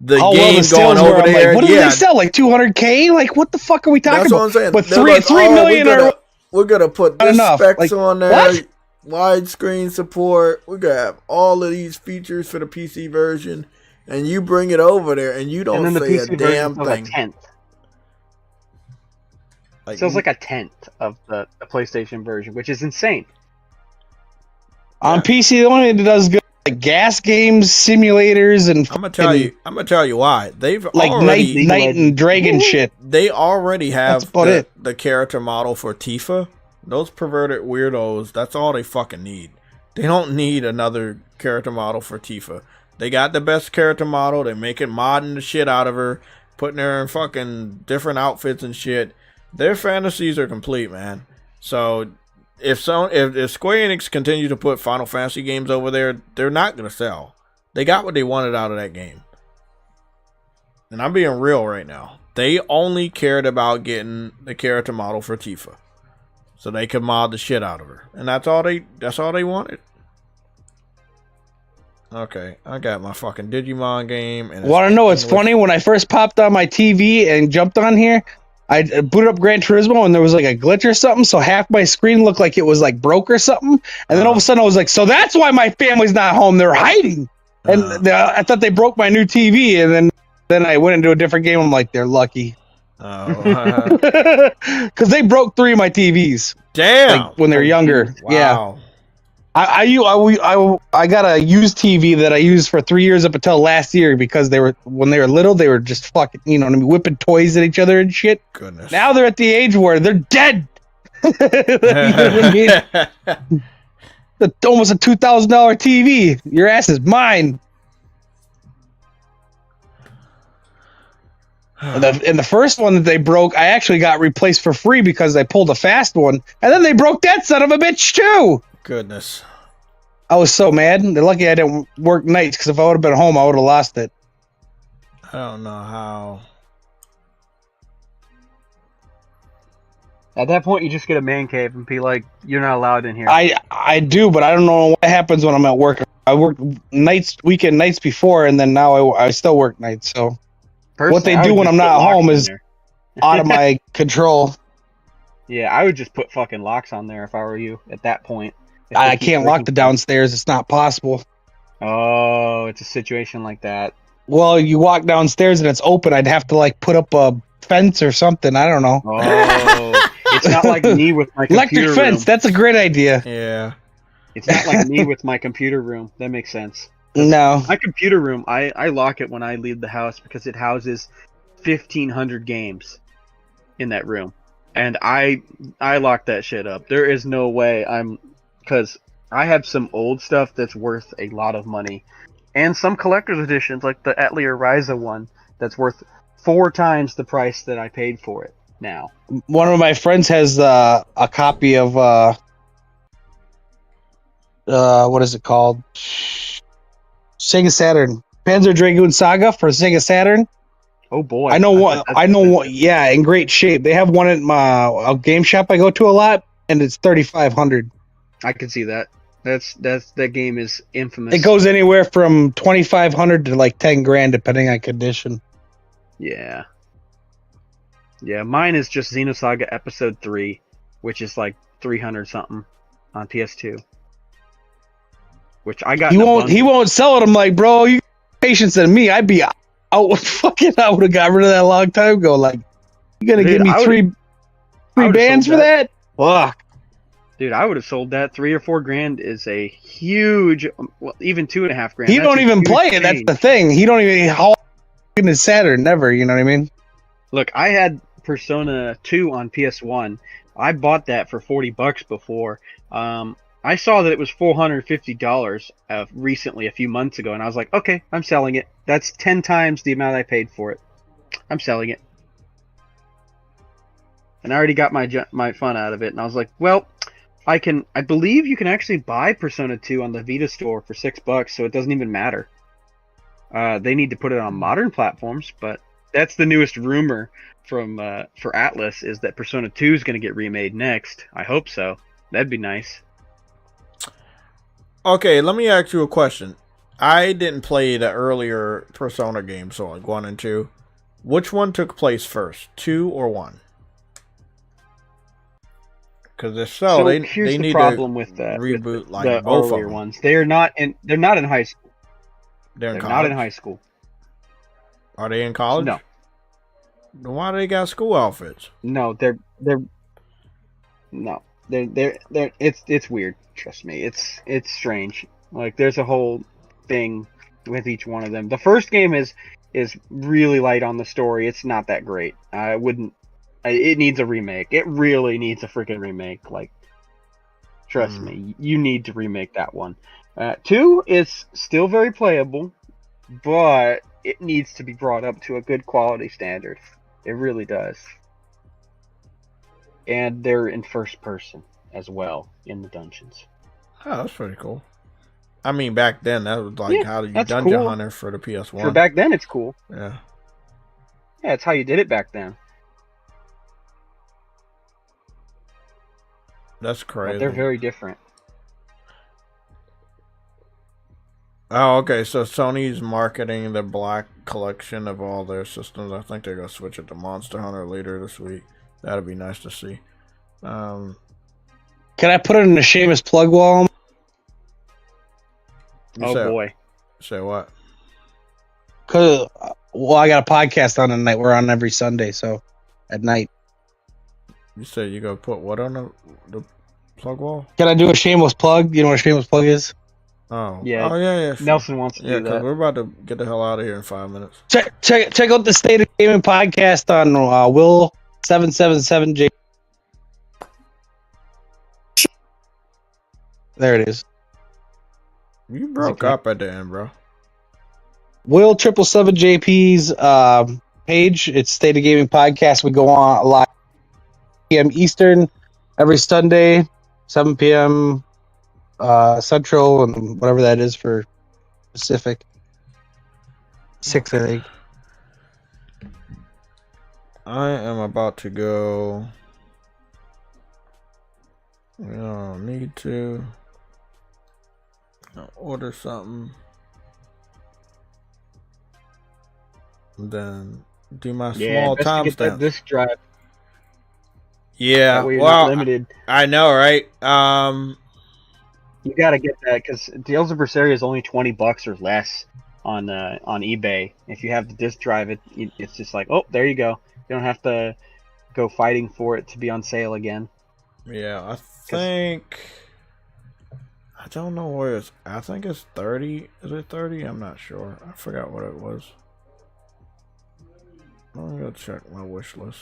the How well game the going sales were. over I'm there. like, what did they sell? Like 200K? Like, what the fuck are we talking That's about? what I'm saying. But They're 3 like, million we're gonna put not this enough. specs Like, on there, what? widescreen support. We're gonna have all of these features for the PC version, and you bring it over there, and you don't and then say the PC a damn version thing. a tenth. Like, Sells like a tenth of the PlayStation version, which is insane. On PC, the only thing that does good like gas games, simulators, and I'm gonna tell you why. They've like already Knight and Dragon shit. They already have That's about the character model for Tifa. Those perverted weirdos, that's all they fucking need. They don't need another character model for Tifa. They got the best character model. They're making modding the shit out of her, putting her in fucking different outfits and shit. Their fantasies are complete, man. So if Square Enix continue to put Final Fantasy games over there, they're not gonna sell. They got what they wanted out of that game. And I'm being real right now. They only cared about getting the character model for Tifa, so they could mod the shit out of her, and that's all they wanted. Okay, I got my fucking Digimon game. And Want to know what's funny? When I first popped on my TV and jumped on here, I booted up Gran Turismo and there was like a glitch or something, so half my screen looked like it was like broke or something. And then all of a sudden I was like, so that's why my family's not home. They're hiding. And I thought they broke my new TV, and then I went into a different game. I'm like, they're lucky. Oh, because they broke 3 of my TVs. Damn! Like, when they're younger. Wow. Yeah. I got a used TV that I used for 3 years up until last year because when they were little, they were just fucking, you know what I mean, whipping toys at each other and shit. Goodness. Now they're at the age where they're dead. You know what I mean? Almost a $2,000 TV. Your ass is mine. And the first one that they broke, I actually got replaced for free because I pulled a fast one, and then they broke that son of a bitch too. Goodness. I was so mad. They're lucky I didn't work nights, because if I would have been home, I would have lost it. I don't know how. At that point, you just get a man cave and be like, "You're not allowed in here." I do, but I don't know what happens when I'm at work. I work weekend nights before, and then now I still work nights. So what Personally, they I do would when just I'm put not locks home in is there. out of my control. Yeah, I would just put fucking locks on there if I were you. At that point, if they I keep can't lock breaking the things. downstairs. It's not possible. Oh, it's a situation like that. Well, you walk downstairs and it's open. I'd have to like put up a fence or something. I don't know. Oh, it's not like me with my Electric computer fence. room. That's a great idea. Yeah. It's not like me with my computer room. That makes sense. 'Cause No. my computer room, I lock it when I leave the house because it houses 1,500 games in that room, and I lock that shit up. There is no way because I have some old stuff that's worth a lot of money, and some collector's editions like the Atelier Ryza one that's worth 4 times the price that I paid for it now. One of my friends has a copy of what is it called? Sega Saturn. Panzer Dragoon Saga for Sega Saturn. Oh boy! I know bet what. that's I know what. expensive. Yeah, in great shape. They have one at a game shop I go to a lot, and it's 3,500. I can see that. That game is infamous. It goes anywhere from 2,500 to like 10 grand, depending on condition. Yeah. Yeah, mine is just Xenosaga Episode 3, which is like 300 something on PS2. Which I got. He in a won't. He bundle. won't sell it. I'm like, bro, you got patience than me. I'd be out. Fucking, I would have got rid of that a long time ago. Like, you gonna Dude, give me I three would've bands sold for that? Fuck. Dude, I would have sold that. 3 or 4 grand is a huge. Well, even 2.5 grand. He That's don't a even huge play it. That's change. the thing. He don't even how in his Saturn. Never. You know what I mean? Look, I had Persona 2 on PS1. I bought that for $40 before. I saw that it was $450 recently, a few months ago, and I was like, okay, I'm selling it. That's 10 times the amount I paid for it. I'm selling it. And I already got my fun out of it, and I was like, well, I believe you can actually buy Persona 2 on the Vita store for $6, so it doesn't even matter. They need to put it on modern platforms, but that's the newest rumor from for Atlas is that Persona 2 is going to get remade next. I hope so. That'd be nice. Okay, let me ask you a question. I didn't play the earlier Persona games, so like 1 and 2. Which one took place first, 2 or 1? Because if so, they here's the need problem to with that. reboot like The both of earlier them. ones. They're not in high school. They're in They're college. not in high school. Are they in college? No. Then why do they got school outfits? No, they're it's weird. Trust me, it's strange. Like there's a whole thing with each one of them. The first game is really light on the story. It's not that great. I wouldn't. It needs a remake. It really needs a freaking remake. Like, trust me, you need to remake that one. 2 is still very playable, but it needs to be brought up to a good quality standard. It really does. And they're in first person as well in the dungeons. Oh, that's pretty cool. I mean, back then that was like Yeah, how you that's Dungeon cool. Hunter for the PS1. For back then, it's cool. Yeah, Yeah, it's how you did it back then. that's But crazy. they're very different. Oh, okay. So Sony's marketing the Black Collection of all their systems. I think they're gonna switch it to Monster Hunter later this week. That'd be nice to see. Can I put it in the Seamus plug wall? You Oh say, boy. Say what? Cause I got a podcast on tonight. We're on every Sunday, so at night. You said you gonna put what on the plug wall? Can I do a shameless plug? You know what a shameless plug is? Oh, Yeah. Oh yeah. Sure. Nelson wants to Yeah, do because that. we're about to get the hell out of here in 5 minutes. Check out the State of Gaming podcast on Will777J. There it is. You broke Okay. up at the end, bro. Will777JP's page. It's State of Gaming podcast. We go on live p.m. Eastern every Sunday, 7 p.m. Central, and whatever that is for Pacific. 6, I think. I am about to go You don't need to. I'll order something. And then do my small best to get that timestamps. disk drive. Yeah, That way you're well, not limited. I know, right? You gotta get that because Tales of Berseria is only $20 or less on eBay. If you have the disk drive, it's just like, oh, there you go. You don't have to go fighting for it to be on sale again. Yeah, I think. I don't know where it's. I think it's 30. Is it 30? I'm not sure. I forgot what it was. Let me go check my wish list.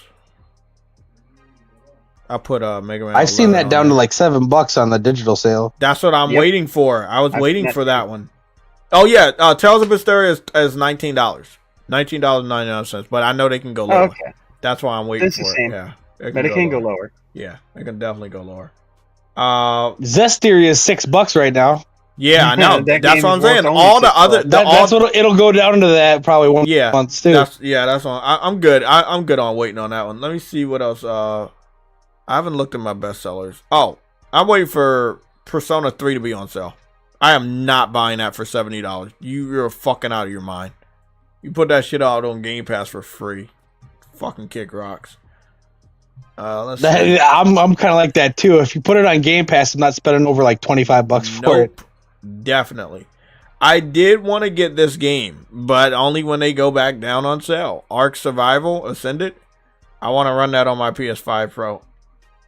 I put Mega Man. I seen 11 that on down to there. like $7 on the digital sale. That's what I'm Yep. waiting for. I was I've waiting seen for that that one. Oh yeah, Tales of Berseria is $19. $19.99. But I know they can go lower. Okay. That's why I'm waiting It's the for it. same. Yeah, But it can go lower. Yeah, it can definitely go lower. Zestiria is $6 right now. Yeah, I know. That That's game what I'm is worth saying. only All the $6. other, That's what it'll go down to that probably one month too. That's on. I'm good. I'm good on waiting on that one. Let me see what else. I haven't looked at my bestsellers. Oh, I'm waiting for Persona 3 to be on sale. I am not buying that for $70. You're fucking out of your mind. You put that shit out on Game Pass for free. Fucking kick rocks. Let's see. I'm kind of like that too. If you put it on Game Pass, I'm not spending over like $25 for it. Definitely. I did want to get this game, but only when they go back down on sale. Ark Survival Ascended. I want to run that on my PS5 Pro.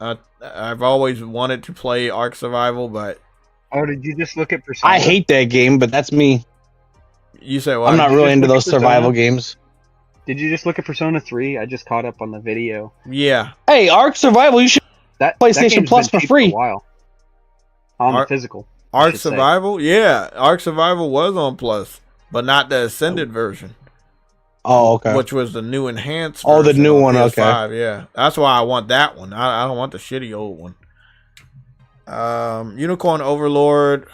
I've always wanted to play Ark Survival, but Oh, did you just look at Persona? I hate that game, but that's me. You say what? I'm not Did you really just into look those at Persona? survival games. Did you just look at Persona 3? I just caught up on the video. Yeah. Hey, Ark Survival, you should That PlayStation game's Plus been for cheap free. a while. On Ark- the physical. I Ark should say. Survival? Yeah. Ark Survival was on Plus, but not the Ascended version, Oh, okay. which was the new enhanced Oh, the version new on one, PS5. Yeah. That's why I want that one. I don't want the shitty old one. Unicorn Overlord.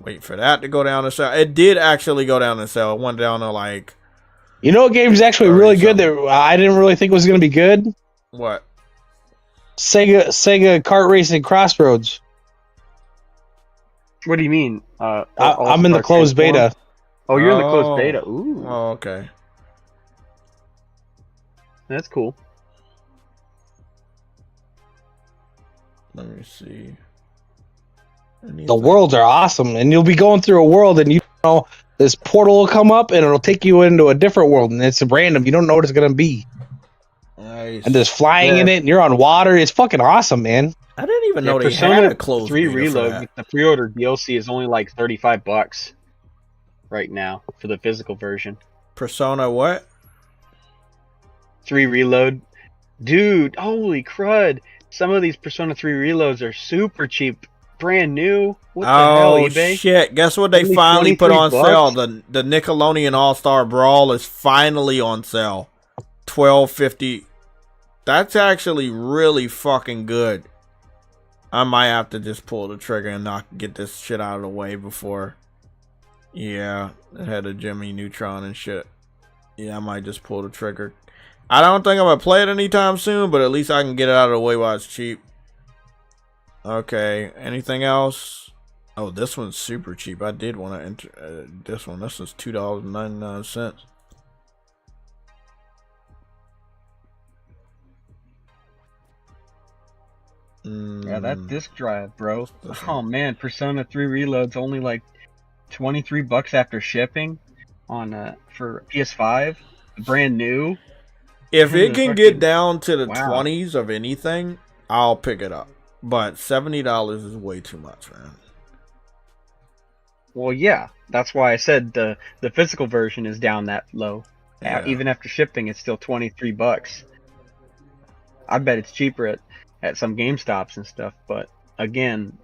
Wait for that to go down the sale. It did actually go down the sale. It went down to like You know what game's actually really good that I didn't really think was going to be good? what? Sega Kart Racing Crossroads. What do you mean? I'm in the closed beta. Oh, you're in the closed Oh. beta. Ooh, Oh, okay. that's cool. Let me see. The worlds are awesome, and you'll be going through a world, and you know this portal will come up, and it'll take you into a different world, and it's random. You don't know what it's gonna be, Nice. and there's flying in Yeah. it, and you're on water. It's fucking awesome, man. I didn't even know they Persona had a closed 3 beta for Reload that. with the pre-order DLC is only like $35 right now for the physical version. Persona what? 3 Reload. Dude, holy crud. Some of these Persona 3 Reloads are super cheap. Brand new. What the hell, eBay? Shit! Guess what they Only finally put on 23 sale? bucks? The Nickelodeon All Star Brawl is finally on sale. $12.50. That's actually really fucking good. I might have to just pull the trigger and not get this shit out of the way before. Yeah, it had a Jimmy Neutron and shit. Yeah, I might just pull the trigger. I don't think I'm gonna play it anytime soon, but at least I can get it out of the way while it's cheap. Okay, anything else? Oh, this one's super cheap. I did want to enter this one. This is $2.99. Yeah, that disc drive, bro. Oh man, Persona 3 Reload's only like $23 after shipping on for PS5, brand new. If it can get Fucking- down to the wow. 20s of anything, I'll pick it up. But $70 is way too much, man. Well, yeah, that's why I said the physical version is down that low. Yeah. Even after shipping, it's still $23. I bet it's cheaper at some GameStops and stuff. But again,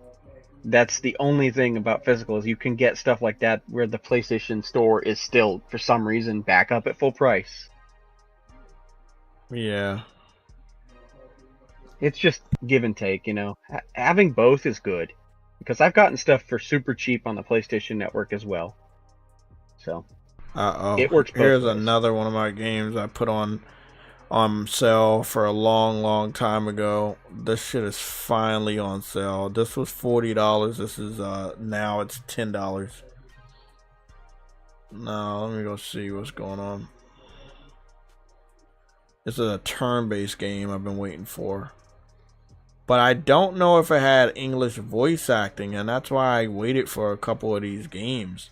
that's the only thing about physical is you can get stuff like that where the PlayStation Store is still, for some reason, back up at full price. Yeah. It's just give and take, you know. Having both is good because I've gotten stuff for super cheap on the PlayStation Network as well. So Uh-oh. It works both Here's ways. another one of my games I put on on sale for a long time ago. This shit is finally on sale. This was $40. This is now it's $10. Now let me go see what's going on. This is a turn-based game I've been waiting for. But I don't know if it had English voice acting, and that's why I waited for a couple of these games.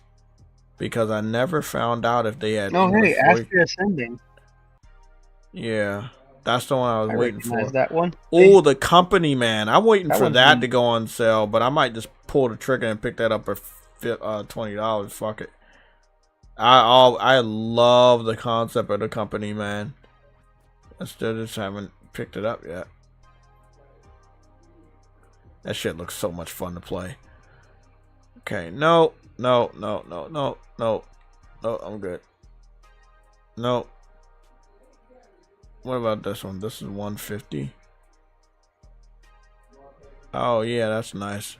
Because I never found out if they had English voice. Astria Ascending. Yeah, that's the one I was waiting for. That one. Oh, The Company, man. I'm waiting That for one's that fun. to go on sale, but I might just pull the trigger and pick that up for $20. Fuck it. I love the concept of The Company, man. I still just haven't picked it up yet. That shit looks so much fun to play. Okay, no, I'm good. No. What about this one? This is 150. Oh yeah, that's nice.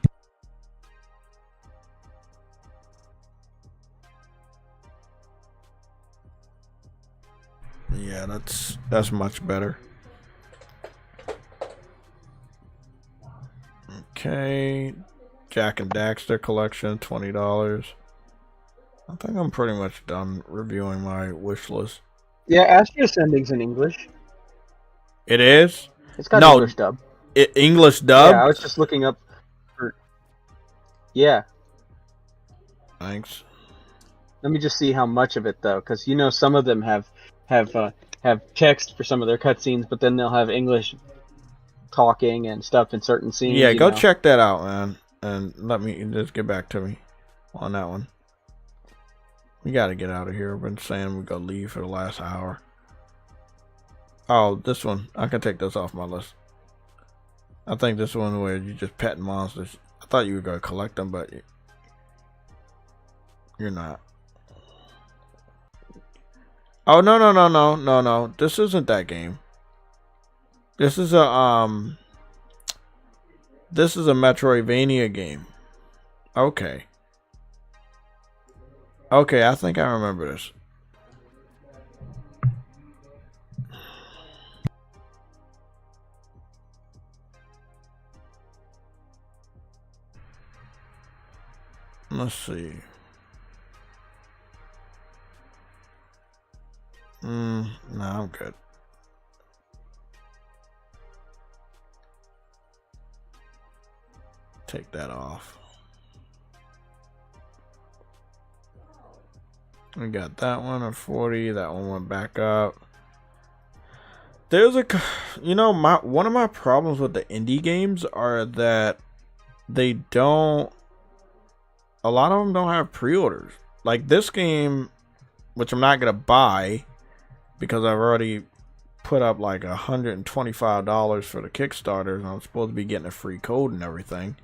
Yeah, that's much better. Okay, Jack and Daxter collection, $20. I think I'm pretty much done reviewing my wish list. Yeah, Astria Ascending's in English. It is? It's got No, English dub. English dub? Yeah, I was just looking up for. Yeah. Thanks. Let me just see how much of it though, because you know some of them have text for some of their cutscenes, but then they'll have English talking and stuff in certain scenes. Yeah, go know. check that out, man, and let me just get back to me on that one. We gotta get out of here. I've been saying we're gonna leave for the last hour. Oh, this one. I can take this off my list. I think this one where you just petting monsters. I thought you were gonna collect them, but you're not. Oh no. This isn't that game. This is a Metroidvania game. Okay. Okay, I think I remember this. Let's see. No, I'm good. Take that off. We got that one at 40. That one went back up. There's one of my problems with the indie games are that they don't. A lot of them don't have pre-orders. Like this game, which I'm not gonna buy because I've already put up like $125 for the Kickstarter, and I'm supposed to be getting a free code and everything.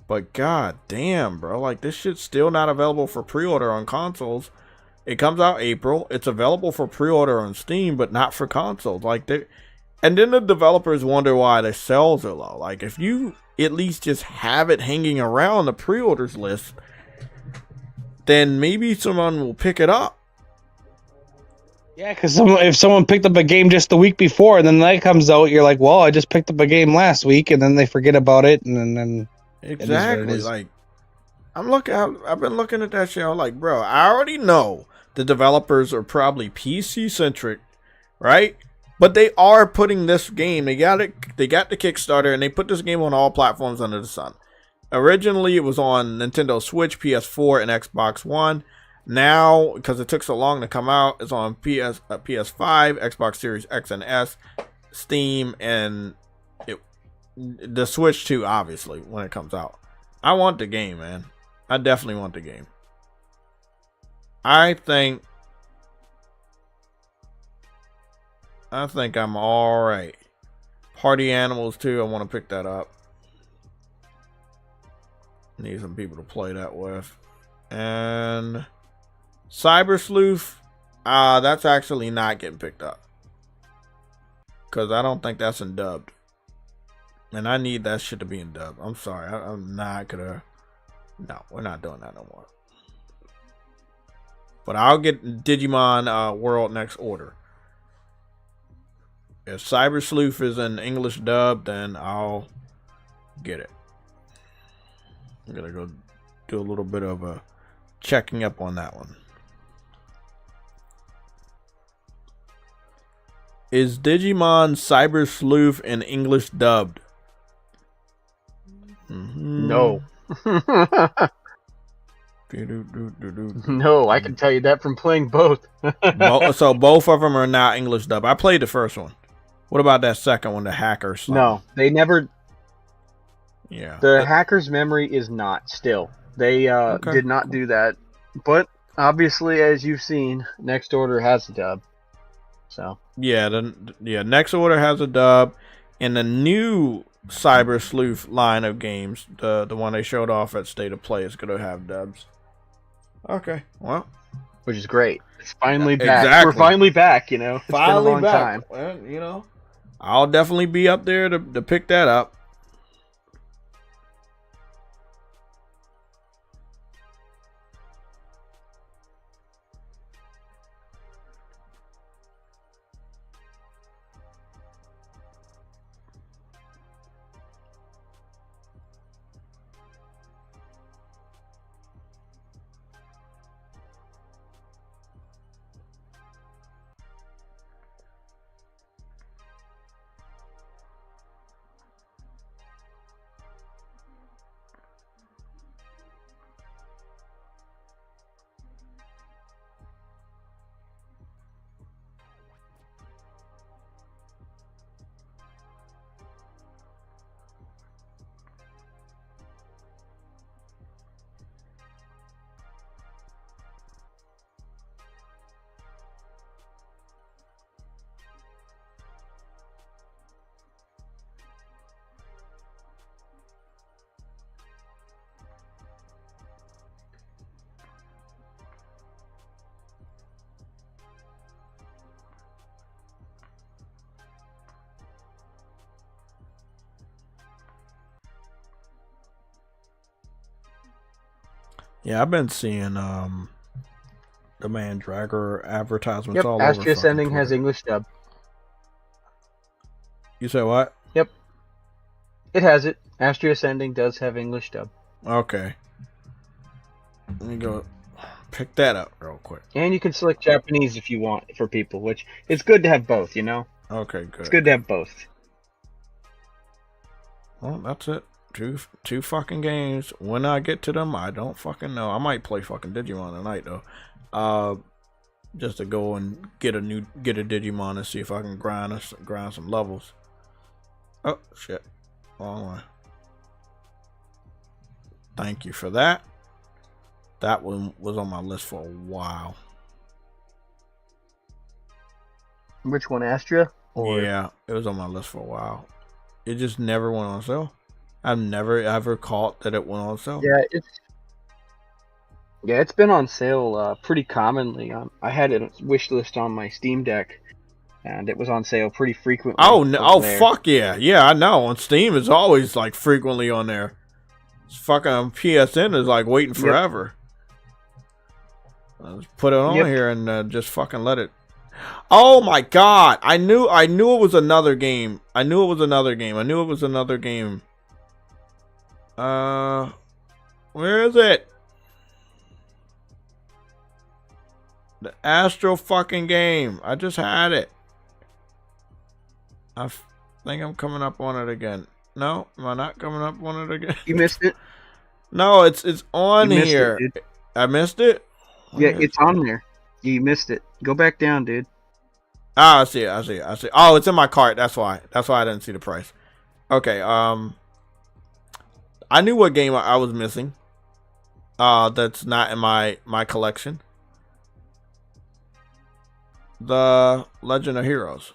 But god damn, bro, like this shit's still not available for pre-order on consoles. It comes out April. It's available for pre-order on Steam, but not for consoles. And then the developers wonder why the sales are low. Like if you at least just have it hanging around the pre-orders list, then maybe someone will pick it up. Yeah, because if someone picked up a game just the week before, and then that comes out, you're like, well, I just picked up a game last week, and then they forget about it, and then exactly. Like I've been looking at that shit. I'm like, bro, I already know the developers are probably PC centric, right? But they are putting this game. They got it. They got the Kickstarter, and they put this game on all platforms under the sun. Originally, it was on Nintendo Switch, PS4, and Xbox One. Now, because it took so long to come out, it's on PS5, Xbox Series X and S, Steam, and the Switch too, obviously, when it comes out. I want the game, man. I definitely want the game. I think I'm alright. Party Animals too, I want to pick that up. Need some people to play that with. And Cyber Sleuth, that's actually not getting picked up. Because I don't think that's in dubbed. And I need that shit to be in dubbed. I'm sorry. I'm not gonna. No, we're not doing that no more. But I'll get Digimon World Next Order. If Cyber Sleuth is in English dub, then I'll get it. I'm gonna go do a little bit of a checking up on that one. Is Digimon Cyber Sleuth in English dubbed? No. No, I can tell you that from playing both. So both of them are not English dub. I played the first one. What about that second one, the hackers? No, they never. Yeah. The hacker's memory is not still. They did not do that. But obviously, as you've seen, Next Order has a dub. So Yeah, Next Order has a dub, and the new Cyber Sleuth line of games, the one they showed off at State of Play, is going to have dubs. Okay, well, which is great. It's finally back. Exactly. We're finally back. You know, it's finally been a long back. time. Well, you know, I'll definitely be up there to pick that up. Yeah, I've been seeing the Mandragora advertisements all over. Astria Ascending Twitter. has English dub. You say what? Yep. It has it. Astria Ascending does have English dub. Okay. Let me go pick that up real quick. And you can select Japanese if you want for people, which it's good to have both, you know? Okay, good. It's good to have both. Well, that's it. Two fucking games. When I get to them, I don't fucking know. I might play fucking Digimon tonight though. Just to go and get a Digimon and see if I can grind some levels. Oh shit. Wrong way. Thank you for that. That one was on my list for a while. Which one, Astria? Yeah, it was on my list for a while. It just never went on sale. I've never ever caught that it went on sale. Yeah, it's been on sale pretty commonly. I had a wish list on my Steam Deck, and it was on sale pretty frequently. Oh no! Oh fuck yeah! Yeah, I know. On Steam, it's always like frequently on there. It's fucking PSN is like waiting forever. Let's put it on here and just fucking let it. Oh my god! I knew it was another game. I knew it was another game. Where is it? The Astro fucking game. I just had it. I think I'm coming up on it again. No, am I not coming up on it again? You missed it? No, it's on here. I missed it? Yeah, it's on there. You missed it. Go back down, dude. Ah, I see it. Oh, it's in my cart. That's why I didn't see the price. Okay, I knew what game I was missing. That's not in my collection. The Legend of Heroes.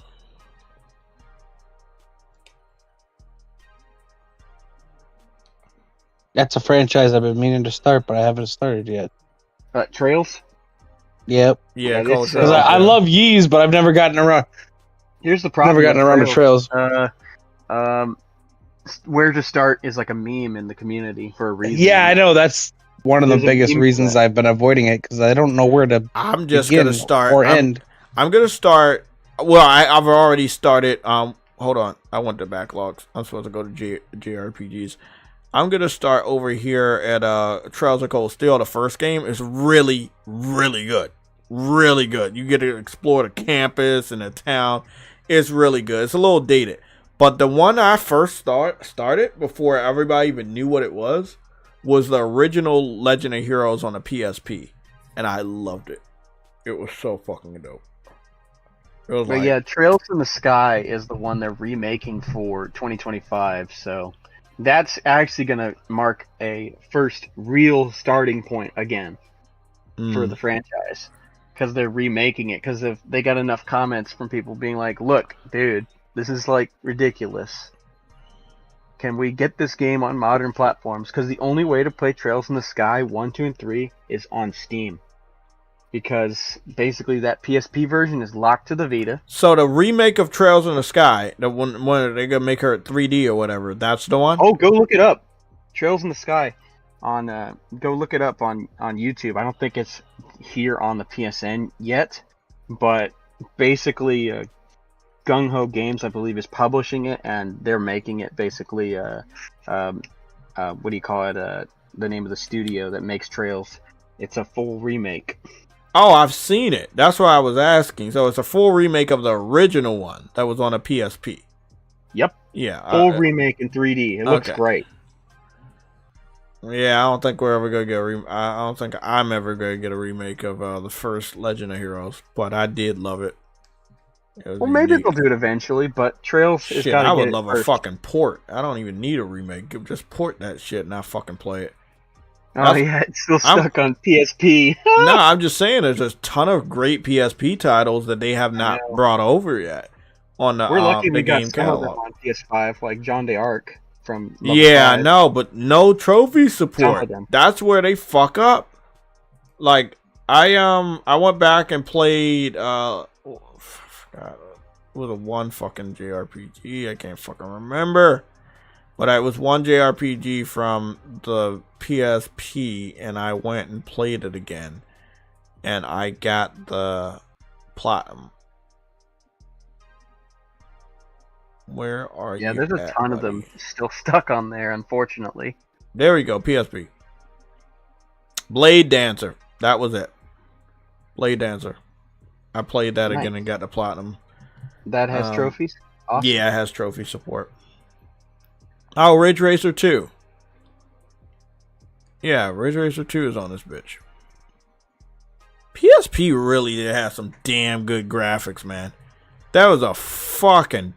That's a franchise I've been meaning to start, but I haven't started yet. Trails? Yep. Yeah, because I love Yeez, but I've never gotten around. Here's the problem. Never gotten around to Trails. Where to start is like a meme in the community for a reason. Yeah, I know. That's one of the biggest reasons I've been avoiding it, because I don't know where to. I'm just gonna start end. I'm gonna start Well, I've already started. Hold on. I went to backlogs. I'm supposed to go to JRPGs. I'm gonna start over here at Trails of Cold Steel. The first game is really, really good. Really good. You get to explore the campus and the town. It's really good. It's a little dated, but the one I first started before everybody even knew what it was the original Legend of Heroes on the PSP, and I loved it. It was so fucking dope. It was But yeah, Trails in the Sky is the one they're remaking for 2025, so that's actually going to mark a first real starting point again for the franchise, because they're remaking it, because they got enough comments from people being like, look, dude, this is like ridiculous. Can we get this game on modern platforms? Because the only way to play Trails in the Sky 1, 2, and 3 is on Steam. Because basically that PSP version is locked to the Vita. So the remake of Trails in the Sky, the one they're gonna make her 3D or whatever, that's the one? Oh, go look it up. Trails in the Sky. Go look it up on YouTube. I don't think it's here on the PSN yet, but basically Gung Ho Games, I believe, is publishing it, and they're making it basically what do you call it? The name of the studio that makes Trails. It's a full remake. Oh, I've seen it. That's why I was asking. So it's a full remake of the original one that was on a PSP. Yep. Yeah. Full remake in 3D. It looks great. Yeah, I don't think we're ever gonna get I don't think I'm ever gonna get a remake of the first Legend of Heroes, but I did love it. Well, maybe they'll do it eventually, but Trails is gotta I would get it love first. a fucking port. I don't even need a remake. Just port that shit and I fucking play it. Oh yeah, it's still stuck on PSP. No, I'm just saying there's a ton of great PSP titles that they have not brought over yet on the We're lucky the we got game some of them catalog. on PS5, like John d'Arc from Yeah, no, but no trophy support. them. That's where they fuck up. Like I went back and played I forgot, it was a one fucking JRPG. I can't fucking remember. But it was one JRPG from the PSP, and I went and played it again, and I got the platinum. Where are you? Yeah, there's a ton of them still stuck on there, unfortunately. There we go, PSP. Blade Dancer. That was it. Blade Dancer. I played that again and got the platinum. That has trophies? Awesome. Yeah, it has trophy support. Oh, Ridge Racer 2. Yeah, Ridge Racer 2 is on this bitch. PSP really did have some damn good graphics, man. That was a fucking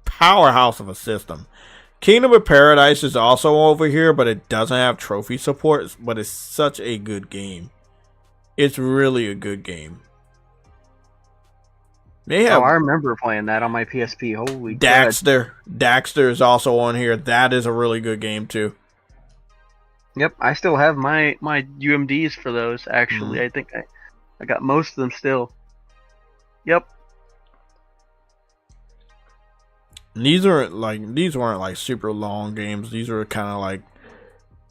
powerhouse of a system. Kingdom of Paradise is also over here, but it doesn't have trophy support, but it's such a good game. It's really a good game. I remember playing that on my PSP. Holy Daxter. Daxter is also on here. That is a really good game too. Yep, I still have my UMDs for those, actually. I think I got most of them still. Yep. And these weren't like super long games. These are kind of like,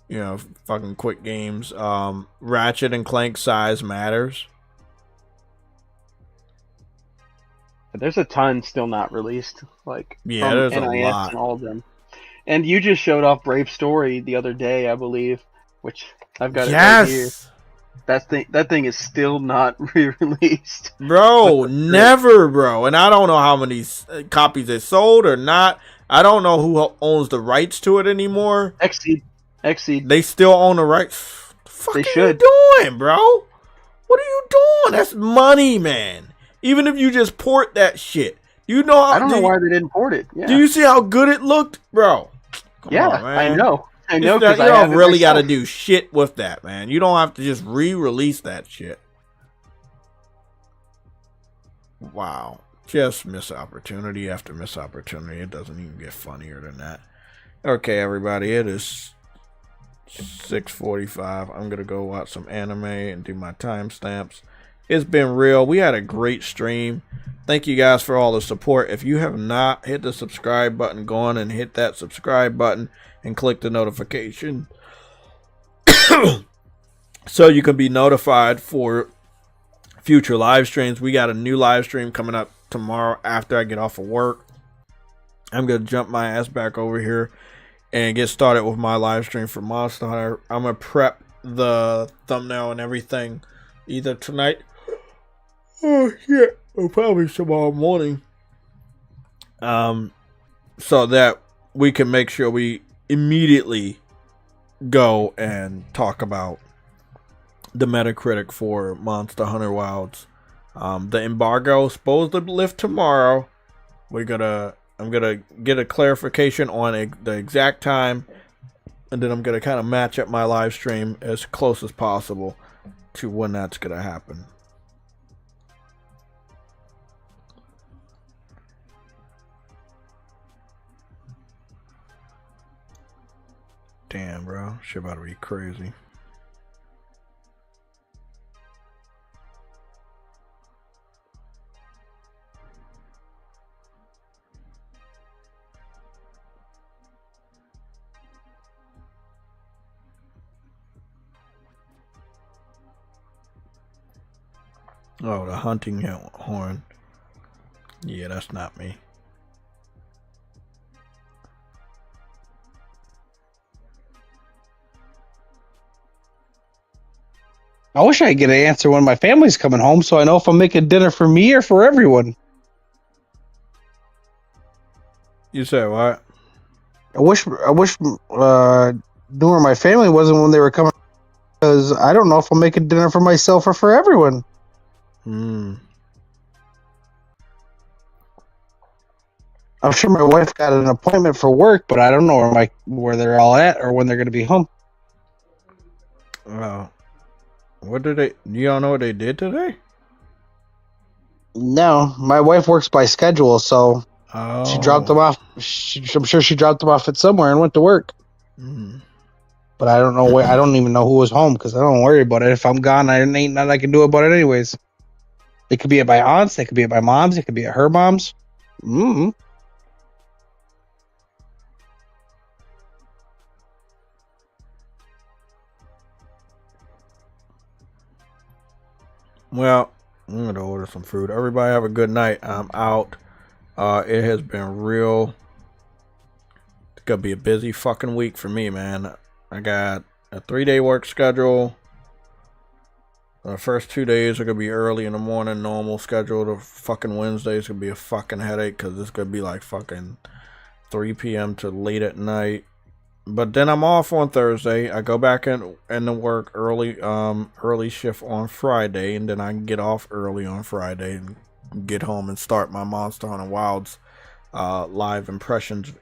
you know, fucking quick games. Ratchet and Clank Size Matters. But there's a ton still not released. Like, yeah, from there's NIS a lot. and all of them. And you just showed off Brave Story the other day, I believe, which I've got it right here. That thing is still not re-released. Bro, never, bro. And I don't know how many copies they sold or not. I don't know who owns the rights to it anymore. Xseed. They still own the rights. What the fuck They are should. you doing, bro? What are you doing? That's money, man. Even if you just port that shit. You know how, I don't know why they didn't port it. Yeah. Do you see how good it looked, bro? Come on, man. I know. I know. You don't really got to do shit with that, man. You don't have to just re-release that shit. Wow. Just miss opportunity after miss opportunity. It doesn't even get funnier than that. Okay, everybody. It is 6:45. I'm going to go watch some anime and do my timestamps. It's been real. We had a great stream. Thank you guys for all the support. If you have not hit the subscribe button, go on and hit that subscribe button and click the notification so you can be notified for future live streams. We got a new live stream coming up tomorrow after I get off of work. I'm going to jump my ass back over here and get started with my live stream for Monster Hunter. I'm going to prep the thumbnail and everything either tonight or probably tomorrow morning. So that we can make sure we immediately go and talk about the Metacritic for Monster Hunter Wilds. The embargo is supposed to lift tomorrow. I'm gonna get a clarification on the exact time, and then I'm gonna kind of match up my live stream as close as possible to when that's gonna happen. Damn, bro, shit about to be crazy. Oh, the hunting horn. Yeah, that's not me. I wish I could get an answer when my family's coming home so I know if I'm making dinner for me or for everyone. You said what? I wish knowing where my family wasn't when they were coming, because I don't know if I'm making dinner for myself or for everyone. I'm sure my wife got an appointment for work, but I don't know where they're all at or when they're going to be home. What did they? You don't know what they did today? No, my wife works by schedule, so she dropped them off. I'm sure she dropped them off at somewhere and went to work. But I don't know where. I don't even know who was home because I don't worry about it. If I'm gone, ain't nothing I can do about it anyways. It could be at my aunt's, it could be at my mom's, it could be at her mom's. Well, I'm gonna order some food. Everybody have a good night. I'm out. It has been real. It's gonna be a busy fucking week for me, man. I got a 3-day work schedule. The first 2 days are gonna be early in the morning, normal schedule. The fucking Wednesday's gonna be a fucking headache because it's gonna be like fucking 3 p.m. to late at night. But then I'm off on Thursday. I go back in to work early shift on Friday, and then I can get off early on Friday and get home and start my Monster Hunter Wilds live impressions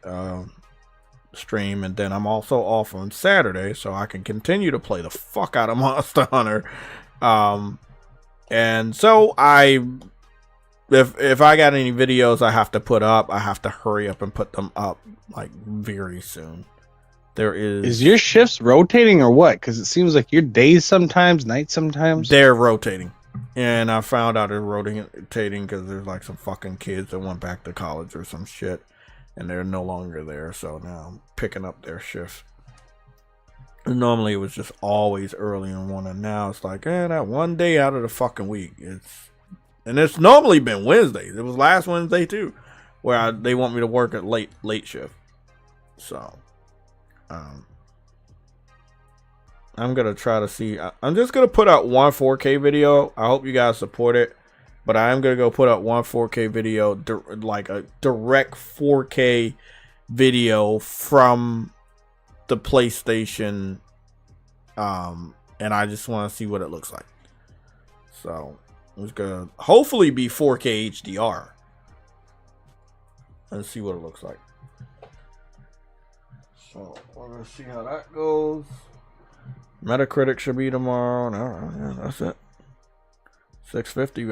stream. And then I'm also off on Saturday, so I can continue to play the fuck out of Monster Hunter. And so if I got any videos I have to put up, I have to hurry up and put them up like very soon. Is your shifts rotating or what? Because it seems like your days sometimes, nights sometimes. They're rotating. And I found out they're rotating because there's like some fucking kids that went back to college or some shit. And they're no longer there. So now I'm picking up their shifts. And normally it was just always early in the morning. Now it's like, that one day out of the fucking week. And it's normally been Wednesdays. It was last Wednesday too. Where they want me to work at late shift. So I'm gonna try to see. I'm just gonna put out one 4K video. I hope you guys support it, but I am gonna go put out one 4K video, like a direct 4K video from the PlayStation, and I just want to see what it looks like. So it's gonna hopefully be 4K HDR. Let's see what it looks like. So we're gonna see how that goes. Metacritic should be tomorrow. No, that's it. 650.